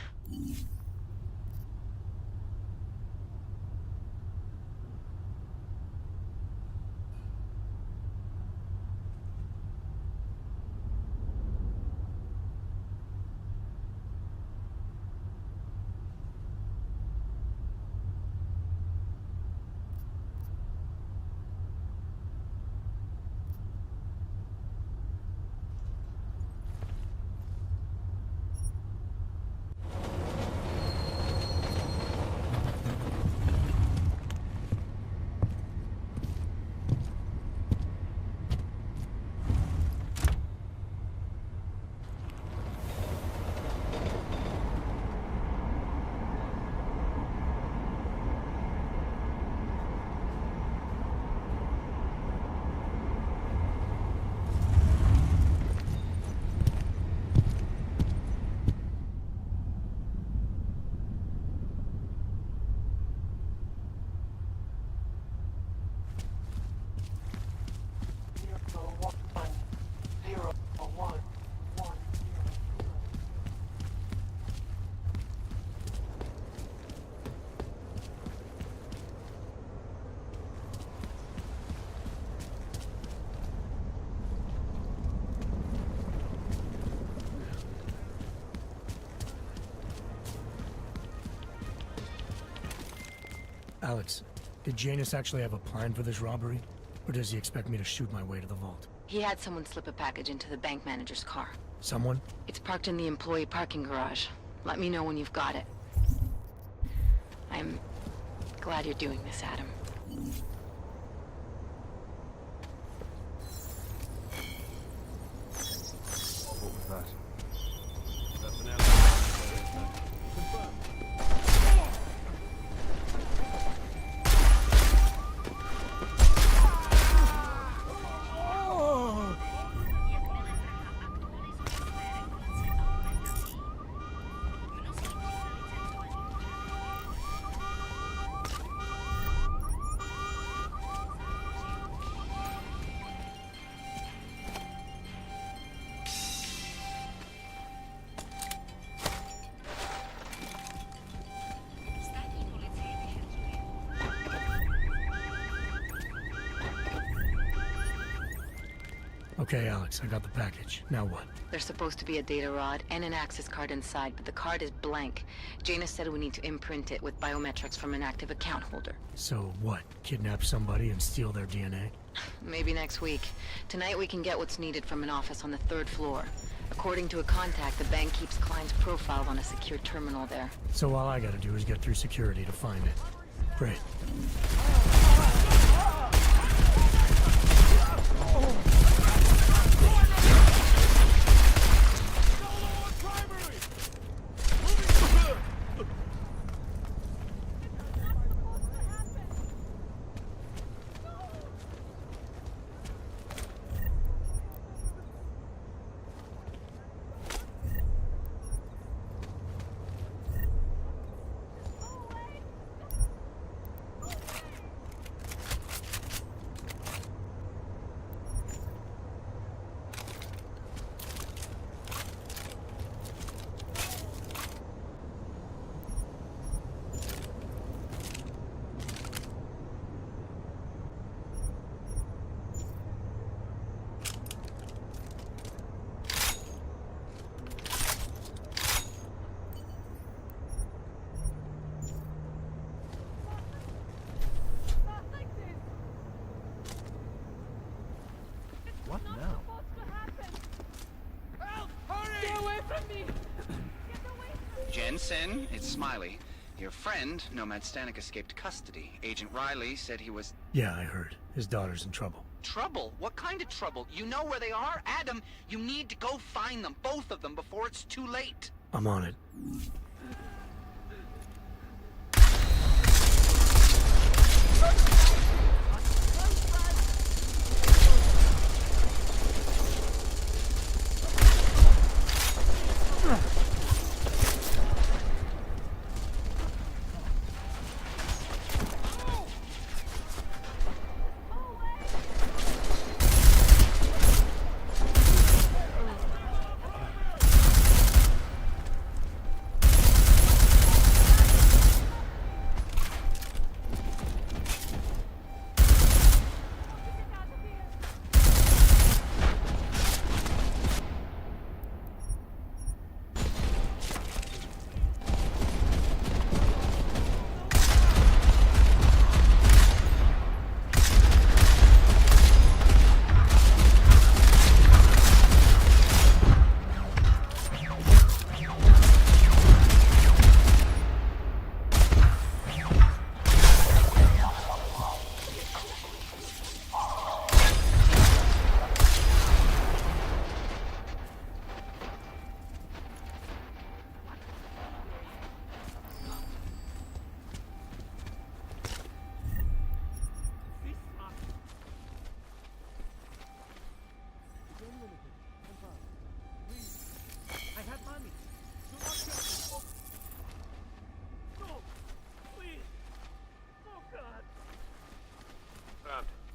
Alex, did Janus actually have a plan for this robbery? Or does he expect me to shoot my way to the vault? He had someone slip a package into the bank manager's car. Someone? It's parked in the employee parking garage. Let me know when you've got it. I'm glad you're doing this, Adam. What was that? Okay, Alex, I got the package. Now what? There's supposed to be a data rod and an access card inside, but the card is blank. Janus said we need to imprint it with biometrics from an active account holder. So what? Kidnap somebody and steal their DNA? Maybe next week. Tonight we can get what's needed from an office on the 3rd floor. According to a contact, the bank keeps clients profiled on a secure terminal there. So all I gotta do is get through security to find it. Great. What now? Stay away from me! Jensen, it's Smiley. Your friend, Nomad Stanek, escaped custody. Agent Riley said he was... Yeah, I heard. His daughter's in trouble. Trouble? What kind of trouble? You know where they are? Adam, you need to go find them, both of them, before it's too late. I'm on it.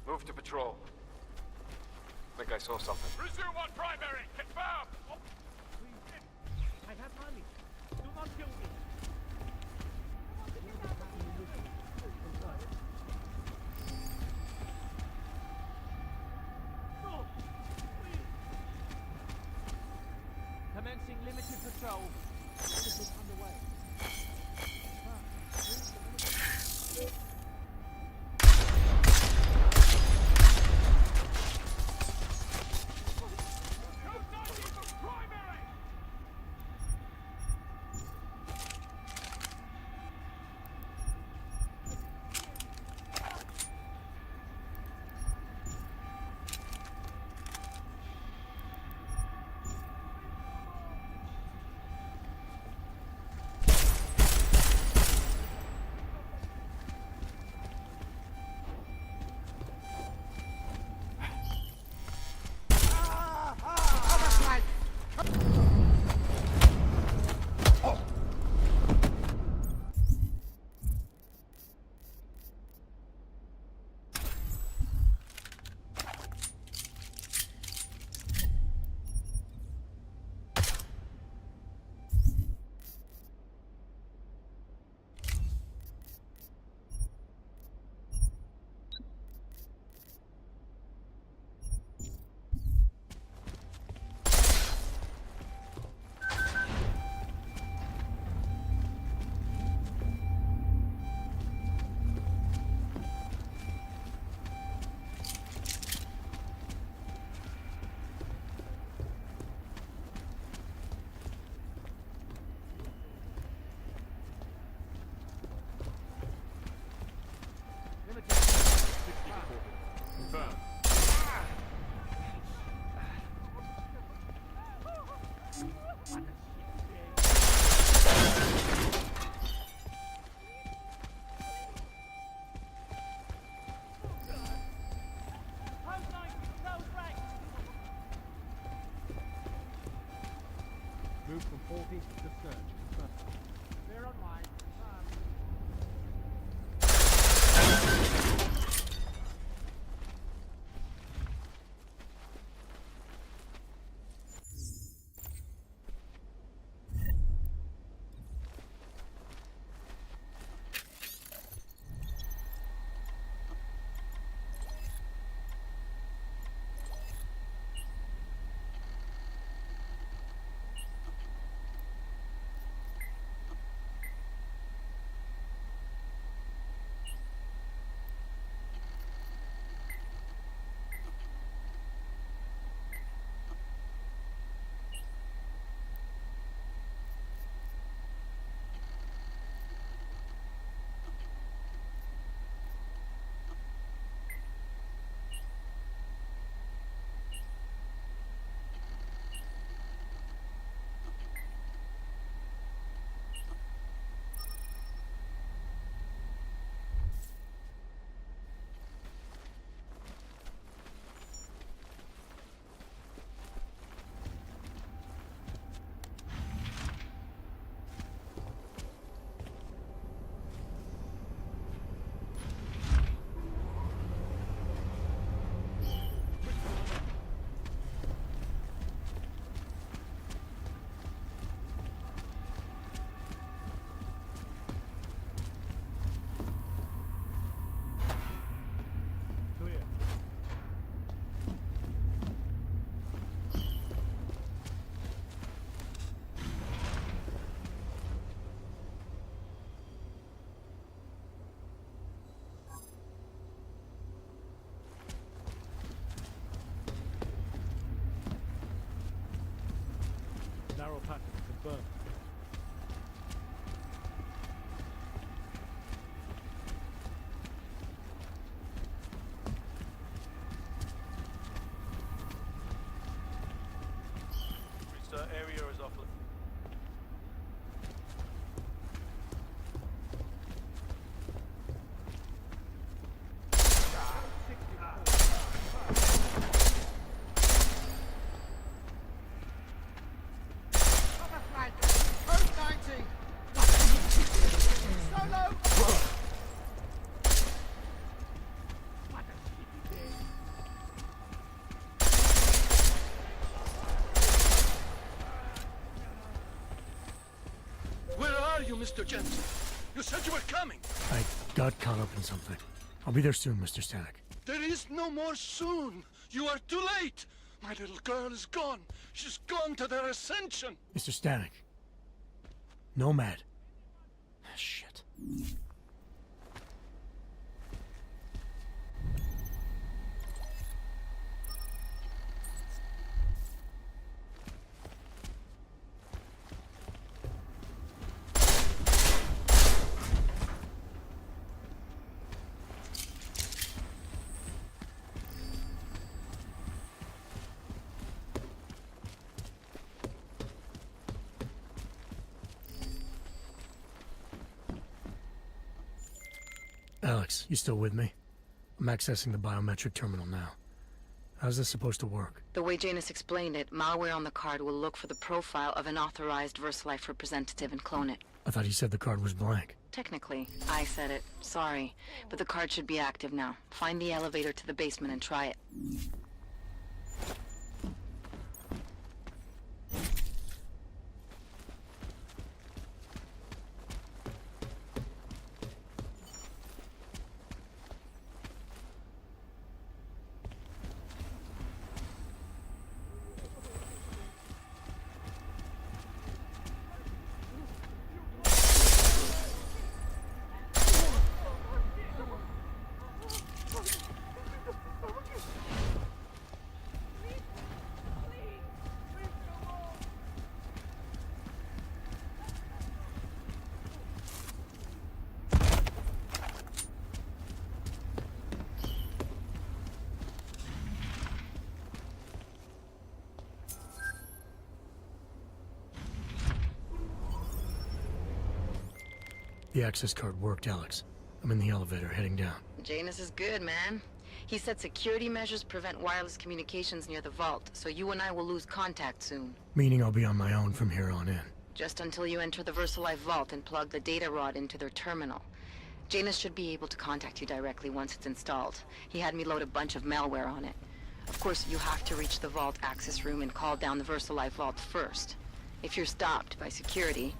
Move to patrol. I think I saw something. Resume on primary! Confirm! I have money. Do not kill me. No! Please! Commencing limited patrol. Limited underway. Confirmed. Move from 40 to search. They're online. Narrow pattern confirmed. Restart area is off. Where are you, Mr. Jensen? You said you were coming. I got caught up in something. I'll be there soon, Mr. Stanek. There is no more soon. You are too late. My little girl is gone. She's gone to their ascension. Mr. Stanek. Nomad. Shit. Alex, you still with me? I'm accessing the biometric terminal now. How's this supposed to work? The way Janus explained it, malware on the card will look for the profile of an authorized VersaLife representative and clone it. I thought he said the card was blank. Technically, I said it. Sorry. But the card should be active now. Find the elevator to the basement and try it. The access card worked, Alex. I'm in the elevator, heading down. Janus is good, man. He said security measures prevent wireless communications near the vault, so you and I will lose contact soon. Meaning I'll be on my own from here on in. Just until you enter the VersaLife vault and plug the data rod into their terminal. Janus should be able to contact you directly once it's installed. He had me load a bunch of malware on it. Of course, you have to reach the vault access room and call down the VersaLife vault first. If you're stopped by security...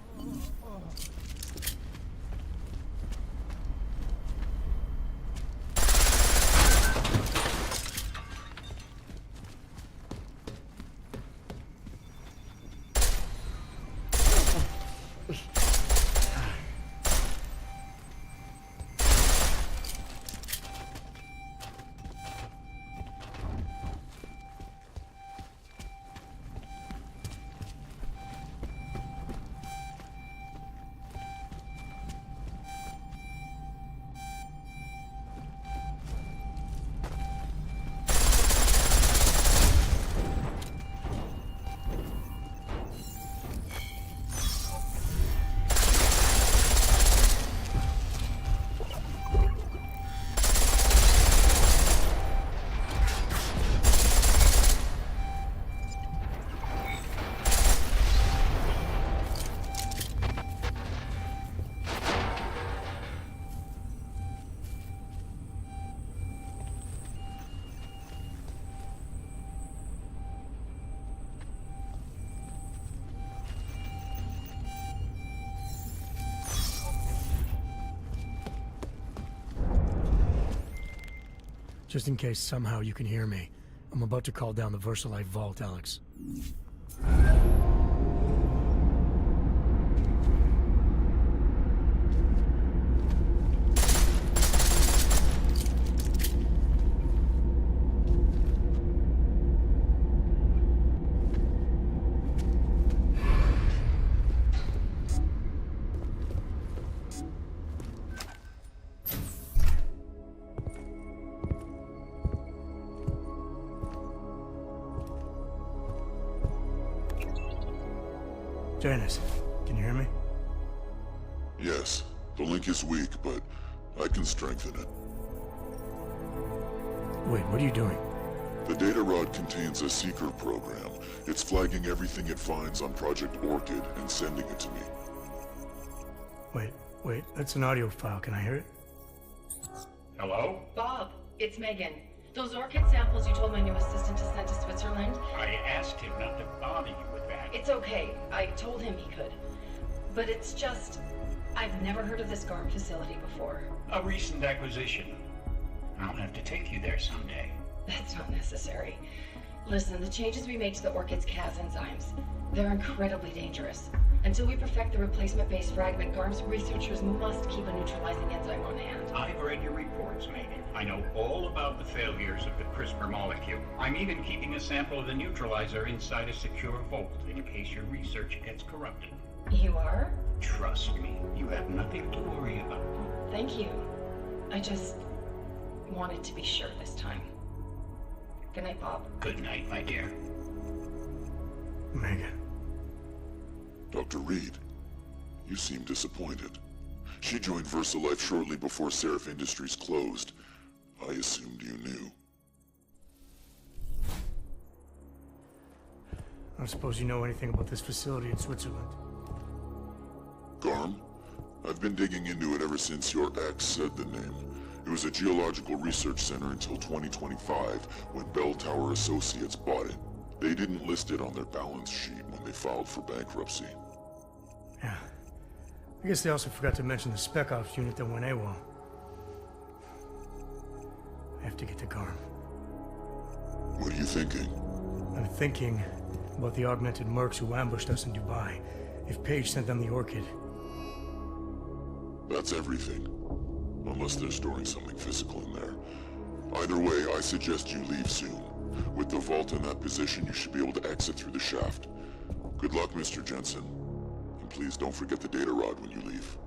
Just in case somehow you can hear me, I'm about to call down the VersaLife vault, Alex. Janus, can you hear me? Yes, the link is weak, but I can strengthen it. Wait, what are you doing? The data rod contains a seeker program. It's flagging everything it finds on Project Orchid and sending it to me. Wait, that's an audio file. Can I hear it? Hello? Bob, it's Megan. Those orchid samples you told my new assistant to send to Switzerland? I asked him not to bother you with that. It's okay. I told him he could. But it's just... I've never heard of this GARM facility before. A recent acquisition. I'll have to take you there someday. That's not necessary. Listen, the changes we made to the orchid's Cas enzymes, they're incredibly dangerous. Until we perfect the replacement-based fragment, GARM's researchers must keep a neutralizing enzyme on hand. I've read your reports, Megan. I know all about the failures of the CRISPR molecule. I'm even keeping a sample of the neutralizer inside a secure vault in case your research gets corrupted. You are? Trust me, you have nothing to worry about. Thank you. I just wanted to be sure this time. Good night, Bob. Good night, my dear. Megan. Dr. Reed, you seem disappointed. She joined VersaLife shortly before Seraph Industries closed. I assumed you knew. I don't suppose you know anything about this facility in Switzerland. GARM? I've been digging into it ever since your ex said the name. It was a geological research center until 2025, when Bell Tower Associates bought it. They didn't list it on their balance sheet when they filed for bankruptcy. Yeah. I guess they also forgot to mention the Spec Ops unit that went AWOL. I have to get to GARM. What are you thinking? I'm thinking about the augmented mercs who ambushed us in Dubai. If Paige sent them the Orchid. That's everything. Unless they're storing something physical in there. Either way, I suggest you leave soon. With the vault in that position, you should be able to exit through the shaft. Good luck, Mr. Jensen. And please don't forget the data rod when you leave.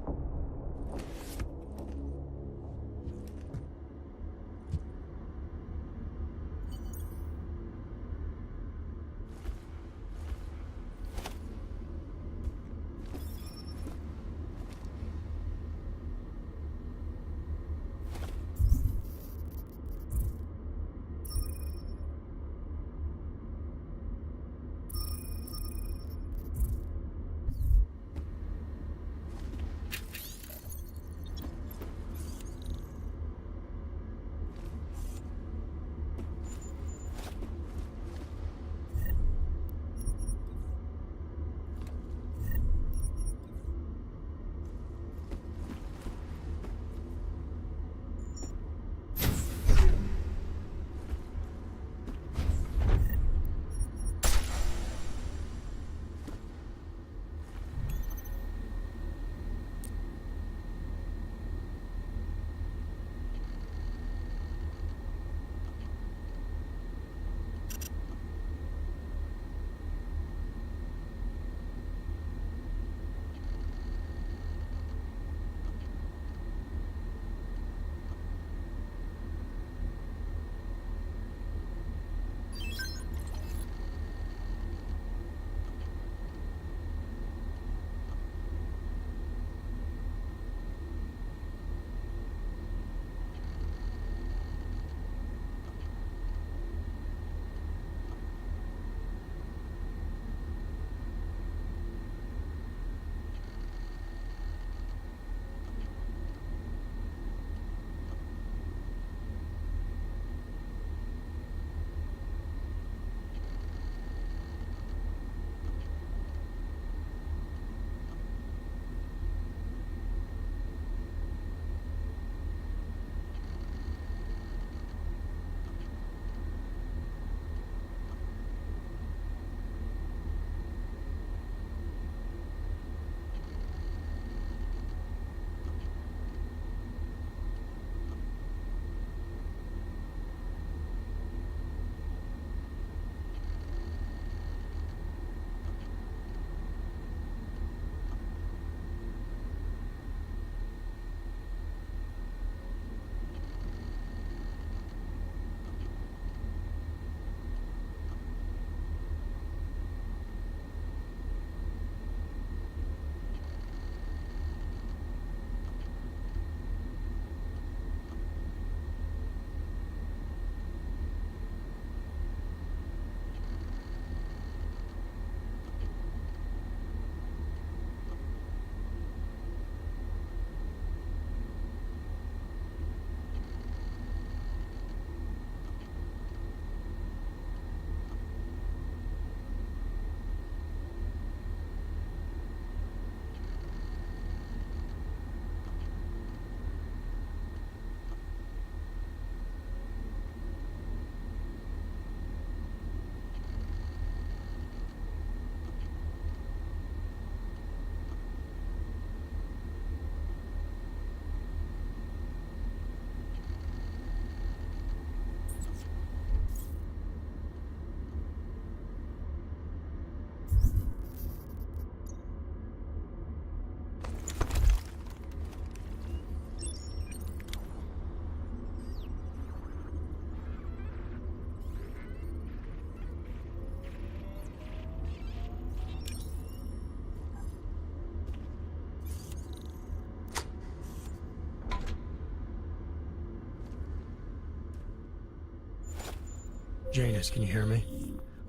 Janus, can you hear me?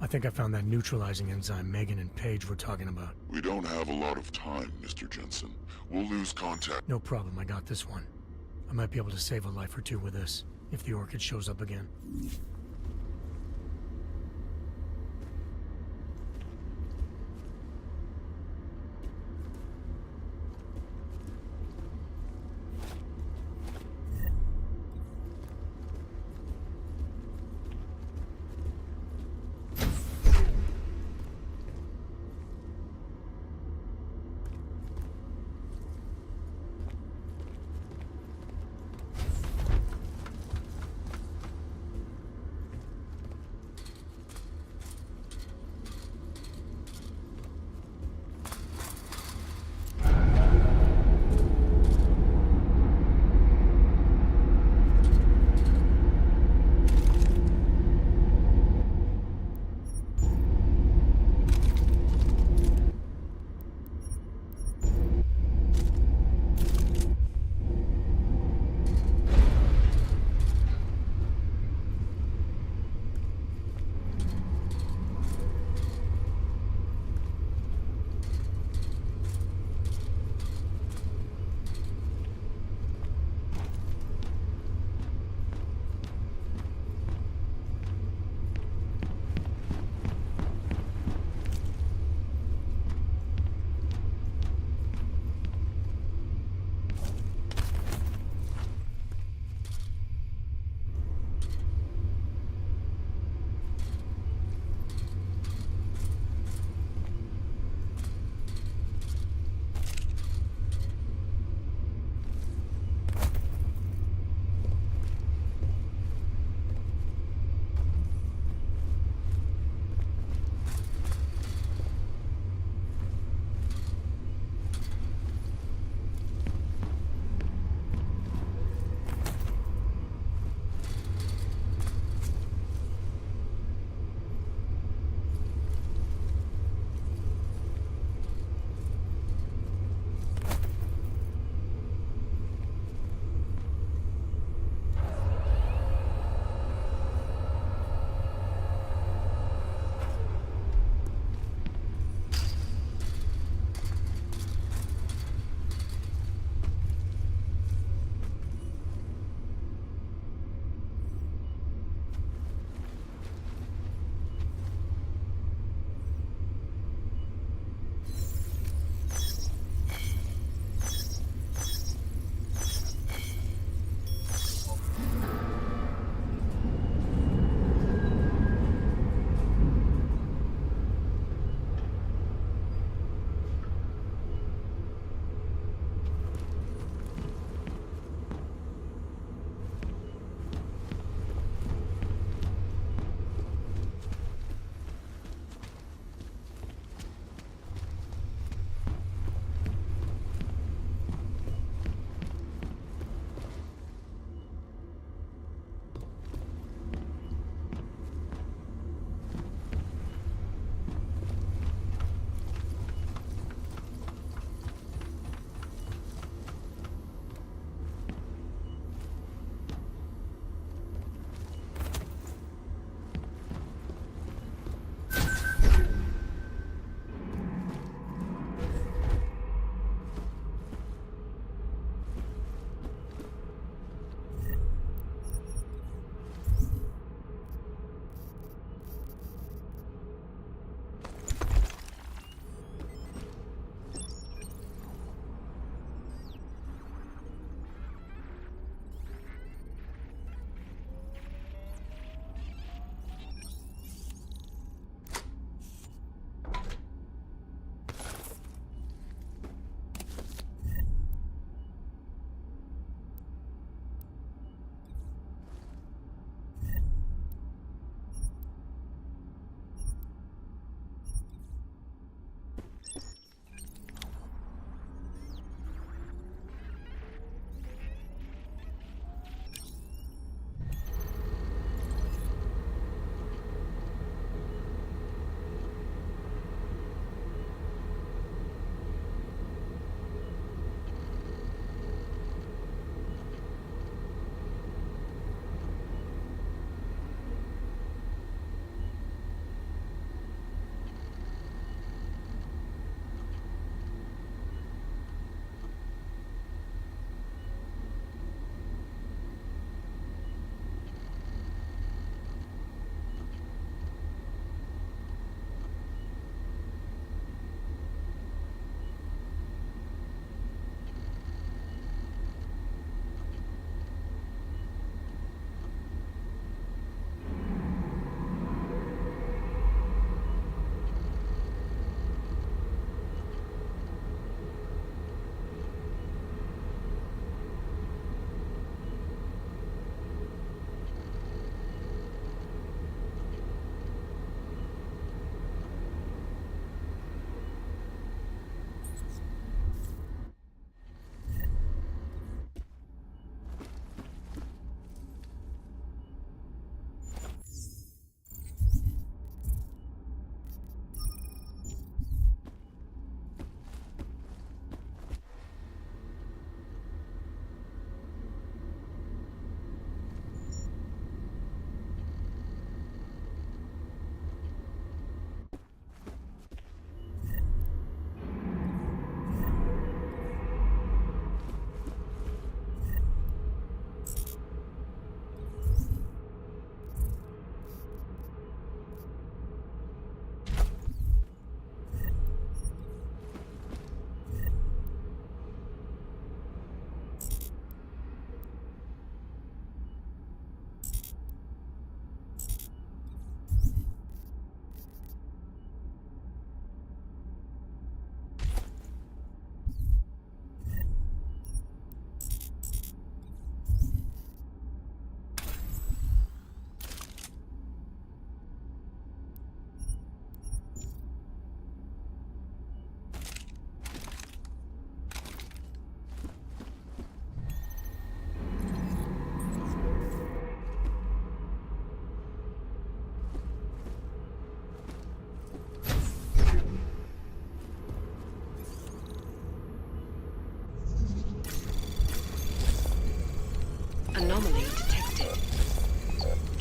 I think I found that neutralizing enzyme Megan and Paige were talking about. We don't have a lot of time, Mr. Jensen. We'll lose contact. No problem, I got this one. I might be able to save a life or two with this, if the Orchid shows up again.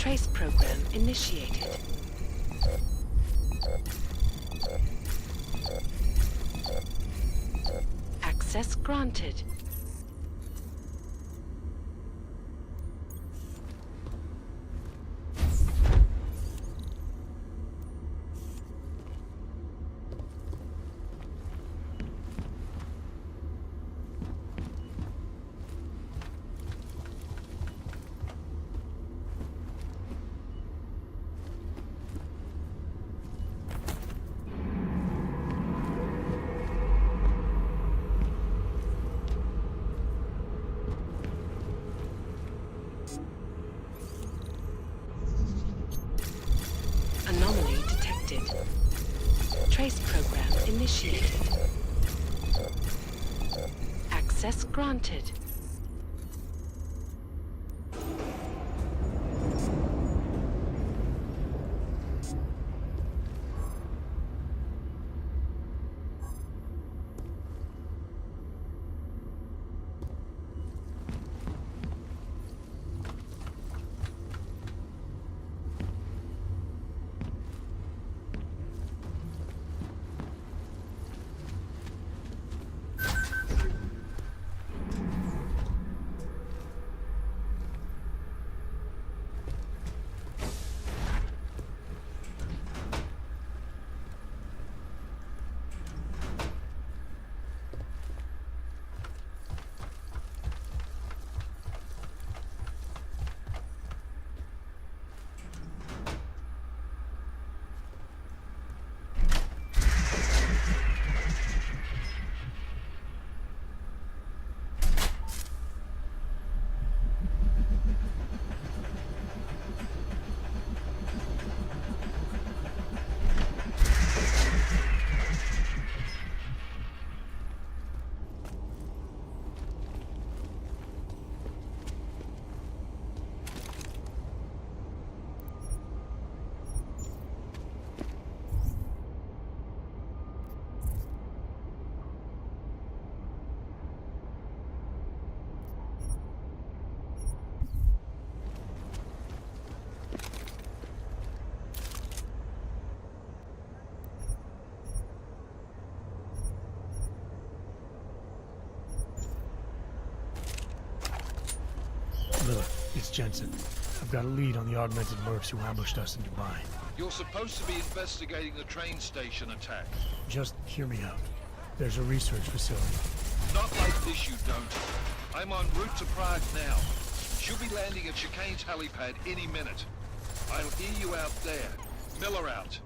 Trace program initiated. Access granted. Anomaly detected. Trace program initiated. Access granted. Miller, it's Jensen. I've got a lead on the augmented mercs who ambushed us in Dubai. You're supposed to be investigating the train station attack. Just hear me out. There's a research facility. Not like this, you don't. I'm en route to Prague now. Should be landing at Chicane's helipad any minute. I'll hear you out there. Miller out.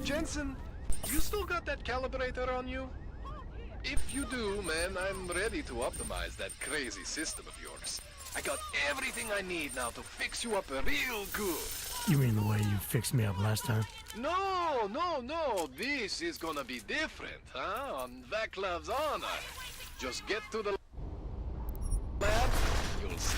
Jensen, you still got that calibrator on you? If you do, man, I'm ready to optimize that crazy system of yours. I got everything I need now to fix you up real good. You mean the way you fixed me up last time? No, no, no. This is gonna be different, huh? On Vaclav's honor. Just get to the lab, you'll see.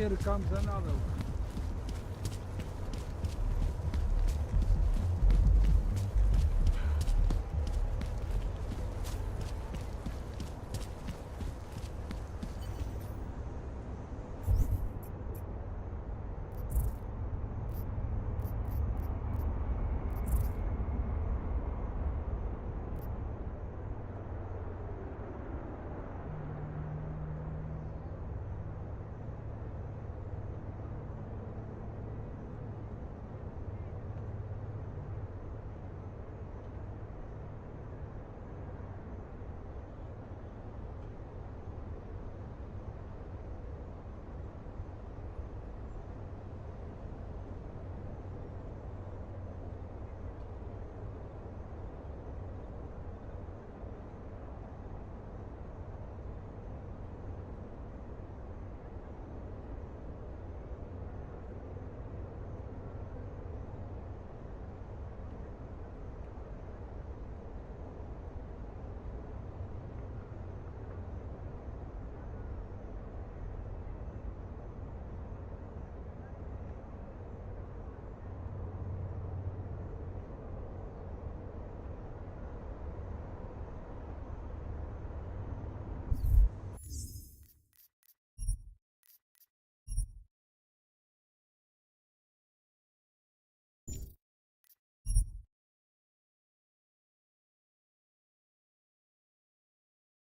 Here comes another one.